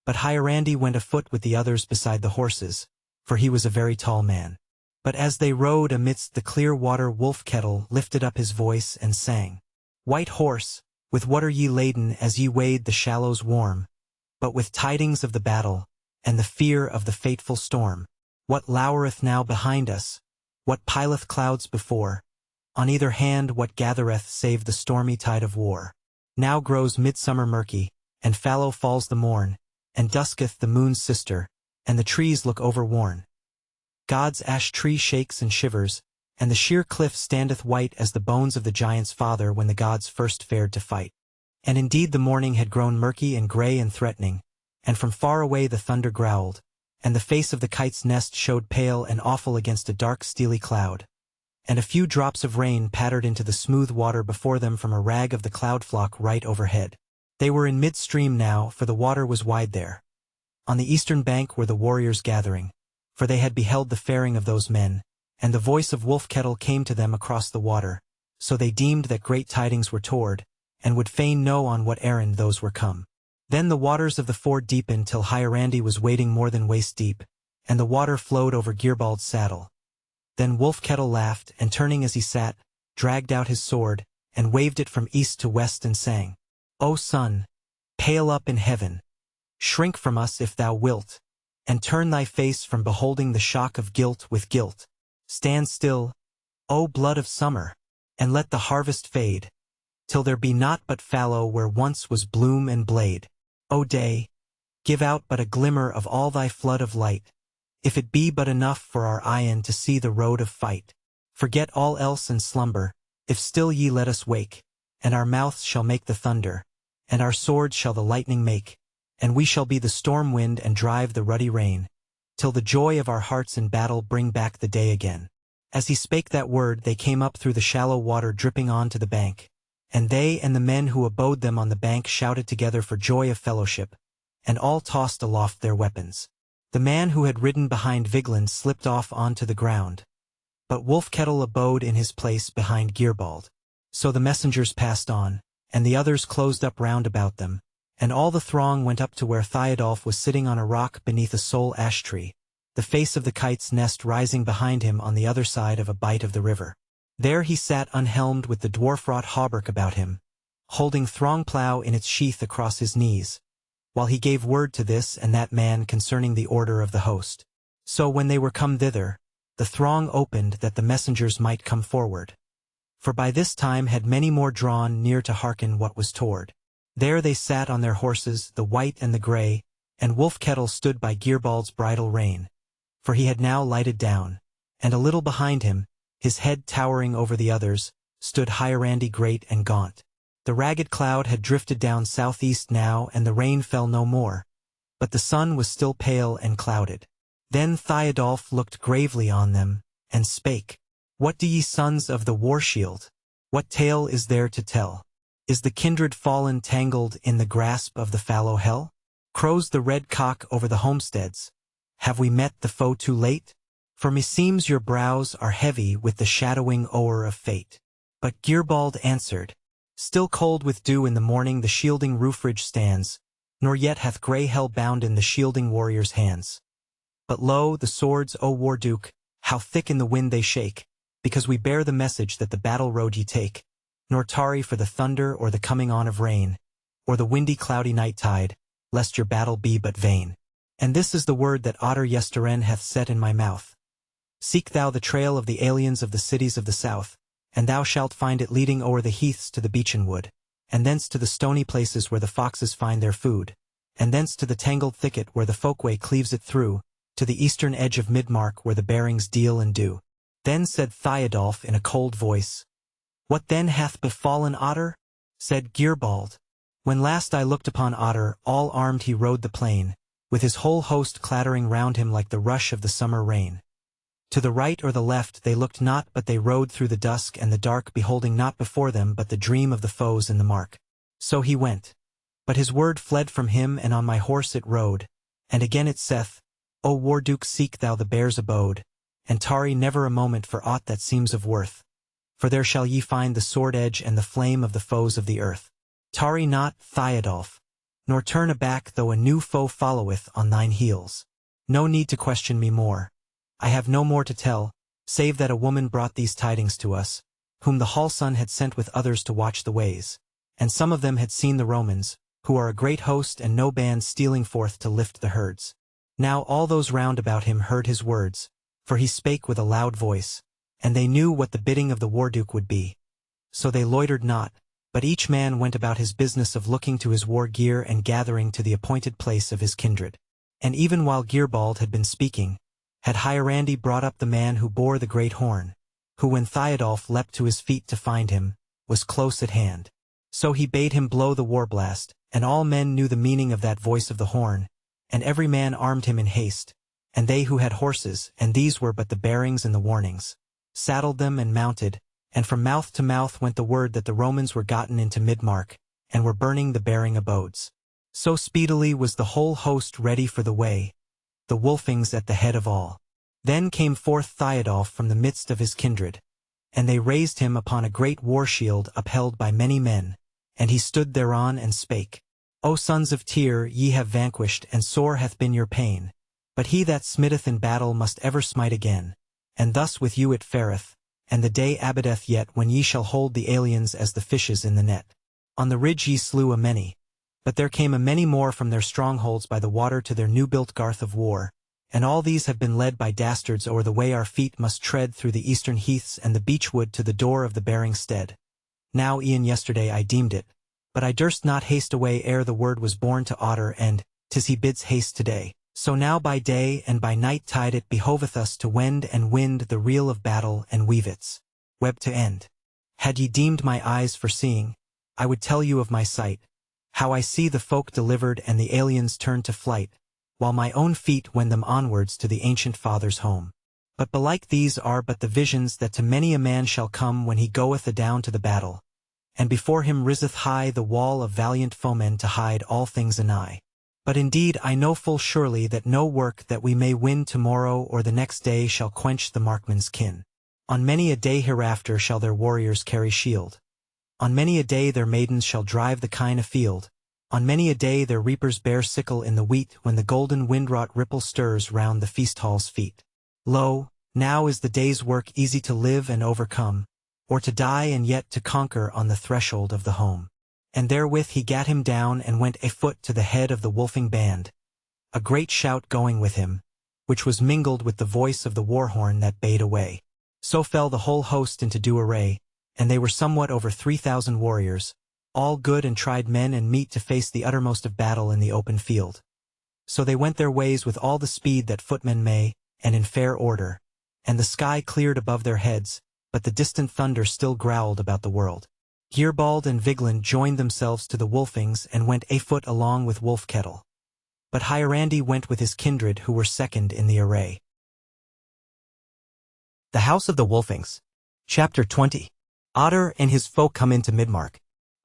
But Hierandi went afoot with the others beside the horses, for he was a very tall man. But as they rode amidst the clear water Wolfkettle lifted up his voice and sang, White horse, with what are ye laden as ye wade the shallows warm? But with tidings of the battle, and the fear of the fateful storm. What lowereth now behind us? What pileth clouds before? On either hand what gathereth save the stormy tide of war? Now grows midsummer murky, and fallow falls the morn, and dusketh the moon's sister, and the trees look overworn. God's ash tree shakes and shivers, and the sheer cliff standeth white as the bones of the giant's father when the gods first fared to fight. And indeed the morning had grown murky and grey and threatening, and from far away the thunder growled, and the face of the Kite's Nest showed pale and awful against a dark steely cloud. And a few drops of rain pattered into the smooth water before them from a rag of the cloud flock right overhead. They were in midstream now, for the water was wide there. On the eastern bank were the warriors gathering, for they had beheld the faring of those men, and the voice of Wolfkettle came to them across the water, so they deemed that great tidings were toward, and would fain know on what errand those were come. Then the waters of the ford deepened till Hierandi was wading more than waist deep, and the water flowed over Gearbald's saddle. Then Wolfkettle laughed, and turning as he sat, dragged out his sword, and waved it from east to west and sang, O sun, pale up in heaven, shrink from us if thou wilt, and turn thy face from beholding the shock of guilt with guilt. Stand still, O blood of summer, and let the harvest fade, till there be naught but fallow where once was bloom and blade. O day, give out but a glimmer of all thy flood of light, if it be but enough for our eyen to see the road of fight. Forget all else and slumber, if still ye let us wake, and our mouths shall make the thunder, and our swords shall the lightning make, and we shall be the storm wind and drive the ruddy rain, till the joy of our hearts in battle bring back the day again. As he spake that word they came up through the shallow water dripping on to the bank, and they and the men who abode them on the bank shouted together for joy of fellowship, and all tossed aloft their weapons. The man who had ridden behind Vigland slipped off onto the ground, but Wolfkettle abode in his place behind Gearbald. So the messengers passed on, and the others closed up round about them, and all the throng went up to where Theodulf was sitting on a rock beneath a sole ash tree, the face of the kite's nest rising behind him on the other side of a bight of the river. There he sat unhelmed with the dwarf-wrought hauberk about him, holding throng-plough in its sheath across his knees, while he gave word to this and that man concerning the order of the host. So when they were come thither, the throng opened that the messengers might come forward. For by this time had many more drawn near to hearken what was toward. There they sat on their horses, the white and the grey, and Wolf-Kettle stood by Gearbald's bridle rein, for he had now lighted down, and a little behind him, his head towering over the others, stood Hierandi great and gaunt. The ragged cloud had drifted down southeast now, and the rain fell no more, but the sun was still pale and clouded. Then Theodulf looked gravely on them, and spake. What do ye sons of the war-shield? What tale is there to tell? Is the kindred fallen tangled in the grasp of the fallow hell? Crows the red cock over the homesteads? Have we met the foe too late? For meseems your brows are heavy with the shadowing o'er of fate. But Gearbald answered, Still cold with dew in the morning the shielding roofridge stands, nor yet hath grey hell bounden the shielding warrior's hands. But lo, the swords, O Warduke, how thick in the wind they shake, because we bear the message that the battle road ye take, nor tarry for the thunder or the coming on of rain, or the windy cloudy night tide, lest your battle be but vain. And this is the word that Otter Yesteren hath set in my mouth. Seek thou the trail of the aliens of the cities of the south, and thou shalt find it leading o'er the heaths to the beechen wood, and thence to the stony places where the foxes find their food, and thence to the tangled thicket where the folkway cleaves it through, to the eastern edge of Midmark where the bearings deal and do. Then said Theodulf in a cold voice, What then hath befallen Otter? Said Gearbald, When last I looked upon Otter, all armed he rode the plain, with his whole host clattering round him like the rush of the summer rain. To the right or the left they looked not, but they rode through the dusk and the dark, beholding not before them but the dream of the foes in the mark. So he went. But his word fled from him, and on my horse it rode, and again it saith, O Warduke, seek thou the bear's abode, and tarry never a moment for aught that seems of worth. For there shall ye find the sword edge and the flame of the foes of the earth. Tarry not, Theodulf, nor turn aback though a new foe followeth on thine heels. No need to question me more. I have no more to tell, save that a woman brought these tidings to us, whom the Hallson had sent with others to watch the ways, and some of them had seen the Romans, who are a great host and no band stealing forth to lift the herds. Now all those round about him heard his words, for he spake with a loud voice, and they knew what the bidding of the Warduke would be. So they loitered not, but each man went about his business of looking to his war gear and gathering to the appointed place of his kindred. And even while Gearbald had been speaking, had Hierandi brought up the man who bore the great horn, who when Theodulf leapt to his feet to find him, was close at hand. So he bade him blow the war-blast, and all men knew the meaning of that voice of the horn, and every man armed him in haste, and they who had horses, and these were but the bearings and the warnings, saddled them and mounted, and from mouth to mouth went the word that the Romans were gotten into Midmark, and were burning the bearing abodes. So speedily was the whole host ready for the way, the Wolfings at the head of all. Then came forth Theodulf from the midst of his kindred, and they raised him upon a great war-shield upheld by many men, and he stood thereon and spake, O sons of Tyr, ye have vanquished, and sore hath been your pain, but he that smiteth in battle must ever smite again, and thus with you it fareth, and the day abideth yet when ye shall hold the aliens as the fishes in the net. On the ridge ye slew a many, but there came a many more from their strongholds by the water to their new-built garth of war, and all these have been led by dastards o'er the way our feet must tread through the eastern heaths and the beechwood to the door of the bearing stead. Now e'en yesterday I deemed it, but I durst not haste away ere the word was borne to Otter, and 'tis he bids haste today. So now by day and by night tide it behoveth us to wend and wind the reel of battle and weave its web to end. Had ye deemed my eyes for seeing, I would tell you of my sight, how I see the folk delivered and the aliens turned to flight, while my own feet wend them onwards to the ancient father's home. But belike these are but the visions that to many a man shall come when he goeth adown to the battle, and before him riseth high the wall of valiant foemen to hide all things anigh. But indeed I know full surely that no work that we may win tomorrow or the next day shall quench the markman's kin. On many a day hereafter shall their warriors carry shield, On many a day their maidens shall drive the kine afield. On many a day their reapers bear sickle in the wheat when the golden wind-wrought ripple stirs round the feast hall's feet. Lo, now is the day's work easy to live and overcome, or to die and yet to conquer on the threshold of the home. And therewith he gat him down and went afoot to the head of the wolfing band, a great shout going with him, which was mingled with the voice of the war-horn that bade away. So fell the whole host into due array, and they were somewhat over 3,000 warriors, all good and tried men and meet to face the uttermost of battle in the open field. So they went their ways with all the speed that footmen may, and in fair order, and the sky cleared above their heads, but the distant thunder still growled about the world. Gearbald and Vigeland joined themselves to the Wolfings and went afoot along with Wolfkettle. But Hierandi went with his kindred who were second in the array. The House of the Wolfings. Chapter 20. Otter and his folk come into Midmark.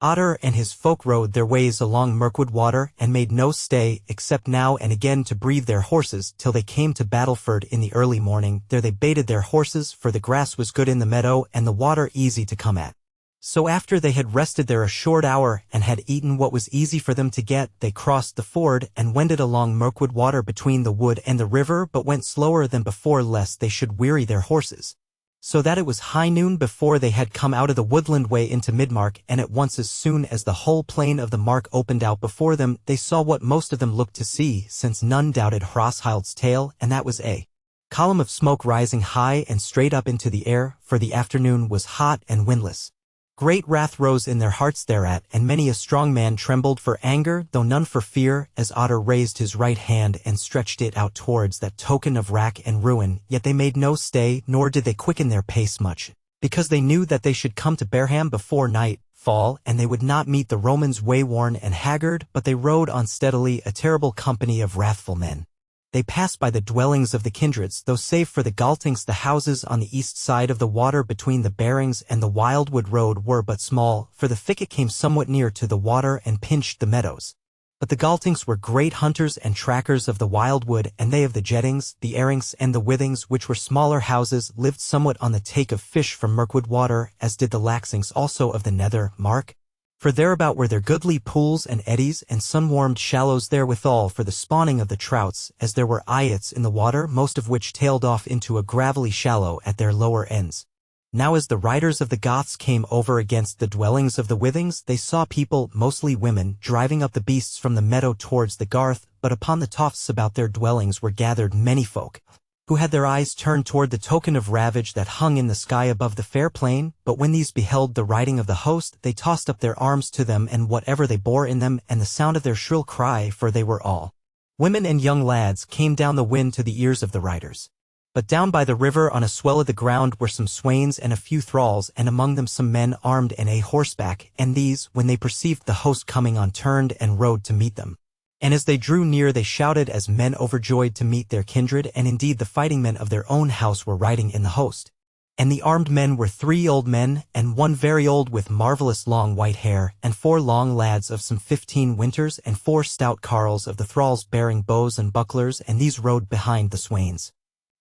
Otter and his folk rode their ways along Mirkwood water and made no stay except now and again to breathe their horses till they came to Battleford in the early morning. There they baited their horses, for the grass was good in the meadow and the water easy to come at. So after they had rested there a short hour and had eaten what was easy for them to get, they crossed the ford and wended along Mirkwood water between the wood and the river, but went slower than before lest they should weary their horses. So that it was high noon before they had come out of the woodland way into Midmark, and at once as soon as the whole plain of the mark opened out before them, they saw what most of them looked to see, since none doubted Hrosshild's tale, and that was a column of smoke rising high and straight up into the air, for the afternoon was hot and windless. Great wrath rose in their hearts thereat, and many a strong man trembled for anger, though none for fear, as Otter raised his right hand and stretched it out towards that token of wrack and ruin. Yet they made no stay, nor did they quicken their pace much, because they knew that they should come to Barham before night fall, and they would not meet the Romans wayworn and haggard, but they rode on steadily, a terrible company of wrathful men. They passed by the dwellings of the kindreds, though save for the Galtings the houses on the east side of the water between the Barings and the Wildwood road were but small, for the thicket came somewhat near to the water and pinched the meadows. But the Galtings were great hunters and trackers of the Wildwood, and they of the Jettings, the Erings, and the Withings, which were smaller houses, lived somewhat on the take of fish from Mirkwood water, as did the Laxings also of the nether mark. For thereabout were there goodly pools and eddies and sun-warmed shallows therewithal for the spawning of the trouts, as there were eyots in the water, most of which tailed off into a gravelly shallow at their lower ends. Now as the riders of the Goths came over against the dwellings of the Withings, they saw people, mostly women, driving up the beasts from the meadow towards the garth, but upon the tofts about their dwellings were gathered many folk, who had their eyes turned toward the token of ravage that hung in the sky above the fair plain. But when these beheld the riding of the host, they tossed up their arms to them and whatever they bore in them, and the sound of their shrill cry, for they were all women and young lads, came down the wind to the ears of the riders. But down by the river on a swell of the ground were some swains and a few thralls, and among them some men armed and a horseback, and these, when they perceived the host coming on, turned and rode to meet them. And as they drew near they shouted as men overjoyed to meet their kindred, and indeed the fighting men of their own house were riding in the host. And the armed men were 3 old men, and 1 very old with marvellous long white hair, and 4 long lads of some 15 winters, and 4 stout carles of the thralls bearing bows and bucklers, and these rode behind the swains.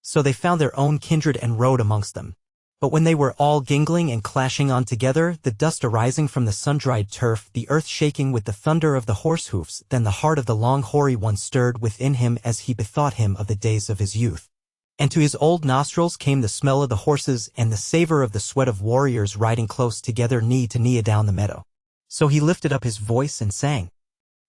So they found their own kindred and rode amongst them. But when they were all gingling and clashing on together, the dust arising from the sun-dried turf, the earth shaking with the thunder of the horse-hoofs, then the heart of the long hoary one stirred within him as he bethought him of the days of his youth. And to his old nostrils came the smell of the horses and the savor of the sweat of warriors riding close together knee to knee adown the meadow. So he lifted up his voice and sang.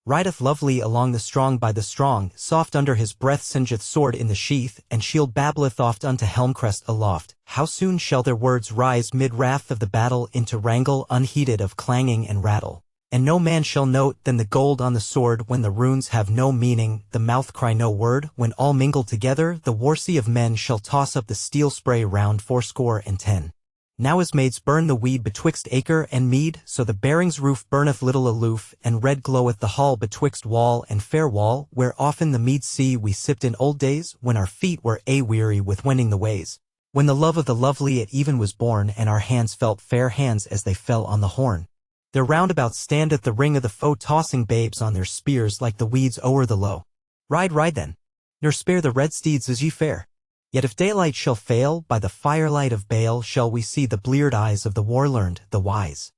Rideth lovely along the strong by the strong, soft under his breath singeeth sword in the sheath, and shield babbleth oft unto helm-crest aloft. How soon shall their words rise mid-wrath of the battle into wrangle unheeded of clanging and rattle? And no man shall note then the gold on the sword when the runes have no meaning, the mouth cry no word, when all mingle together, the war sea of men shall toss up the steel spray round 80. Now as maids burn the weed betwixt acre and mead, so the Barings roof burneth little aloof, and red gloweth the hall betwixt wall and fair wall, where often the mead sea we sipped in old days, when our feet were weary with wending the ways. When the love of the lovely at even was born, and our hands felt fair hands as they fell on the horn. There roundabout standeth the ring of the foe tossing babes on their spears like the weeds o'er the low. Ride, ride then, nor spare the red steeds as ye fare. Yet if daylight shall fail, by the firelight of bale shall we see the bleared eyes of the war-learned, the wise.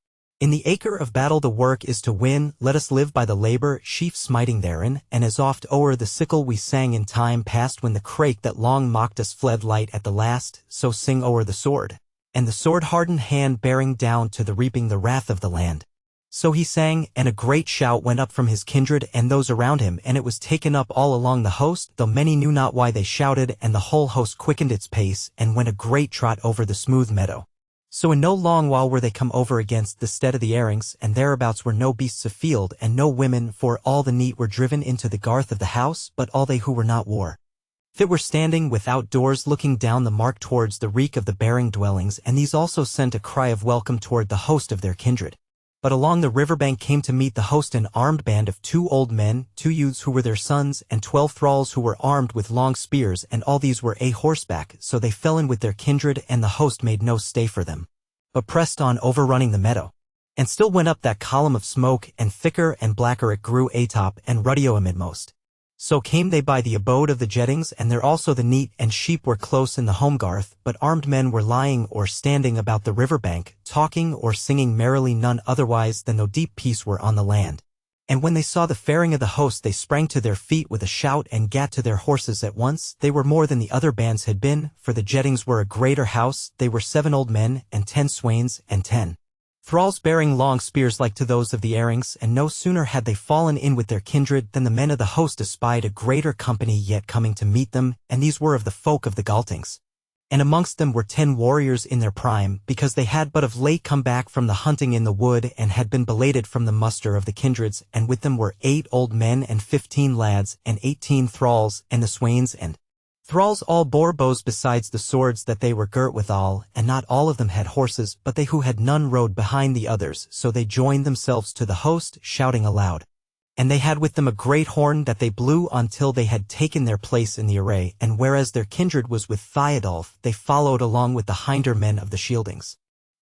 In the acre of battle the work is to win, let us live by the labor, sheaf smiting therein, and as oft o'er the sickle we sang in time past when the crake that long mocked us fled light at the last, so sing o'er the sword, and the sword-hardened hand bearing down to the reaping the wrath of the land. So he sang, and a great shout went up from his kindred and those around him, and it was taken up all along the host, though many knew not why they shouted, and the whole host quickened its pace, and went a great trot over the smooth meadow. So in no long while were they come over against the stead of the Airings, and thereabouts were no beasts of field, and no women, for all the neat were driven into the garth of the house, but all they who were not wore fit were standing without doors looking down the mark towards the reek of the bearing dwellings, and these also sent a cry of welcome toward the host of their kindred. But along the riverbank came to meet the host an armed band of 2 old men, 2 youths who were their sons, and 12 thralls who were armed with long spears, and all these were a horseback, so they fell in with their kindred, and the host made no stay for them, but pressed on overrunning the meadow. And still went up that column of smoke, and thicker and blacker it grew atop, and ruddier amidmost. So came they by the abode of the jettings, and there also the neat and sheep were close in the home garth, but armed men were lying or standing about the river bank, talking or singing merrily, none otherwise than though deep peace were on the land. And when they saw the faring of the host they sprang to their feet with a shout and gat to their horses at once. They were more than the other bands had been, for the jettings were a greater house, they were 7 old men, and 10 swains, and 10 thralls bearing long spears like to those of the Airings, and no sooner had they fallen in with their kindred than the men of the host espied a greater company yet coming to meet them, and these were of the folk of the Galtings. And amongst them were 10 warriors in their prime, because they had but of late come back from the hunting in the wood, and had been belated from the muster of the kindreds, and with them were 8 old men and 15 lads, and 18 thralls, and the swains and thralls all bore bows besides the swords that they were girt withal, and not all of them had horses, but they who had none rode behind the others, so they joined themselves to the host, shouting aloud. And they had with them a great horn that they blew until they had taken their place in the array, and whereas their kindred was with Theodulf, they followed along with the hinder men of the shieldings.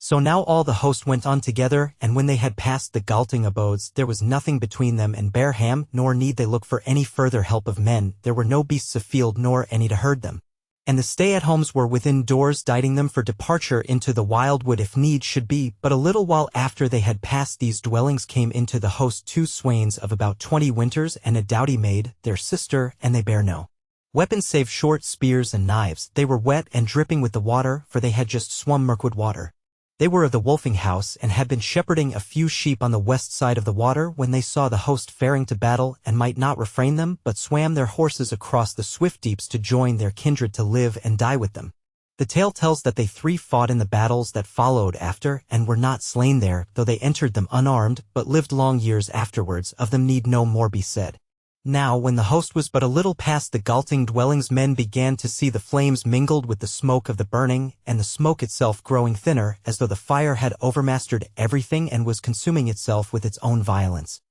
So now all the host went on together, and when they had passed the Galting abodes, there was nothing between them and Bareham, nor need they look for any further help of men, there were no beasts of field nor any to herd them. And the stay-at-homes were within doors dighting them for departure into the wild wood if need should be, but a little while after they had passed these dwellings came into the host 2 swains of about 20 winters, and a doughty maid, their sister, and they bare no weapons save short spears and knives. They were wet and dripping with the water, for they had just swum Mirkwood water. They were of the Wolfing house, and had been shepherding a few sheep on the west side of the water when they saw the host faring to battle, and might not refrain them, but swam their horses across the swift deeps to join their kindred to live and die with them. The tale tells that they 3 fought in the battles that followed after, and were not slain there, though they entered them unarmed, but lived long years afterwards. Of them need no more be said. Now when the host was but a little past the Galting dwellings, men began to see the flames mingled with the smoke of the burning, and the smoke itself growing thinner, as though the fire had overmastered everything and was consuming itself with its own violence.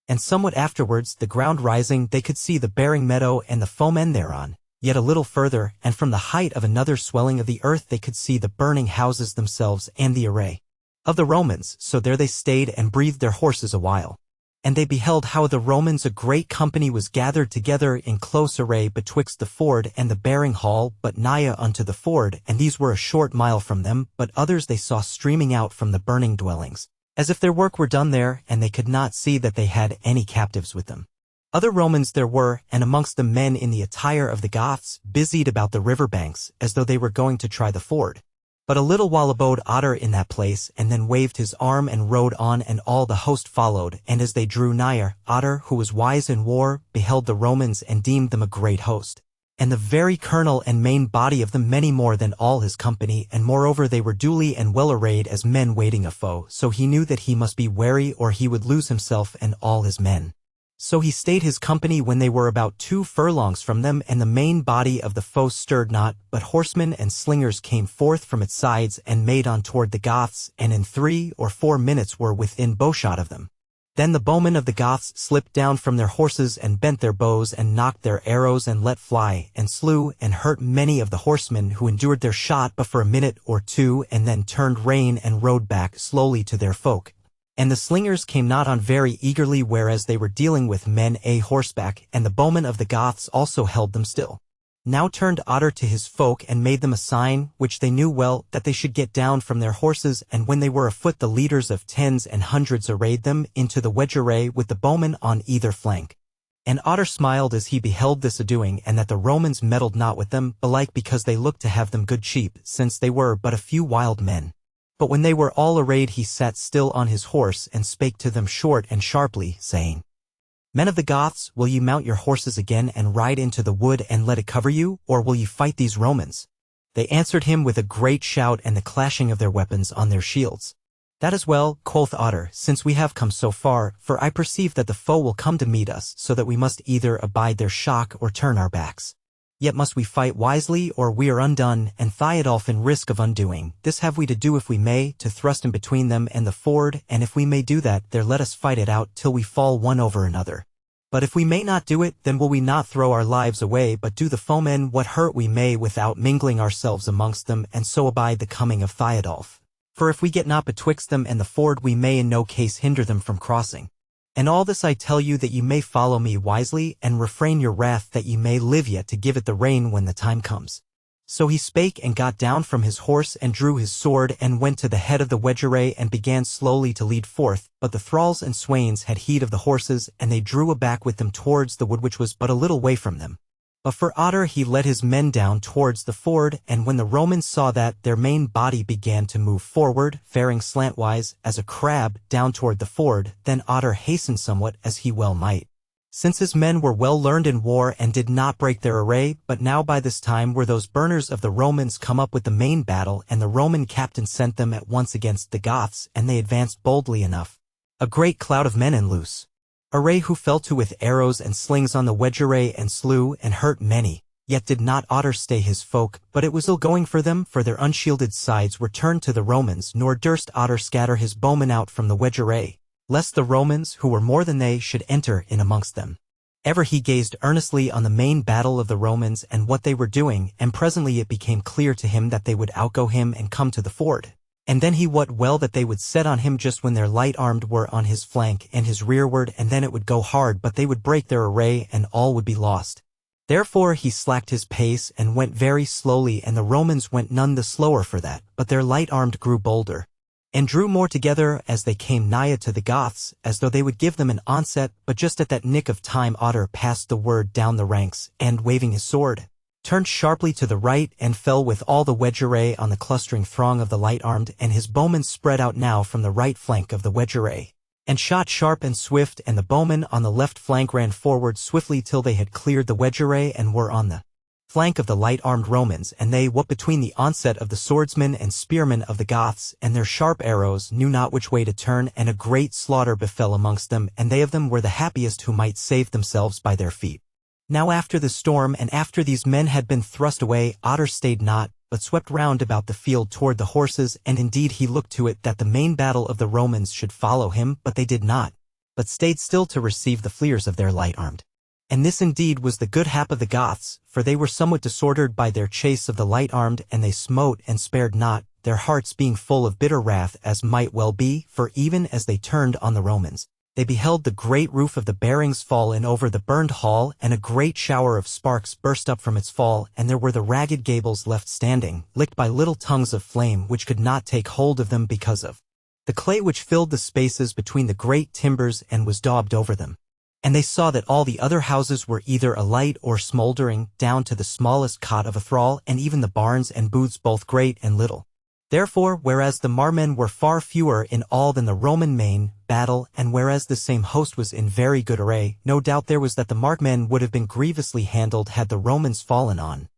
And somewhat afterwards, the ground rising, they could see the bearing meadow and the foemen thereon. Yet a little further, and from the height of another swelling of the earth, they could see the burning houses themselves and the array of the Romans, so there they stayed and breathed their horses a while. And they beheld how the Romans a great company was gathered together in close array betwixt the ford and the bearing hall, but nigh unto the ford, and these were a short mile from them, but others they saw streaming out from the burning dwellings, as if their work were done there, and they could not see that they had any captives with them. Other Romans there were, and amongst them men in the attire of the Goths, busied about the river banks, as though they were going to try the ford. But a little while abode Otter in that place, and then waved his arm and rode on, and all the host followed. And as they drew nigher, Otter, who was wise in war, beheld the Romans and deemed them a great host, and the very colonel and main body of them many more than all his company, and moreover they were duly and well arrayed as men waiting a foe. So he knew that he must be wary, or he would lose himself and all his men. So he stayed his company when they were about 2 furlongs from them, and the main body of the foe stirred not, but horsemen and slingers came forth from its sides and made on toward the Goths, and in 3 or 4 minutes were within bowshot of them. Then the bowmen of the Goths slipped down from their horses and bent their bows and knocked their arrows and let fly, and slew and hurt many of the horsemen who endured their shot but for a minute or 2, and then turned rein and rode back slowly to their folk. And the slingers came not on very eagerly, whereas they were dealing with men a horseback, and the bowmen of the Goths also held them still. now turned Otter to his folk and made them a sign, which they knew well, that they should get down from their horses, and when they were afoot the leaders of tens and hundreds arrayed them into the wedge array with the bowmen on either flank. And Otter smiled as he beheld this a-doing, and that the Romans meddled not with them, belike because they looked to have them good cheap, since they were but a few wild men. But when they were all arrayed he sat still on his horse, and spake to them short and sharply, saying, Men of the Goths, will ye mount your horses again and ride into the wood and let it cover you, or will ye fight these Romans? They answered him with a great shout and the clashing of their weapons on their shields. That is well, quoth Otter, since we have come so far, for I perceive that the foe will come to meet us, so that we must either abide their shock or turn our backs. Yet must we fight wisely, or we are undone, and Thiodolf in risk of undoing. This have we to do if we may, to thrust in between them and the ford, and if we may do that, there let us fight it out till we fall one over another. But if we may not do it, then will we not throw our lives away, but do the foemen what hurt we may without mingling ourselves amongst them, and so abide the coming of Thiodolf. For if we get not betwixt them and the ford, we may in no case hinder them from crossing. And all this I tell you that you may follow me wisely, and refrain your wrath, that ye may live yet to give it the rein when the time comes. So he spake and got down from his horse and drew his sword and went to the head of the wedge array and began slowly to lead forth, but the thralls and swains had heed of the horses, and they drew aback with them towards the wood which was but a little way from them. But for Otter he led his men down towards the ford, and when the Romans saw that, their main body began to move forward, faring slantwise, as a crab, down toward the ford, then Otter hastened somewhat, as he well might. Since his men were well learned in war and did not break their array, but now by this time were those burners of the Romans come up with the main battle, and the Roman captain sent them at once against the Goths, and they advanced boldly enough. A great cloud of men in loose array who fell to with arrows and slings on the wedge array and slew and hurt many. Yet did not Otter stay his folk, but it was ill going for them, for their unshielded sides were turned to the Romans, nor durst Otter scatter his bowmen out from the wedge array, lest the Romans, who were more than they, should enter in amongst them. Ever he gazed earnestly on the main battle of the Romans and what they were doing, and presently it became clear to him that they would outgo him and come to the ford. And then he wot well that they would set on him just when their light-armed were on his flank and his rearward, and then it would go hard, but they would break their array and all would be lost. Therefore he slacked his pace and went very slowly, and the Romans went none the slower for that, but their light-armed grew bolder, and drew more together as they came nigh to the Goths, as though they would give them an onset, but just at that nick of time Otter passed the word down the ranks, and, waving his sword, turned sharply to the right and fell with all the wedge array on the clustering throng of the light-armed, and his bowmen spread out now from the right flank of the wedge array, and shot sharp and swift, and the bowmen on the left flank ran forward swiftly till they had cleared the wedge array and were on the flank of the light-armed Romans, and they, what between the onset of the swordsmen and spearmen of the Goths, and their sharp arrows, knew not which way to turn, and a great slaughter befell amongst them, and they of them were the happiest who might save themselves by their feet. Now after the storm, and after these men had been thrust away, Otter stayed not, but swept round about the field toward the horses, and indeed he looked to it that the main battle of the Romans should follow him, but they did not, but stayed still to receive the fleers of their light-armed. And this indeed was the good hap of the Goths, for they were somewhat disordered by their chase of the light-armed, and they smote and spared not, their hearts being full of bitter wrath, as might well be, for even as they turned on the Romans, they beheld the great roof of the bearings fall in over the burned hall, and a great shower of sparks burst up from its fall, and there were the ragged gables left standing, licked by little tongues of flame which could not take hold of them because of the clay which filled the spaces between the great timbers and was daubed over them. And they saw that all the other houses were either alight or smoldering, down to the smallest cot of a thrall, and even the barns and booths both great and little. Therefore, whereas the Marmen were far fewer in all than the Roman main battle, and whereas the same host was in very good array, no doubt there was that the Markmen would have been grievously handled had the Romans fallen on.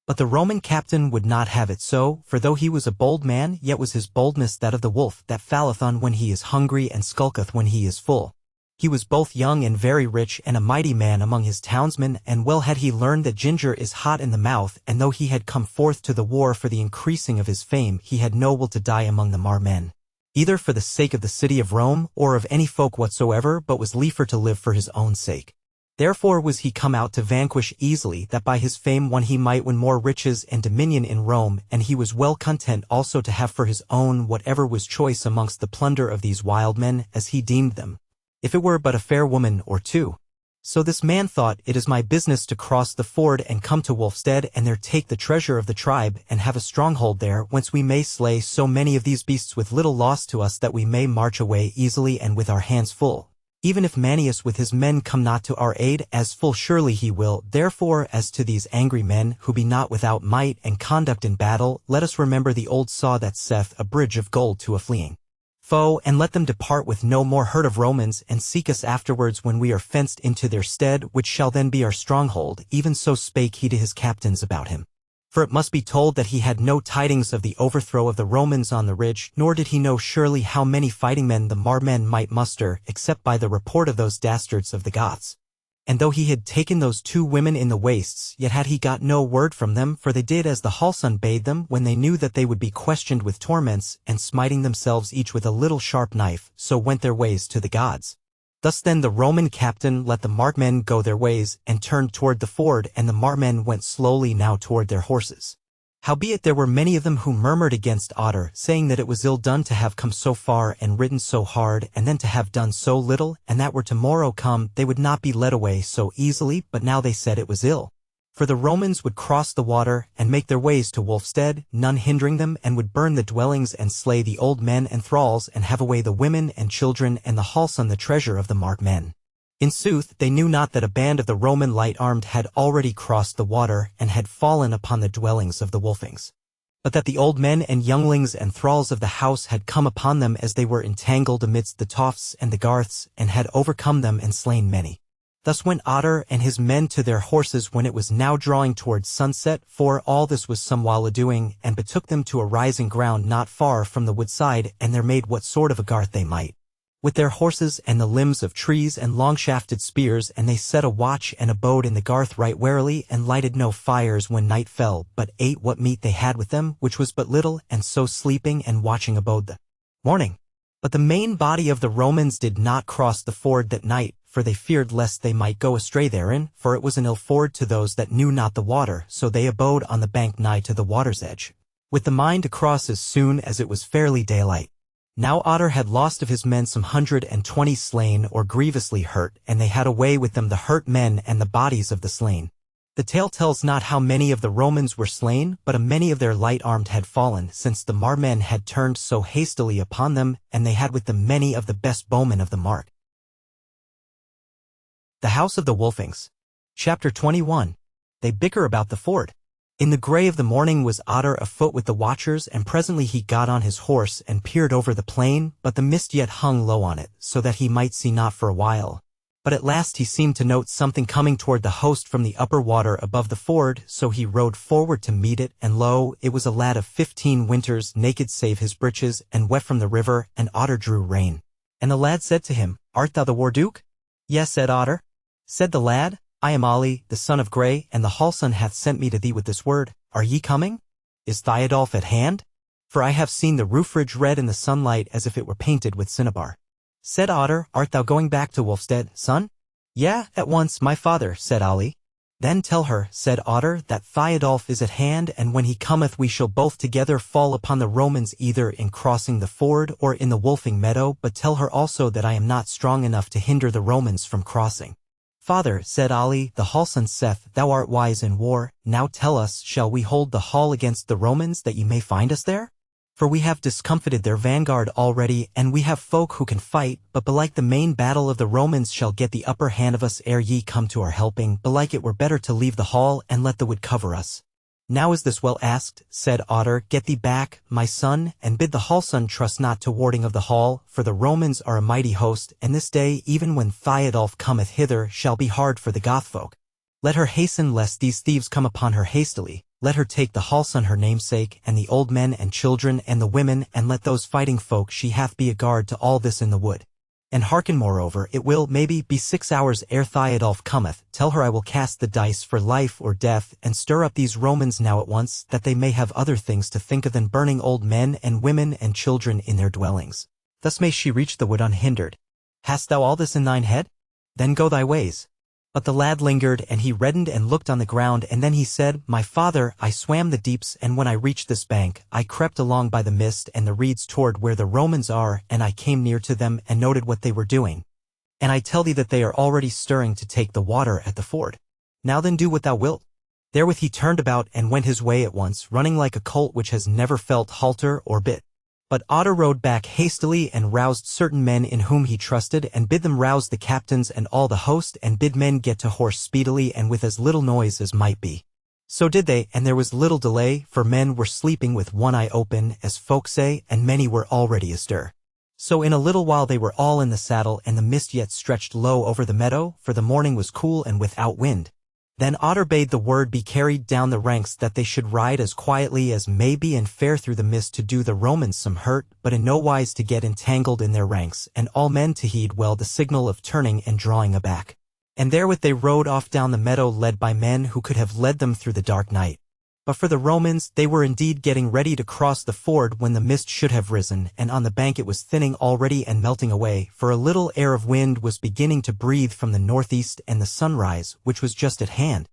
But the Roman captain would not have it so, for though he was a bold man, yet was his boldness that of the wolf that falleth on when he is hungry and skulketh when he is full. He was both young and very rich, and a mighty man among his townsmen, and well had he learned that ginger is hot in the mouth, and though he had come forth to the war for the increasing of his fame, he had no will to die among the Marmen, either for the sake of the city of Rome, or of any folk whatsoever, but was liefer to live for his own sake. Therefore was he come out to vanquish easily, that by his fame won he might win more riches and dominion in Rome, and he was well content also to have for his own whatever was choice amongst the plunder of these wild men, as he deemed them, if it were but a fair woman or two. So this man thought, it is my business to cross the ford and come to Wolfstead and there take the treasure of the tribe and have a stronghold there whence we may slay so many of these beasts with little loss to us that we may march away easily and with our hands full. Even if Manius with his men come not to our aid, as full surely he will. Therefore as to these angry men who be not without might and conduct in battle, let us remember the old saw that saith a bridge of gold to a fleeing foe, and let them depart with no more hurt of Romans, and seek us afterwards when we are fenced into their stead, which shall then be our stronghold. Even so spake he to his captains about him. For it must be told that he had no tidings of the overthrow of the Romans on the ridge, nor did he know surely how many fighting men the Marmen might muster, except by the report of those dastards of the Goths. And though he had taken those 2 women in the wastes, yet had he got no word from them, for they did as the Halson bade them, when they knew that they would be questioned with torments, and smiting themselves each with a little sharp knife, so went their ways to the gods. Thus then the Roman captain let the markmen go their ways, and turned toward the ford, and the markmen went slowly now toward their horses. Howbeit there were many of them who murmured against Otter, saying that it was ill done to have come so far and ridden so hard, and then to have done so little, and that were tomorrow come they would not be led away so easily, but now they said it was ill. For the Romans would cross the water, and make their ways to Wolfstead, none hindering them, and would burn the dwellings and slay the old men and thralls, and have away the women and children and the Halson the treasure of the markmen. In sooth, they knew not that a band of the Roman light-armed had already crossed the water, and had fallen upon the dwellings of the Wolfings. But that the old men and younglings and thralls of the house had come upon them as they were entangled amidst the tofts and the garths, and had overcome them and slain many. Thus went Otter and his men to their horses when it was now drawing towards sunset, for all this was some while a-doing, and betook them to a rising ground not far from the woodside, and there made what sort of a garth they might, with their horses and the limbs of trees and long-shafted spears, and they set a watch and abode in the garth right warily, and lighted no fires when night fell, but ate what meat they had with them, which was but little, and so sleeping and watching abode the morning. But the main body of the Romans did not cross the ford that night, for they feared lest they might go astray therein, for it was an ill ford to those that knew not the water, so they abode on the bank nigh to the water's edge, with the mind to cross as soon as it was fairly daylight. Now Otter had lost of his men some 120 slain or grievously hurt, and they had away with them the hurt men and the bodies of the slain. The tale tells not how many of the Romans were slain, but a many of their light-armed had fallen, since the Marmen had turned so hastily upon them, and they had with them many of the best bowmen of the mark. The House of the Wolfings. Chapter 21. They bicker about the ford. In the grey of the morning was Otter afoot with the watchers, and presently he got on his horse and peered over the plain, but the mist yet hung low on it, so that he might see not for a while. But at last he seemed to note something coming toward the host from the upper water above the ford, so he rode forward to meet it, and lo, it was a lad of 15 winters, naked save his breeches, and wet from the river, and Otter drew rein. And the lad said to him, Art thou the War-Duke? Yes, said Otter. Said the lad, I am Ali, the son of Grey, and the Halson hath sent me to thee with this word. Are ye coming? Is Theodulf at hand? For I have seen the roof-ridge red in the sunlight as if it were painted with cinnabar. Said Otter, Art thou going back to Wolfstead, son? Yea, at once, my father, said Ali. Then tell her, said Otter, that Theodulf is at hand, and when he cometh we shall both together fall upon the Romans either in crossing the ford or in the Wolfing meadow, but tell her also that I am not strong enough to hinder the Romans from crossing. Father, said Ali, the Halson saith, Thou art wise in war, now tell us, shall we hold the hall against the Romans that ye may find us there? For we have discomfited their vanguard already, and we have folk who can fight, but belike the main battle of the Romans shall get the upper hand of us ere ye come to our helping, belike it were better to leave the hall and let the wood cover us. Now is this well asked, said Otter, Get thee back, my son, and bid the Halson trust not to warding of the hall, for the Romans are a mighty host, and this day, even when Theodulf cometh hither, shall be hard for the Gothfolk. Let her hasten lest these thieves come upon her hastily. Let her take the Halson her namesake, and the old men and children and the women, and let those fighting folk she hath be a guard to all this in the wood. And hearken, moreover, it will, maybe, be 6 hours ere Theodulf cometh. Tell her I will cast the dice for life or death, and stir up these Romans now at once, that they may have other things to think of than burning old men and women and children in their dwellings. Thus may she reach the wood unhindered. Hast thou all this in thine head? Then go thy ways. But the lad lingered, and he reddened and looked on the ground, and then he said, My father, I swam the deeps, and when I reached this bank, I crept along by the mist and the reeds toward where the Romans are, and I came near to them and noted what they were doing. and I tell thee that they are already stirring to take the water at the ford. Now then do what thou wilt. Therewith he turned about and went his way at once, running like a colt which has never felt halter or bit. But Otter rode back hastily and roused certain men in whom he trusted, and bid them rouse the captains and all the host, and bid men get to horse speedily and with as little noise as might be. So did they, and there was little delay, for men were sleeping with one eye open, as folk say, and many were already astir. So in a little while they were all in the saddle, and the mist yet stretched low over the meadow, for the morning was cool and without wind. Then Otter bade the word be carried down the ranks that they should ride as quietly as may be and fare through the mist to do the Romans some hurt, but in no wise to get entangled in their ranks, and all men to heed well the signal of turning and drawing aback. And therewith they rode off down the meadow led by men who could have led them through the dark night. But for the Romans, they were indeed getting ready to cross the ford when the mist should have risen, and on the bank it was thinning already and melting away, for a little air of wind was beginning to breathe from the northeast, and the sunrise, which was just at hand.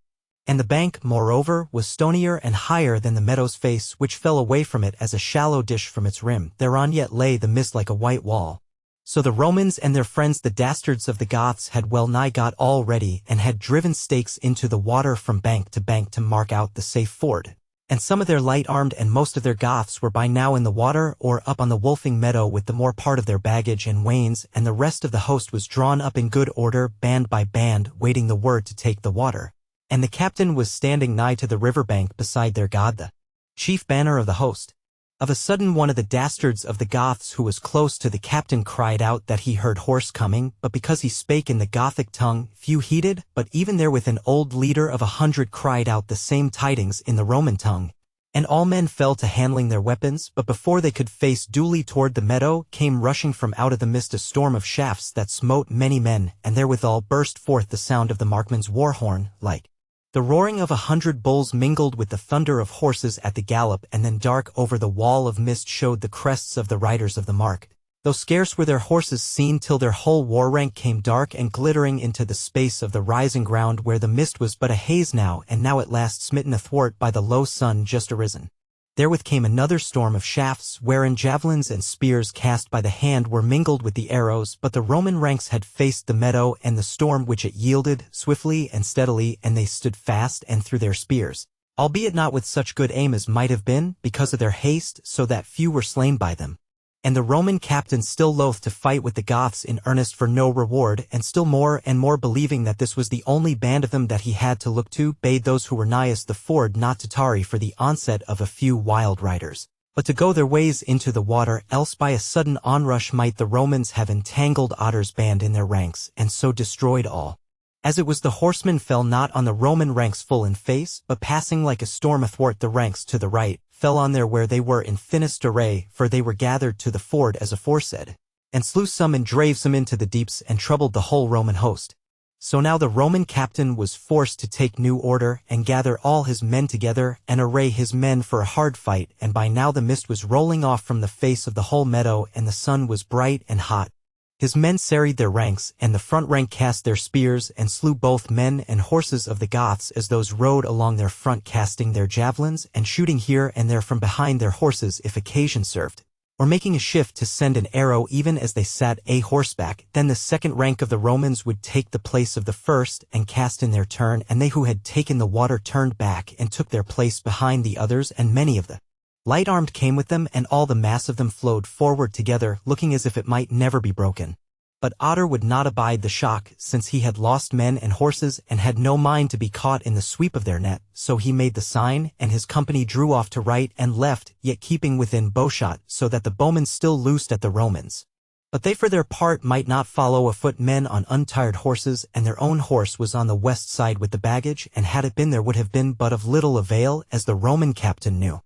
And the bank, moreover, was stonier and higher than the meadow's face, which fell away from it as a shallow dish from its rim. Thereon yet lay the mist like a white wall. So the Romans and their friends the dastards of the Goths had well nigh got all ready, and had driven stakes into the water from bank to mark out the safe ford. And some of their light-armed and most of their Goths were by now in the water or up on the Wolfing meadow with the more part of their baggage and wains, and the rest of the host was drawn up in good order, band by band, waiting the word to take the water. And the captain was standing nigh to the river bank beside their god the chief banner of the host. Of a sudden one of the dastards of the Goths who was close to the captain cried out that he heard horse coming, but because he spake in the Gothic tongue, few heeded, but even therewith an old leader of 100 cried out the same tidings in the Roman tongue. And all men fell to handling their weapons, but before they could face duly toward the meadow, came rushing from out of the mist a storm of shafts that smote many men, and therewithal burst forth the sound of the marksman's war horn, like the roaring of 100 bulls mingled with the thunder of horses at the gallop, and then dark over the wall of mist showed the crests of the riders of the mark, though scarce were their horses seen till their whole war rank came dark and glittering into the space of the rising ground, where the mist was but a haze now, and now at last smitten athwart by the low sun just arisen. Therewith came another storm of shafts, wherein javelins and spears cast by the hand were mingled with the arrows, but the Roman ranks had faced the meadow and the storm which it yielded, swiftly and steadily, and they stood fast and threw their spears, albeit not with such good aim as might have been, because of their haste, so that few were slain by them. And the Roman captain, still loath to fight with the Goths in earnest for no reward, and still more and more believing that this was the only band of them that he had to look to, bade those who were nighest the ford not to tarry for the onset of a few wild riders, but to go their ways into the water, else by a sudden onrush might the Romans have entangled Otter's band in their ranks, and so destroyed all. As it was, the horsemen fell not on the Roman ranks full in face, but passing like a storm athwart the ranks to the right, fell on there where they were in thinnest array, for they were gathered to the ford as aforesaid, and slew some and drave some into the deeps, and troubled the whole Roman host. So now the Roman captain was forced to take new order, and gather all his men together, and array his men for a hard fight, and by now the mist was rolling off from the face of the whole meadow, and the sun was bright and hot. His men serried their ranks, and the front rank cast their spears, and slew both men and horses of the Goths as those rode along their front, casting their javelins, and shooting here and there from behind their horses if occasion served, or making a shift to send an arrow even as they sat horseback. Then the second rank of the Romans would take the place of the first, and cast in their turn, and they who had taken the water turned back, and took their place behind the others, and many of the light-armed came with them, and all the mass of them flowed forward together, looking as if it might never be broken. But Otter would not abide the shock, since he had lost men and horses, and had no mind to be caught in the sweep of their net, so he made the sign, and his company drew off to right and left, yet keeping within bowshot, so that the bowmen still loosed at the Romans. But they for their part might not follow afoot men on untired horses, and their own horse was on the west side with the baggage, and had it been there would have been but of little avail, as the Roman captain knew.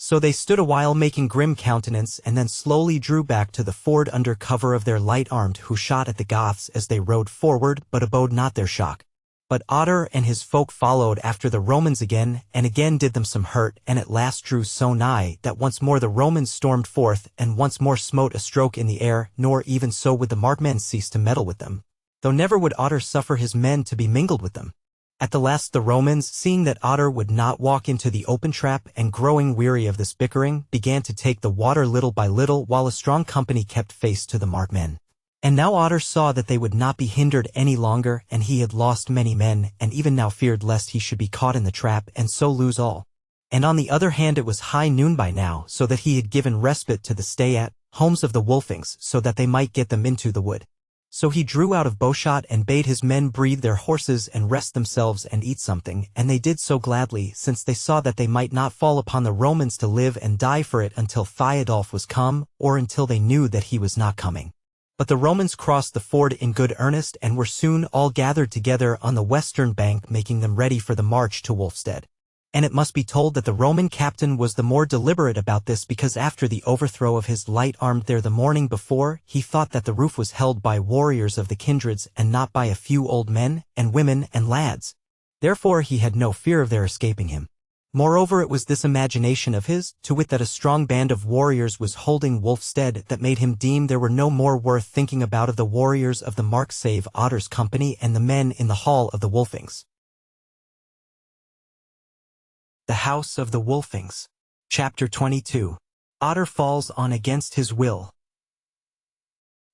So they stood a while making grim countenance, and then slowly drew back to the ford under cover of their light-armed, who shot at the Goths as they rode forward, but abode not their shock. But Otter and his folk followed after the Romans again, and again did them some hurt, and at last drew so nigh, that once more the Romans stormed forth, and once more smote a stroke in the air, nor even so would the markmen cease to meddle with them, though never would Otter suffer his men to be mingled with them. At the last the Romans, seeing that Otter would not walk into the open trap, and growing weary of this bickering, began to take the water little by little, while a strong company kept face to the markmen. And now Otter saw that they would not be hindered any longer, and he had lost many men, and even now feared lest he should be caught in the trap and so lose all. And on the other hand it was high noon by now, so that he had given respite to the stay-at-homes of the Wolfings, so that they might get them into the wood. So he drew out of bowshot and bade his men breathe their horses and rest themselves and eat something, and they did so gladly, since they saw that they might not fall upon the Romans to live and die for it until Theodulf was come, or until they knew that he was not coming. But the Romans crossed the ford in good earnest and were soon all gathered together on the western bank, making them ready for the march to Wulfstead. And it must be told that the Roman captain was the more deliberate about this because after the overthrow of his light armed there the morning before, he thought that the roof was held by warriors of the kindreds and not by a few old men and women and lads. Therefore he had no fear of their escaping him. Moreover, it was this imagination of his, to wit that a strong band of warriors was holding Wulfstead, that made him deem there were no more worth thinking about of the warriors of the mark save Otter's company and the men in the hall of the Wolfings. The House of the Wolfings. Chapter 22. Otter falls on against his will.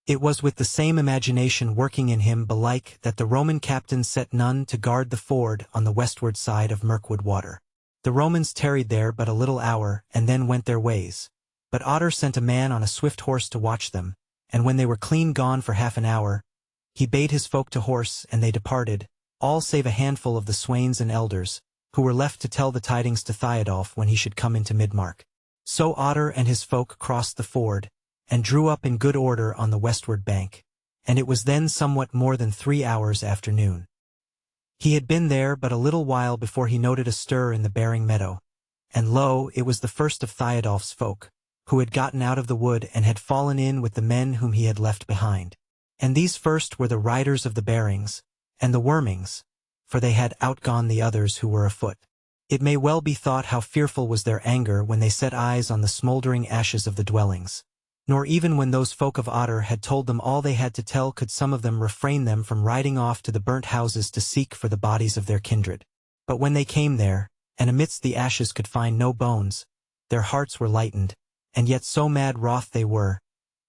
It was with the same imagination working in him belike that the Roman captain set none to guard the ford on the westward side of Mirkwood Water. The Romans tarried there but a little hour, and then went their ways. But Otter sent a man on a swift horse to watch them, and when they were clean gone for half an hour, he bade his folk to horse, and they departed, all save a handful of the swains and elders, who were left to tell the tidings to Theodulf when he should come into Midmark. So Otter and his folk crossed the ford, and drew up in good order on the westward bank, and it was then somewhat more than 3 hours after noon. He had been there but a little while before he noted a stir in the bearing meadow, and lo, it was the first of Theodulf's folk, who had gotten out of the wood and had fallen in with the men whom he had left behind. And these first were the riders of the bearings, and the wormings, for they had outgone the others who were afoot. It may well be thought how fearful was their anger when they set eyes on the smouldering ashes of the dwellings. Nor even when those folk of Otter had told them all they had to tell could some of them refrain them from riding off to the burnt houses to seek for the bodies of their kindred. But when they came there, and amidst the ashes could find no bones, their hearts were lightened, and yet so mad wroth they were,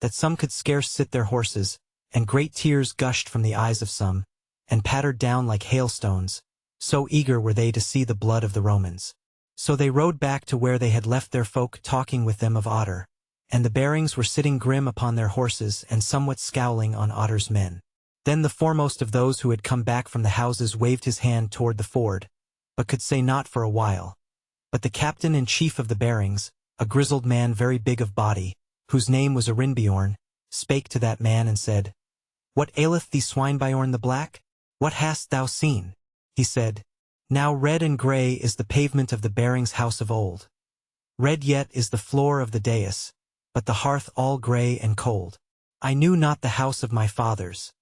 that some could scarce sit their horses, and great tears gushed from the eyes of some, and pattered down like hailstones, so eager were they to see the blood of the Romans. So they rode back to where they had left their folk talking with them of Otter, and the bearings were sitting grim upon their horses and somewhat scowling on Otter's men. Then the foremost of those who had come back from the houses waved his hand toward the ford, but could say naught for a while. But the captain and chief of the bearings, a grizzled man very big of body, whose name was Arinbiorn, spake to that man and said, "What aileth thee, Swinebiorn the Black? What hast thou seen?" He said, "Now red and grey is the pavement of the bearings house of old. Red yet is the floor of the dais, but the hearth all grey and cold. I knew not the house of my fathers.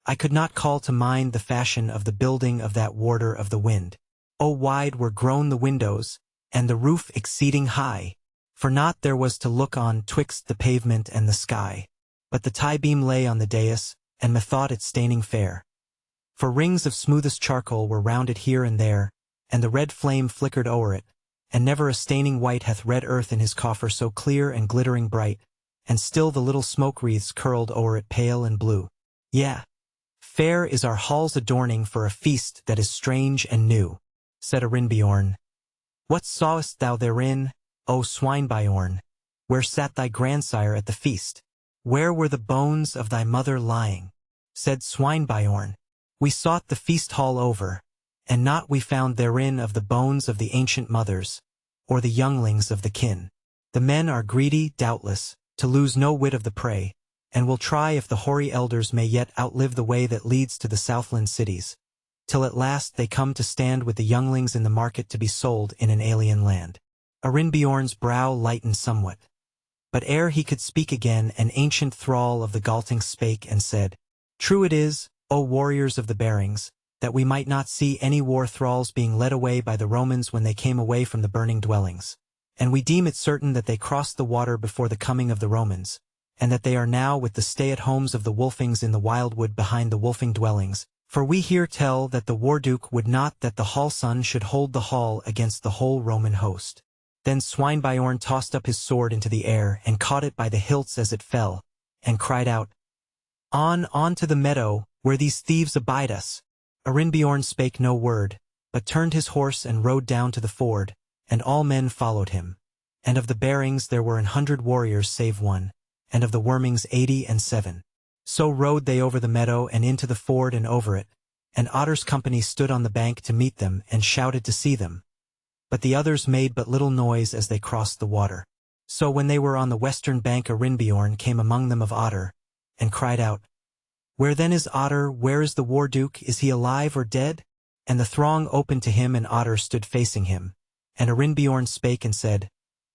I could not call to mind the fashion of the building of that warder of the wind. O wide were grown the windows, and the roof exceeding high, for naught there was to look on twixt the pavement and the sky. But the tie-beam lay on the dais, and methought it staining fair. For rings of smoothest charcoal were round it here and there, and the red flame flickered o'er it, and never a staining wight hath red earth in his coffer so clear and glittering bright, and still the little smoke wreaths curled o'er it pale and blue. Yea, fair is our hall's adorning for a feast that is strange and new," said Arinbiorn. "What sawest thou therein, O Swinebiorn? Where sat thy grandsire at the feast? Where were the bones of thy mother lying?" Said Swinebiorn, "We sought the feast hall over, and naught we found therein of the bones of the ancient mothers, or the younglings of the kin. The men are greedy, doubtless, to lose no whit of the prey, and will try if the hoary elders may yet outlive the way that leads to the Southland cities, till at last they come to stand with the younglings in the market to be sold in an alien land." Arinbiorn's brow lightened somewhat. But ere he could speak again, an ancient thrall of the Galtings spake and said, "True it is, O warriors of the bearings, that we might not see any war thralls being led away by the Romans when they came away from the burning dwellings. And we deem it certain that they crossed the water before the coming of the Romans, and that they are now with the stay-at-homes of the Wolfings in the wildwood behind the Wolfing dwellings, for we hear tell that the Warduke would not that the Hall-son should hold the hall against the whole Roman host." Then Swinebiorn tossed up his sword into the air and caught it by the hilts as it fell, and cried out, On to the meadow, where these thieves abide us." Arinbjorn spake no word, but turned his horse and rode down to the ford, and all men followed him. And of the Bearings there were 100 warriors save one, and of the Wormings 87. So rode they over the meadow and into the ford and over it, and Otter's company stood on the bank to meet them and shouted to see them. But the others made but little noise as they crossed the water. So when they were on the western bank Arinbjorn came among them of Otter, and cried out, "Where then is Otter? Where is the War-Duke? Is he alive or dead?" And the throng opened to him, and Otter stood facing him. And Arinbjorn spake and said,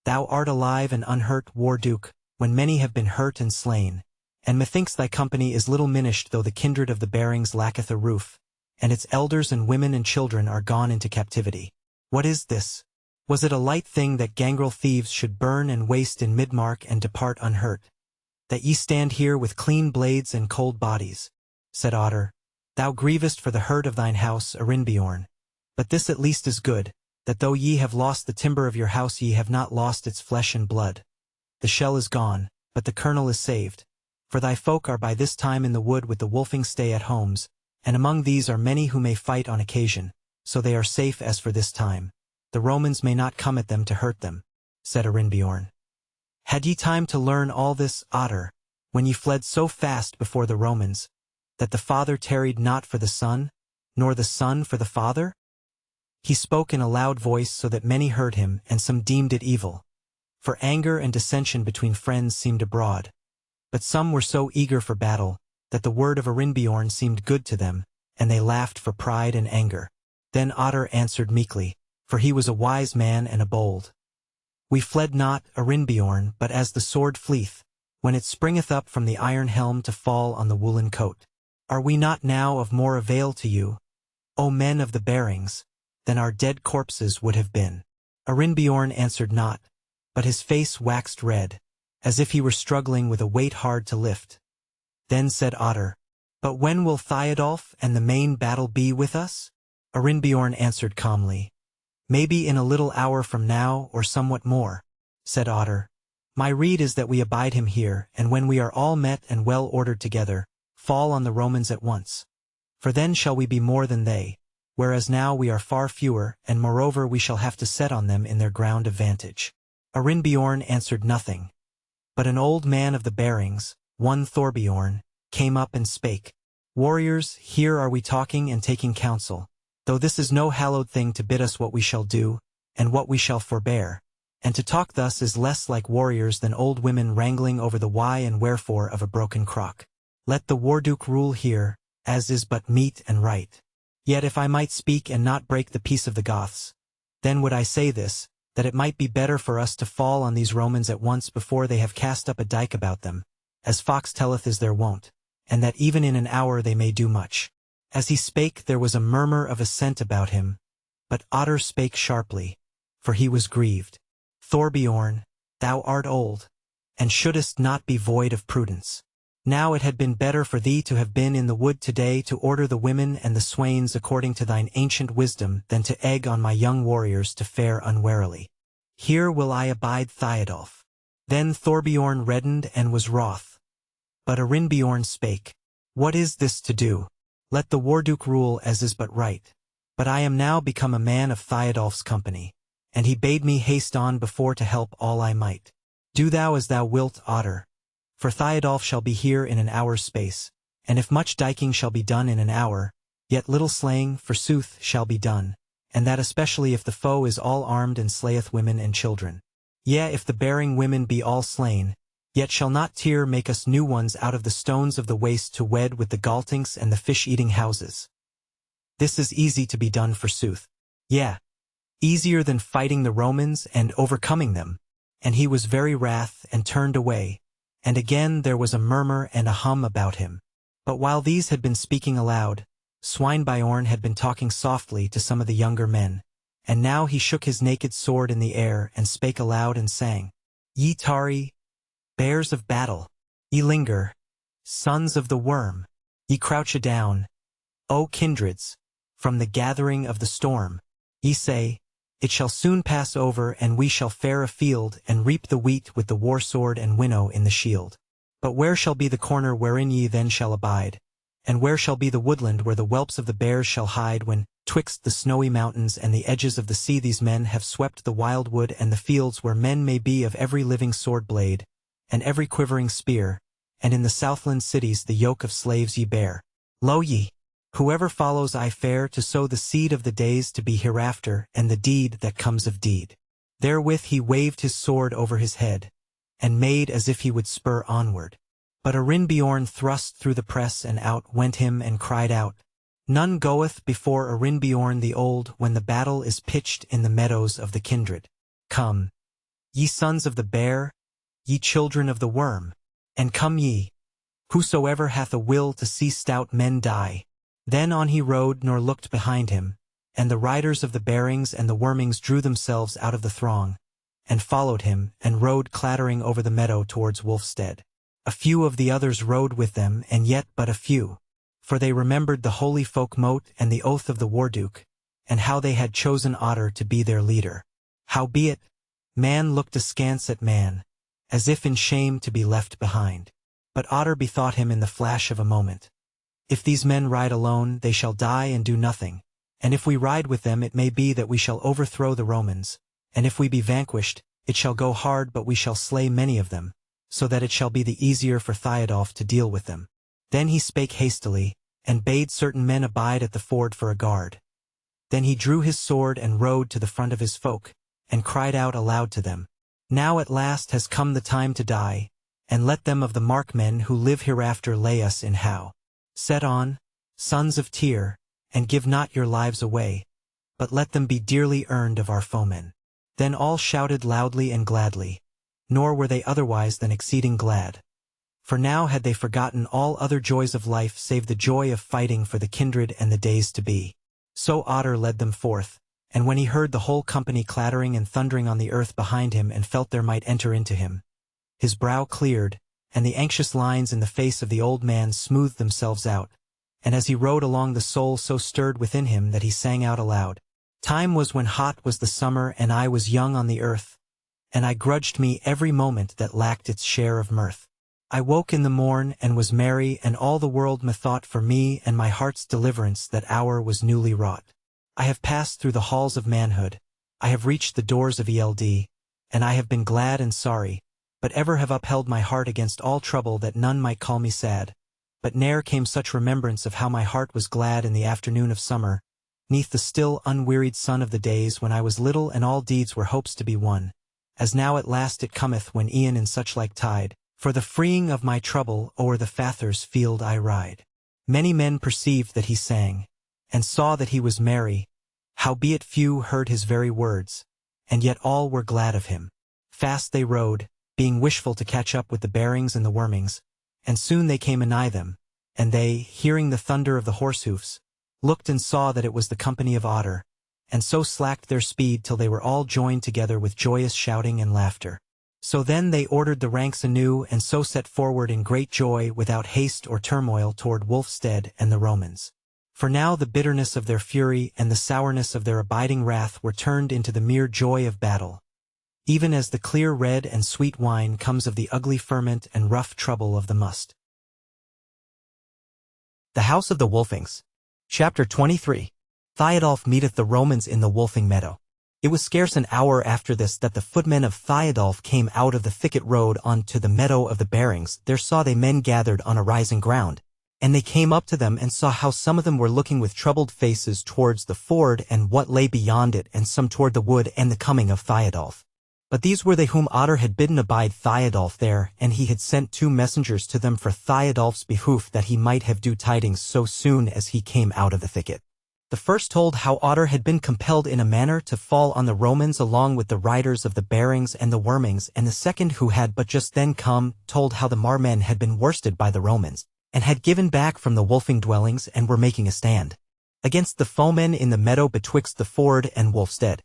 "Thou art alive and unhurt, War-Duke, when many have been hurt and slain. And methinks thy company is little minished, though the kindred of the Bearings lacketh a roof, and its elders and women and children are gone into captivity. What is this? Was it a light thing that gangrel thieves should burn and waste in Midmark and depart unhurt? That ye stand here with clean blades and cold bodies?" Said Otter, "Thou grievest for the hurt of thine house, Arinbjorn. But this at least is good, that though ye have lost the timber of your house, ye have not lost its flesh and blood. The shell is gone, but the kernel is saved. For thy folk are by this time in the wood with the Wolfings stay-at-homes, and among these are many who may fight on occasion, so they are safe as for this time. The Romans may not come at them to hurt them," said Arinbjorn. "Had ye time to learn all this, Otter, when ye fled so fast before the Romans, that the father tarried not for the son, nor the son for the father?" He spoke in a loud voice so that many heard him, and some deemed it evil. For anger and dissension between friends seemed abroad. But some were so eager for battle, that the word of Arinbjorn seemed good to them, and they laughed for pride and anger. Then Otter answered meekly, for he was a wise man and a bold. "We fled not, Arinbjorn, but as the sword fleeth, when it springeth up from the iron helm to fall on the woolen coat. Are we not now of more avail to you, O men of the Bearings, than our dead corpses would have been?" Arinbjorn answered not, but his face waxed red, as if he were struggling with a weight hard to lift. Then said Otter, "But when will Theodulf and the main battle be with us?" Arinbjorn answered calmly, "Maybe in a little hour from now, or somewhat more." Said Otter, "My rede is that we abide him here, and when we are all met and well ordered together, fall on the Romans at once. For then shall we be more than they, whereas now we are far fewer, and moreover we shall have to set on them in their ground of vantage." Arinbjorn answered nothing. But an old man of the Bearings, one Thorbjorn, came up and spake, "Warriors, here are we talking and taking counsel, though this is no hallowed thing to bid us what we shall do, and what we shall forbear, and to talk thus is less like warriors than old women wrangling over the why and wherefore of a broken crock. Let the War-Duke rule here, as is but meet and right. Yet if I might speak and not break the peace of the Goths, then would I say this, that it might be better for us to fall on these Romans at once before they have cast up a dike about them, as Fox telleth is their wont, and that even in an hour they may do much." As he spake there was a murmur of assent about him, but Otter spake sharply, for he was grieved. "Thorbjorn, thou art old, and shouldest not be void of prudence. Now it had been better for thee to have been in the wood today to order the women and the swains according to thine ancient wisdom than to egg on my young warriors to fare unwarily. Here will I abide Theodulf." Then Thorbjorn reddened and was wroth. But Arinbjorn spake, "What is this to do? Let the War-Duke rule as is but right. But I am now become a man of Theodulf's company, and he bade me haste on before to help all I might. Do thou as thou wilt, Otter. For Theodulf shall be here in an hour's space, and if much diking shall be done in an hour, yet little slaying, forsooth, shall be done, and that especially if the foe is all armed and slayeth women and children. Yea, if the bearing women be all slain, yet shall not Tyr make us new ones out of the stones of the waste to wed with the Galtings and the fish-eating houses. This is easy to be done forsooth. Yea, easier than fighting the Romans and overcoming them." And he was very wrath and turned away. And again there was a murmur and a hum about him. But while these had been speaking aloud, Swinebjorn had been talking softly to some of the younger men, and now he shook his naked sword in the air and spake aloud and sang, "Ye tarry, bears of battle, ye linger, sons of the worm, ye crouch adown, O kindreds, from the gathering of the storm. Ye say, it shall soon pass over, and we shall fare afield and reap the wheat with the war sword and winnow in the shield. But where shall be the corner wherein ye then shall abide? And where shall be the woodland where the whelps of the bears shall hide when, twixt the snowy mountains and the edges of the sea these men have swept the wild wood and the fields where men may be of every living sword blade, and every quivering spear, and in the southland cities the yoke of slaves ye bear. Lo ye! Whoever follows I fair to sow the seed of the days to be hereafter and the deed that comes of deed. Therewith he waved his sword over his head, and made as if he would spur onward. But Arinbjorn thrust through the press and out went him and cried out, None goeth before Arinbjorn the old when the battle is pitched in the meadows of the kindred. Come, ye sons of the bear, ye children of the worm, and come ye, whosoever hath a will to see stout men die. Then on he rode nor looked behind him, and the riders of the bearings and the wormings drew themselves out of the throng, and followed him, and rode clattering over the meadow towards Wolfstead. A few of the others rode with them, and yet but a few, for they remembered the holy folk mote and the oath of the Warduke, and how they had chosen Otter to be their leader. Howbeit, man looked askance at man, as if in shame to be left behind. But Otter bethought him in the flash of a moment. If these men ride alone, they shall die and do nothing, and if we ride with them it may be that we shall overthrow the Romans, and if we be vanquished, it shall go hard but we shall slay many of them, so that it shall be the easier for Theodulf to deal with them. Then he spake hastily, and bade certain men abide at the ford for a guard. Then he drew his sword and rode to the front of his folk, and cried out aloud to them, Now at last has come the time to die, and let them of the markmen who live hereafter lay us in how. Set on, sons of Tyr, and give not your lives away, but let them be dearly earned of our foemen. Then all shouted loudly and gladly, nor were they otherwise than exceeding glad. For now had they forgotten all other joys of life save the joy of fighting for the kindred and the days to be. So Otter led them forth, and when he heard the whole company clattering and thundering on the earth behind him and felt their might enter into him, his brow cleared, and the anxious lines in the face of the old man smoothed themselves out, and as he rode along the soul so stirred within him that he sang out aloud, Time was when hot was the summer and I was young on the earth, and I grudged me every moment that lacked its share of mirth. I woke in the morn and was merry, and all the world methought for me and my heart's deliverance that hour was newly wrought. I have passed through the halls of manhood, I have reached the doors of Eld, and I have been glad and sorry, but ever have upheld my heart against all trouble that none might call me sad. But ne'er came such remembrance of how my heart was glad in the afternoon of summer, neath the still unwearied sun of the days when I was little and all deeds were hopes to be won, as now at last it cometh when e'en in such like tide, for the freeing of my trouble o'er the Father's field I ride. Many men perceived that he sang, and saw that he was merry, howbeit few heard his very words, and yet all were glad of him. Fast they rode, being wishful to catch up with the bearings and the wormings, and soon they came anigh them, and they, hearing the thunder of the horse-hoofs, looked and saw that it was the company of Otter, and so slacked their speed till they were all joined together with joyous shouting and laughter. So then they ordered the ranks anew, and so set forward in great joy without haste or turmoil toward Wolfstead and the Romans. For now the bitterness of their fury and the sourness of their abiding wrath were turned into the mere joy of battle, even as the clear red and sweet wine comes of the ugly ferment and rough trouble of the must. The House of the Wolfings. Chapter 23. Theodulf meeteth the Romans in the Wolfing meadow. It was scarce an hour after this that the footmen of Theodulf came out of the thicket road on to the meadow of the bearings. There saw they men gathered on a rising ground, and they came up to them and saw how some of them were looking with troubled faces towards the ford and what lay beyond it, and some toward the wood and the coming of Theodulf. But these were they whom Otter had bidden abide Theodulf there, and he had sent 2 messengers to them for Theodulf's behoof that he might have due tidings so soon as he came out of the thicket. The first told how Otter had been compelled in a manner to fall on the Romans along with the riders of the bearings and the wormings, and the second, who had but just then come, told how the Marmen had been worsted by the Romans, and had given back from the Wolfing dwellings and were making a stand against the foemen in the meadow betwixt the ford and Wolfstead.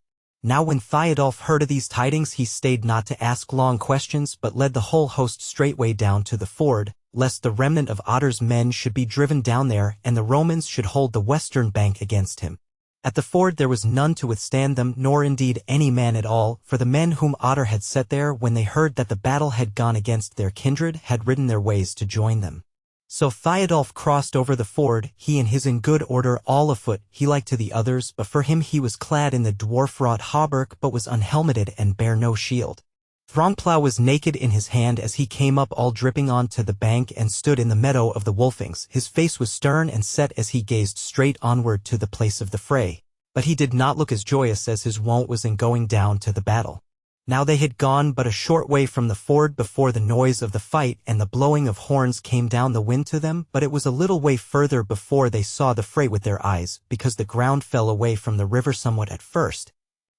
Now when Theodulf heard of these tidings, he stayed not to ask long questions, but led the whole host straightway down to the ford, lest the remnant of Otter's men should be driven down there and the Romans should hold the western bank against him. At the ford there was none to withstand them, nor indeed any man at all, for the men whom Otter had set there when they heard that the battle had gone against their kindred had ridden their ways to join them. So Thiodolf crossed over the ford, he and his in good order, all afoot, he like to the others, but for him he was clad in the dwarf-wrought hauberk, but was unhelmeted and bare no shield. Throngplow was naked in his hand as he came up all dripping on to the bank and stood in the meadow of the Wolfings. His face was stern and set as he gazed straight onward to the place of the fray, but he did not look as joyous as his wont was in going down to the battle. Now they had gone but a short way from the ford before the noise of the fight and the blowing of horns came down the wind to them, but it was a little way further before they saw the fray with their eyes, because the ground fell away from the river somewhat at first,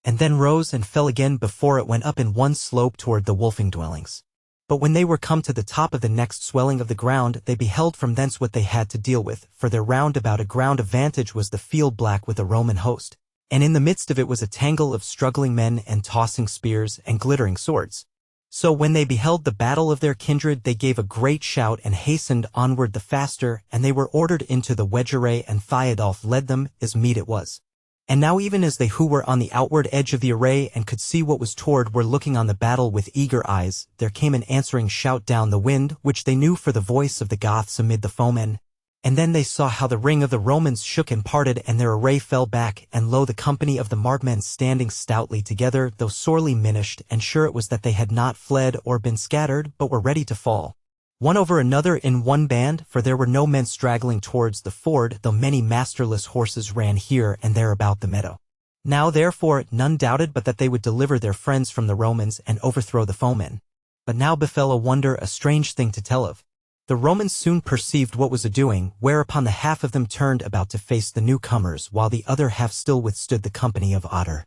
and then rose and fell again before it went up in one slope toward the Wolfing dwellings. But when they were come to the top of the next swelling of the ground, they beheld from thence what they had to deal with, for their round about a ground of vantage was the field black with a Roman host, and in the midst of it was a tangle of struggling men and tossing spears and glittering swords. So when they beheld the battle of their kindred, they gave a great shout and hastened onward the faster, and they were ordered into the wedge array, and Thiodolf led them, as meet it was. And now even as they who were on the outward edge of the array and could see what was toward were looking on the battle with eager eyes, there came an answering shout down the wind, which they knew for the voice of the Goths amid the foemen. And then they saw how the ring of the Romans shook and parted, and their array fell back, and lo, the company of the markmen standing stoutly together, though sorely minished, and sure it was that they had not fled or been scattered, but were ready to fall, one over another in one band, for there were no men straggling towards the ford, though many masterless horses ran here and there about the meadow. Now therefore none doubted but that they would deliver their friends from the Romans and overthrow the foemen. But now befell a wonder, a strange thing to tell of. The Romans soon perceived what was a-doing, whereupon the half of them turned about to face the newcomers, while the other half still withstood the company of Otter.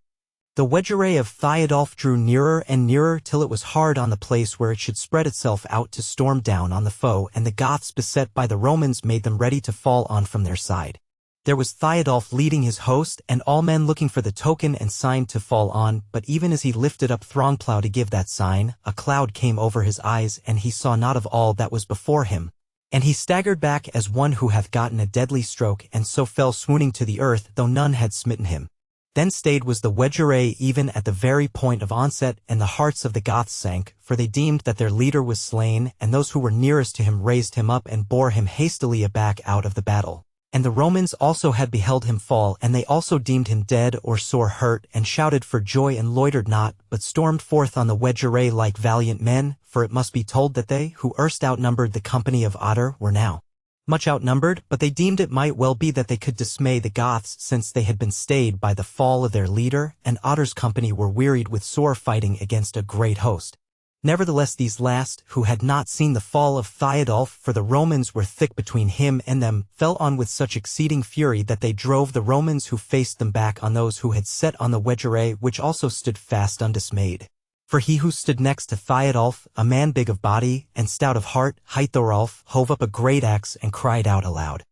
The wedge array of Thiodolf drew nearer and nearer till it was hard on the place where it should spread itself out to storm down on the foe, and the Goths beset by the Romans made them ready to fall on from their side. There was Thiodolf leading his host, and all men looking for the token and sign to fall on, but even as he lifted up Throngplow to give that sign, a cloud came over his eyes, and he saw not of all that was before him. And he staggered back as one who hath gotten a deadly stroke, and so fell swooning to the earth, though none had smitten him. Then stayed was the wedge array even at the very point of onset, and the hearts of the Goths sank, for they deemed that their leader was slain, and those who were nearest to him raised him up and bore him hastily aback out of the battle. And the Romans also had beheld him fall, and they also deemed him dead or sore hurt, and shouted for joy and loitered not, but stormed forth on the wedge array like valiant men, for it must be told that they, who erst outnumbered the company of Otter, were now much outnumbered, but they deemed it might well be that they could dismay the Goths, since they had been stayed by the fall of their leader, and Otter's company were wearied with sore fighting against a great host. Nevertheless these last, who had not seen the fall of Thiodolf, for the Romans were thick between him and them, fell on with such exceeding fury that they drove the Romans who faced them back on those who had set on the wedge array, which also stood fast undismayed. For he who stood next to Thiodolf, a man big of body and stout of heart, Heithorolf, hove up a great axe and cried out aloud,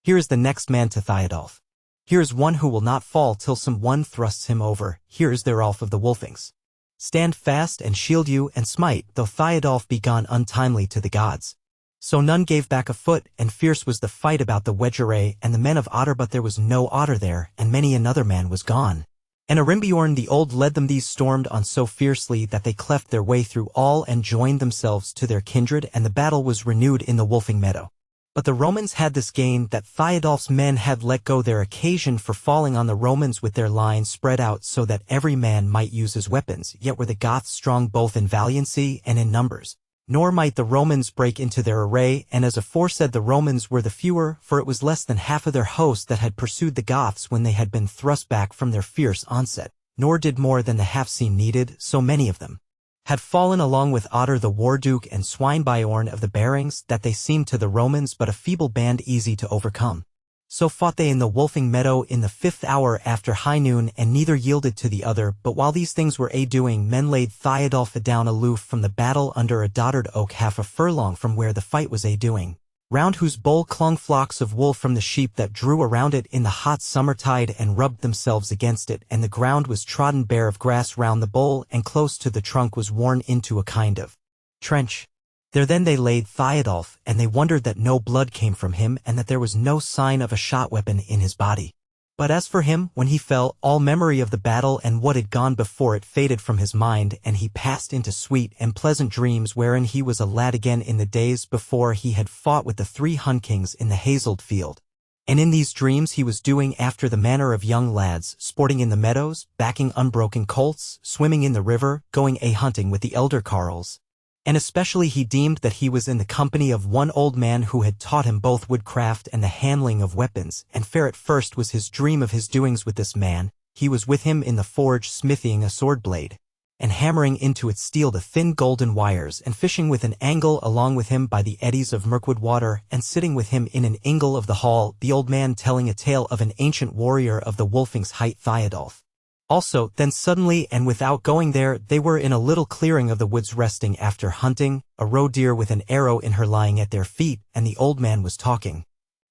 "Here is the next man to Thiodolf. Here is one who will not fall till some one thrusts him over. Here is their Rolf of the Wolfings. Stand fast and shield you and smite, though Thiodolf be gone untimely to the gods." So none gave back a foot, and fierce was the fight about the wedge array and the men of Otter, but there was no Otter there, and many another man was gone. And Arimbiorn the old led them. These stormed on so fiercely that they cleft their way through all and joined themselves to their kindred, and the battle was renewed in the Wolfing meadow. But the Romans had this gain, that Thiodolf's men had let go their occasion for falling on the Romans with their line spread out so that every man might use his weapons, yet were the Goths strong both in valiancy and in numbers. Nor might the Romans break into their array, and as aforesaid the Romans were the fewer, for it was less than half of their host that had pursued the Goths when they had been thrust back from their fierce onset, nor did more than the half seem needed, so many of them had fallen along with Otter the Warduke and Swinebiorn of the Bearings, that they seemed to the Romans but a feeble band easy to overcome. So fought they in the Wolfing meadow in the 5th hour after high noon, and neither yielded to the other. But while these things were a-doing, men laid Thiodolf down aloof from the battle under a dotard oak half a furlong from where the fight was a-doing, round whose bole clung flocks of wool from the sheep that drew around it in the hot summertide and rubbed themselves against it, and the ground was trodden bare of grass round the bole, and close to the trunk was worn into a kind of trench. There then they laid Thiodolf, and they wondered that no blood came from him, and that there was no sign of a shot weapon in his body. But as for him, when he fell, all memory of the battle and what had gone before it faded from his mind, and he passed into sweet and pleasant dreams wherein he was a lad again in the days before he had fought with the 3 Hun kings in the hazelled field. And in these dreams he was doing after the manner of young lads, sporting in the meadows, backing unbroken colts, swimming in the river, going a-hunting with the elder carles. And especially he deemed that he was in the company of one old man who had taught him both woodcraft and the handling of weapons, and fair at first was his dream of his doings with this man. He was with him in the forge smithying a sword blade, and hammering into its steel the thin golden wires, and fishing with an angle along with him by the eddies of Mirkwood water, and sitting with him in an ingle of the hall, the old man telling a tale of an ancient warrior of the Wolfings hight Theodulf. Also, then suddenly and without going there, they were in a little clearing of the woods resting after hunting, a roe deer with an arrow in her lying at their feet, and the old man was talking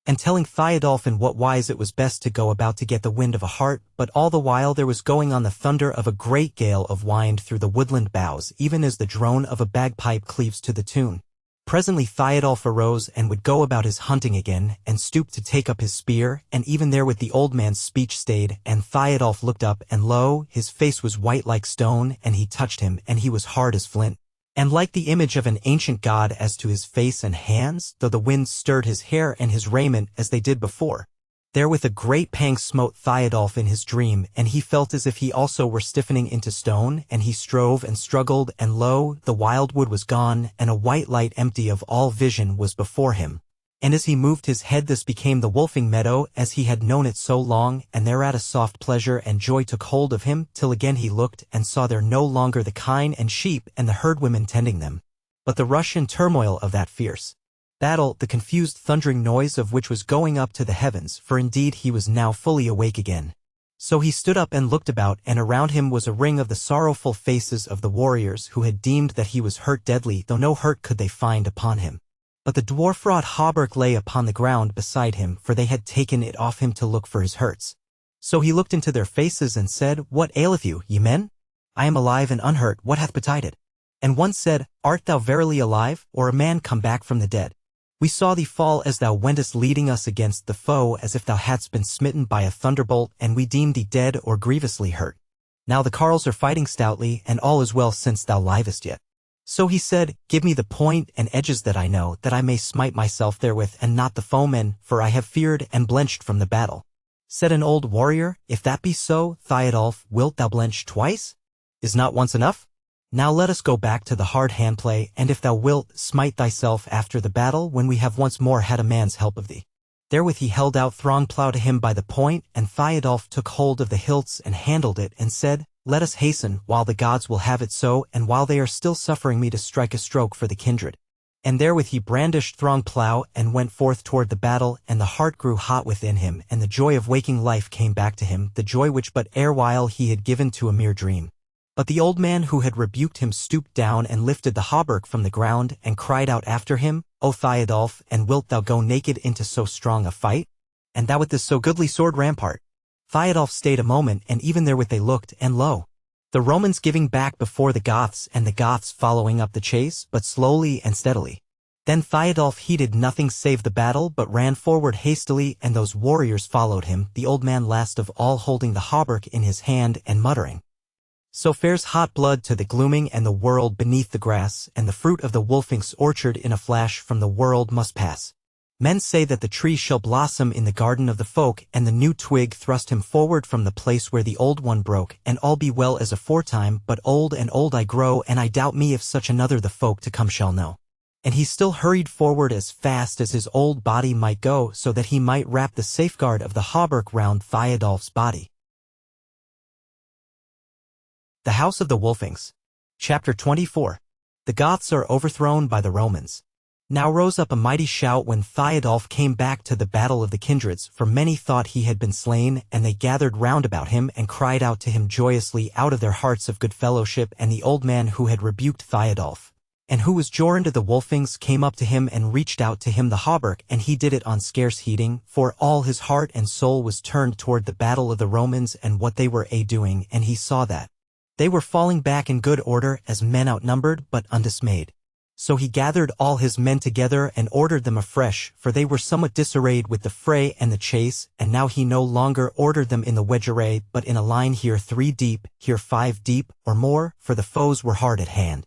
and telling Theodulf in what wise it was best to go about to get the wind of a heart, but all the while there was going on the thunder of a great gale of wind through the woodland boughs, even as the drone of a bagpipe cleaves to the tune. Presently Theodulf arose and would go about his hunting again, and stooped to take up his spear, and even therewith the old man's speech stayed, and Theodulf looked up, and lo, his face was white like stone, and he touched him, and he was hard as flint, and like the image of an ancient god as to his face and hands, though the wind stirred his hair and his raiment as they did before. Therewith a great pang smote Theodulf in his dream, and he felt as if he also were stiffening into stone, and he strove and struggled, and lo, the wild wood was gone, and a white light empty of all vision was before him. And as he moved his head this became the wolfing meadow as he had known it so long, and thereat a soft pleasure and joy took hold of him, till again he looked and saw there no longer the kine and sheep and the herdwomen tending them, but the rush and turmoil of that fierce battle, the confused thundering noise of which was going up to the heavens, for indeed he was now fully awake again. So he stood up and looked about, and around him was a ring of the sorrowful faces of the warriors who had deemed that he was hurt deadly, though no hurt could they find upon him. But the dwarf-wrought hauberk lay upon the ground beside him, for they had taken it off him to look for his hurts. So he looked into their faces and said, What aileth you, ye men? I am alive and unhurt, what hath betided? And one said, Art thou verily alive, or a man come back from the dead? We saw thee fall as thou wentest leading us against the foe, as if thou hadst been smitten by a thunderbolt, and we deemed thee dead or grievously hurt. Now the carles are fighting stoutly, and all is well since thou livest yet. So he said, Give me the point and edges that I know, that I may smite myself therewith, and not the foemen, for I have feared and blenched from the battle. Said an old warrior, If that be so, Theodulf, wilt thou blench twice? Is not once enough? Now let us go back to the hard handplay, and if thou wilt, smite thyself after the battle, when we have once more had a man's help of thee. Therewith he held out Throngplow to him by the point, and Theodulf took hold of the hilts and handled it, and said, Let us hasten, while the gods will have it so, and while they are still suffering me to strike a stroke for the kindred. And therewith he brandished Throngplow, and went forth toward the battle, and the heart grew hot within him, and the joy of waking life came back to him, the joy which but erewhile he had given to a mere dream. But the old man who had rebuked him stooped down and lifted the hauberk from the ground, and cried out after him, O Theodulf, and wilt thou go naked into so strong a fight? And thou with this so goodly sword rampart? Theodulf stayed a moment, and even therewith they looked, and lo, the Romans giving back before the Goths, and the Goths following up the chase, but slowly and steadily. Then Theodulf heeded nothing save the battle, but ran forward hastily, and those warriors followed him, the old man last of all holding the hauberk in his hand, and muttering, So fares hot blood to the glooming and the world beneath the grass, and the fruit of the Wolfings orchard in a flash from the world must pass. Men say that the tree shall blossom in the garden of the folk, and the new twig thrust him forward from the place where the old one broke, and all be well as aforetime, but old and old I grow, and I doubt me if such another the folk to come shall know. And he still hurried forward as fast as his old body might go, so that he might wrap the safeguard of the hauberk round Theodulf's body. The House of the Wolfings. Chapter 24. The Goths are overthrown by the Romans. Now rose up a mighty shout when Theodulf came back to the battle of the kindreds, for many thought he had been slain, and they gathered round about him and cried out to him joyously out of their hearts of good fellowship. And the old man who had rebuked Theodulf, and who was joined of the Wolfings, came up to him and reached out to him the hauberk, and he did it on scarce heeding, for all his heart and soul was turned toward the battle of the Romans and what they were doing, and he saw that they were falling back in good order as men outnumbered but undismayed. So he gathered all his men together and ordered them afresh, for they were somewhat disarrayed with the fray and the chase, and now he no longer ordered them in the wedge array, but in a line here 3 deep, here 5 deep, or more, for the foes were hard at hand,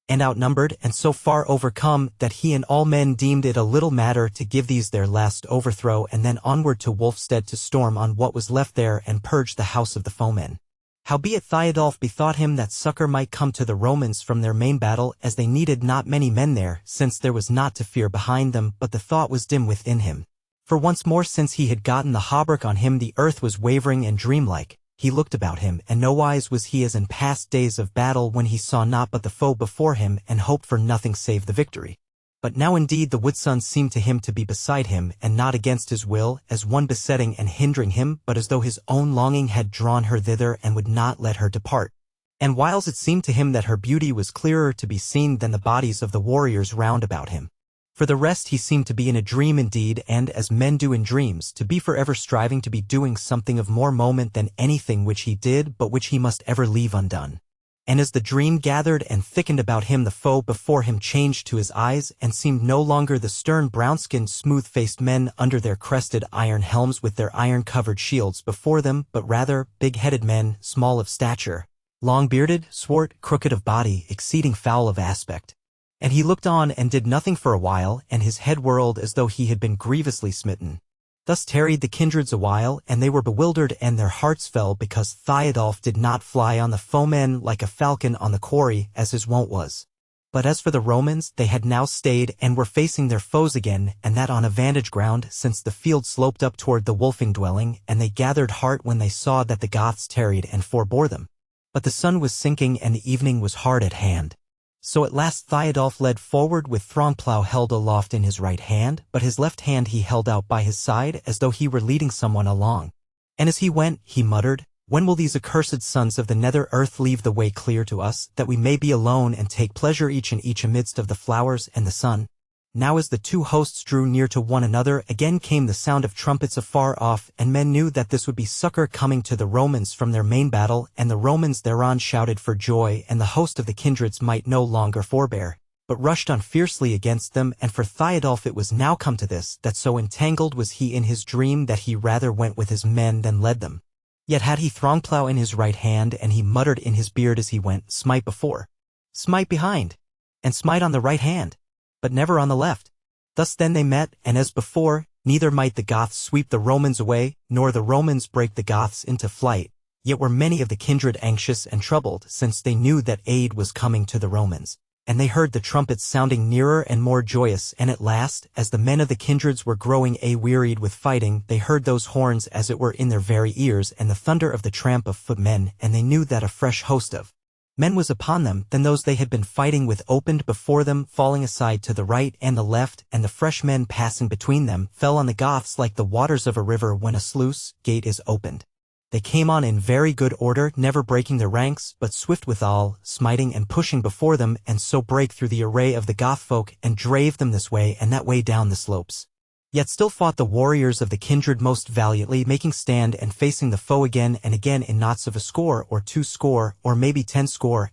and outnumbered, and so far overcome, that he and all men deemed it a little matter to give these their last overthrow, and then onward to Wolfstead to storm on what was left there and purge the house of the foemen. Howbeit Theodulf bethought him that succor might come to the Romans from their main battle, as they needed not many men there, since there was naught to fear behind them, but the thought was dim within him. For once more since he had gotten the hauberk on him the earth was wavering and dreamlike. He looked about him, and nowise was he as in past days of battle when he saw naught but the foe before him and hoped for nothing save the victory. But now indeed the wood sun seemed to him to be beside him, and not against his will, as one besetting and hindering him, but as though his own longing had drawn her thither and would not let her depart. And whiles it seemed to him that her beauty was clearer to be seen than the bodies of the warriors round about him. For the rest he seemed to be in a dream indeed, and, as men do in dreams, to be forever striving to be doing something of more moment than anything which he did, but which he must ever leave undone. And as the dream gathered and thickened about him, the foe before him changed to his eyes, and seemed no longer the stern brown-skinned smooth-faced men under their crested iron helms with their iron-covered shields before them, but rather big-headed men, small of stature, long-bearded, swart, crooked of body, exceeding foul of aspect. And he looked on and did nothing for a while, and his head whirled as though he had been grievously smitten. Thus tarried the kindreds a while, and they were bewildered, and their hearts fell, because Theodulf did not fly on the foemen like a falcon on the quarry, as his wont was. But as for the Romans, they had now stayed and were facing their foes again, and that on a vantage ground, since the field sloped up toward the Wolfing dwelling, and they gathered heart when they saw that the Goths tarried and forbore them. But the sun was sinking and the evening was hard at hand. So at last Theodulf led forward with Throngplow held aloft in his right hand, but his left hand he held out by his side as though he were leading someone along. And as he went, he muttered, "When will these accursed sons of the nether earth leave the way clear to us, that we may be alone and take pleasure each in each amidst of the flowers and the sun?" Now as the two hosts drew near to one another, again came the sound of trumpets afar off, and men knew that this would be succor coming to the Romans from their main battle, and the Romans thereon shouted for joy, and the host of the kindreds might no longer forbear, but rushed on fiercely against them. And for Theodulf it was now come to this, that so entangled was he in his dream that he rather went with his men than led them. Yet had he Throngplow in his right hand, and he muttered in his beard as he went, "Smite before, smite behind, and smite on the right hand, but never on the left." Thus then they met, and as before, neither might the Goths sweep the Romans away, nor the Romans break the Goths into flight. Yet were many of the kindred anxious and troubled, since they knew that aid was coming to the Romans. And they heard the trumpets sounding nearer and more joyous, and at last, as the men of the kindreds were growing wearied with fighting, they heard those horns as it were in their very ears, and the thunder of the tramp of footmen, and they knew that a fresh host of men was upon them. Then those they had been fighting with opened before them, falling aside to the right and the left, and the fresh men passing between them fell on the Goths like the waters of a river when a sluice gate is opened. They came on in very good order, never breaking their ranks, but swift withal, smiting and pushing before them, and so brake through the array of the Goth folk, and drave them this way and that way down the slopes. Yet still fought the warriors of the kindred most valiantly, making stand and facing the foe again and again in knots of 100 or 200, or maybe 10,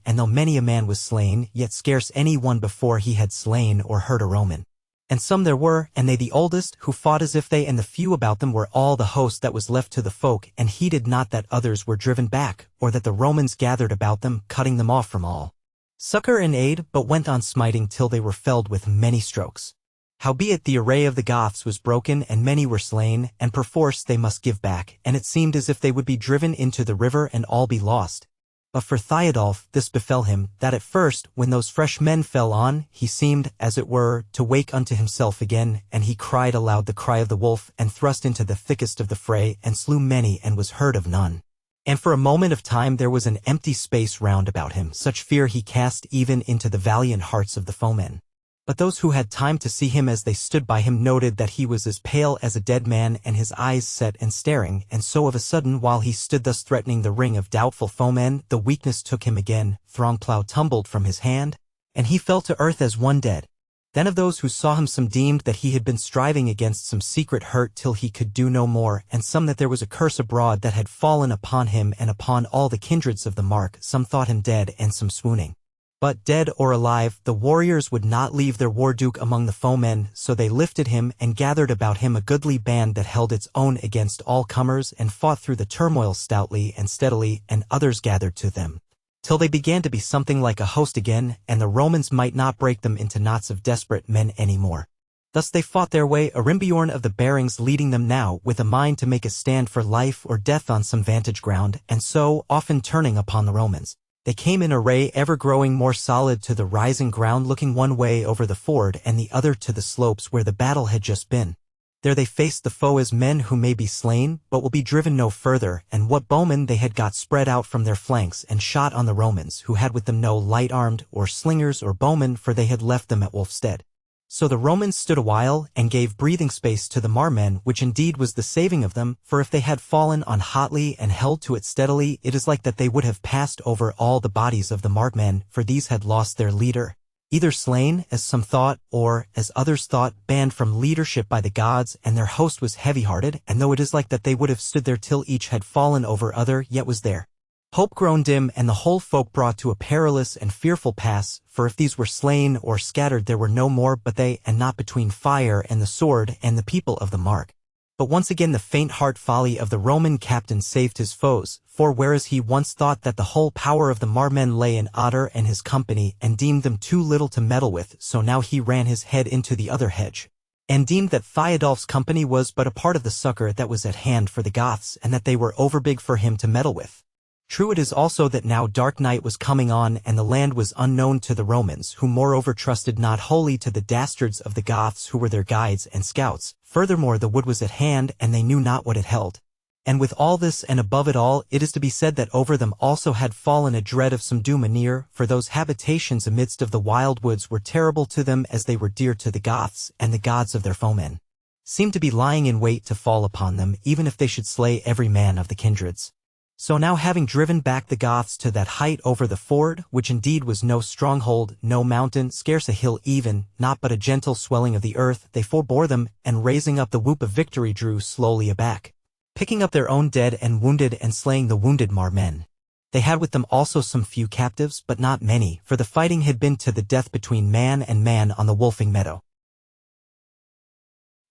and though many a man was slain, yet scarce any one before he had slain or hurt a Roman. And some there were, and they the oldest, who fought as if they and the few about them were all the host that was left to the folk, and heeded not that others were driven back, or that the Romans gathered about them, cutting them off from all succor and aid, but went on smiting till they were felled with many strokes. Howbeit the array of the Goths was broken, and many were slain, and perforce they must give back, and it seemed as if they would be driven into the river and all be lost. But for Theodulf this befell him, that at first, when those fresh men fell on, he seemed, as it were, to wake unto himself again, and he cried aloud the cry of the wolf, and thrust into the thickest of the fray, and slew many, and was heard of none. And for a moment of time there was an empty space round about him, such fear he cast even into the valiant hearts of the foemen. But those who had time to see him as they stood by him noted that he was as pale as a dead man, and his eyes set and staring, and so of a sudden, while he stood thus threatening the ring of doubtful foemen, the weakness took him again, Throngplow tumbled from his hand, and he fell to earth as one dead. Then of those who saw him some deemed that he had been striving against some secret hurt till he could do no more, and some that there was a curse abroad that had fallen upon him and upon all the kindreds of the mark. Some thought him dead, and some swooning. But dead or alive, the warriors would not leave their war-duke among the foemen, so they lifted him and gathered about him a goodly band that held its own against all comers and fought through the turmoil stoutly and steadily, and others gathered to them, till they began to be something like a host again, and the Romans might not break them into knots of desperate men any more. Thus they fought their way, Arimbiorn of the Bearings leading them now, with a mind to make a stand for life or death on some vantage ground, and so, often turning upon the Romans, they came in array, ever growing more solid to the rising ground, looking one way over the ford and the other to the slopes where the battle had just been. There they faced the foe as men who may be slain, but will be driven no further, and what bowmen they had got spread out from their flanks and shot on the Romans, who had with them no light-armed, or slingers or bowmen, for they had left them at Wolfstead. So the Romans stood a while, and gave breathing space to the Marmen, which indeed was the saving of them, for if they had fallen on hotly and held to it steadily, it is like that they would have passed over all the bodies of the Marmen, for these had lost their leader, either slain, as some thought, or, as others thought, banned from leadership by the gods, and their host was heavy-hearted, and though it is like that they would have stood there till each had fallen over other, yet was there hope grown dim, and the whole folk brought to a perilous and fearful pass, for if these were slain or scattered there were no more but they, and not between fire and the sword and the people of the mark. But once again the faint heart folly of the Roman captain saved his foes, for whereas he once thought that the whole power of the Marmen lay in Otter and his company, and deemed them too little to meddle with, so now he ran his head into the other hedge, and deemed that Theodulf's company was but a part of the succor that was at hand for the Goths, and that they were overbig for him to meddle with. True it is also that now dark night was coming on, and the land was unknown to the Romans, who moreover trusted not wholly to the dastards of the Goths who were their guides and scouts. Furthermore the wood was at hand, and they knew not what it held. And with all this, and above it all, it is to be said that over them also had fallen a dread of some doom anear, for those habitations amidst of the wild woods were terrible to them as they were dear to the Goths, and the gods of their foemen seemed to be lying in wait to fall upon them, even if they should slay every man of the kindreds. So now having driven back the Goths to that height over the ford, which indeed was no stronghold, no mountain, scarce a hill even, not but a gentle swelling of the earth, they forbore them, and raising up the whoop of victory drew slowly aback, picking up their own dead and wounded and slaying the wounded Marmen. They had with them also some few captives, but not many, for the fighting had been to the death between man and man on the Wolfing meadow.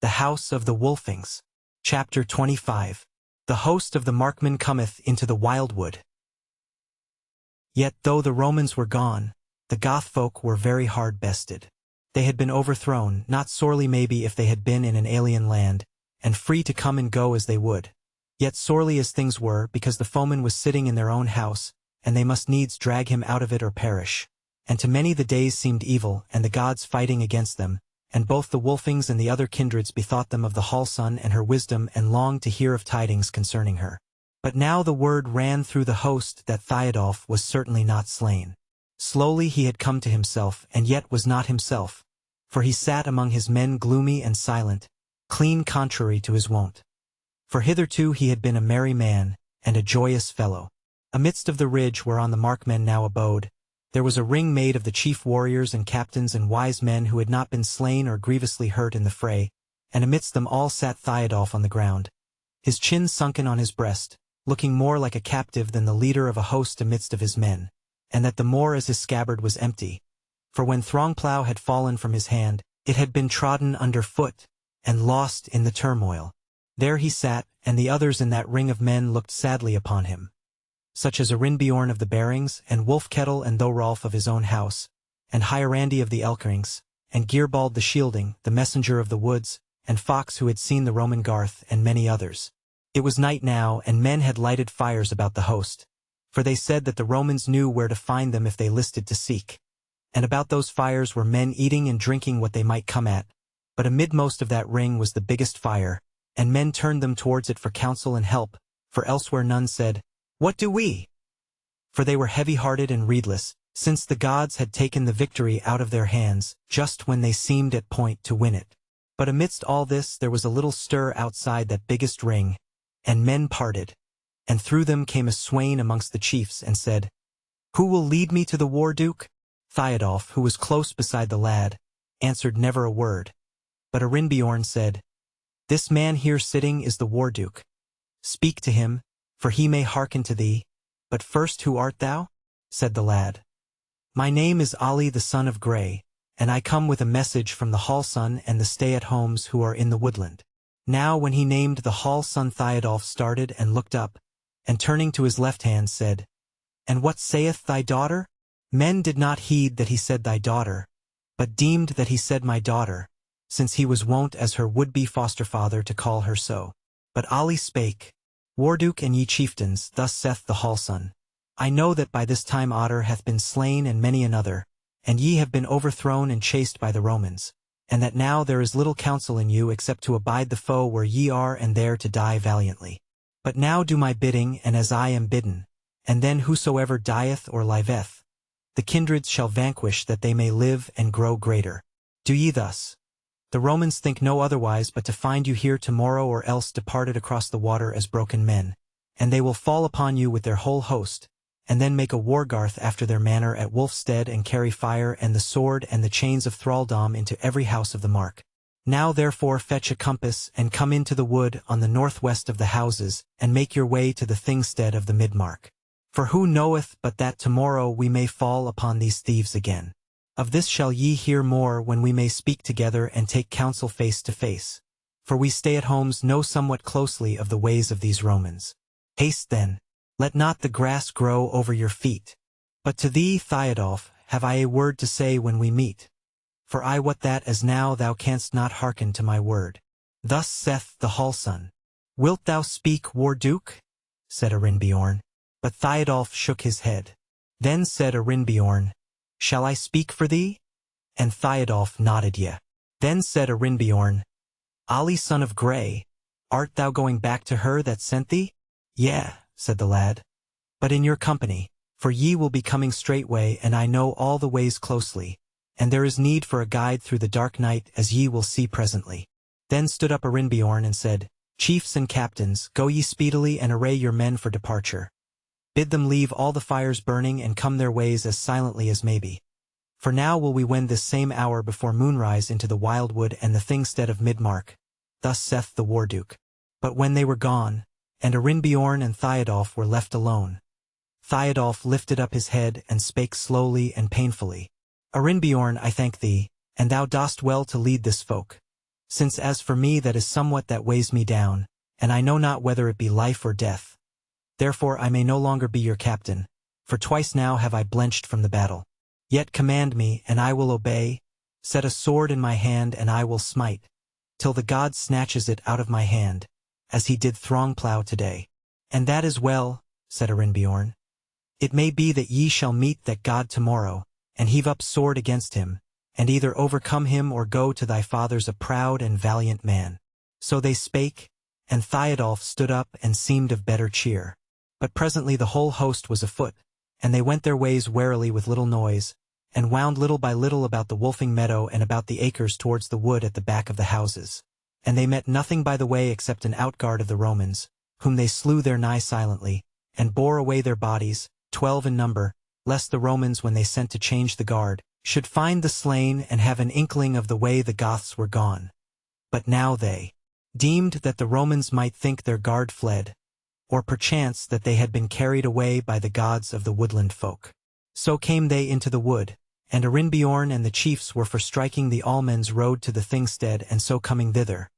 The House of the Wolfings. Chapter 25. The host of the Markmen cometh into the wildwood. Yet though the Romans were gone, the Goth folk were very hard bested. They had been overthrown, not sorely maybe if they had been in an alien land, and free to come and go as they would. Yet sorely as things were, because the foeman was sitting in their own house, and they must needs drag him out of it or perish. And to many the days seemed evil, and the gods fighting against them, and both the Wolfings and the other kindreds bethought them of the Hallsun and her wisdom, and longed to hear of tidings concerning her. But now the word ran through the host that Theodulf was certainly not slain. Slowly he had come to himself, and yet was not himself, for he sat among his men gloomy and silent, clean contrary to his wont. For hitherto he had been a merry man, and a joyous fellow. Amidst of the ridge whereon the Markmen now abode, there was a ring made of the chief warriors and captains and wise men who had not been slain or grievously hurt in the fray, and amidst them all sat Theodulf on the ground, his chin sunken on his breast, looking more like a captive than the leader of a host amidst of his men, and that the more as his scabbard was empty. For when Throngplow had fallen from his hand, it had been trodden under foot, and lost in the turmoil. There he sat, and the others in that ring of men looked sadly upon him, such as Arinbiorn of the Bearings, and Wolfkettle and Thorolf of his own house, and Hierandi of the Elkerings, and Gearbald the Shielding, the messenger of the woods, and Fox who had seen the Roman Garth, and many others. It was night now, and men had lighted fires about the host, for they said that the Romans knew where to find them if they listed to seek. And about those fires were men eating and drinking what they might come at, but amidmost of that ring was the biggest fire, and men turned them towards it for counsel and help, for elsewhere none said, "What do we?" For they were heavy-hearted and reedless, since the gods had taken the victory out of their hands, just when they seemed at point to win it. But amidst all this there was a little stir outside that biggest ring, and men parted, and through them came a swain amongst the chiefs, and said, "Who will lead me to the war, Duke?" Theodulf, who was close beside the lad, answered never a word. But Arinbiorn said, "This man here sitting is the war duke. Speak to him, for he may hearken to thee. But first, who art thou?" said the lad. My name is Ali the son of Grey, and I come with a message from the Hall son and the stay-at-homes who are in the woodland. Now when he named the Hall son, Theodulf started and looked up, and turning to his left hand said, And what saith thy daughter? Men did not heed that he said thy daughter, but deemed that he said my daughter, since he was wont as her would-be foster-father to call her so. But Ali spake, Warduke and ye chieftains, thus saith the Hall son, I know that by this time Otter hath been slain and many another, and ye have been overthrown and chased by the Romans, and that now there is little counsel in you except to abide the foe where ye are and there to die valiantly. But now do my bidding and as I am bidden, and then whosoever dieth or liveth, the kindreds shall vanquish that they may live and grow greater. Do ye thus. The Romans think no otherwise but to find you here tomorrow or else departed across the water as broken men, and they will fall upon you with their whole host, and then make a wargarth after their manner at Wolfstead and carry fire and the sword and the chains of thraldom into every house of the mark. Now therefore fetch a compass and come into the wood on the northwest of the houses, and make your way to the Thingstead of the Midmark. For who knoweth but that tomorrow we may fall upon these thieves again? Of this shall ye hear more when we may speak together and take counsel face to face. For we stay-at-homes know somewhat closely of the ways of these Romans. Haste then, let not the grass grow over your feet. But to thee, Theodulf, have I a word to say when we meet. For I wot that as now thou canst not hearken to my word. Thus saith the Hall son. Wilt thou speak, Warduke? Said Arinbjorn. But Theodulf shook his head. Then said Arinbjorn, Shall I speak for thee? And Theodulf nodded yea. Then said Arinbjorn, Ali son of Grey, art thou going back to her that sent thee? Yea, said the lad. But in your company, for ye will be coming straightway, and I know all the ways closely, and there is need for a guide through the dark night, as ye will see presently. Then stood up Arinbjorn and said, Chiefs and captains, go ye speedily and array your men for departure. Bid them leave all the fires burning and come their ways as silently as may be. For now will we wend this same hour before moonrise into the wildwood and the Thingstead of Midmark. Thus saith the Warduke. But when they were gone, and Arinbjorn and Theodulf were left alone, Theodulf lifted up his head and spake slowly and painfully. Arinbjorn, I thank thee, and thou dost well to lead this folk. Since as for me that is somewhat that weighs me down, and I know not whether it be life or death. Therefore I may no longer be your captain, for twice now have I blenched from the battle. Yet command me, and I will obey, set a sword in my hand and I will smite, till the god snatches it out of my hand, as he did Throngplow today. And that is well, said Arinbjorn. It may be that ye shall meet that god tomorrow, and heave up sword against him, and either overcome him or go to thy fathers a proud and valiant man. So they spake, and Theodulf stood up and seemed of better cheer. But presently the whole host was afoot, and they went their ways warily with little noise, and wound little by little about the Wolfing meadow and about the acres towards the wood at the back of the houses. And they met nothing by the way except an outguard of the Romans, whom they slew there nigh silently, and bore away their bodies, 12 in number, lest the Romans, when they sent to change the guard, should find the slain and have an inkling of the way the Goths were gone. But now they deemed that the Romans might think their guard fled, or perchance that they had been carried away by the gods of the woodland folk. So came they into the wood, and Arinbjorn and the chiefs were for striking the Almen's road to the Thingstead and so coming thither.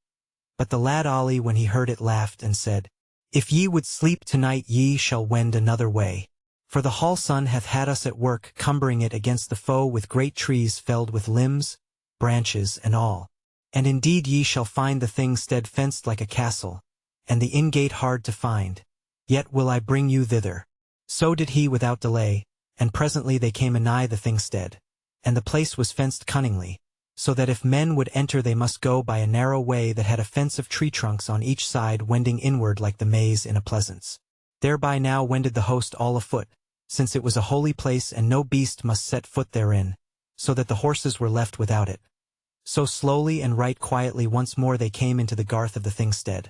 But the lad Ali, when he heard it, laughed and said, If ye would sleep tonight ye shall wend another way. For the Hall son hath had us at work cumbering it against the foe with great trees felled with limbs, branches, and all. And indeed ye shall find the Thingstead fenced like a castle, and the in-gate hard to find. Yet will I bring you thither. So did he without delay, and presently they came anigh the Thingstead, and the place was fenced cunningly, so that if men would enter they must go by a narrow way that had a fence of tree trunks on each side wending inward like the maze in a pleasance. Thereby now wended the host all afoot, since it was a holy place and no beast must set foot therein, so that the horses were left without it. So slowly and right quietly once more they came into the garth of the Thingstead.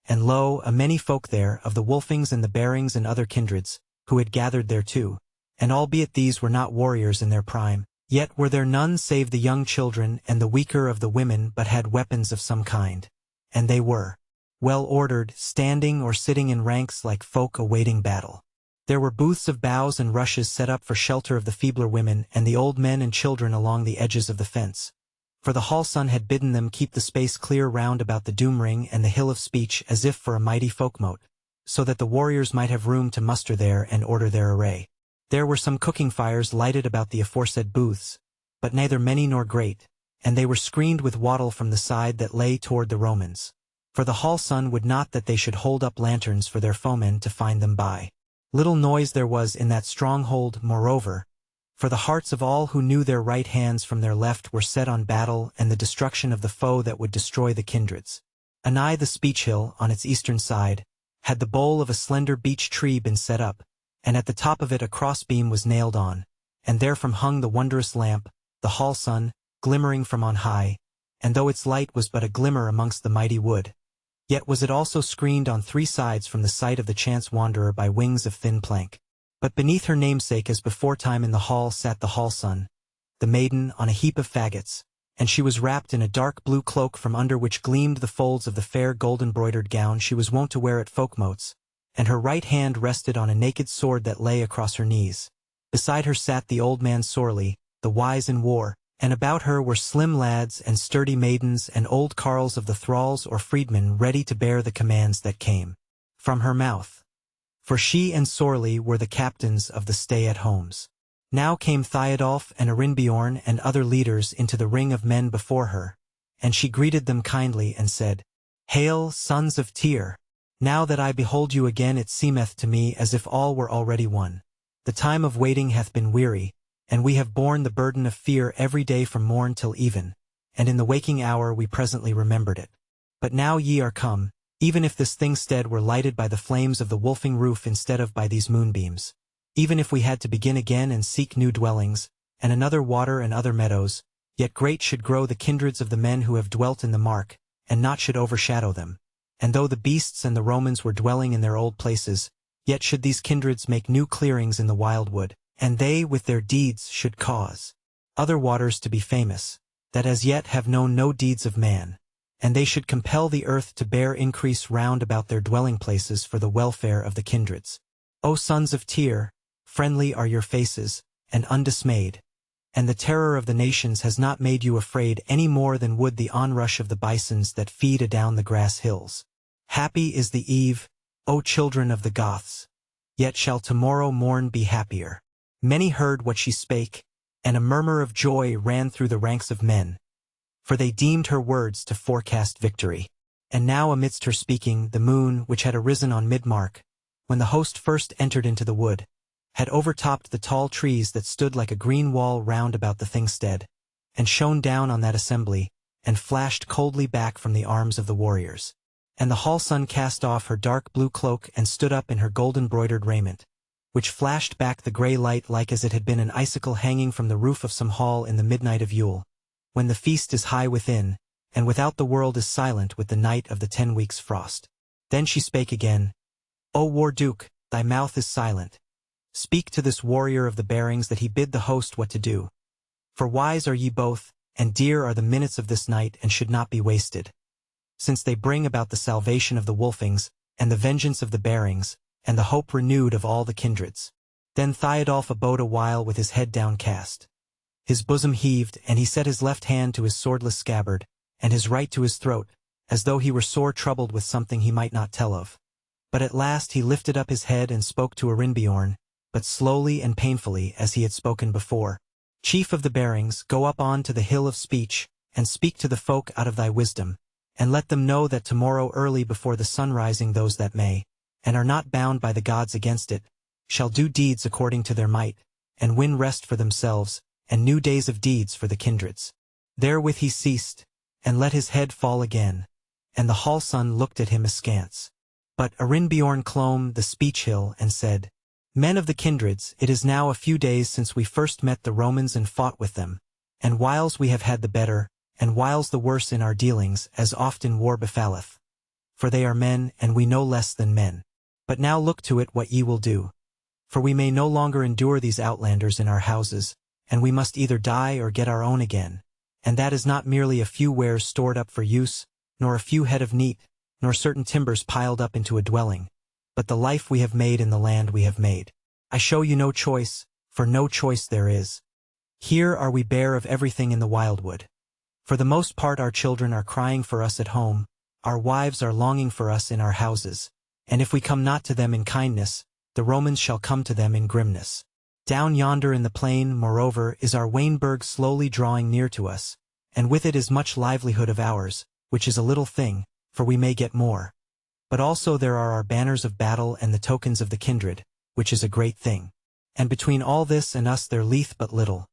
And lo, a many folk there, of the Wolfings and the Barings and other kindreds, who had gathered thereto, and albeit these were not warriors in their prime, yet were there none save the young children and the weaker of the women but had weapons of some kind. And they were well ordered, standing or sitting in ranks like folk awaiting battle. There were booths of boughs and rushes set up for shelter of the feebler women and the old men and children along the edges of the fence. For the hall sun had bidden them keep the space clear round about the doom ring and the hill of speech as if for a mighty folkmote, so that the warriors might have room to muster there and order their array. There were some cooking fires lighted about the aforesaid booths, but neither many nor great, and they were screened with wattle from the side that lay toward the Romans. For the hall sun would not that they should hold up lanterns for their foemen to find them by. Little noise there was in that stronghold, moreover, for the hearts of all who knew their right hands from their left were set on battle and the destruction of the foe that would destroy the kindreds. Anigh the speech hill, on its eastern side, had the bole of a slender beech tree been set up, and at the top of it a crossbeam was nailed on, and therefrom hung the wondrous lamp, the hall sun, glimmering from on high, and though its light was but a glimmer amongst the mighty wood, yet was it also screened on 3 sides from the sight of the chance wanderer by wings of thin plank. But beneath her namesake as beforetime in the hall sat the hall sun, the maiden on a heap of faggots, and she was wrapped in a dark blue cloak from under which gleamed the folds of the fair gold-embroidered gown she was wont to wear at folkmotes, and her right hand rested on a naked sword that lay across her knees. Beside her sat the old man sorely, the wise in war, and about her were slim lads and sturdy maidens and old carles of the thralls or freedmen ready to bear the commands that came from her mouth. For she and Sorley were the captains of the stay-at-homes. Now came Theodulf and Arinbjorn and other leaders into the ring of men before her, and she greeted them kindly and said, "Hail, sons of Tyr! Now that I behold you again it seemeth to me as if all were already won. The time of waiting hath been weary, and we have borne the burden of fear every day from morn till even, and in the waking hour we presently remembered it. But now ye are come, even if this thingstead were lighted by the flames of the wolfing roof instead of by these moonbeams. Even if we had to begin again and seek new dwellings, and another water and other meadows, yet great should grow the kindreds of the men who have dwelt in the mark, and naught should overshadow them. And though the beasts and the Romans were dwelling in their old places, yet should these kindreds make new clearings in the wildwood, and they with their deeds should cause other waters to be famous, that as yet have known no deeds of man, and they should compel the earth to bear increase round about their dwelling places for the welfare of the kindreds. O sons of Tyr, friendly are your faces, and undismayed, and the terror of the nations has not made you afraid any more than would the onrush of the bisons that feed adown the grass hills. Happy is the eve, O children of the Goths, yet shall tomorrow morn be happier." Many heard what she spake, and a murmur of joy ran through the ranks of men, for they deemed her words to forecast victory. And now amidst her speaking, the moon, which had arisen on mid-mark, when the host first entered into the wood, had overtopped the tall trees that stood like a green wall round about the thingstead, and shone down on that assembly, and flashed coldly back from the arms of the warriors. And the hall sun cast off her dark blue cloak and stood up in her gold-embroidered raiment, which flashed back the grey light like as it had been an icicle hanging from the roof of some hall in the midnight of Yule, when the feast is high within, and without the world is silent with the night of the 10 weeks' frost. Then she spake again, "O War-Duke, thy mouth is silent. Speak to this warrior of the bearings that he bid the host what to do. For wise are ye both, and dear are the minutes of this night and should not be wasted, since they bring about the salvation of the Wolfings, and the vengeance of the bearings, and the hope renewed of all the kindreds." Then Theodulf abode a while with his head downcast. His bosom heaved, and he set his left hand to his swordless scabbard, and his right to his throat, as though he were sore troubled with something he might not tell of. But at last he lifted up his head and spoke to Arinbjorn, but slowly and painfully as he had spoken before. "Chief of the bearings, go up on to the hill of speech, and speak to the folk out of thy wisdom, and let them know that tomorrow early before the sun rising those that may, and are not bound by the gods against it, shall do deeds according to their might, and win rest for themselves, and new days of deeds for the kindreds." Therewith he ceased, and let his head fall again, and the hall sun looked at him askance. But Arinbjorn clomb the speech hill and said, "Men of the kindreds, it is now a few days since we first met the Romans and fought with them, and whiles we have had the better, and whiles the worse in our dealings, as often war befalleth. For they are men, and we no less than men. But now look to it what ye will do. For we may no longer endure these outlanders in our houses, and we must either die or get our own again, and that is not merely a few wares stored up for use, nor a few head of neat, nor certain timbers piled up into a dwelling, but the life we have made in the land we have made. I show you no choice, for no choice there is. Here are we bare of everything in the wildwood. For the most part our children are crying for us at home, our wives are longing for us in our houses, and if we come not to them in kindness, the Romans shall come to them in grimness. Down yonder in the plain, moreover, is our Wainberg slowly drawing near to us, and with it is much livelihood of ours, which is a little thing, for we may get more. But also there are our banners of battle and the tokens of the kindred, which is a great thing. And between all this and us there lieth but little.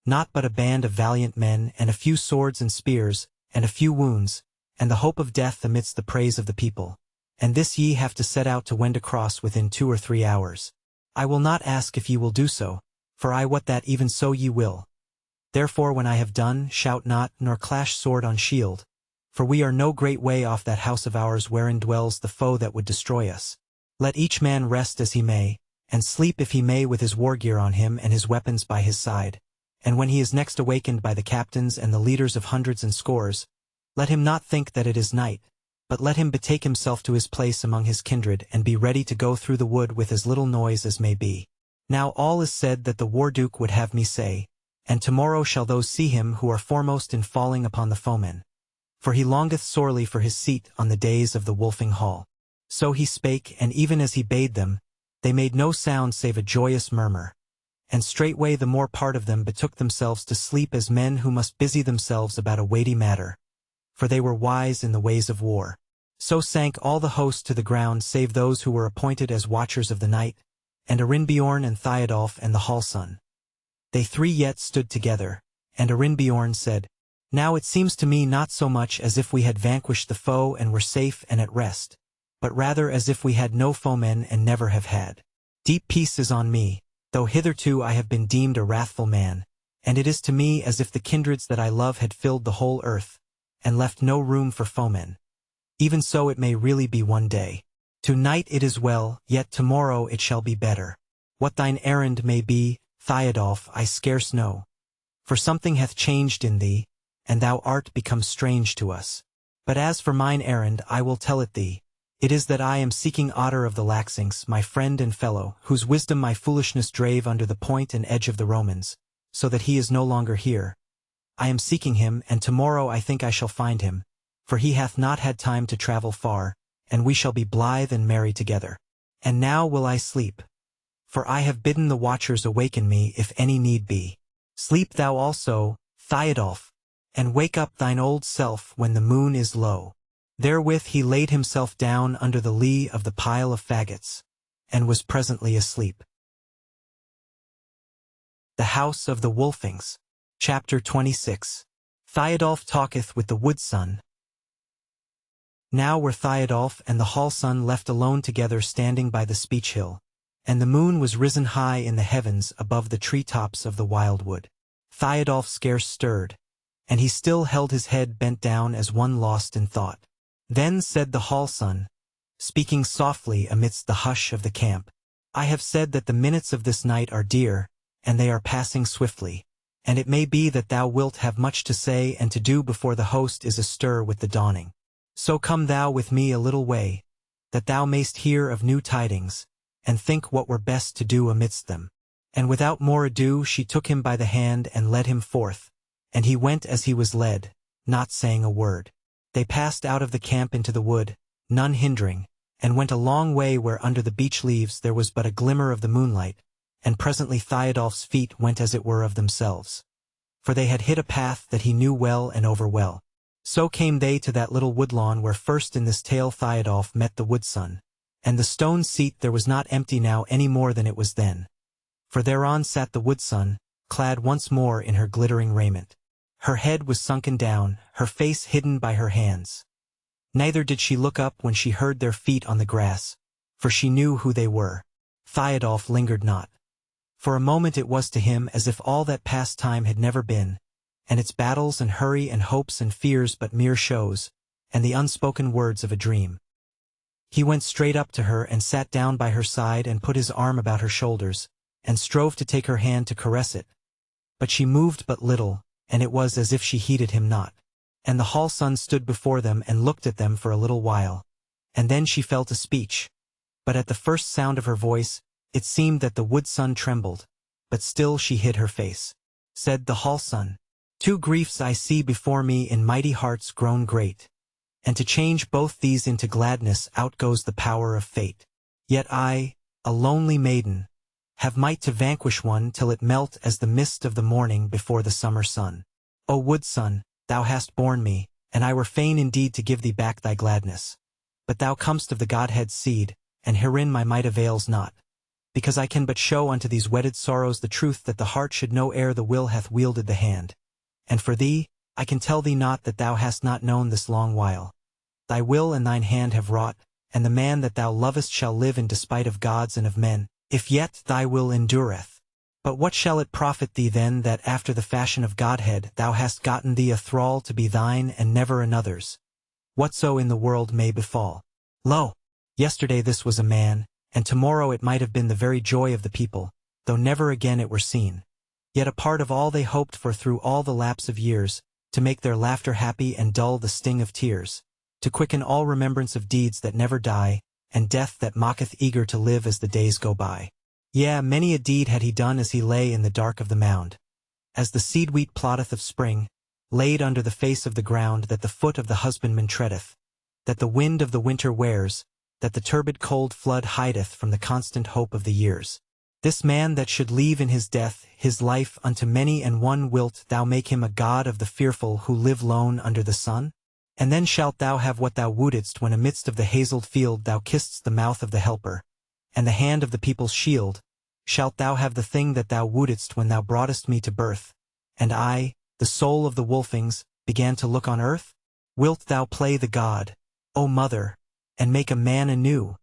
Not but a band of valiant men, and a few swords and spears, and a few wounds, and the hope of death amidst the praise of the people. And this ye have to set out to wend across within 2 or 3 hours. I will not ask if ye will do so, for I wot that even so ye will. Therefore when I have done, shout not, nor clash sword on shield, for we are no great way off that house of ours wherein dwells the foe that would destroy us. Let each man rest as he may, and sleep if he may with his war gear on him and his weapons by his side. And when he is next awakened by the captains and the leaders of hundreds and scores, let him not think that it is night, but let him betake himself to his place among his kindred and be ready to go through the wood with as little noise as may be. Now all is said that the war-duke would have me say, and tomorrow shall those see him who are foremost in falling upon the foemen. For he longeth sorely for his seat on the days of the Wolfing hall. So he spake, and even as he bade them, they made no sound save a joyous murmur. And straightway the more part of them betook themselves to sleep as men who must busy themselves about a weighty matter. For they were wise in the ways of war. So sank all the host to the ground save those who were appointed as watchers of the night, and Arinbjorn and Theodulf and the hall-son. They 3 yet stood together, and Arinbjorn said, Now it seems to me not so much as if we had vanquished the foe and were safe and at rest, but rather as if we had no foemen and never have had. Deep peace is on me, though hitherto I have been deemed a wrathful man, and it is to me as if the kindreds that I love had filled the whole earth, and left no room for foemen. Even so it may really be one day. To-night it is well, yet tomorrow it shall be better. What thine errand may be, Theodulf, I scarce know. For something hath changed in thee, and thou art become strange to us. But as for mine errand, I will tell it thee. It is that I am seeking Otter of the Laxings, my friend and fellow, whose wisdom my foolishness drave under the point and edge of the Romans, so that he is no longer here. I am seeking him, and tomorrow I think I shall find him, for he hath not had time to travel far, and we shall be blithe and merry together. And now will I sleep, for I have bidden the watchers awaken me if any need be. Sleep thou also, Theodulf, and wake up thine old self when the moon is low. Therewith he laid himself down under the lee of the pile of faggots, and was presently asleep. The House of the Wolfings. Chapter 26. Theodulf talketh with the wood-son. Now were Theodulf and the hall-son left alone together standing by the speech-hill, and the moon was risen high in the heavens above the tree-tops of the wildwood. Theodulf scarce stirred, and he still held his head bent down as one lost in thought. Then said the hall-son, speaking softly amidst the hush of the camp, I have said that the minutes of this night are dear, and they are passing swiftly, and it may be that thou wilt have much to say and to do before the host is astir with the dawning. So come thou with me a little way, that thou mayst hear of new tidings, and think what were best to do amidst them. And without more ado she took him by the hand and led him forth, and he went as he was led, not saying a word. They passed out of the camp into the wood, none hindering, and went a long way where under the beech leaves there was but a glimmer of the moonlight, and presently Theodulf's feet went as it were of themselves. For they had hit a path that he knew well and over well. So came they to that little woodlawn where first in this tale Theodulf met the wood-son, and the stone seat there was not empty now any more than it was then. For thereon sat the wood-son, clad once more in her glittering raiment. Her head was sunken down, her face hidden by her hands. Neither did she look up when she heard their feet on the grass, for she knew who they were. Theodulf lingered not. For a moment it was to him as if all that past time had never been, and its battles and hurry and hopes and fears but mere shows, and the unspoken words of a dream. He went straight up to her and sat down by her side and put his arm about her shoulders, and strove to take her hand to caress it. But she moved but little, and it was as if she heeded him not. And the hall-son stood before them and looked at them for a little while, and then she fell to speech. But at the first sound of her voice, It seemed that the wood sun trembled, but still she hid her face. Said the hall sun, "Two griefs I see before me in mighty hearts grown great, and to change both these into gladness outgoes the power of fate. Yet I, a lonely maiden, have might to vanquish one till it melt as the mist of the morning before the summer sun. O wood sun, thou hast borne me, and I were fain indeed to give thee back thy gladness. But thou comest of the Godhead's seed, and herein my might avails not, because I can but show unto these wedded sorrows the truth that the heart should know ere the will hath wielded the hand. And for thee, I can tell thee not that thou hast not known this long while. Thy will and thine hand have wrought, and the man that thou lovest shall live in despite of gods and of men, if yet thy will endureth. But what shall it profit thee then that after the fashion of Godhead thou hast gotten thee a thrall to be thine and never another's? Whatso in the world may befall. Lo! Yesterday this was a man, and tomorrow it might have been the very joy of the people, though never again it were seen. Yet a part of all they hoped for through all the lapse of years, to make their laughter happy and dull the sting of tears, to quicken all remembrance of deeds that never die, and death that mocketh eager to live as the days go by. Yea, many a deed had he done as he lay in the dark of the mound, as the seed-wheat plotteth of spring, laid under the face of the ground that the foot of the husbandman treadeth, that the wind of the winter wears, that the turbid cold flood hideth from the constant hope of the years. This man that should leave in his death his life unto many and one, wilt thou make him a god of the fearful who live lone under the sun? And then shalt thou have what thou wottedst when amidst of the hazelled field thou kissedst the mouth of the helper, and the hand of the people's shield. Shalt thou have the thing that thou wottedst when thou broughtest me to birth, and I, the soul of the Wolfings, began to look on earth? Wilt thou play the god, O mother, and make a man anew,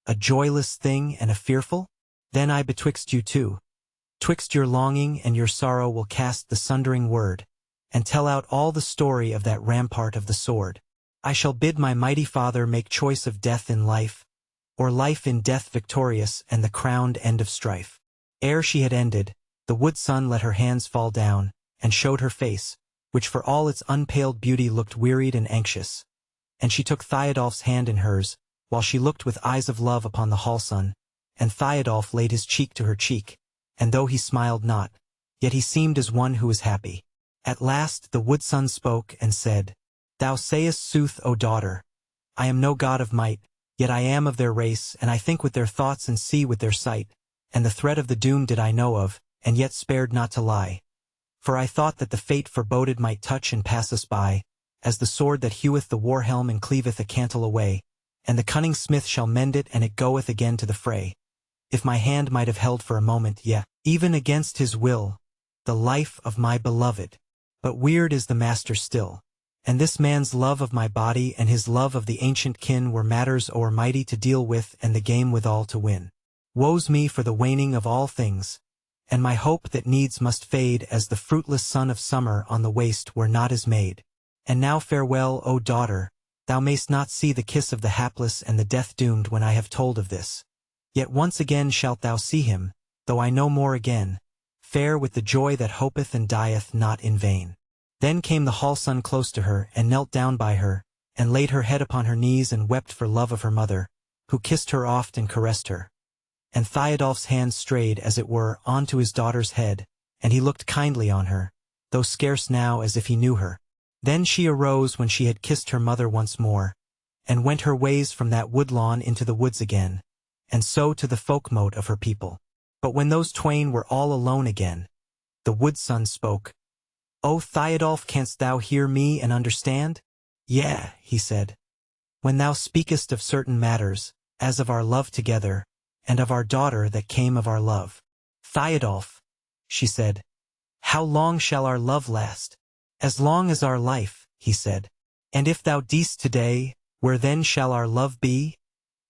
a joyless thing and a fearful? Then I betwixt you two, twixt your longing and your sorrow will cast the sundering word, and tell out all the story of that rampart of the sword. I shall bid my mighty father make choice of death in life, or life in death victorious and the crowned end of strife. Ere she had ended, the wood sun let her hands fall down, and showed her face, which for all its unpaled beauty looked wearied and anxious. And she took Theodulf's hand in hers, while she looked with eyes of love upon the hall sun, and Theodulf laid his cheek to her cheek, and though he smiled not, yet he seemed as one who is happy. At last the wood sun spoke and said, "Thou sayest sooth, O daughter. I am no god of might, yet I am of their race, and I think with their thoughts and see with their sight, and the threat of the doom did I know of, and yet spared not to lie. For I thought that the fate foreboded might touch and pass us by, as the sword that heweth the war-helm and cleaveth a cantle away, and the cunning smith shall mend it and it goeth again to the fray. If my hand might have held for a moment, yea, even against his will, the life of my beloved. But weird is the master still, and this man's love of my body and his love of the ancient kin were matters o'er mighty to deal with and the game withal to win. Woe's me for the waning of all things, and my hope that needs must fade as the fruitless sun of summer on the waste where naught is made. And now farewell, O daughter, thou mayst not see the kiss of the hapless and the death-doomed when I have told of this. Yet once again shalt thou see him, though I no more again, fair with the joy that hopeth and dieth not in vain." Then came the hall sun close to her, and knelt down by her, and laid her head upon her knees and wept for love of her mother, who kissed her oft and caressed her. And Theodulf's hand strayed, as it were, on to his daughter's head, and he looked kindly on her, though scarce now as if he knew her. Then she arose when she had kissed her mother once more, and went her ways from that wood-lawn into the woods again, and so to the folk-mote of her people. But when those twain were all alone again, the wood sun spoke. "O Theodulf, canst thou hear me and understand?" "Yea," he said. "When thou speakest of certain matters, as of our love together, and of our daughter that came of our love." "Theodulf," she said, "how long shall our love last?" "As long as our life," he said. "And if thou deest today, where then shall our love be?"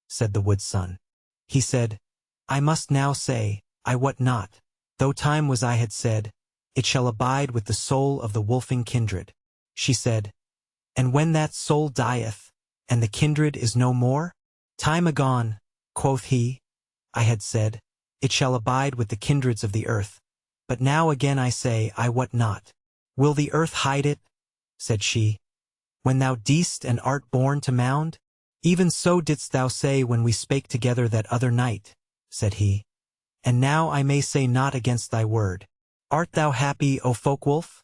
said the wood sun. He said, "I must now say, I wot not, though time was I had said, it shall abide with the soul of the wolfing kindred." She said, "And when that soul dieth, and the kindred is no more?" "Time agone," quoth he, "I had said, it shall abide with the kindreds of the earth, but now again I say, I wot not." "Will the earth hide it?" said she, "when thou deest and art born to mound?" "Even so didst thou say when we spake together that other night," said he. and now I may say naught against thy word. Art thou happy, O Folkwolf?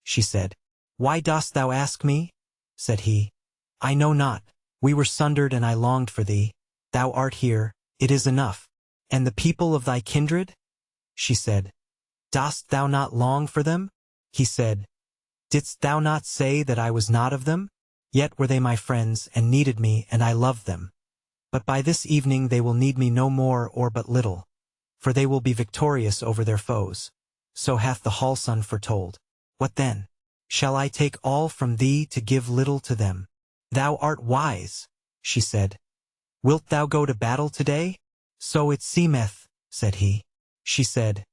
She said. Why dost thou ask me? Said he. I know not. We were sundered and I longed for thee. Thou art here, it is enough. And the people of thy kindred? She said. Dost thou not long for them? He said. Didst thou not say that I was not of them? Yet were they my friends, and needed me, and I loved them. But by this evening they will need me no more or but little, for they will be victorious over their foes. So hath the Hallsun foretold. What then? Shall I take all from thee to give little to them? Thou art wise, she said. Wilt thou go to battle today? So it seemeth, said he. She said.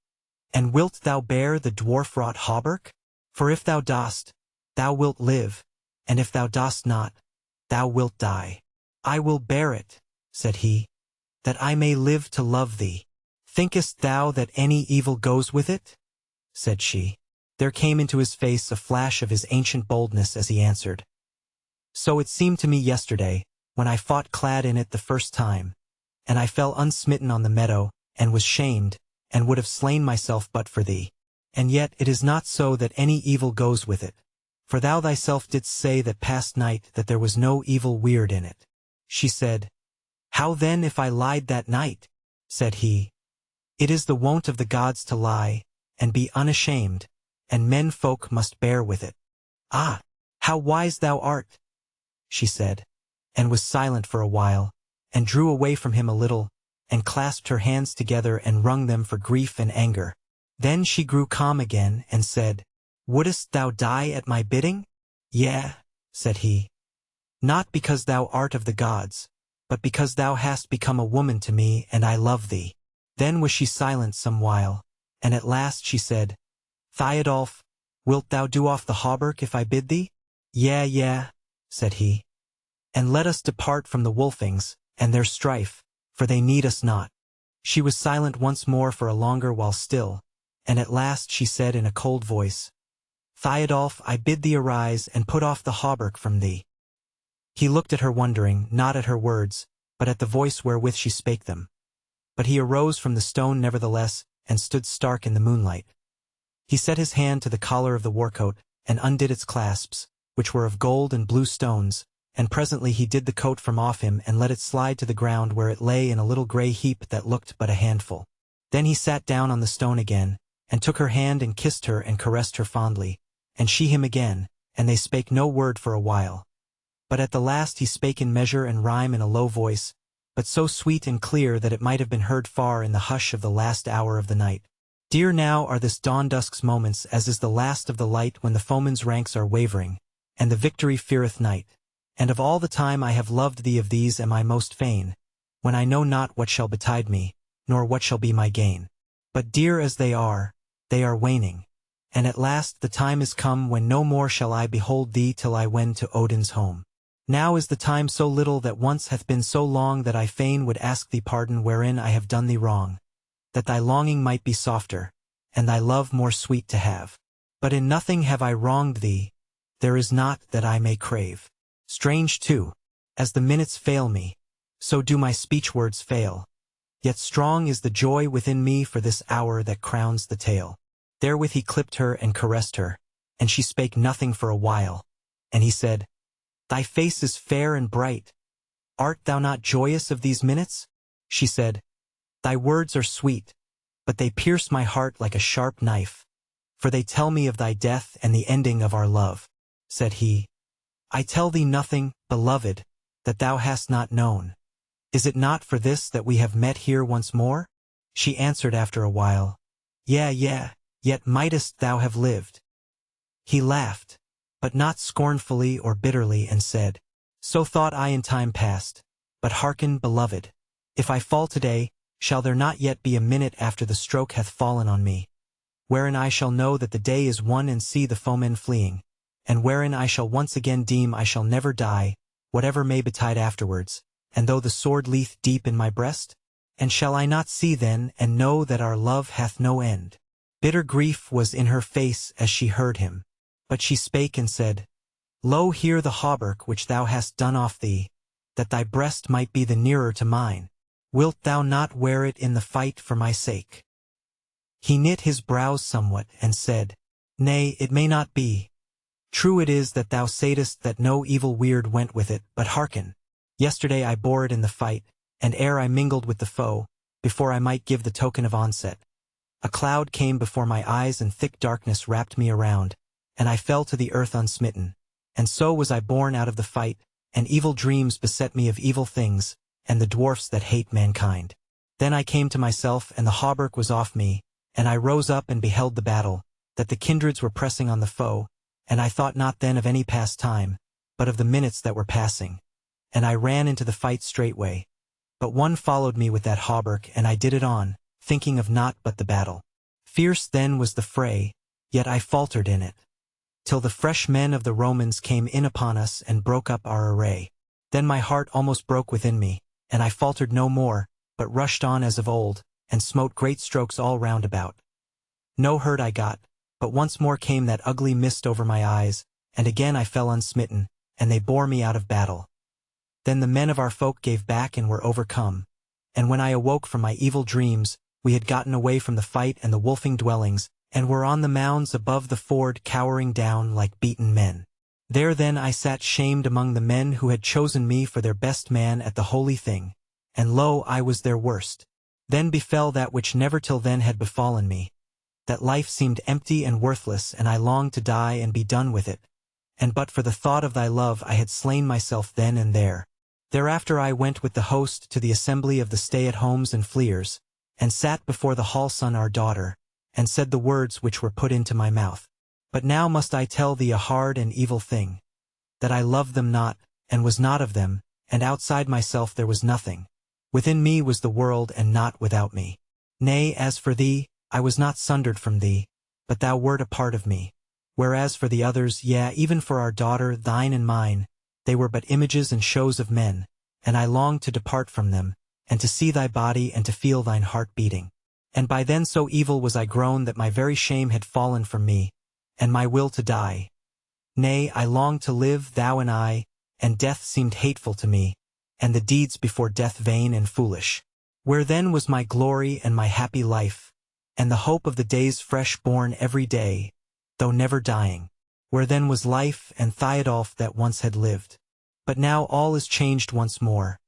And wilt thou bear the dwarf-wrought hauberk? For if thou dost, thou wilt live, and if thou dost not, thou wilt die. I will bear it, said he, that I may live to love thee. Thinkest thou that any evil goes with it? Said she. There came into his face a flash of his ancient boldness as he answered. So it seemed to me yesterday, when I fought clad in it the first time, and I fell unsmitten on the meadow, and was shamed, and would have slain myself but for thee. And yet it is not so that any evil goes with it. For thou thyself didst say that past night that there was no evil weird in it. She said. How then if I lied that night? Said he. It is the wont of the gods to lie, and be unashamed, and men folk must bear with it. Ah, how wise thou art, she said, and was silent for a while, and drew away from him a little, and clasped her hands together and wrung them for grief and anger. Then she grew calm again, and said, Wouldest thou die at my bidding? Yea, said he. Not because thou art of the gods, but because thou hast become a woman to me, and I love thee. Then was she silent some while, and at last she said, Theodulf, wilt thou do off the hauberk if I bid thee? Yea, said he. And let us depart from the Wolfings, and their strife, for they need us not. She was silent once more for a longer while still, and at last she said in a cold voice, Theodulf, I bid thee arise and put off the hauberk from thee. He looked at her wondering, not at her words, but at the voice wherewith she spake them. But he arose from the stone nevertheless, and stood stark in the moonlight. He set his hand to the collar of the warcoat, and undid its clasps, which were of gold and blue stones, and presently he did the coat from off him and let it slide to the ground, where it lay in a little grey heap that looked but a handful. Then he sat down on the stone again, and took her hand and kissed her and caressed her fondly, and she him again, and they spake no word for a while. But at the last he spake in measure and rhyme in a low voice, but so sweet and clear that it might have been heard far in the hush of the last hour of the night. Dear now are this dawn-dusk's moments, as is the last of the light when the foeman's ranks are wavering, and the victory feareth night. And of all the time I have loved thee, of these am I most fain, when I know not what shall betide me, nor what shall be my gain. But dear as they are waning. And at last the time is come when no more shall I behold thee till I wend to Odin's home. Now is the time so little that once hath been so long that I fain would ask thee pardon wherein I have done thee wrong, that thy longing might be softer, and thy love more sweet to have. But in nothing have I wronged thee, there is naught that I may crave. Strange too, as the minutes fail me, so do my speech words fail. Yet strong is the joy within me for this hour that crowns the tale. Therewith he clipped her and caressed her, and she spake nothing for a while. And he said, Thy face is fair and bright. Art thou not joyous of these minutes? She said, Thy words are sweet, but they pierce my heart like a sharp knife, for they tell me of thy death and the ending of our love. Said he, I tell thee nothing, beloved, that thou hast not known. Is it not for this that we have met here once more? She answered after a while, Yea, yet mightest thou have lived. He laughed, but not scornfully or bitterly, and said, So thought I in time past, but hearken, beloved, if I fall today, shall there not yet be a minute after the stroke hath fallen on me, wherein I shall know that the day is won and see the foemen fleeing, and wherein I shall once again deem I shall never die, whatever may betide afterwards, and though the sword leath deep in my breast? And shall I not see then, and know that our love hath no end? Bitter grief was in her face as she heard him, but she spake and said, Lo, here the hauberk which thou hast done off thee, that thy breast might be the nearer to mine. Wilt thou not wear it in the fight for my sake? He knit his brows somewhat, and said, Nay, it may not be. True it is that thou saidst that no evil weird went with it, but hearken. Yesterday I bore it in the fight, and ere I mingled with the foe, before I might give the token of onset, a cloud came before my eyes and thick darkness wrapped me around, and I fell to the earth unsmitten. And so was I borne out of the fight, and evil dreams beset me of evil things, and the dwarfs that hate mankind. Then I came to myself, and the hauberk was off me, and I rose up and beheld the battle, that the kindreds were pressing on the foe, and I thought not then of any past time, but of the minutes that were passing. And I ran into the fight straightway. But one followed me with that hauberk, and I did it on, thinking of naught but the battle. Fierce then was the fray, yet I faltered in it, till the fresh men of the Romans came in upon us and broke up our array. Then my heart almost broke within me, and I faltered no more, but rushed on as of old, and smote great strokes all round about. No hurt I got, but once more came that ugly mist over my eyes, and again I fell unsmitten, and they bore me out of battle. Then the men of our folk gave back and were overcome, and when I awoke from my evil dreams, we had gotten away from the fight and the wolfing dwellings, and were on the mounds above the ford cowering down like beaten men. There then I sat shamed among the men who had chosen me for their best man at the holy thing, and lo, I was their worst. Then befell that which never till then had befallen me, that life seemed empty and worthless, and I longed to die and be done with it, and but for the thought of thy love I had slain myself then and there. Thereafter I went with the host to the assembly of the stay-at-homes and fleers, and sat before the hall son our daughter, and said the words which were put into my mouth. But now must I tell thee a hard and evil thing, that I loved them not, and was not of them, and outside myself there was nothing. Within me was the world, and not without me. Nay, as for thee, I was not sundered from thee, but thou wert a part of me. Whereas for the others, yea, even for our daughter, thine and mine, they were but images and shows of men, and I longed to depart from them, and to see thy body and to feel thine heart beating. And by then so evil was I grown that my very shame had fallen from me, and my will to die. Nay, I longed to live, thou and I, and death seemed hateful to me, and the deeds before death vain and foolish. Where then was my glory and my happy life, and the hope of the days fresh born every day, though never dying? Where then was life and Theodulf that once had lived? But now all is changed once more.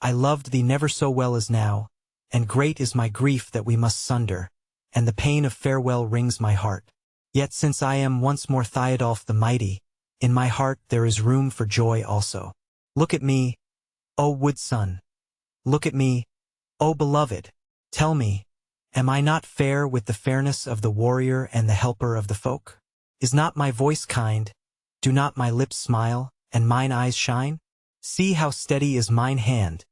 I loved thee never so well as now, and great is my grief that we must sunder, and the pain of farewell wrings my heart. Yet since I am once more Theodulf the mighty, in my heart there is room for joy also. Look at me, O wood son. Look at me, O beloved. Tell me, am I not fair with the fairness of the warrior and the helper of the folk? Is not my voice kind? Do not my lips smile, and mine eyes shine? See how steady is mine hand,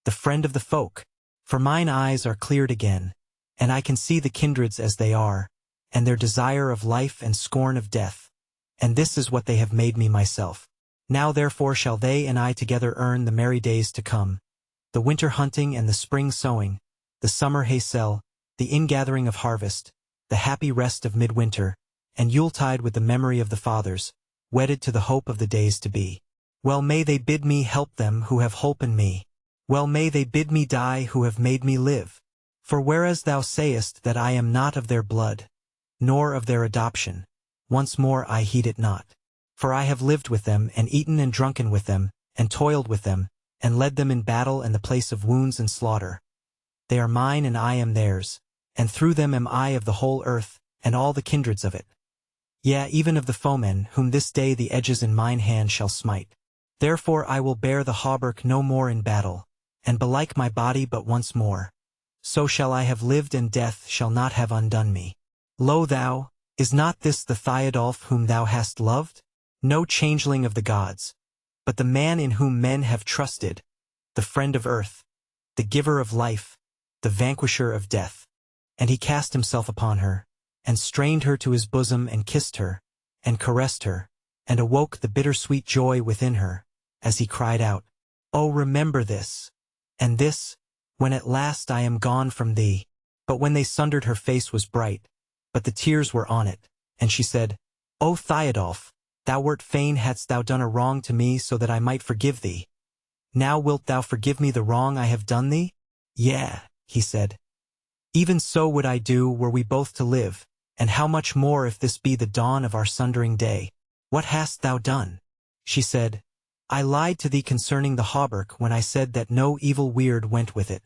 the friend of the folk. For mine eyes are cleared again, and I can see the kindreds as they are, and their desire of life and scorn of death. And this is what they have made me myself. Now therefore shall they and I together earn the merry days to come, the winter hunting and the spring sowing, the summer haysel, the ingathering of harvest, the happy rest of midwinter, and Yuletide with the memory of the fathers, wedded to the hope of the days to be. Well may they bid me help them who have hope in me. Well may they bid me die who have made me live. For whereas thou sayest that I am not of their blood, nor of their adoption, once more I heed it not. For I have lived with them, and eaten and drunken with them, and toiled with them, and led them in battle and the place of wounds and slaughter. They are mine and I am theirs, and through them am I of the whole earth, and all the kindreds of it. Yea, even of the foemen, whom this day the edges in mine hand shall smite. Therefore I will bear the hauberk no more in battle, and belike my body but once more. So shall I have lived, and death shall not have undone me. Lo thou, is not this the Theodulf whom thou hast loved? No changeling of the gods, but the man in whom men have trusted, the friend of earth, the giver of life, the vanquisher of death. And he cast himself upon her, and strained her to his bosom, and kissed her, and caressed her, and awoke the bittersweet joy within her, as he cried out, Oh, remember this, and this, when at last I am gone from thee. But when they sundered, her face was bright, but the tears were on it, and she said, O Theodulf, thou wert fain hadst thou done a wrong to me so that I might forgive thee. Now wilt thou forgive me the wrong I have done thee? "Yeah," he said. "Even so would I do were we both to live, and how much more if this be the dawn of our sundering day. What hast thou done?" She said, "I lied to thee concerning the hauberk when I said that no evil weird went with it,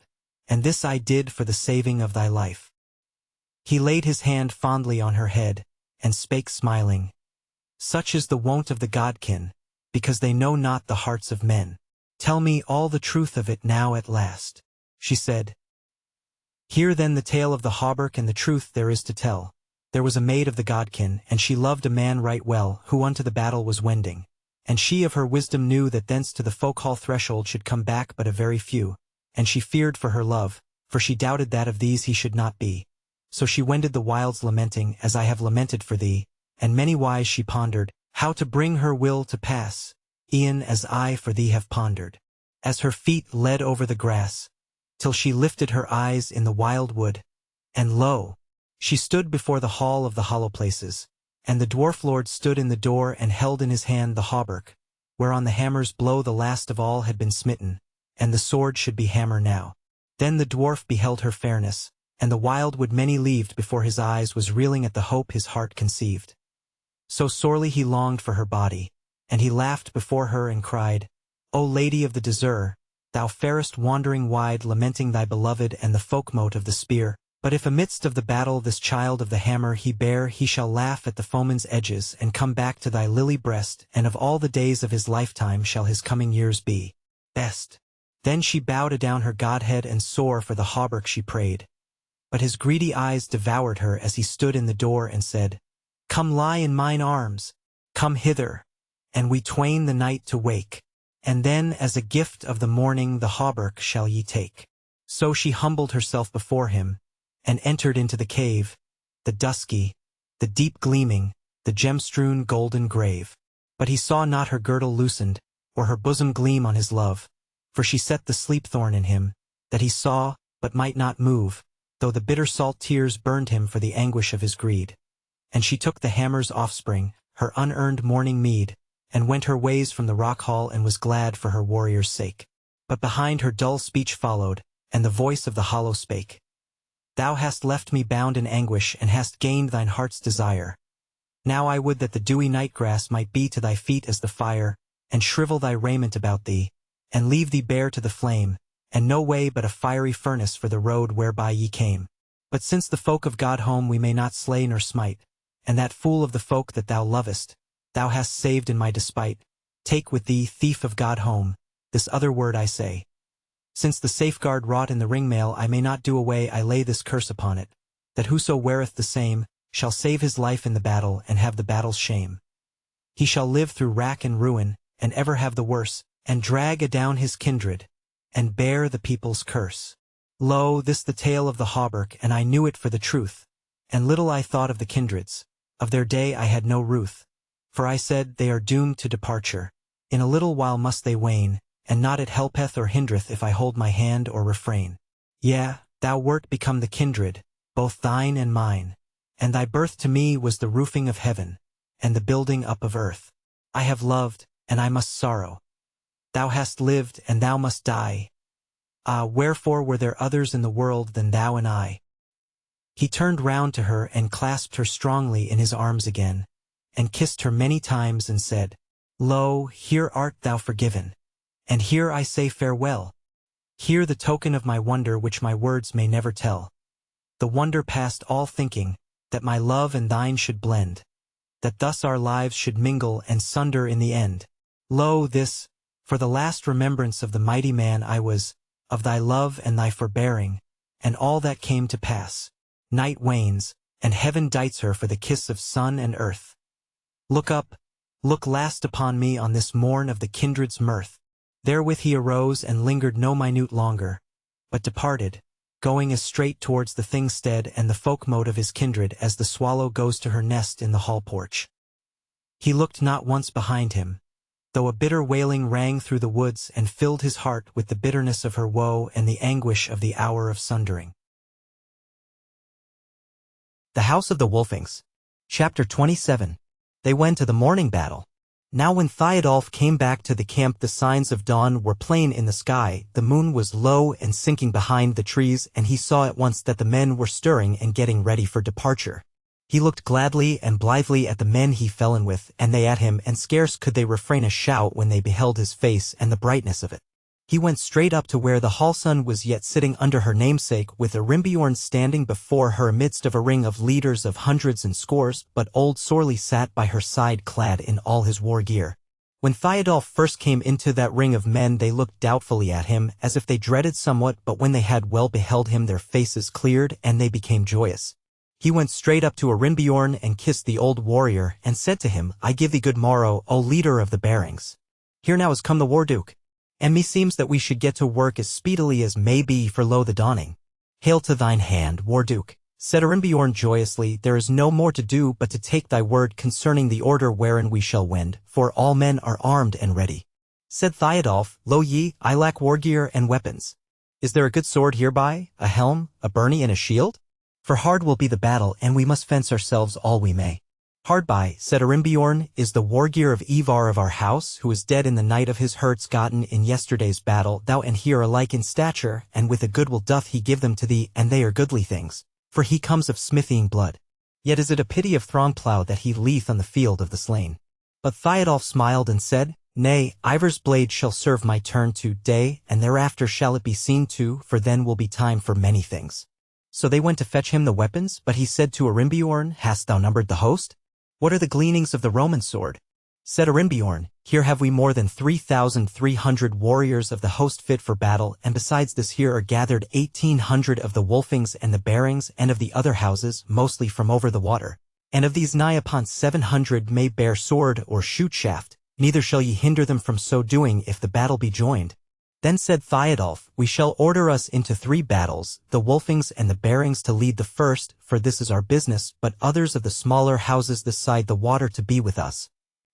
and this I did for the saving of thy life." He laid his hand fondly on her head, and spake smiling, "Such is the wont of the godkin, because they know not the hearts of men. Tell me all the truth of it now at last." She said, "Hear then the tale of the hauberk, and the truth there is to tell. There was a maid of the godkin, and she loved a man right well, who unto the battle was wending. And she of her wisdom knew that thence to the folk hall threshold should come back but a very few, and she feared for her love, for she doubted that of these he should not be. So she wended the wilds lamenting, as I have lamented for thee, and many wise she pondered, how to bring her will to pass, e'en as I for thee have pondered. As her feet led over the grass, till she lifted her eyes in the wild wood, and lo! She stood before the hall of the hollow places, and the dwarf lord stood in the door and held in his hand the hauberk, whereon the hammer's blow the last of all had been smitten, and the sword should be hammer now. Then the dwarf beheld her fairness, and the wild wood many leaved before his eyes was reeling at the hope his heart conceived. So sorely he longed for her body, and he laughed before her and cried, "O Lady of the Desert, thou farest wandering wide lamenting thy beloved and the folkmote of the spear, but if amidst of the battle this child of the hammer he bear, he shall laugh at the foeman's edges and come back to thy lily breast, and of all the days of his lifetime shall his coming years be best." Then she bowed adown her godhead and sore for the hauberk she prayed. But his greedy eyes devoured her as he stood in the door and said, "Come lie in mine arms, come hither, and we twain the night to wake, and then as a gift of the morning the hauberk shall ye take." So she humbled herself before him, and entered into the cave, the dusky, the deep gleaming, the gem-strewn golden grave. But he saw not her girdle loosened, or her bosom gleam on his love, for she set the sleep-thorn in him, that he saw, but might not move, though the bitter salt tears burned him for the anguish of his greed. And she took the hammer's offspring, her unearned morning meed, and went her ways from the rock hall and was glad for her warrior's sake. But behind her dull speech followed, and the voice of the hollow spake, "Thou hast left me bound in anguish, and hast gained thine heart's desire. Now I would that the dewy night grass might be to thy feet as the fire, and shrivel thy raiment about thee, and leave thee bare to the flame, and no way but a fiery furnace for the road whereby ye came. But since the folk of God home we may not slay nor smite, and that fool of the folk that thou lovest, thou hast saved in my despite, take with thee, thief of God home, this other word I say. Since the safeguard wrought in the ringmail I may not do away, I lay this curse upon it, that whoso weareth the same, shall save his life in the battle and have the battle's shame. He shall live through wrack and ruin, and ever have the worse, and drag adown his kindred, and bear the people's curse. Lo, this the tale of the hauberk, and I knew it for the truth, and little I thought of the kindreds, of their day I had no ruth. For I said, they are doomed to departure, in a little while must they wane, and not it helpeth or hindreth if I hold my hand or refrain. Yea, thou wert become the kindred, both thine and mine, and thy birth to me was the roofing of heaven, and the building up of earth. I have loved, and I must sorrow. Thou hast lived, and thou must die. Ah, wherefore were there others in the world than thou and I? He turned round to her and clasped her strongly in his arms again, and kissed her many times and said, Lo, here art thou forgiven, and here I say farewell. Here the token of my wonder which my words may never tell. The wonder past all thinking, that my love and thine should blend, that thus our lives should mingle and sunder in the end. Lo, this, for the last remembrance of the mighty man I was, of thy love and thy forbearing, and all that came to pass. Night wanes, and heaven dites her for the kiss of sun and earth. Look up, look last upon me on this morn of the kindred's mirth. Therewith he arose and lingered no minute longer, but departed, going as straight towards the thingstead and the folkmote of his kindred as the swallow goes to her nest in the hall porch. He looked not once behind him, though a bitter wailing rang through the woods and filled his heart with the bitterness of her woe and the anguish of the hour of sundering. The House of the Wolfings. Chapter 27. They went to the morning battle. Now when Theodulf came back to the camp, the signs of dawn were plain in the sky, the moon was low and sinking behind the trees, and he saw at once that the men were stirring and getting ready for departure. He looked gladly and blithely at the men he fell in with, and they at him, and scarce could they refrain a shout when they beheld his face and the brightness of it. He went straight up to where the Hallsun was yet sitting under her namesake, with Arimbiorn standing before her amidst of a ring of leaders of hundreds and scores, but old Sorley sat by her side clad in all his war gear. When Theodulf first came into that ring of men, they looked doubtfully at him, as if they dreaded somewhat, but when they had well beheld him, their faces cleared, and they became joyous. He went straight up to Arimbiorn and kissed the old warrior, and said to him, I give thee good morrow, O leader of the Barings. Here now is come the war-duke. And meseems that we should get to work as speedily as may be, for lo the dawning. Hail to thine hand, war-duke, said Arimbiorn joyously, there is no more to do but to take thy word concerning the order wherein we shall wend, for all men are armed and ready. Said Theodulf, Lo ye, I lack war gear and weapons. Is there a good sword hereby, a helm, a byrnie, and a shield? For hard will be the battle, and we must fence ourselves all we may. Hard by, said Arimbiorn, is the war gear of Ivar of our house, who is dead in the night of his hurts gotten in yesterday's battle. Thou and he are alike in stature, and with a good will doth he give them to thee, and they are goodly things, for he comes of smithying blood. Yet is it a pity of Throngplow that he lieth on the field of the slain. But Theodulf smiled and said, Nay, Ivar's blade shall serve my turn to-day, and thereafter shall it be seen to, for then will be time for many things. So they went to fetch him the weapons, but he said to Arimbiorn, Hast thou numbered the host? What are the gleanings of the Roman sword? Said Arimbiorn, Here have we more than 3,300 warriors of the host fit for battle, and besides this here are gathered 1,800 of the Wolfings and the Barings, and of the other houses, mostly from over the water. And of these nigh upon 700 may bear sword or shoot shaft, neither shall ye hinder them from so doing if the battle be joined. Then said Theodulf, We shall order us into 3 battles, the Wolfings and the Barings to lead the first, for this is our business, but others of the smaller houses this side the water to be with us.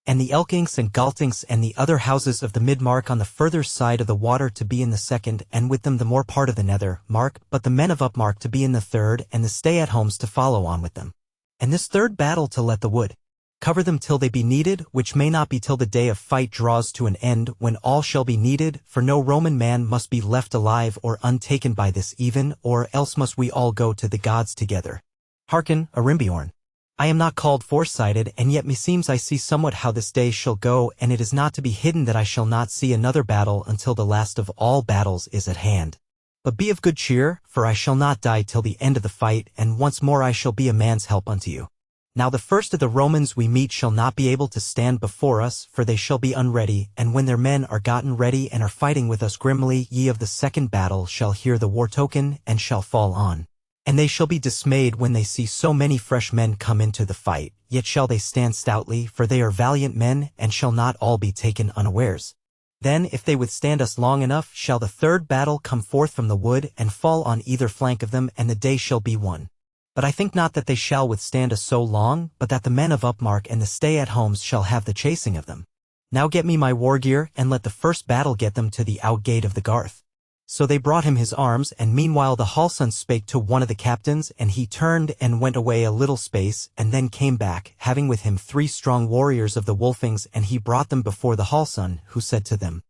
And the Elkings and Galtings and the other houses of the mid-mark on the further side of the water to be in the second, and with them the more part of the nether mark, but the men of upmark to be in the third, and the stay-at-homes to follow on with them. And this third battle to let the wood cover them till they be needed, which may not be till the day of fight draws to an end, when all shall be needed, for no Roman man must be left alive or untaken by this even, or else must we all go to the gods together. Hearken, Arimbiorn. I am not called foresighted, and yet meseems I see somewhat how this day shall go, and it is not to be hidden that I shall not see another battle until the last of all battles is at hand. But be of good cheer, for I shall not die till the end of the fight, and once more I shall be a man's help unto you. Now the first of the Romans we meet shall not be able to stand before us, for they shall be unready, and when their men are gotten ready and are fighting with us grimly, ye of the second battle shall hear the war token, and shall fall on. And they shall be dismayed when they see so many fresh men come into the fight, yet shall they stand stoutly, for they are valiant men, and shall not all be taken unawares. Then, if they withstand us long enough, shall the third battle come forth from the wood, and fall on either flank of them, and the day shall be won. But I think not that they shall withstand us so long, but that the men of upmark and the stay-at-homes shall have the chasing of them. Now get me my war gear, and let the first battle get them to the outgate of the garth. So they brought him his arms, and meanwhile the Hallsun spake to one of the captains, and he turned and went away a little space, and then came back, having with him 3 strong warriors of the Wolfings, and he brought them before the Hallsun, who said to them,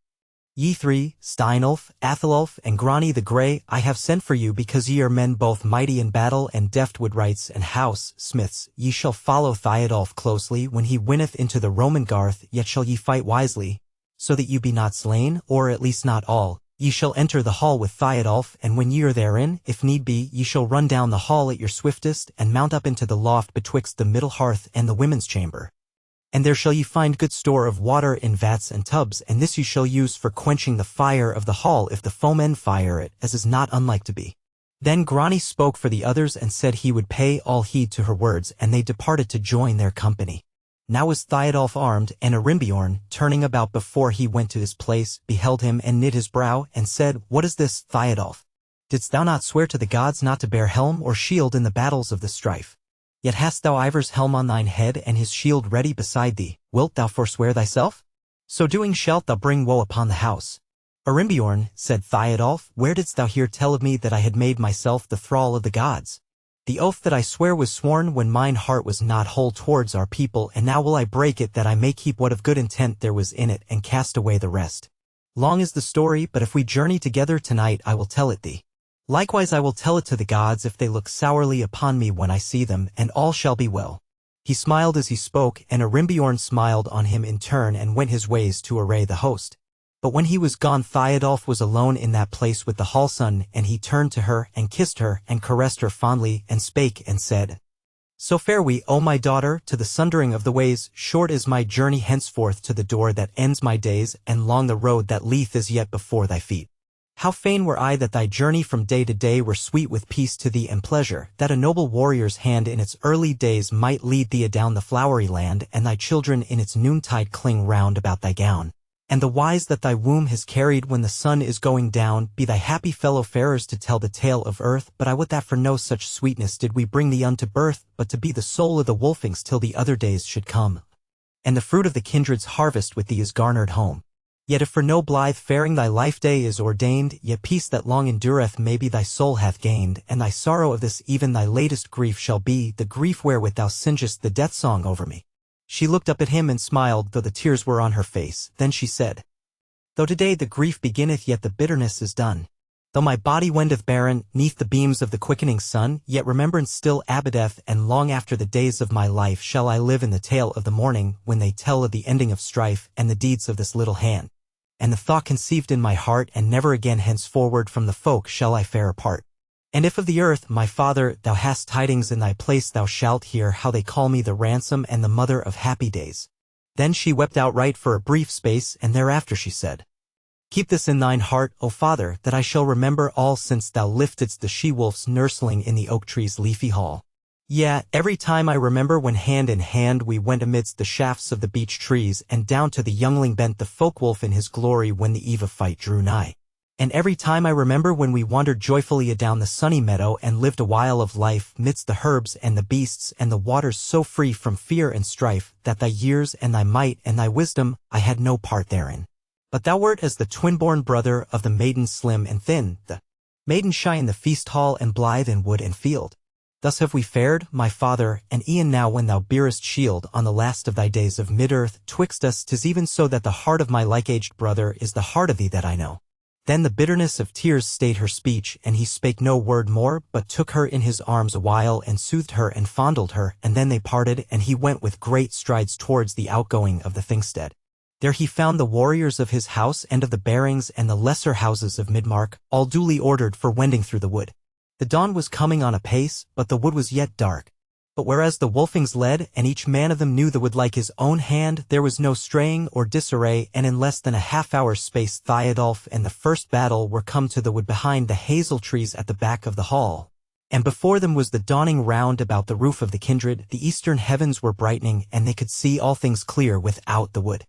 Ye 3, Steinulf, Athelulf, and Grani the Grey, I have sent for you because ye are men both mighty in battle and deft woodwrights and house smiths. Ye shall follow Theodulf closely when he winneth into the Roman garth, yet shall ye fight wisely, so that you be not slain, or at least not all. Ye shall enter the hall with Theodulf, and when ye are therein, if need be, ye shall run down the hall at your swiftest, and mount up into the loft betwixt the middle hearth and the women's chamber. And there shall ye find good store of water in vats and tubs, and this ye shall use for quenching the fire of the hall if the foemen fire it, as is not unlike to be. Then Grani spoke for the others and said he would pay all heed to her words, and they departed to join their company. Now was Theodulf armed, and Arimbiorn, turning about before he went to his place, beheld him and knit his brow, and said, What is this, Theodulf? Didst thou not swear to the gods not to bear helm or shield in the battles of the strife? Yet hast thou Ivar's helm on thine head and his shield ready beside thee. Wilt thou forswear thyself? So doing shalt thou bring woe upon the house. Arimbiorn, said Theodulf, where didst thou hear tell of me that I had made myself the thrall of the gods? The oath that I swear was sworn when mine heart was not whole towards our people, and now will I break it, that I may keep what of good intent there was in it, and cast away the rest. Long is the story, but if we journey together tonight I will tell it thee. Likewise I will tell it to the gods if they look sourly upon me when I see them, and all shall be well. He smiled as he spoke, and Arimbiorn smiled on him in turn and went his ways to array the host. But when he was gone, Theodulf was alone in that place with the Hallson, and he turned to her, and kissed her, and caressed her fondly, and spake, and said, So fare we, O my daughter, to the sundering of the ways. Short is my journey henceforth to the door that ends my days, and long the road that leeth is yet before thy feet. How fain were I that thy journey from day to day were sweet with peace to thee and pleasure, that a noble warrior's hand in its early days might lead thee adown the flowery land, and thy children in its noontide cling round about thy gown. And the wise that thy womb has carried when the sun is going down, be thy happy fellow-farers to tell the tale of earth. But I would that for no such sweetness did we bring thee unto birth, but to be the soul of the Wolfings till the other days should come. And the fruit of the kindred's harvest with thee is garnered home. Yet if for no blithe faring thy life day is ordained, yet peace that long endureth maybe thy soul hath gained, and thy sorrow of this even thy latest grief shall be, the grief wherewith thou singest the death song over me. She looked up at him and smiled, though the tears were on her face. Then she said, Though today the grief beginneth, yet the bitterness is done. Though my body wendeth barren, neath the beams of the quickening sun, yet remembrance still abideth, and long after the days of my life shall I live in the tale of the morning, when they tell of the ending of strife, and the deeds of this little hand. And the thought conceived in my heart, and never again henceforward from the folk shall I fare apart. And if of the earth, my father, thou hast tidings in thy place, thou shalt hear how they call me the ransom and the mother of happy days. Then she wept outright for a brief space, and thereafter she said, Keep this in thine heart, O father, that I shall remember all since thou liftedst the she-wolf's nursling in the oak tree's leafy hall. Yea, every time I remember when hand in hand we went amidst the shafts of the beech trees, and down to the youngling bent the folk-wolf in his glory when the eve of fight drew nigh. And every time I remember when we wandered joyfully adown the sunny meadow and lived a while of life midst the herbs and the beasts and the waters, so free from fear and strife, that thy years and thy might and thy wisdom, I had no part therein. But thou wert as the twin-born brother of the maiden slim and thin, the maiden shy in the feast hall and blithe in wood and field. Thus have we fared, my father, and e'en now when thou bearest shield on the last of thy days of mid-earth, twixt us 'tis even so that the heart of my like-aged brother is the heart of thee that I know. Then the bitterness of tears stayed her speech, and he spake no word more, but took her in his arms awhile and soothed her and fondled her, and then they parted, and he went with great strides towards the outgoing of the Thingstead. There he found the warriors of his house and of the Bearings and the lesser houses of Midmark, all duly ordered for wending through the wood. The dawn was coming on apace, but the wood was yet dark. But whereas the Wolfings led, and each man of them knew the wood like his own hand, there was no straying or disarray, and in less than a half-hour's space Theodulf and the first battle were come to the wood behind the hazel trees at the back of the hall. And before them was the dawning round about the roof of the kindred, the eastern heavens were brightening, and they could see all things clear without the wood.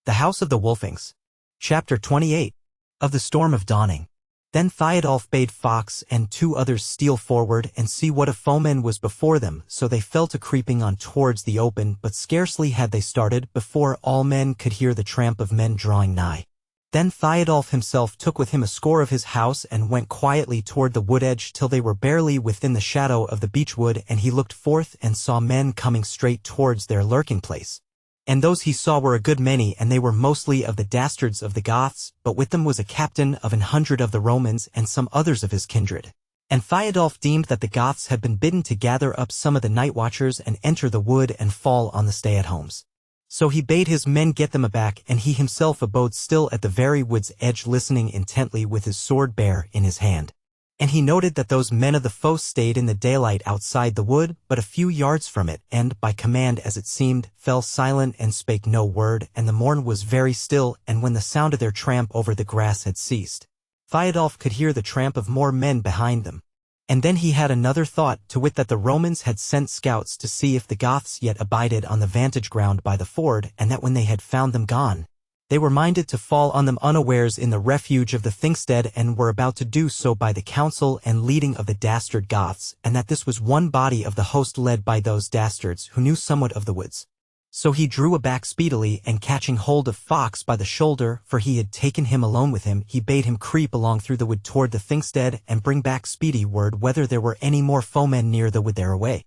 The House of the Wolfings. Chapter 28. Of the Storm of Dawning. Then Theodulf bade Fox and 2 others steal forward and see what a foeman was before them, so they fell to creeping on towards the open, but scarcely had they started, before all men could hear the tramp of men drawing nigh. Then Theodulf himself took with him a score of his house and went quietly toward the wood edge till they were barely within the shadow of the beech wood, and he looked forth and saw men coming straight towards their lurking place. And those he saw were a good many, and they were mostly of the dastards of the Goths, but with them was a captain of 100 of the Romans and some others of his kindred. And Theodulf deemed that the Goths had been bidden to gather up some of the night watchers and enter the wood and fall on the stay-at-homes. So he bade his men get them aback, and he himself abode still at the very wood's edge, listening intently with his sword bare in his hand. And he noted that those men of the foe stayed in the daylight outside the wood, but a few yards from it, and, by command as it seemed, fell silent and spake no word, and the morn was very still, and when the sound of their tramp over the grass had ceased, Theodulf could hear the tramp of more men behind them. And then he had another thought, to wit that the Romans had sent scouts to see if the Goths yet abided on the vantage ground by the ford, and that when they had found them gone, they were minded to fall on them unawares in the refuge of the Thingstead, and were about to do so by the counsel and leading of the dastard Goths, and that this was one body of the host led by those dastards who knew somewhat of the woods. So he drew aback speedily, and catching hold of Fox by the shoulder, for he had taken him alone with him, he bade him creep along through the wood toward the Thingstead, and bring back speedy word whether there were any more foemen near the wood thereaway.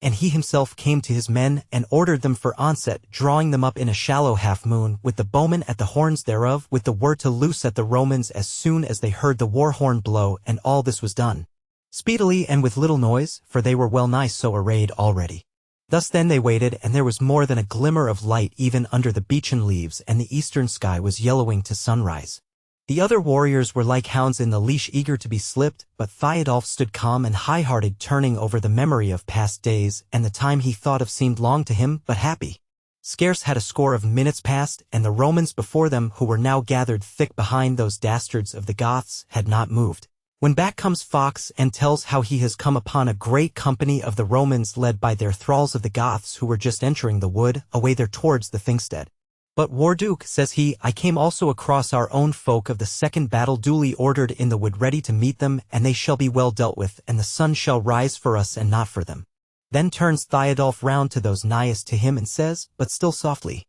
And he himself came to his men, and ordered them for onset, drawing them up in a shallow half-moon, with the bowmen at the horns thereof, with the word to loose at the Romans as soon as they heard the war-horn blow, and all this was done speedily and with little noise, for they were well nigh so arrayed already. Thus then they waited, and there was more than a glimmer of light even under the beechen leaves, and the eastern sky was yellowing to sunrise. The other warriors were like hounds in the leash, eager to be slipped, but Theodulf stood calm and high-hearted, turning over the memory of past days, and the time he thought of seemed long to him, but happy. Scarce had a score of minutes passed, and the Romans before them, who were now gathered thick behind those dastards of the Goths, had not moved. When back comes Fox and tells how he has come upon a great company of the Romans led by their thralls of the Goths, who were just entering the wood, away there towards the Thingstead. But Warduke, says he, I came also across our own folk of the second battle duly ordered in the wood ready to meet them, and they shall be well dealt with, and the sun shall rise for us and not for them. Then turns Theodulf round to those nighest to him and says, but still softly,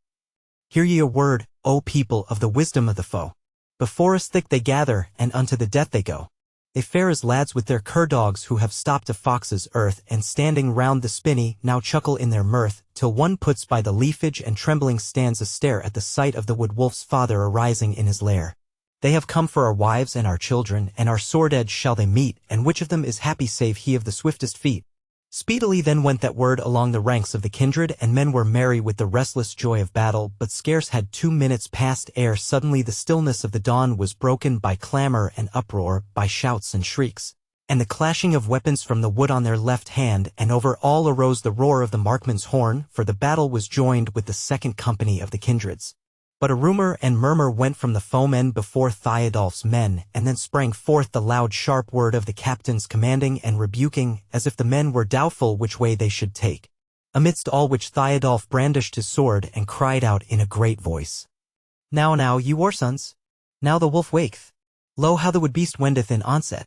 Hear ye a word, O people, of the wisdom of the foe. Before us thick they gather, and unto the death they go. They fare as lads with their cur-dogs who have stopped a fox's earth, and standing round the spinney, now chuckle in their mirth, till one puts by the leafage and trembling stands a stare at the sight of the wood-wolf's father arising in his lair. They have come for our wives and our children, and our sword edge shall they meet, and which of them is happy save he of the swiftest feet? Speedily then went that word along the ranks of the kindred, and men were merry with the restless joy of battle, but scarce had 2 minutes passed ere suddenly the stillness of the dawn was broken by clamor and uproar, by shouts and shrieks, and the clashing of weapons from the wood on their left hand, and over all arose the roar of the markman's horn, for the battle was joined with the second company of the kindreds. But a rumor and murmur went from the foemen before Theodulf's men, and then sprang forth the loud sharp word of the captains commanding and rebuking, as if the men were doubtful which way they should take. Amidst all which Theodulf brandished his sword, and cried out in a great voice, Now, ye war sons! Now the wolf waketh! Lo, how the wood beast wendeth in onset!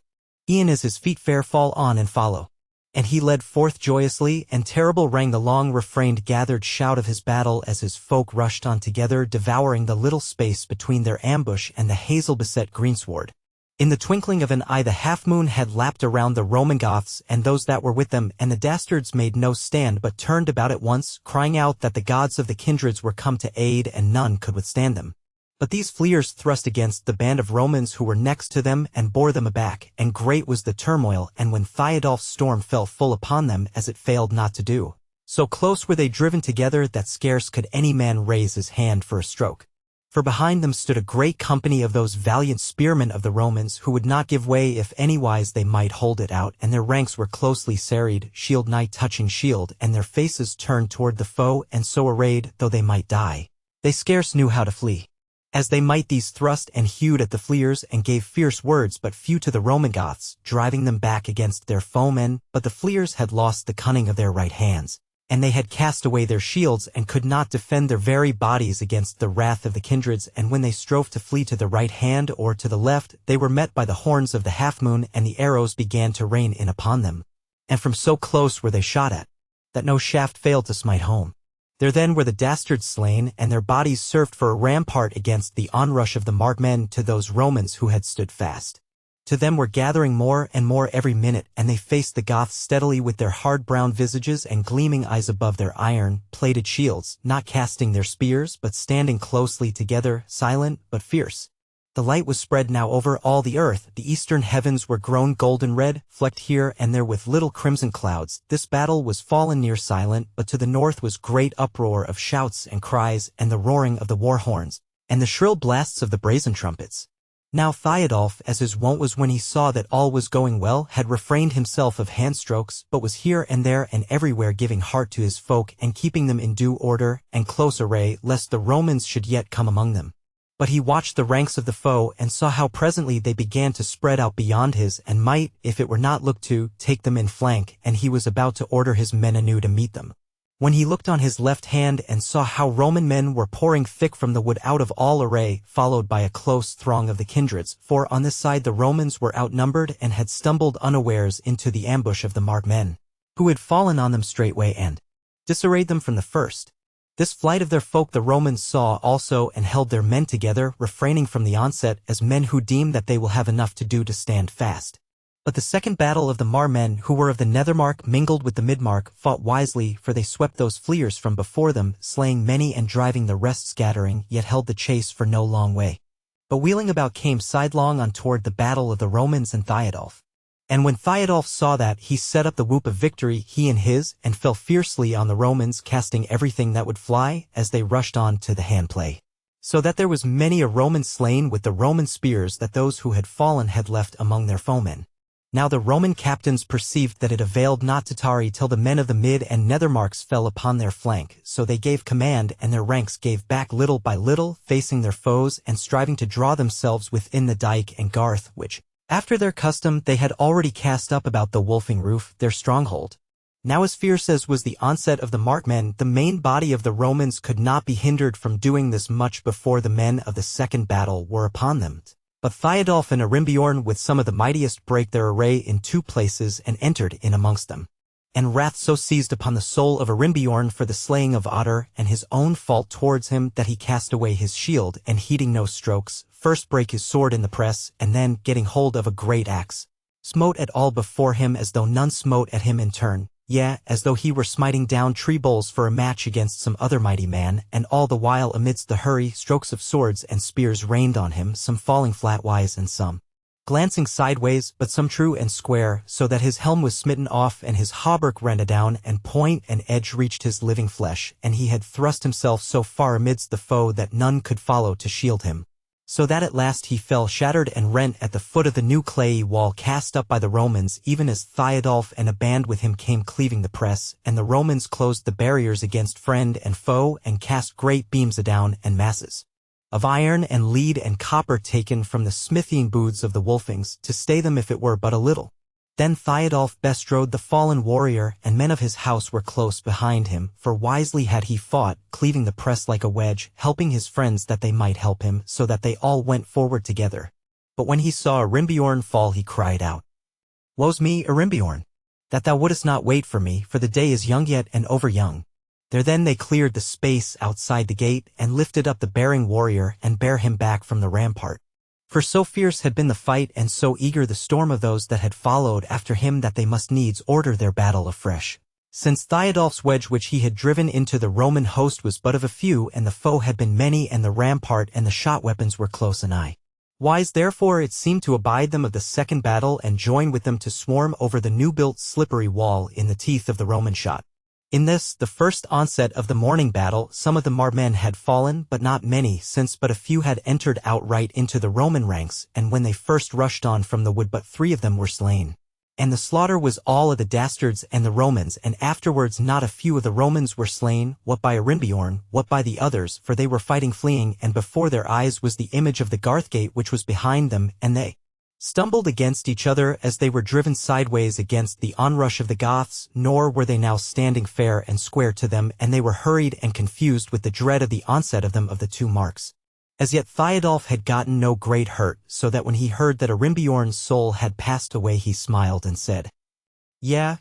E'en as his feet fair fall on and follow. And he led forth joyously, and terrible rang the long-refrained gathered shout of his battle as his folk rushed on together, devouring the little space between their ambush and the hazel-beset greensward. In the twinkling of an eye the half-moon had lapped around the Roman Goths and those that were with them, and the dastards made no stand but turned about at once, crying out that the gods of the kindreds were come to aid, and none could withstand them. But these fleers thrust against the band of Romans who were next to them, and bore them aback, and great was the turmoil, and when Theodulf's storm fell full upon them, as it failed not to do, so close were they driven together that scarce could any man raise his hand for a stroke. For behind them stood a great company of those valiant spearmen of the Romans, who would not give way if anywise they might hold it out, and their ranks were closely serried, shield nigh touching shield, and their faces turned toward the foe, and so arrayed, though they might die, they scarce knew how to flee. As they might, these thrust and hewed at the fleers, and gave fierce words but few to the Roman Goths, driving them back against their foemen, but the fleers had lost the cunning of their right hands, and they had cast away their shields, and could not defend their very bodies against the wrath of the kindreds, and when they strove to flee to the right hand or to the left, they were met by the horns of the half-moon, and the arrows began to rain in upon them. And from so close were they shot at, that no shaft failed to smite home. There then were the dastards slain, and their bodies served for a rampart against the onrush of the markmen to those Romans who had stood fast. To them were gathering more and more every minute, and they faced the Goths steadily with their hard brown visages and gleaming eyes above their iron-plated shields, not casting their spears, but standing closely together, silent but fierce. The light was spread now over all the earth, the eastern heavens were grown golden red, flecked here and there with little crimson clouds. This battle was fallen near silent, but to the north was great uproar of shouts and cries, and the roaring of the war horns, and the shrill blasts of the brazen trumpets. Now Theodulf, as his wont was when he saw that all was going well, had refrained himself of handstrokes, but was here and there and everywhere giving heart to his folk, and keeping them in due order and close array, lest the Romans should yet come among them. But he watched the ranks of the foe, and saw how presently they began to spread out beyond his, and might, if it were not looked to, take them in flank, and he was about to order his men anew to meet them, when he looked on his left hand and saw how Roman men were pouring thick from the wood out of all array, followed by a close throng of the kindreds, for on this side the Romans were outnumbered and had stumbled unawares into the ambush of the markmen, who had fallen on them straightway and disarrayed them from the first. This flight of their folk the Romans saw also and held their men together, refraining from the onset as men who deem that they will have enough to do to stand fast. But the second battle of the Mar men who were of the Nethermark mingled with the Midmark fought wisely, for they swept those fleers from before them, slaying many and driving the rest scattering, yet held the chase for no long way. But wheeling about came sidelong on toward the battle of the Romans and Theodulf. And when Theodulf saw that, he set up the whoop of victory, he and his, and fell fiercely on the Romans, casting everything that would fly, as they rushed on to the handplay. So that there was many a Roman slain with the Roman spears that those who had fallen had left among their foemen. Now the Roman captains perceived that it availed not to tarry till the men of the Mid and Nethermarks fell upon their flank, so they gave command, and their ranks gave back little by little, facing their foes, and striving to draw themselves within the dike and garth, which, after their custom, they had already cast up about the Wolfing roof, their stronghold. Now as fierce as was the onset of the Markmen, the main body of the Romans could not be hindered from doing this much before the men of the second battle were upon them. But Theodulf and Arimbiorn with some of the mightiest brake their array in 2 places and entered in amongst them. And wrath so seized upon the soul of Arimbiorn for the slaying of Otter and his own fault towards him that he cast away his shield, and heeding no strokes, first brake his sword in the press, and then, getting hold of a great axe, smote at all before him as though none smote at him in turn, yea, as though he were smiting down tree boles for a match against some other mighty man, and all the while amidst the hurry strokes of swords and spears rained on him, some falling flatwise and some glancing sideways, but some true and square, so that his helm was smitten off and his hauberk rent adown, and point and edge reached his living flesh, and he had thrust himself so far amidst the foe that none could follow to shield him. So that at last he fell shattered and rent at the foot of the new clayey wall cast up by the Romans, even as Theodulf and a band with him came cleaving the press, and the Romans closed the barriers against friend and foe, and cast great beams adown and masses of iron and lead and copper taken from the smithying booths of the Wolfings, to stay them if it were but a little. Then Theodulf bestrode the fallen warrior, and men of his house were close behind him, for wisely had he fought, cleaving the press like a wedge, helping his friends that they might help him, so that they all went forward together. But when he saw Arimbiorn fall he cried out, "Woe's me, Arimbiorn, that thou wouldest not wait for me, for the day is young yet and over young." There then they cleared the space outside the gate, and lifted up the bearing warrior, and bare him back from the rampart. For so fierce had been the fight, and so eager the storm of those that had followed after him, that they must needs order their battle afresh. Since Theodulf's wedge which he had driven into the Roman host was but of a few, and the foe had been many, and the rampart and the shot weapons were close anigh. Wise therefore it seemed to abide them of the second battle, and join with them to swarm over the new-built slippery wall in the teeth of the Roman shot. In this, the first onset of the morning battle, some of the Mar men had fallen, but not many, since but a few had entered outright into the Roman ranks, and when they first rushed on from the wood but 3 of them were slain. And the slaughter was all of the dastards and the Romans, and afterwards not a few of the Romans were slain, what by Arimbiorn, what by the others, for they were fighting fleeing, and before their eyes was the image of the Garthgate which was behind them, and they stumbled against each other as they were driven sideways against the onrush of the Goths, nor were they now standing fair and square to them, and they were hurried and confused with the dread of the onset of them of the 2 marks. As yet Theodulf had gotten no great hurt, so that when he heard that Arimbiorn's soul had passed away he smiled and said, Yeah,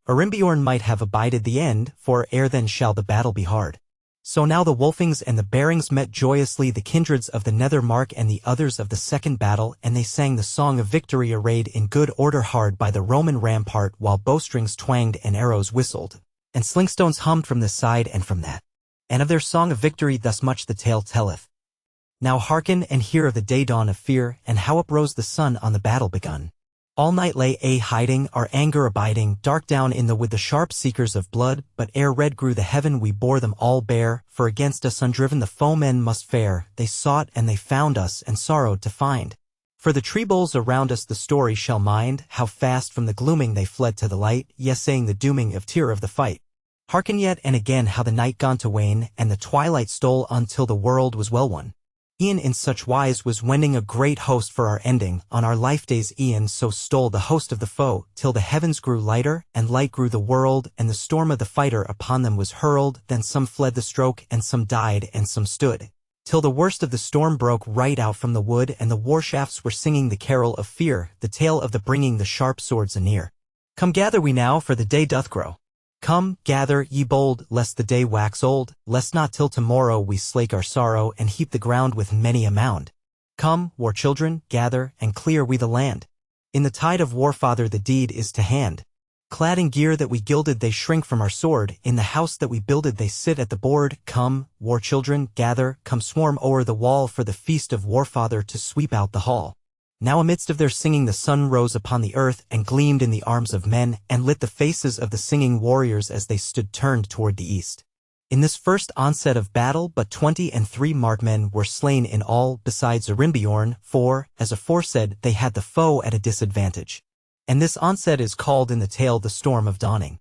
Arimbiorn might have abided the end, for ere then shall the battle be hard. So now the Wolfings and the Barings met joyously, the kindreds of the Nethermark and the others of the second battle, and they sang the song of victory arrayed in good order hard by the Roman rampart, while bowstrings twanged and arrows whistled, and slingstones hummed from this side and from that. And of their song of victory thus much the tale telleth. Now hearken and hear of the day dawn of fear, and how uprose the sun on the battle begun. All night lay a hiding, our anger abiding, dark down in the wood the sharp seekers of blood, but ere red grew the heaven we bore them all bare, for against us undriven the foemen must fare. They sought and they found us, and sorrowed to find. For the tree boles around us the story shall mind, how fast from the glooming they fled to the light, yes saying the dooming of tear of the fight. Hearken yet and again how the night gone to wane, and the twilight stole until the world was well won. E'en in such wise was wending a great host for our ending, on our life days e'en so stole the host of the foe, till the heavens grew lighter, and light grew the world, and the storm of the fighter upon them was hurled, then some fled the stroke, and some died, and some stood, till the worst of the storm broke right out from the wood, and the warshafts were singing the carol of fear, the tale of the bringing the sharp swords anear. Come gather we now, for the day doth grow Come, gather, ye bold, lest the day wax old, lest not till tomorrow we slake our sorrow and heap the ground with many a mound. Come, war children, gather, and clear we the land. In the tide of war, Father, the deed is to hand. Clad in gear that we gilded, they shrink from our sword. In the house that we builded, they sit at the board. Come, war children, gather, come swarm o'er the wall for the feast of War Father to sweep out the hall. Now amidst of their singing the sun rose upon the earth and gleamed in the arms of men and lit the faces of the singing warriors as they stood turned toward the east. In this first onset of battle but 23 markmen were slain in all besides Arinbjorn, for, as aforesaid, they had the foe at a disadvantage. And this onset is called in the tale the Storm of Dawning.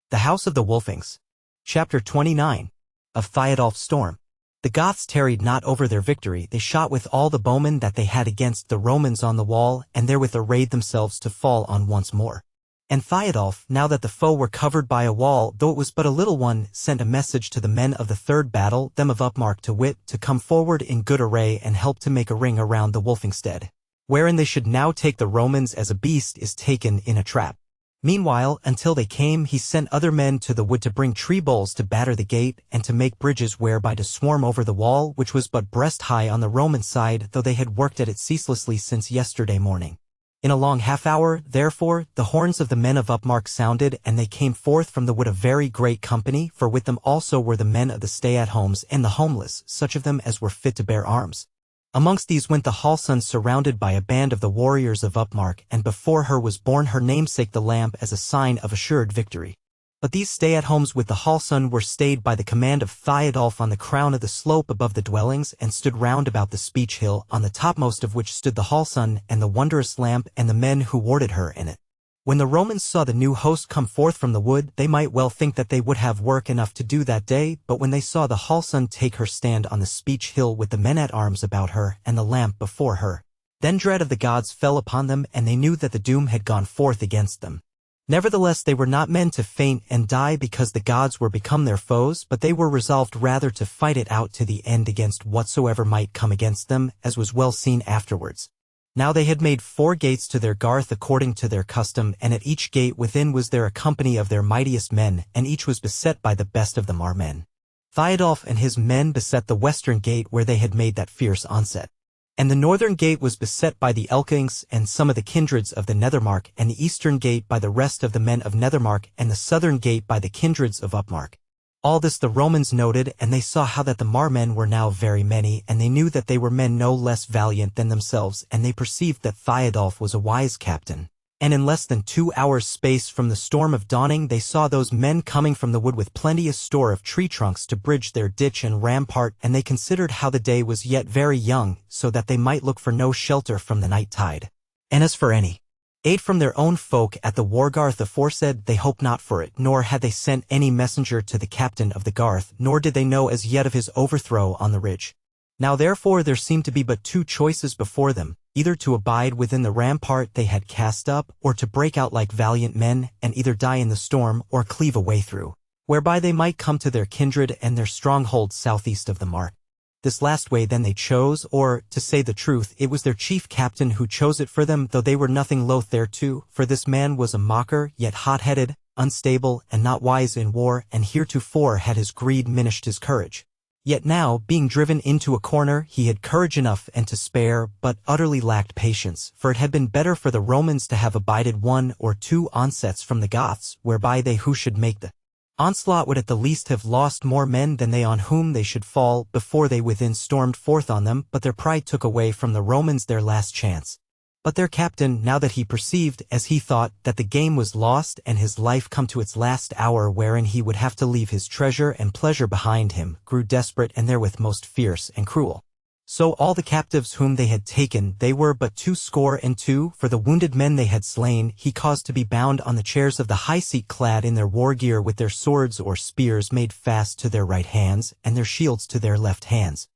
The House of the Wolfings. Chapter 29. Of Theodulf's Storm. The Goths tarried not over their victory, they shot with all the bowmen that they had against the Romans on the wall, and therewith arrayed themselves to fall on once more. And Theodulf, now that the foe were covered by a wall, though it was but a little one, sent a message to the men of the third battle, them of Upmark to wit, to come forward in good array and help to make a ring around the Wolfingstead, wherein they should now take the Romans as a beast is taken in a trap. Meanwhile, until they came, he sent other men to the wood to bring tree boles to batter the gate, and to make bridges whereby to swarm over the wall, which was but breast high on the Roman side, though they had worked at it ceaselessly since yesterday morning. In a long half-hour, therefore, the horns of the men of Upmark sounded, and they came forth from the wood a very great company, for with them also were the men of the stay-at-homes and the homeless, such of them as were fit to bear arms. Amongst these went the Hallson surrounded by a band of the warriors of Upmark, and before her was borne her namesake the lamp as a sign of assured victory. But these stay-at-homes with the Hallson were stayed by the command of Theodulf on the crown of the slope above the dwellings, and stood round about the speech hill, on the topmost of which stood the Hallson and the wondrous lamp and the men who warded her in it. When the Romans saw the new host come forth from the wood, they might well think that they would have work enough to do that day, but when they saw the Hallson take her stand on the speech hill with the men-at-arms about her and the lamp before her, then dread of the gods fell upon them, and they knew that the doom had gone forth against them. Nevertheless they were not men to faint and die because the gods were become their foes, but they were resolved rather to fight it out to the end against whatsoever might come against them, as was well seen afterwards. Now they had made 4 gates to their garth according to their custom, and at each gate within was there a company of their mightiest men, and each was beset by the best of the marmen. Theodulf and his men beset the western gate where they had made that fierce onset. And the northern gate was beset by the Elkings and some of the kindreds of the Nethermark, and the eastern gate by the rest of the men of Nethermark, and the southern gate by the kindreds of Upmark. All this the Romans noted, and they saw how that the marmen were now very many, and they knew that they were men no less valiant than themselves, and they perceived that Theodulf was a wise captain. And in less than 2 hours' space from the storm of dawning they saw those men coming from the wood with plenteous store of tree trunks to bridge their ditch and rampart, and they considered how the day was yet very young, so that they might look for no shelter from the night tide. And as for any aid from their own folk at the Wargarth aforesaid, they hoped not for it, nor had they sent any messenger to the captain of the Garth, nor did they know as yet of his overthrow on the ridge. Now therefore there seemed to be but 2 choices before them, either to abide within the rampart they had cast up, or to break out like valiant men, and either die in the storm, or cleave a way through, whereby they might come to their kindred and their stronghold southeast of the Mark. This last way then they chose, or, to say the truth, it was their chief captain who chose it for them, though they were nothing loath thereto, for this man was a mocker, yet hot-headed, unstable, and not wise in war, and heretofore had his greed minished his courage. Yet now, being driven into a corner, he had courage enough and to spare, but utterly lacked patience, for it had been better for the Romans to have abided 1 or 2 onsets from the Goths, whereby they who should make the onslaught would at the least have lost more men than they on whom they should fall before they within stormed forth on them, but their pride took away from the Romans their last chance. But their captain, now that he perceived, as he thought, that the game was lost and his life come to its last hour wherein he would have to leave his treasure and pleasure behind him, grew desperate and therewith most fierce and cruel. So all the captives whom they had taken, they were but 22, for the wounded men they had slain, he caused to be bound on the chairs of the high seat clad in their war gear with their swords or spears made fast to their right hands, and their shields to their left hands.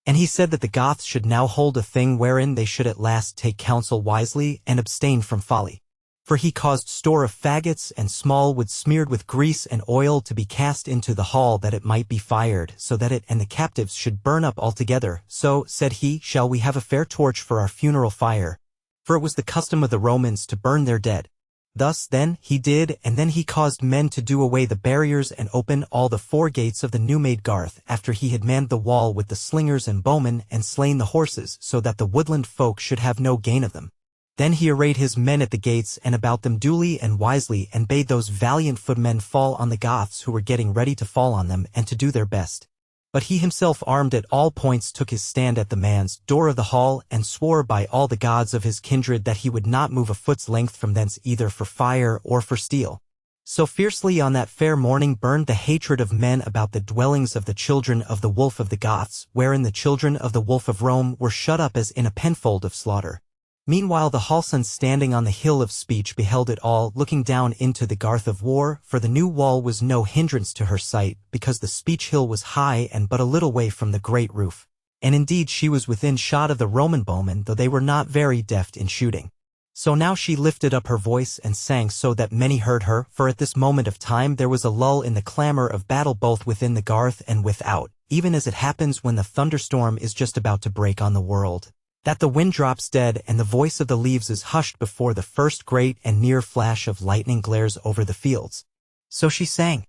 And he said that the Goths should now hold a thing wherein they should at last take counsel wisely and abstain from folly. For he caused store of faggots and small wood smeared with grease and oil to be cast into the hall that it might be fired, so that it and the captives should burn up altogether. So, said he, shall we have a fair torch for our funeral fire? For it was the custom of the Romans to burn their dead. Thus then he did, and then he caused men to do away the barriers and open all the 4 gates of the new-made garth after he had manned the wall with the slingers and bowmen and slain the horses so that the woodland folk should have no gain of them. Then he arrayed his men at the gates and about them duly and wisely and bade those valiant footmen fall on the Goths who were getting ready to fall on them and to do their best. But he himself armed at all points took his stand at the man's door of the hall and swore by all the gods of his kindred that he would not move a foot's length from thence either for fire or for steel. So fiercely on that fair morning burned the hatred of men about the dwellings of the children of the wolf of the Goths, wherein the children of the wolf of Rome were shut up as in a penfold of slaughter. Meanwhile the Halson standing on the hill of speech beheld it all, looking down into the garth of war, for the new wall was no hindrance to her sight, because the speech hill was high and but a little way from the great roof. And indeed she was within shot of the Roman bowmen, though they were not very deft in shooting. So now she lifted up her voice and sang so that many heard her, for at this moment of time there was a lull in the clamor of battle both within the garth and without, even as it happens when the thunderstorm is just about to break on the world, that the wind drops dead and the voice of the leaves is hushed before the first great and near flash of lightning glares over the fields. So she sang.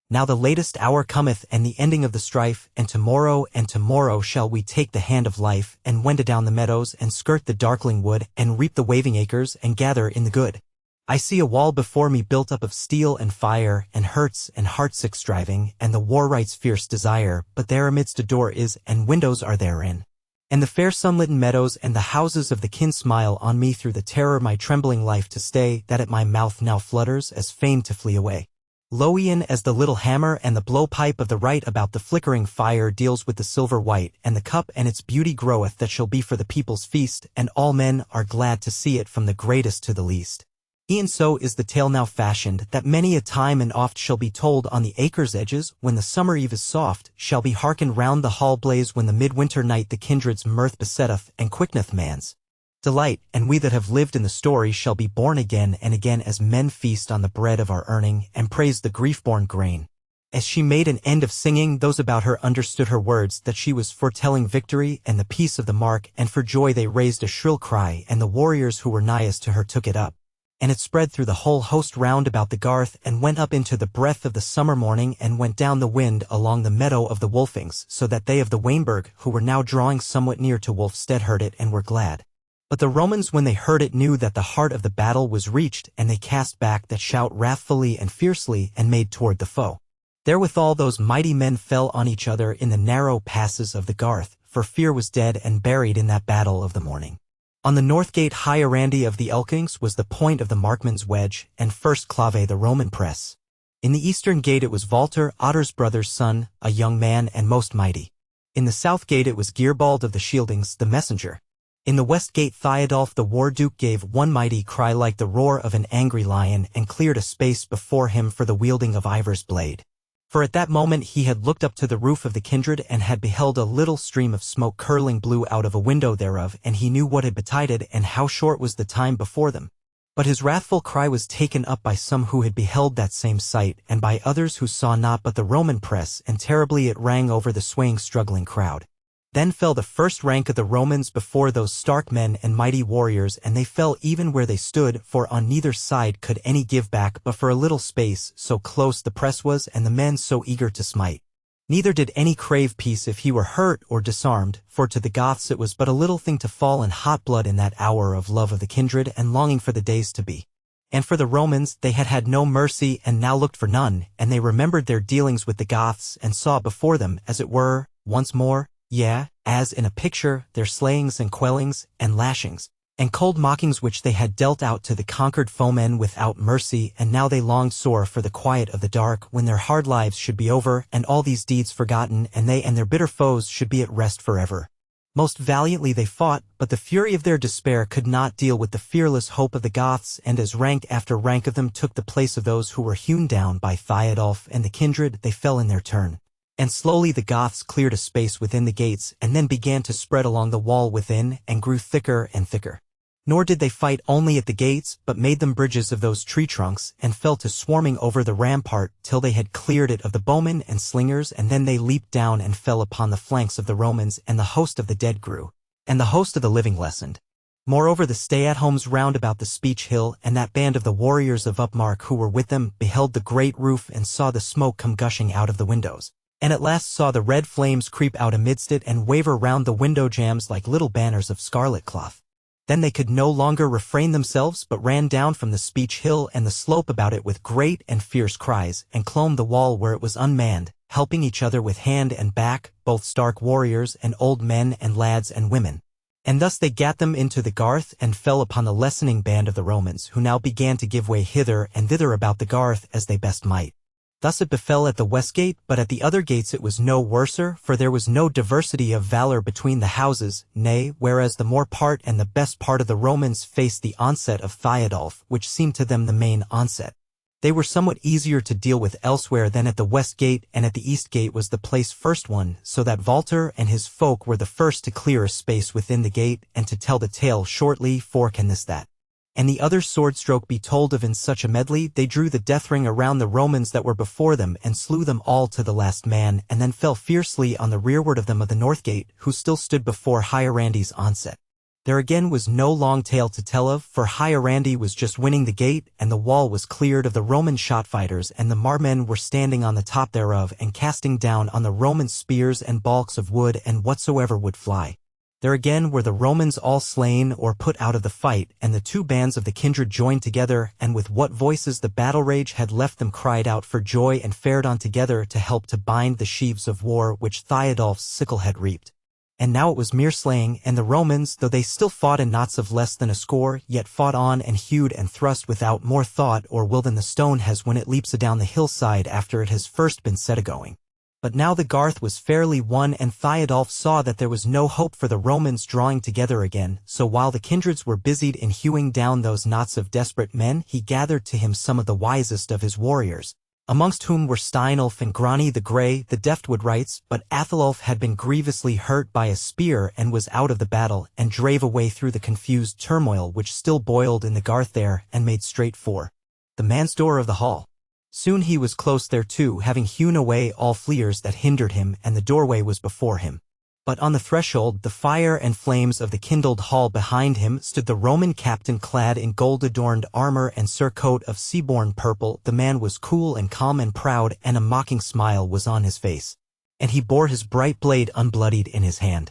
Now the latest hour cometh and the ending of the strife, and tomorrow shall we take the hand of life, and wend adown the meadows, and skirt the darkling wood, and reap the waving acres, and gather in the good. I see a wall before me built up of steel and fire, and hurts and heartsick striving, and the war-right's fierce desire, but there amidst a door is, and windows are therein. And the fair sunlitten meadows and the houses of the kin smile on me through the terror my trembling life to stay, that at my mouth now flutters as fain to flee away. Lo e'en as the little hammer and the blowpipe of the right about the flickering fire deals with the silver white, and the cup and its beauty groweth that shall be for the people's feast, and all men are glad to see it from the greatest to the least. E'en so is the tale now fashioned, that many a time and oft shall be told on the acres' edges, when the summer eve is soft, shall be hearkened round the hall blaze when the midwinter night the kindred's mirth besetteth and quickeneth man's delight, and we that have lived in the story shall be born again and again as men feast on the bread of our earning, and praise the grief-born grain. As she made an end of singing, those about her understood her words, that she was foretelling victory and the peace of the mark, and for joy they raised a shrill cry, and the warriors who were nighest to her took it up. And it spread through the whole host round about the garth, and went up into the breath of the summer morning, and went down the wind along the meadow of the Wolfings, so that they of the Wainburg, who were now drawing somewhat near to Wolfstead, heard it and were glad. But the Romans when they heard it knew that the heart of the battle was reached, and they cast back that shout wrathfully and fiercely, and made toward the foe. Therewithal those mighty men fell on each other in the narrow passes of the garth, for fear was dead and buried in that battle of the morning. On the north gate high Arandi of the Elkings was the point of the markman's wedge, and first clave the Roman press. In the eastern gate it was Walter, Otter's brother's son, a young man and most mighty. In the south gate it was Gearbald of the Shieldings, the messenger. In the west gate Theodulf the war-duke gave one mighty cry like the roar of an angry lion, and cleared a space before him for the wielding of Ivor's blade. For at that moment he had looked up to the roof of the kindred, and had beheld a little stream of smoke curling blue out of a window thereof, and he knew what had betided, and how short was the time before them. But his wrathful cry was taken up by some who had beheld that same sight, and by others who saw not but the Roman press, and terribly it rang over the swaying struggling crowd. Then fell the first rank of the Romans before those stark men and mighty warriors, and they fell even where they stood, for on neither side could any give back but for a little space, so close the press was, and the men so eager to smite. Neither did any crave peace if he were hurt or disarmed, for to the Goths it was but a little thing to fall in hot blood in that hour of love of the kindred and longing for the days to be. And for the Romans they had had no mercy and now looked for none, and they remembered their dealings with the Goths, and saw before them, as it were, once more, as in a picture, their slayings and quellings, and lashings, and cold mockings which they had dealt out to the conquered foemen without mercy, and now they longed sore for the quiet of the dark, when their hard lives should be over, and all these deeds forgotten, and they and their bitter foes should be at rest forever. Most valiantly they fought, but the fury of their despair could not deal with the fearless hope of the Goths, and as rank after rank of them took the place of those who were hewn down by Theodulf and the kindred, they fell in their turn. And slowly the Goths cleared a space within the gates, and then began to spread along the wall within, and grew thicker and thicker. Nor did they fight only at the gates, but made them bridges of those tree trunks, and fell to swarming over the rampart, till they had cleared it of the bowmen and slingers, and then they leaped down and fell upon the flanks of the Romans, and the host of the dead grew, and the host of the living lessened. Moreover, the stay-at-homes round about the speech hill and that band of the warriors of Upmark who were with them beheld the great roof and saw the smoke come gushing out of the windows, and at last saw the red flames creep out amidst it and waver round the window jambs like little banners of scarlet cloth. Then they could no longer refrain themselves but ran down from the speech hill and the slope about it with great and fierce cries, and clomb the wall where it was unmanned, helping each other with hand and back, both stark warriors and old men and lads and women. And thus they gat them into the garth and fell upon the lessening band of the Romans, who now began to give way hither and thither about the garth as they best might. Thus it befell at the west gate, but at the other gates it was no worser, for there was no diversity of valor between the houses, nay, whereas the more part and the best part of the Romans faced the onset of Theodulf, which seemed to them the main onset. They were somewhat easier to deal with elsewhere than at the west gate, and at the east gate was the place first won, so that Walter and his folk were the first to clear a space within the gate, and to tell the tale shortly, for can this that. And the other sword stroke be told of in such a medley, they drew the death ring around the Romans that were before them, and slew them all to the last man, and then fell fiercely on the rearward of them of the north gate, who still stood before Hierandi's onset. There again was no long tale to tell of, for Hierandi was just winning the gate, and the wall was cleared of the Roman shot-fighters, and the marmen were standing on the top thereof, and casting down on the Roman spears and balks of wood and whatsoever would fly. There again were the Romans all slain or put out of the fight, and the two bands of the kindred joined together, and with what voices the battle rage had left them cried out for joy and fared on together to help to bind the sheaves of war which Theodulf's sickle had reaped. And now it was mere slaying, and the Romans, though they still fought in knots of less than a score, yet fought on and hewed and thrust without more thought or will than the stone has when it leaps adown the hillside after it has first been set a-going. But now the garth was fairly won, and Theodulf saw that there was no hope for the Romans drawing together again, so while the kindreds were busied in hewing down those knots of desperate men, he gathered to him some of the wisest of his warriors, amongst whom were Steinulf and Grani the Grey, the deftwood wrights, but Athelulf had been grievously hurt by a spear and was out of the battle, and drave away through the confused turmoil which still boiled in the garth there, and made straight for the man's door of the hall. Soon he was close thereto, having hewn away all fleers that hindered him, and the doorway was before him. But on the threshold, the fire and flames of the kindled hall behind him, stood the Roman captain clad in gold-adorned armor and surcoat of sea-born purple. The man was cool and calm and proud, and a mocking smile was on his face, and he bore his bright blade unbloodied in his hand.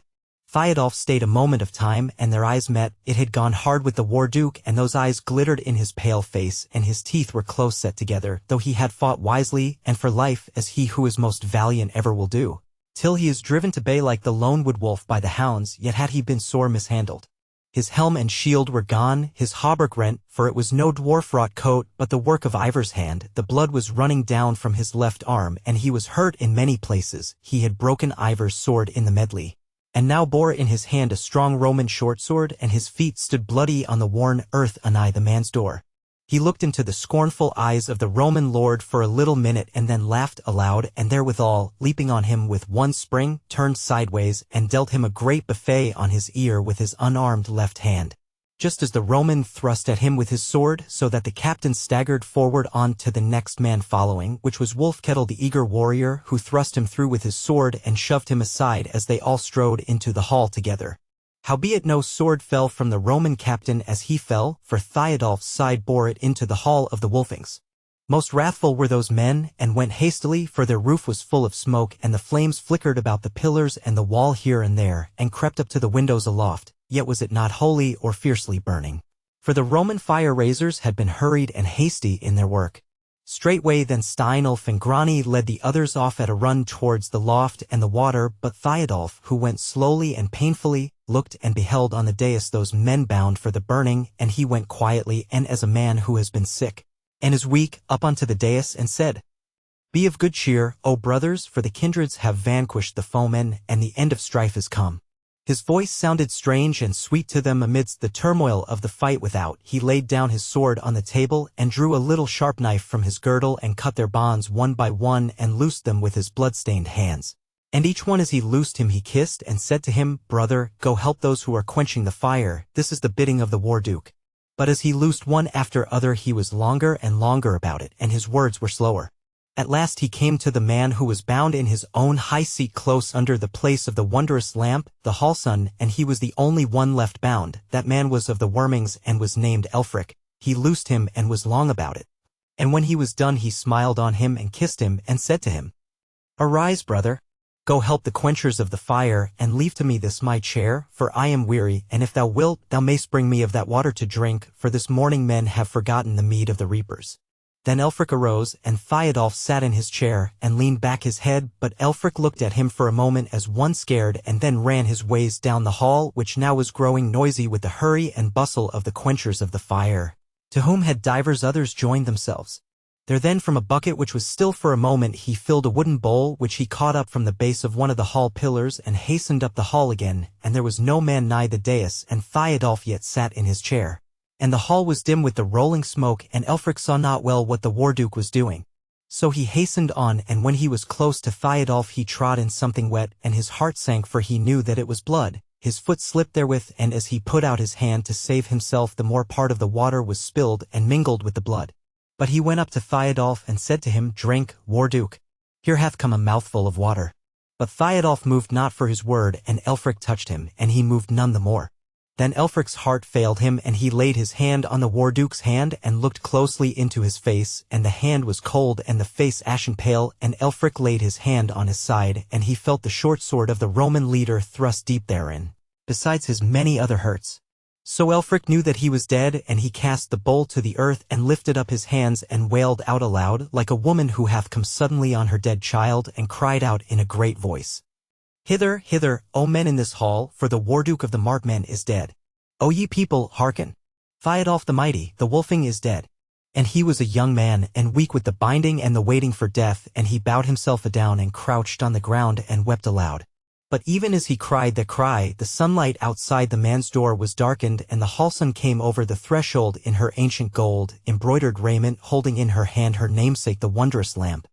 Theodulf stayed a moment of time, and their eyes met. It had gone hard with the war-duke, and those eyes glittered in his pale face, and his teeth were close set together, though he had fought wisely and for life, as he who is most valiant ever will do, till he is driven to bay like the lone wood-wolf by the hounds. Yet had he been sore mishandled. His helm and shield were gone, his hauberk rent, for it was no dwarf-wrought coat, but the work of Ivor's hand. The blood was running down from his left arm, and he was hurt in many places. He had broken Ivor's sword in the medley, and now bore in his hand a strong Roman short-sword, and his feet stood bloody on the worn earth anigh the man's door. He looked into the scornful eyes of the Roman lord for a little minute, and then laughed aloud, and therewithal, leaping on him with one spring, turned sideways, and dealt him a great buffet on his ear with his unarmed left hand. Just as the Roman thrust at him with his sword, so that the captain staggered forward on to the next man following, which was Wulfkettle the eager warrior, who thrust him through with his sword and shoved him aside as they all strode into the hall together. Howbeit no sword fell from the Roman captain as he fell, for Theodulf's side bore it into the hall of the Wolfings. Most wrathful were those men, and went hastily, for their roof was full of smoke, and the flames flickered about the pillars and the wall here and there, and crept up to the windows aloft, yet was it not wholly or fiercely burning. For the Roman fire-raisers had been hurried and hasty in their work. Straightway then Steinulf and Grani led the others off at a run towards the loft and the water, but Theodulf, who went slowly and painfully, looked and beheld on the dais those men bound for the burning, and he went quietly and as a man who has been sick, and is weak, up onto the dais, and said, "Be of good cheer, O brothers, for the kindreds have vanquished the foemen, and the end of strife is come." His voice sounded strange and sweet to them amidst the turmoil of the fight without. He laid down his sword on the table, and drew a little sharp knife from his girdle, and cut their bonds one by one, and loosed them with his blood-stained hands. And each one as he loosed him he kissed, and said to him, "Brother, go help those who are quenching the fire. This is the bidding of the war-duke." But as he loosed one after other he was longer and longer about it, and his words were slower. At last he came to the man who was bound in his own high seat close under the place of the wondrous lamp, the hallson, and he was the only one left bound. That man was of the Wormings and was named Elfric. He loosed him and was long about it. And when he was done he smiled on him and kissed him and said to him, "Arise, brother. Go help the quenchers of the fire, and leave to me this my chair, for I am weary, and if thou wilt, thou mayst bring me of that water to drink, for this morning men have forgotten the mead of the reapers." Then Elfric arose, and Theodulf sat in his chair, and leaned back his head, but Elfric looked at him for a moment as one scared, and then ran his ways down the hall, which now was growing noisy with the hurry and bustle of the quenchers of the fire, to whom had divers others joined themselves. There then from a bucket which was still for a moment he filled a wooden bowl which he caught up from the base of one of the hall pillars and hastened up the hall again, and there was no man nigh the dais, and Theodulf yet sat in his chair. And the hall was dim with the rolling smoke, and Elfric saw not well what the Warduke was doing. So he hastened on, and when he was close to Theodulf he trod in something wet, and his heart sank, for he knew that it was blood. His foot slipped therewith, and as he put out his hand to save himself, the more part of the water was spilled and mingled with the blood. But he went up to Theodulf and said to him, "Drink, Warduke. Here hath come a mouthful of water." But Theodulf moved not for his word, and Elfric touched him, and he moved none the more. Then Elfric's heart failed him, and he laid his hand on the Warduke's hand, and looked closely into his face, and the hand was cold, and the face ashen pale, and Elfric laid his hand on his side, and he felt the short sword of the Roman leader thrust deep therein, besides his many other hurts. So Elfric knew that he was dead, and he cast the bowl to the earth, and lifted up his hands, and wailed out aloud, like a woman who hath come suddenly on her dead child, and cried out in a great voice, "Hither, hither, O men in this hall, for the Warduke of the Markmen is dead. O ye people, hearken. Theodulf the mighty, the Wolfing, is dead." And he was a young man, and weak with the binding and the waiting for death, and he bowed himself adown and crouched on the ground and wept aloud. But even as he cried that cry, the sunlight outside the man's door was darkened, and the hallson came over the threshold in her ancient gold, embroidered raiment, holding in her hand her namesake the wondrous lamp.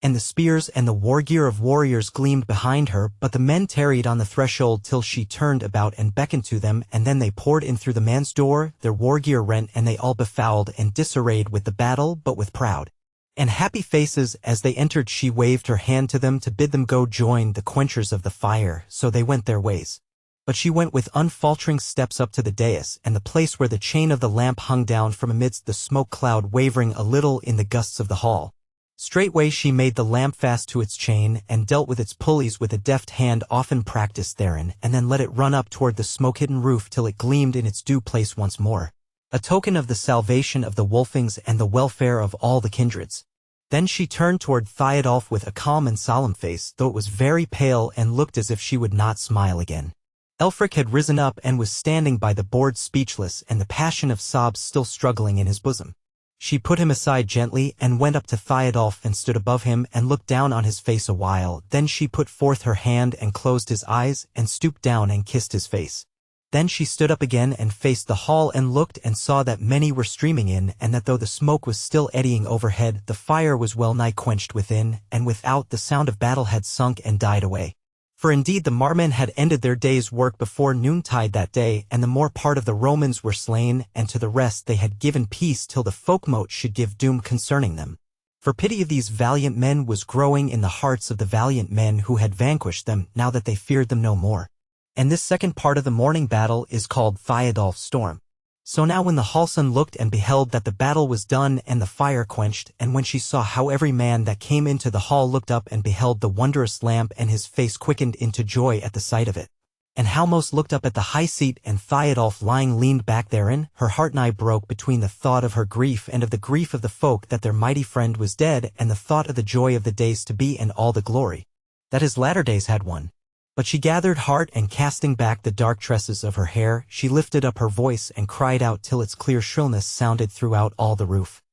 And the spears and the war gear of warriors gleamed behind her, but the men tarried on the threshold till she turned about and beckoned to them, and then they poured in through the man's door, their war gear rent, and they all befouled and disarrayed with the battle, but with proud and happy faces. As they entered she waved her hand to them to bid them go join the quenchers of the fire, so they went their ways. But she went with unfaltering steps up to the dais, and the place where the chain of the lamp hung down from amidst the smoke cloud, wavering a little in the gusts of the hall. Straightway she made the lamp fast to its chain, and dealt with its pulleys with a deft hand often practised therein, and then let it run up toward the smoke-hidden roof till it gleamed in its due place once more, a token of the salvation of the Wolfings and the welfare of all the kindreds. Then she turned toward Theodulf with a calm and solemn face, though it was very pale, and looked as if she would not smile again. Elfric had risen up and was standing by the board speechless, and the passion of sobs still struggling in his bosom. She put him aside gently, and went up to Theodulf and stood above him, and looked down on his face a while. Then she put forth her hand and closed his eyes, and stooped down and kissed his face. Then she stood up again and faced the hall and looked, and saw that many were streaming in, and that though the smoke was still eddying overhead, the fire was well nigh quenched within, and without the sound of battle had sunk and died away. For indeed the Marmen had ended their day's work before noontide that day, and the more part of the Romans were slain, and to the rest they had given peace till the folkmote should give doom concerning them. For pity of these valiant men was growing in the hearts of the valiant men who had vanquished them, now that they feared them no more. And this second part of the morning battle is called Theodulf's storm. So now when the hallson looked and beheld that the battle was done and the fire quenched, and when she saw how every man that came into the hall looked up and beheld the wondrous lamp, and his face quickened into joy at the sight of it, and how most looked up at the high seat, and Theodulf lying leaned back therein, her heart nigh broke between the thought of her grief and of the grief of the folk that their mighty friend was dead, and the thought of the joy of the days to be and all the glory that his latter days had won. But she gathered heart, and casting back the dark tresses of her hair, she lifted up her voice and cried out till its clear shrillness sounded throughout all the roof.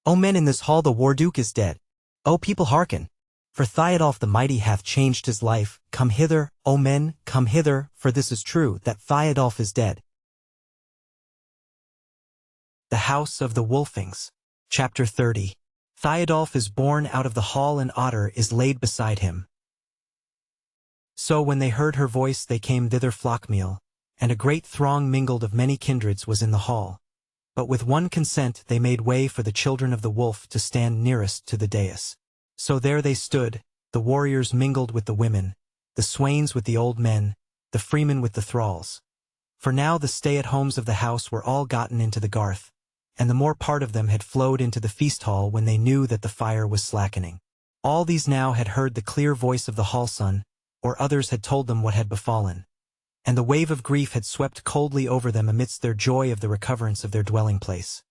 O men in this hall, the Warduke is dead. O people, hearken. For Theodulf the mighty hath changed his life. Come hither, O men, come hither, for this is true, that Theodulf is dead. The House of the Wolfings. Chapter 30. Theodulf is born out of the hall, and Otter is laid beside him. So when they heard her voice they came thither flockmeal, and a great throng mingled of many kindreds was in the hall. But with one consent they made way for the children of the wolf to stand nearest to the dais. So there they stood, the warriors mingled with the women, the swains with the old men, the freemen with the thralls. For now the stay-at-homes of the house were all gotten into the garth, and the more part of them had flowed into the feast hall when they knew that the fire was slackening. All these now had heard the clear voice of the hall son, or others had told them what had befallen. And the wave of grief had swept coldly over them amidst their joy of the recoverance of their dwelling place.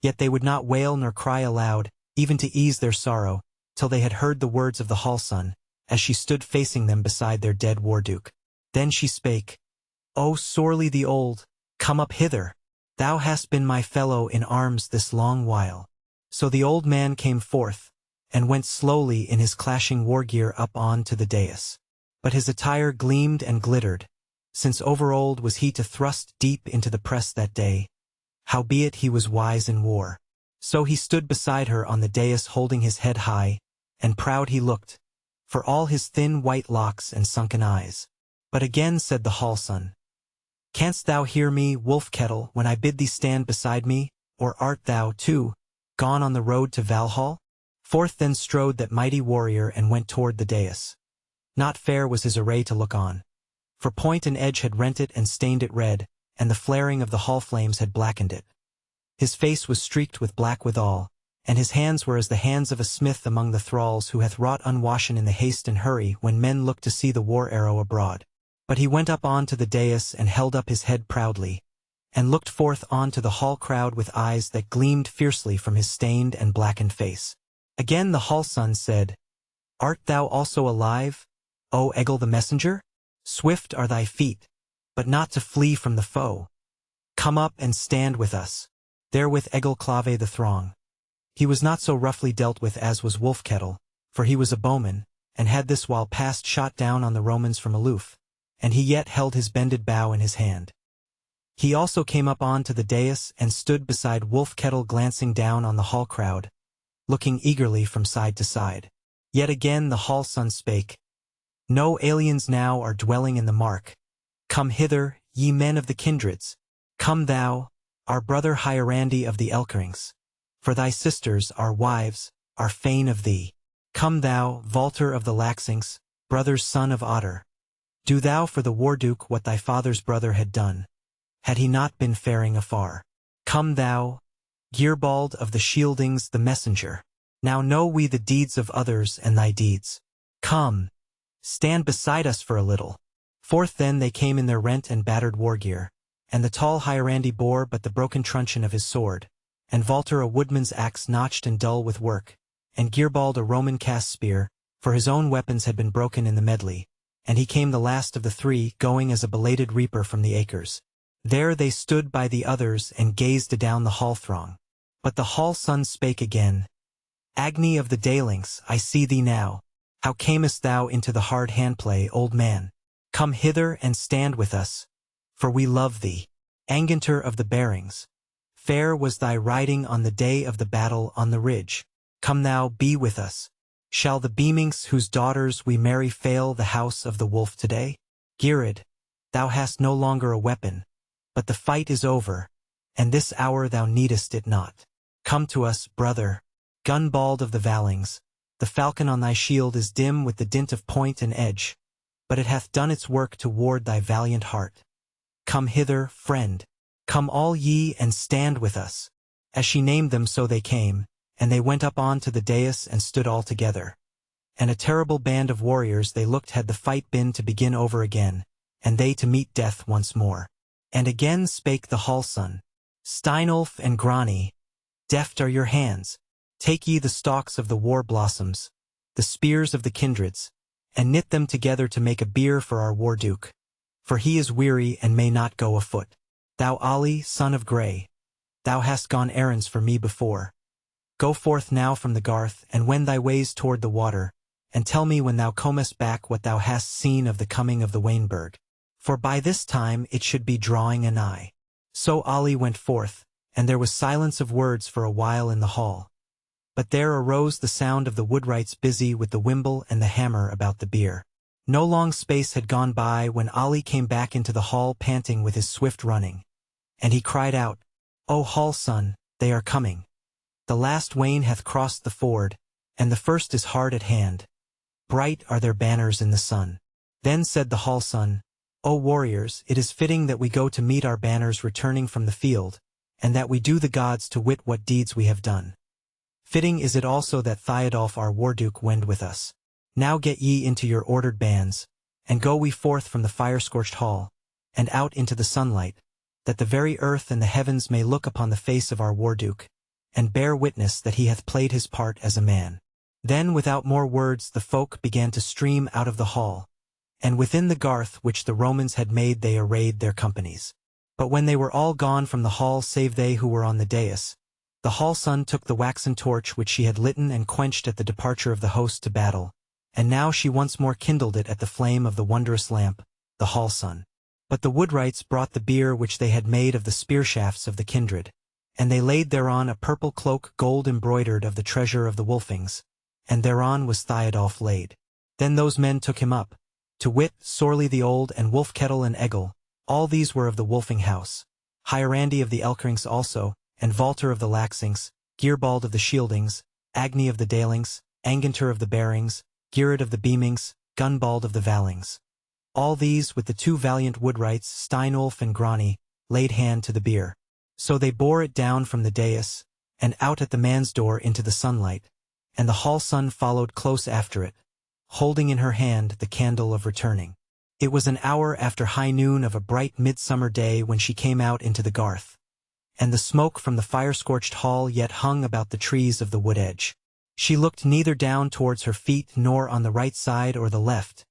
Yet they would not wail nor cry aloud, even to ease their sorrow, till they had heard the words of the hall son, as she stood facing them beside their dead war-duke. Then she spake, "O sorely the old, come up hither. Thou hast been my fellow in arms this long while." So the old man came forth, and went slowly in his clashing war-gear up on to the dais. But his attire gleamed and glittered, since over-old was he to thrust deep into the press that day. Howbeit he was wise in war. So he stood beside her on the dais holding his head high, and proud he looked, for all his thin white locks and sunken eyes. But again said the hall son, "Canst thou hear me, wolf kettle, when I bid thee stand beside me, or art thou, too, gone on the road to Valhall?" Forth then strode that mighty warrior and went toward the dais. Not fair was his array to look on, for point and edge had rent it and stained it red, and the flaring of the hall flames had blackened it. His face was streaked with black withal, and his hands were as the hands of a smith among the thralls who hath wrought unwashen in the haste and hurry when men look to see the war arrow abroad. But he went up on to the dais and held up his head proudly, and looked forth on to the hall crowd with eyes that gleamed fiercely from his stained and blackened face. Again the hall son said, "Art thou also alive, O Egil the messenger? Swift are thy feet, but not to flee from the foe. Come up and stand with us." Therewith Egil clave the throng. He was not so roughly dealt with as was Wolfkettle, for he was a bowman, and had this while past shot down on the Romans from aloof, and he yet held his bended bow in his hand. He also came up on to the dais and stood beside Wolfkettle glancing down on the hall crowd, looking eagerly from side to side. Yet again the hall son spake, "No aliens now are dwelling in the mark. Come hither, ye men of the kindreds. Come thou, our brother Hierandi of the Elkerings. For thy sisters, our wives, are fain of thee. Come thou, Valter of the Laxings, brother's son of Otter. Do thou for the Warduke what thy father's brother had done, had he not been faring afar. Come thou, Gearbald of the Shieldings the messenger. Now know we the deeds of others and thy deeds. Come, stand beside us for a little." Forth then they came in their rent and battered war-gear, and the tall Hierandi bore but the broken truncheon of his sword, and Valter a woodman's axe notched and dull with work, and Gearbald a Roman cast spear, for his own weapons had been broken in the medley, and he came the last of the three, going as a belated reaper from the acres. There they stood by the others and gazed adown the hall throng. But the hall son spake again, "Agni of the Dalings, I see thee now. How camest thou into the hard handplay, old man? Come hither and stand with us, for we love thee. Anganter of the Bearings, fair was thy riding on the day of the battle on the ridge. Come thou be with us. Shall the Beamings whose daughters we marry fail the house of the wolf today? Gearid, thou hast no longer a weapon, but the fight is over, and this hour thou needest it not. Come to us, brother, Gunbald of the Valings. The falcon on thy shield is dim with the dint of point and edge, but it hath done its work to ward thy valiant heart. Come hither, friend. Come all ye and stand with us." As she named them so they came, and they went up on to the dais and stood all together. And a terrible band of warriors they looked had the fight been to begin over again, and they to meet death once more. And again spake the hall son, "Steinulf and Grani, deft are your hands. Take ye the stalks of the war blossoms, the spears of the kindreds, and knit them together to make a bier for our Warduke, for he is weary and may not go afoot. Thou Ali, son of Grey, thou hast gone errands for me before. Go forth now from the garth, and wend thy ways toward the water, and tell me when thou comest back what thou hast seen of the coming of the Wainberg, for by this time it should be drawing anigh." So Ali went forth, and there was silence of words for a while in the hall. But there arose the sound of the woodwrights busy with the wimble and the hammer about the bier. No long space had gone by when Ali came back into the hall panting with his swift running. And he cried out, "O hall son, they are coming. The last wain hath crossed the ford, and the first is hard at hand. Bright are their banners in the sun. Then said the hall son, O warriors, it is fitting that we go to meet our banners returning from the field, and that we do the gods to wit what deeds we have done. Fitting is it also that Theodulf our warduke wend with us. Now get ye into your ordered bands, and go we forth from the fire-scorched hall, and out into the sunlight, that the very earth and the heavens may look upon the face of our warduke, and bear witness that he hath played his part as a man. Then without more words the folk began to stream out of the hall, and within the garth which the Romans had made they arrayed their companies. But when they were all gone from the hall save they who were on the dais, the hall son took the waxen torch which she had litten and quenched at the departure of the host to battle, and now she once more kindled it at the flame of the wondrous lamp, the hall son. But the woodwrights brought the bier which they had made of the spear shafts of the kindred, and they laid thereon a purple cloak gold embroidered of the treasure of the Wolfings, and thereon was Theodulf laid. Then those men took him up, to wit, Sorley the Old and Wolfkettle and Egil, all these were of the Wolfing house, Hierandi of the Elkerings also, and Walter of the Laxings, Gearbald of the Shieldings, Agni of the Dalings, Anganter of the Bearings, Gearid of the Beamings, Gunbald of the Valings. All these, with the two valiant woodwrights, Steinulf and Grani, laid hand to the bier. So they bore it down from the dais, and out at the man's door into the sunlight, and the hall son followed close after it, holding in her hand the candle of returning. It was an hour after high noon of a bright midsummer day when she came out into the garth, and the smoke from the fire-scorched hall yet hung about the trees of the wood edge. She looked neither down towards her feet nor on the right side or the left,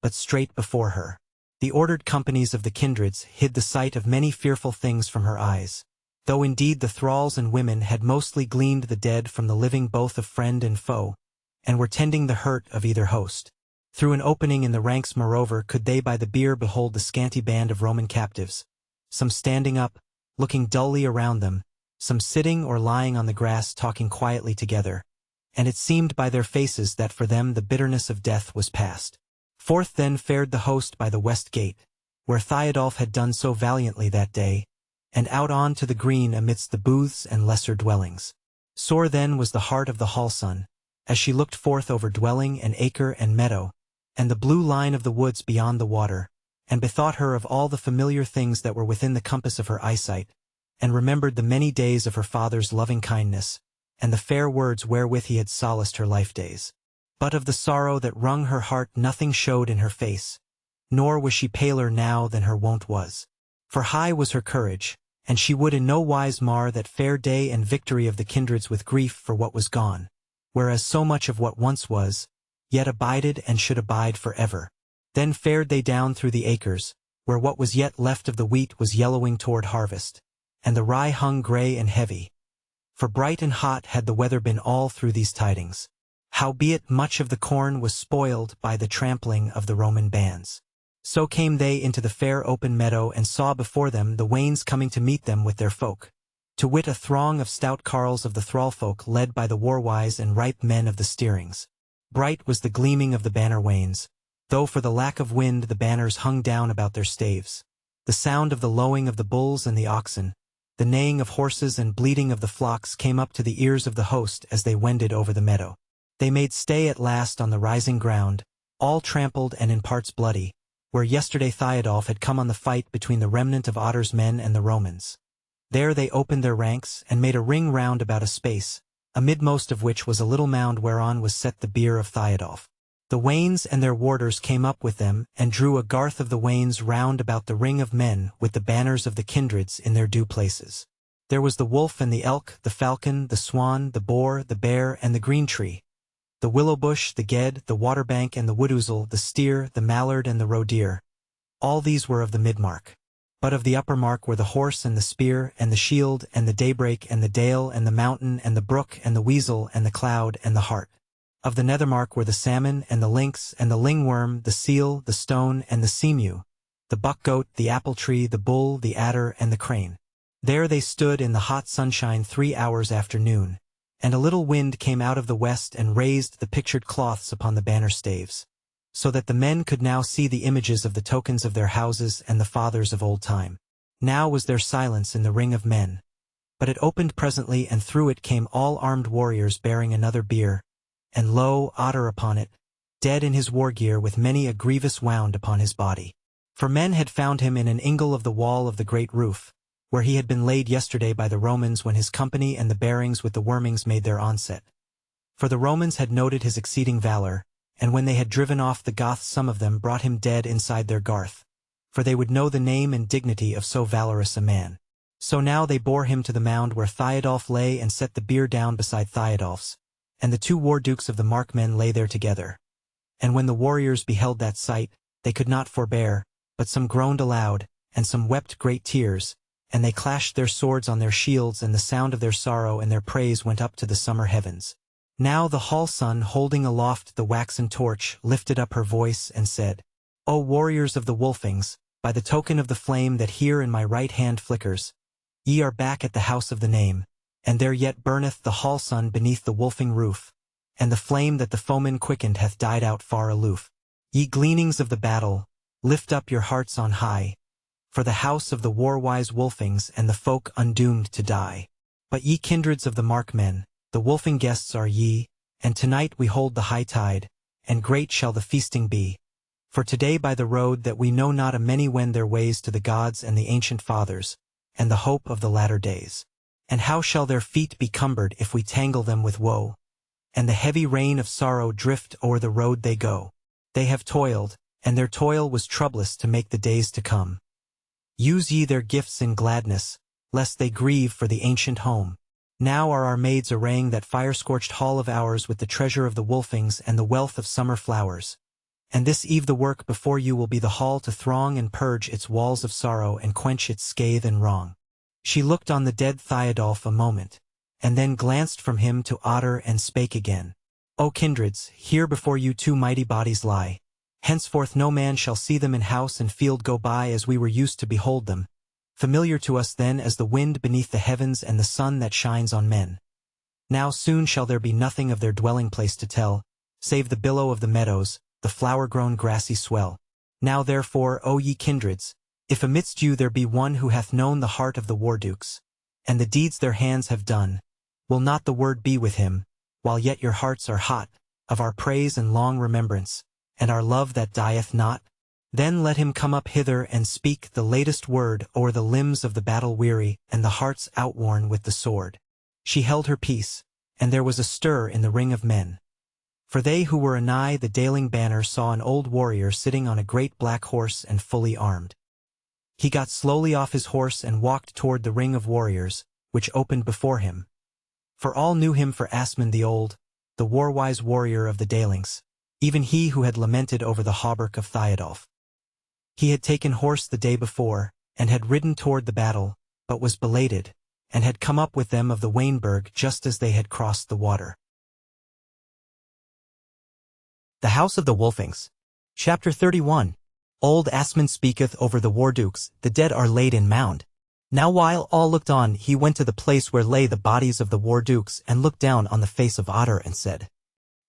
but straight before her. The ordered companies of the kindreds hid the sight of many fearful things from her eyes, though indeed the thralls and women had mostly gleaned the dead from the living both of friend and foe, and were tending the hurt of either host. Through an opening in the ranks moreover could they by the bier behold the scanty band of Roman captives, some standing up, looking dully around them, some sitting or lying on the grass talking quietly together, and it seemed by their faces that for them the bitterness of death was past. Forth then fared the host by the west gate, where Theodulf had done so valiantly that day, and out on to the green amidst the booths and lesser dwellings. Sore then was the heart of the hall son, as she looked forth over dwelling and acre and meadow, and the blue line of the woods beyond the water, and bethought her of all the familiar things that were within the compass of her eyesight, and remembered the many days of her father's loving kindness, and the fair words wherewith he had solaced her life days. But of the sorrow that wrung her heart nothing showed in her face, nor was she paler now than her wont was. For high was her courage, and she would in no wise mar that fair day and victory of the kindreds with grief for what was gone, whereas so much of what once was, yet abided and should abide forever. Then fared they down through the acres, where what was yet left of the wheat was yellowing toward harvest, and the rye hung grey and heavy. For bright and hot had the weather been all through these tidings. Howbeit much of the corn was spoiled by the trampling of the Roman bands. So came they into the fair open meadow and saw before them the wains coming to meet them with their folk, to wit a throng of stout carles of the thrallfolk led by the war-wise and ripe men of the steerings. Bright was the gleaming of the banner wains, though for the lack of wind the banners hung down about their staves. The sound of the lowing of the bulls and the oxen, the neighing of horses and bleating of the flocks came up to the ears of the host as they wended over the meadow. They made stay at last on the rising ground, all trampled and in parts bloody, where yesterday Theodulf had come on the fight between the remnant of Otter's men and the Romans. There they opened their ranks and made a ring round about a space, amidmost of which was a little mound whereon was set the bier of Theodulf. The wains and their warders came up with them and drew a garth of the wains round about the ring of men with the banners of the kindreds in their due places. There was the wolf and the elk, the falcon, the swan, the boar, the bear, and the green tree, the willow bush, the ged, the waterbank and the woodouzel, the steer, the mallard and the roe deer. All these were of the midmark. But of the upper mark were the horse and the spear and the shield and the daybreak and the dale and the mountain and the brook and the weasel and the cloud and the hart. Of the nethermark were the salmon and the lynx and the lingworm, the seal, the stone and the seamew, the buck-goat, the apple-tree, the bull, the adder and the crane. There they stood in the hot sunshine 3 hours after noon, and a little wind came out of the west and raised the pictured cloths upon the banner staves, so that the men could now see the images of the tokens of their houses and the fathers of old time. Now was there silence in the ring of men, but it opened presently and through it came all armed warriors bearing another bier, and lo, Otter upon it, dead in his war gear with many a grievous wound upon his body. For men had found him in an ingle of the wall of the great roof, where he had been laid yesterday by the Romans when his company and the bearings with the Wormings made their onset. For the Romans had noted his exceeding valor, and when they had driven off the Goths some of them brought him dead inside their garth, for they would know the name and dignity of so valorous a man. So now they bore him to the mound where Theodulf lay and set the bier down beside Theodulf's, and the two war dukes of the markmen lay there together. And when the warriors beheld that sight, they could not forbear, but some groaned aloud, and some wept great tears, and they clashed their swords on their shields, and the sound of their sorrow and their praise went up to the summer heavens. Now the hall sun, holding aloft the waxen torch, lifted up her voice and said, O warriors of the Wolfings, by the token of the flame that here in my right hand flickers, ye are back at the house of the name, and there yet burneth the hall sun beneath the wolfing roof, and the flame that the foeman quickened hath died out far aloof. Ye gleanings of the battle, lift up your hearts on high, for the house of the war-wise Wolfings and the folk undoomed to die. But ye kindreds of the markmen, the wolfing guests are ye, and tonight we hold the high tide, and great shall the feasting be. For today by the road that we know not a many wend their ways to the gods and the ancient fathers, and the hope of the latter days. And how shall their feet be cumbered if we tangle them with woe, and the heavy rain of sorrow drift o'er the road they go? They have toiled, and their toil was troublous to make the days to come. Use ye their gifts in gladness, lest they grieve for the ancient home. Now are our maids arraying that fire-scorched hall of ours with the treasure of the Wolfings and the wealth of summer flowers. And this eve the work before you will be the hall to throng and purge its walls of sorrow and quench its scathe and wrong. She looked on the dead Theodulf a moment, and then glanced from him to Otter and spake again. O kindreds, here before you two mighty bodies lie. Henceforth no man shall see them in house and field go by as we were used to behold them, familiar to us then as the wind beneath the heavens and the sun that shines on men. Now soon shall there be nothing of their dwelling place to tell, save the billow of the meadows, the flower-grown grassy swell. Now therefore, O ye kindreds, if amidst you there be one who hath known the heart of the war-dukes, and the deeds their hands have done, will not the word be with him, while yet your hearts are hot, of our praise and long remembrance, and our love that dieth not? Then let him come up hither and speak the latest word o'er the limbs of the battle-weary and the hearts outworn with the sword. She held her peace, and there was a stir in the ring of men. For they who were anigh the Daling banner saw an old warrior sitting on a great black horse and fully armed. He got slowly off his horse and walked toward the ring of warriors, which opened before him. For all knew him for Asmund the Old, the war-wise warrior of the Dalings, even he who had lamented over the hauberk of Theodulf. He had taken horse the day before, and had ridden toward the battle, but was belated, and had come up with them of the Wainburg just as they had crossed the water. The House of the Wolfings. Chapter 31. Old Asmund speaketh over the war-dukes, the dead are laid in mound. Now while all looked on, he went to the place where lay the bodies of the war-dukes, and looked down on the face of Otter, and said,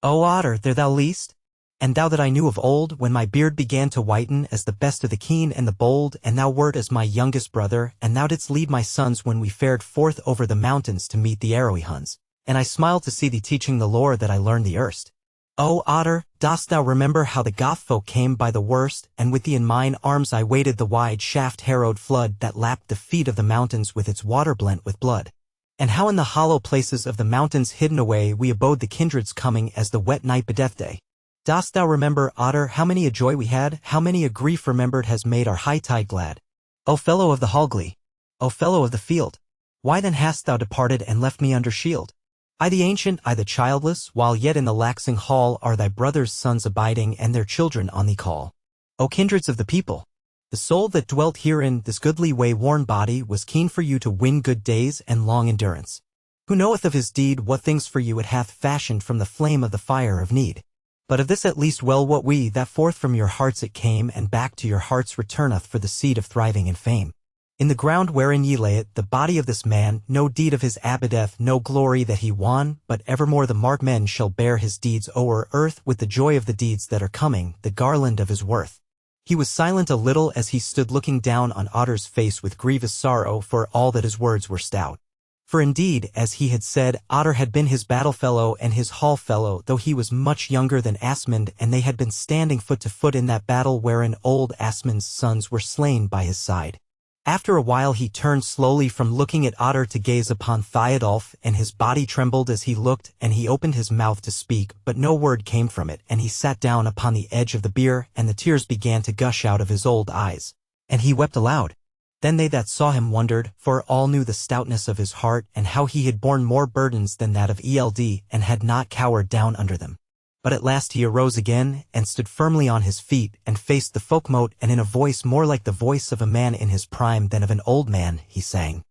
O Otter, there thou liest, and thou that I knew of old, when my beard began to whiten as the best of the keen and the bold, and thou wert as my youngest brother, and thou didst lead my sons when we fared forth over the mountains to meet the arrowy Huns, and I smiled to see thee teaching the lore that I learned thee erst. O Otter, dost thou remember how the Goth folk came by the worst, and with thee in mine arms I waded the wide shaft-harrowed flood that lapped the feet of the mountains with its water blent with blood? And how in the hollow places of the mountains hidden away we abode the kindred's coming as the wet night bedeth day? Dost thou remember, Otter, how many a joy we had, how many a grief remembered has made our high tide glad? O fellow of the hallglee, O fellow of the field, why then hast thou departed and left me under shield? I the ancient, I the childless, while yet in the laxing hall are thy brother's sons abiding and their children on thee call. O kindreds of the people, the soul that dwelt herein, this goodly way-worn body, was keen for you to win good days and long endurance. Who knoweth of his deed what things for you it hath fashioned from the flame of the fire of need? But of this at least well wot we, that forth from your hearts it came, and back to your hearts returneth for the seed of thriving and fame. In the ground wherein ye lay it, the body of this man, no deed of his abideth, no glory that he won, but evermore the marked men shall bear his deeds o'er earth with the joy of the deeds that are coming, the garland of his worth. He was silent a little as he stood looking down on Otter's face with grievous sorrow, for all that his words were stout. For indeed, as he had said, Otter had been his battle-fellow and his hall-fellow, though he was much younger than Asmund, and they had been standing foot to foot in that battle wherein old Asmund's sons were slain by his side. After a while he turned slowly from looking at Otter to gaze upon Thiodolf, and his body trembled as he looked, and he opened his mouth to speak, but no word came from it, and he sat down upon the edge of the bier, and the tears began to gush out of his old eyes. And he wept aloud. Then they that saw him wondered, for all knew the stoutness of his heart, and how he had borne more burdens than that of Eld, and had not cowered down under them. But at last he arose again, and stood firmly on his feet, and faced the folkmote, and in a voice more like the voice of a man in his prime than of an old man, he sang.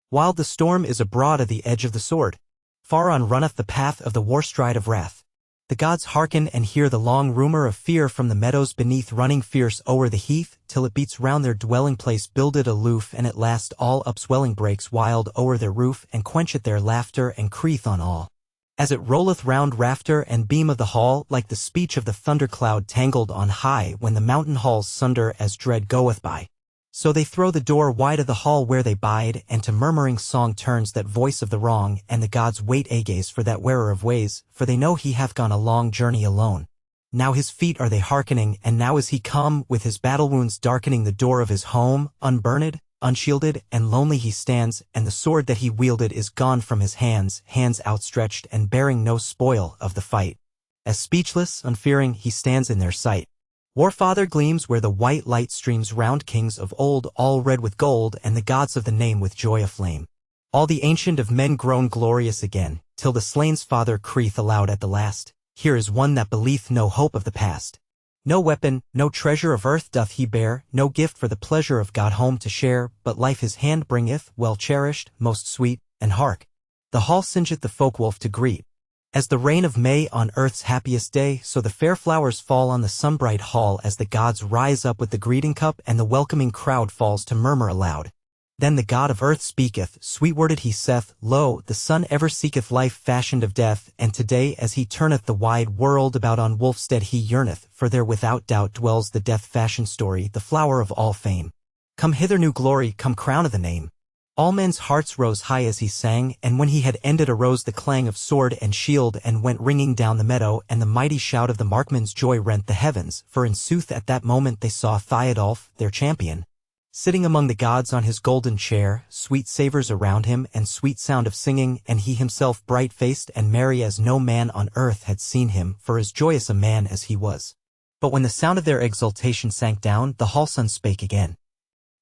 Wild the storm is abroad at the edge of the sword. Far on runneth the path of the war-stride of wrath. The gods hearken and hear the long rumour of fear from the meadows beneath running fierce o'er the heath, till it beats round their dwelling-place builded aloof, and at last all upswelling breaks wild o'er their roof, and quencheth their laughter and creeth on all. As it rolleth round rafter and beam of the hall, like the speech of the thundercloud tangled on high, when the mountain halls sunder as dread goeth by. So they throw the door wide of the hall where they bide, and to murmuring song turns that voice of the wrong, and the gods wait agaze for that wearer of ways, for they know he hath gone a long journey alone. Now his feet are they hearkening, and now is he come, with his battle wounds darkening the door of his home, unburned, unshielded, and lonely he stands, and the sword that he wielded is gone from his hands outstretched and bearing no spoil of the fight. As speechless, unfearing, he stands in their sight. Warfather gleams where the white light streams round kings of old, all red with gold, and the gods of the name with joy aflame. All the ancient of men grown glorious again, till the slain's father crieth aloud at the last, Here is one that belieth no hope of the past. No weapon, no treasure of earth doth he bear, no gift for the pleasure of God home to share, but life his hand bringeth, well cherished, most sweet, and hark! The hall singeth the folk-wolf to greet. As the rain of May on earth's happiest day, so the fair flowers fall on the sunbright hall as the gods rise up with the greeting cup and the welcoming crowd falls to murmur aloud. Then the god of earth speaketh, sweet-worded he saith, Lo, the sun ever seeketh life fashioned of death, and today as he turneth the wide world about on Wolfstead he yearneth, for there without doubt dwells the death-fashioned story, the flower of all fame. Come hither new glory, come crown of the name. All men's hearts rose high as he sang, and when he had ended arose the clang of sword and shield and went ringing down the meadow, and the mighty shout of the markman's joy rent the heavens, for in sooth at that moment they saw Thiodolf, their champion, sitting among the gods on his golden chair, sweet savours around him and sweet sound of singing, and he himself bright-faced and merry as no man on earth had seen him, for as joyous a man as he was. But when the sound of their exultation sank down, the hall sun spake again.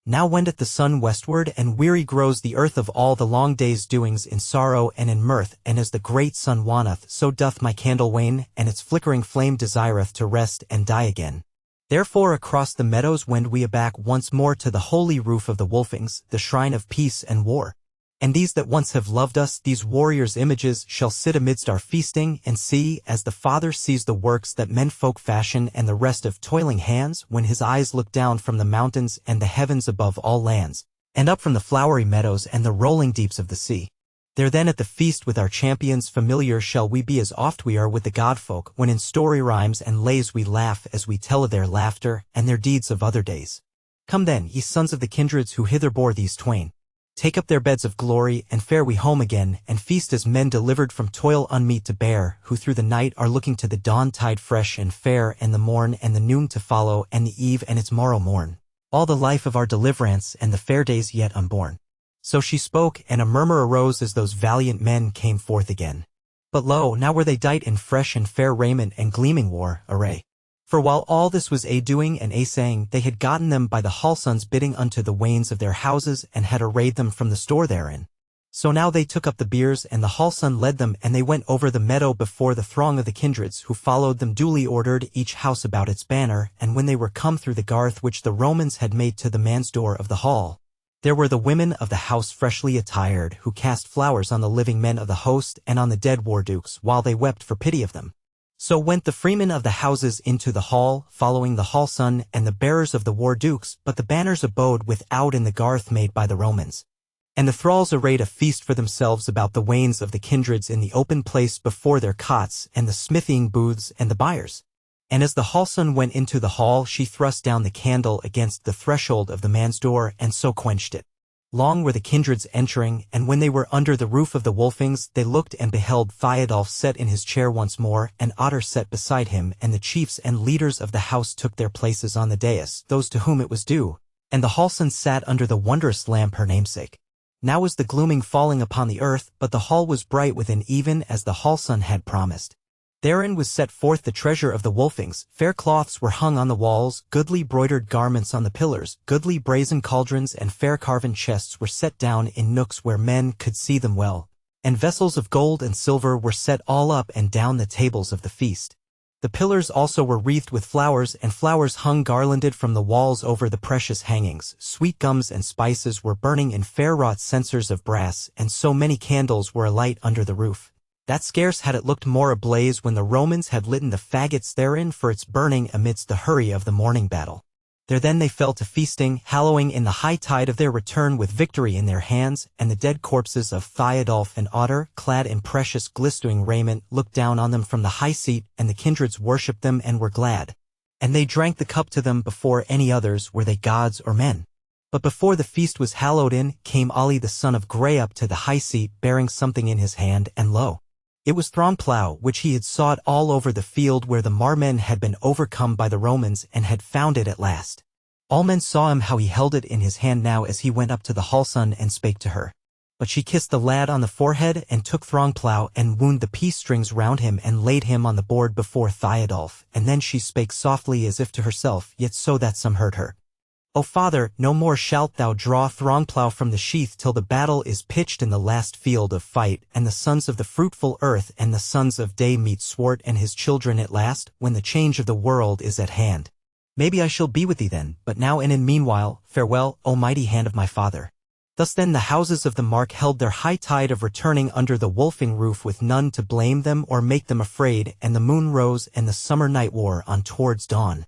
Now wendeth the sun westward, and weary grows the earth of all the long day's doings in sorrow and in mirth, and as the great sun waneth, so doth my candle wane, and its flickering flame desireth to rest and die again. Therefore across the meadows wend we aback once more to the holy roof of the Wolfings, the shrine of peace and war. And these that once have loved us, these warriors' images, shall sit amidst our feasting, and see, as the Father sees the works that menfolk fashion and the rest of toiling hands, when his eyes look down from the mountains and the heavens above all lands, and up from the flowery meadows and the rolling deeps of the sea. There then at the feast with our champions familiar shall we be as oft we are with the godfolk, when in story rhymes and lays we laugh as we tell of their laughter and their deeds of other days. Come then, ye sons of the kindreds who hither bore these twain. Take up their beds of glory, and fare we home again, and feast as men delivered from toil unmeet to bear, who through the night are looking to the dawn tide fresh and fair, and the morn and the noon to follow, and the eve and its morrow morn. All the life of our deliverance, and the fair days yet unborn. So she spoke, and a murmur arose as those valiant men came forth again. But lo, now were they dight in fresh and fair raiment and gleaming war array. For while all this was a-doing and a-saying, they had gotten them by the hall sun's bidding unto the wains of their houses, and had arrayed them from the store therein. So now they took up the biers, and the hall sun led them, and they went over the meadow before the throng of the kindreds, who followed them duly ordered, each house about its banner, and when they were come through the garth which the Romans had made to the man's door of the hall, there were the women of the house freshly attired, who cast flowers on the living men of the host and on the dead war-dukes, while they wept for pity of them. So went the freemen of the houses into the hall, following the hall sun and the bearers of the war-dukes, but the banners abode without in the garth made by the Romans. And the thralls arrayed a feast for themselves about the wains of the kindreds in the open place before their cots, and the smithying booths and the buyers. And as the hall sun went into the hall, she thrust down the candle against the threshold of the man's door, and so quenched it. Long were the kindreds entering, and when they were under the roof of the Wolfings, they looked and beheld Theodulf set in his chair once more, and Otter set beside him, and the chiefs and leaders of the house took their places on the dais, those to whom it was due, and the Hallson sat under the wondrous lamp her namesake. Now was the gloaming falling upon the earth, but the hall was bright within, even as the Hallson had promised. Therein was set forth the treasure of the Wolfings. Fair cloths were hung on the walls, goodly broidered garments on the pillars, goodly brazen cauldrons and fair carven chests were set down in nooks where men could see them well, and vessels of gold and silver were set all up and down the tables of the feast. The pillars also were wreathed with flowers, and flowers hung garlanded from the walls over the precious hangings. Sweet gums and spices were burning in fair-wrought censers of brass, and so many candles were alight under the roof, that scarce had it looked more ablaze when the Romans had litten the faggots therein for its burning amidst the hurry of the morning battle. There then they fell to feasting, hallowing in the high tide of their return with victory in their hands, and the dead corpses of Theodulf and Otter, clad in precious glistering raiment, looked down on them from the high seat, and the kindreds worshipped them and were glad. And they drank the cup to them before any others, were they gods or men. But before the feast was hallowed in, came Ali the son of Grey up to the high seat, bearing something in his hand, and lo! It was Throngplow, which he had sought all over the field where the Marmen had been overcome by the Romans, and had found it at last. All men saw him how he held it in his hand now as he went up to the Hallson and spake to her. But she kissed the lad on the forehead, and took Throngplow, and wound the peace strings round him, and laid him on the board before Theodulf, and then she spake softly as if to herself, yet so that some heard her. O father, no more shalt thou draw Throngplow from the sheath till the battle is pitched in the last field of fight, and the sons of the fruitful earth and the sons of day meet Swart and his children at last, when the change of the world is at hand. Maybe I shall be with thee then, but now and in meanwhile, farewell, O mighty hand of my father. Thus then the houses of the Mark held their high tide of returning under the Wolfing roof with none to blame them or make them afraid, and the moon rose and the summer night wore on towards dawn.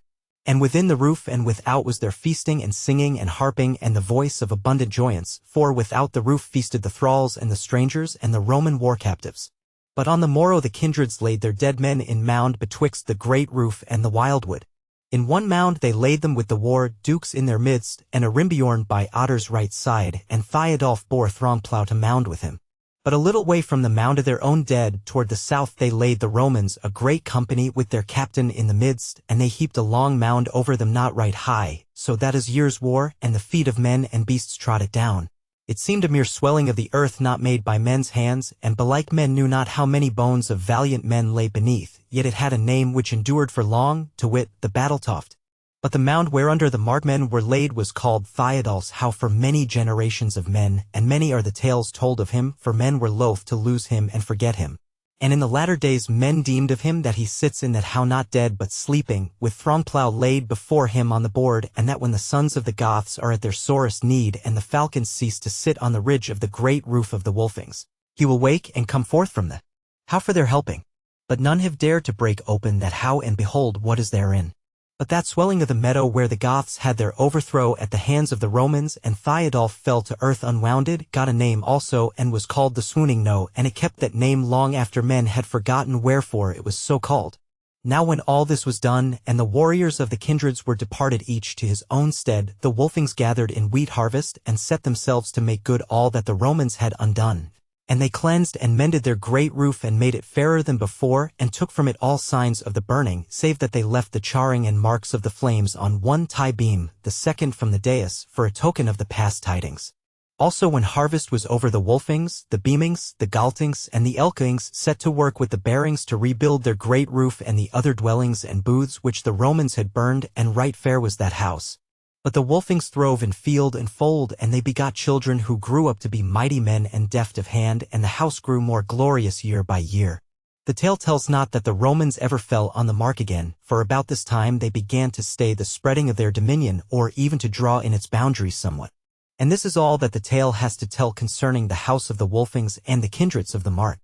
And within the roof and without was there feasting and singing and harping and the voice of abundant joyance, for without the roof feasted the thralls and the strangers and the Roman war captives. But on the morrow the kindreds laid their dead men in mound betwixt the great roof and the wildwood. In one mound they laid them with the war dukes in their midst, and Arimbiorn by Otter's right side, and Theodulf bore Throngplow to mound with him. But a little way from the mound of their own dead, toward the south they laid the Romans, a great company with their captain in the midst, and they heaped a long mound over them not right high, so that as years wore, and the feet of men and beasts trod it down, it seemed a mere swelling of the earth not made by men's hands, and belike men knew not how many bones of valiant men lay beneath, yet it had a name which endured for long, to wit, the Battletoft. But the mound whereunder the Markmen were laid was called Theodulf's how for many generations of men, and many are the tales told of him, for men were loath to lose him and forget him. And in the latter days men deemed of him that he sits in that how not dead but sleeping, with Throngplow laid before him on the board, and that when the sons of the Goths are at their sorest need and the falcons cease to sit on the ridge of the great roof of the Wolfings, he will wake and come forth from the how for their helping. But none have dared to break open that how and behold what is therein. But that swelling of the meadow where the Goths had their overthrow at the hands of the Romans, and Theodulf fell to earth unwounded, got a name also, and was called the Swooning Knowe, and it kept that name long after men had forgotten wherefore it was so called. Now when all this was done, and the warriors of the kindreds were departed each to his own stead, the Wolfings gathered in wheat harvest, and set themselves to make good all that the Romans had undone. And they cleansed and mended their great roof and made it fairer than before, and took from it all signs of the burning, save that they left the charring and marks of the flames on one tie beam, the second from the dais, for a token of the past tidings. Also when harvest was over, the Wolfings, the Beamings, the Galtings, and the Elkings set to work with the Bearings to rebuild their great roof and the other dwellings and booths which the Romans had burned, and right fair was that house. But the Wolfings throve in field and fold, and they begot children who grew up to be mighty men and deft of hand, and the house grew more glorious year by year. The tale tells not that the Romans ever fell on the Mark again, for about this time they began to stay the spreading of their dominion, or even to draw in its boundaries somewhat. And this is all that the tale has to tell concerning the house of the Wolfings and the kindreds of the Mark.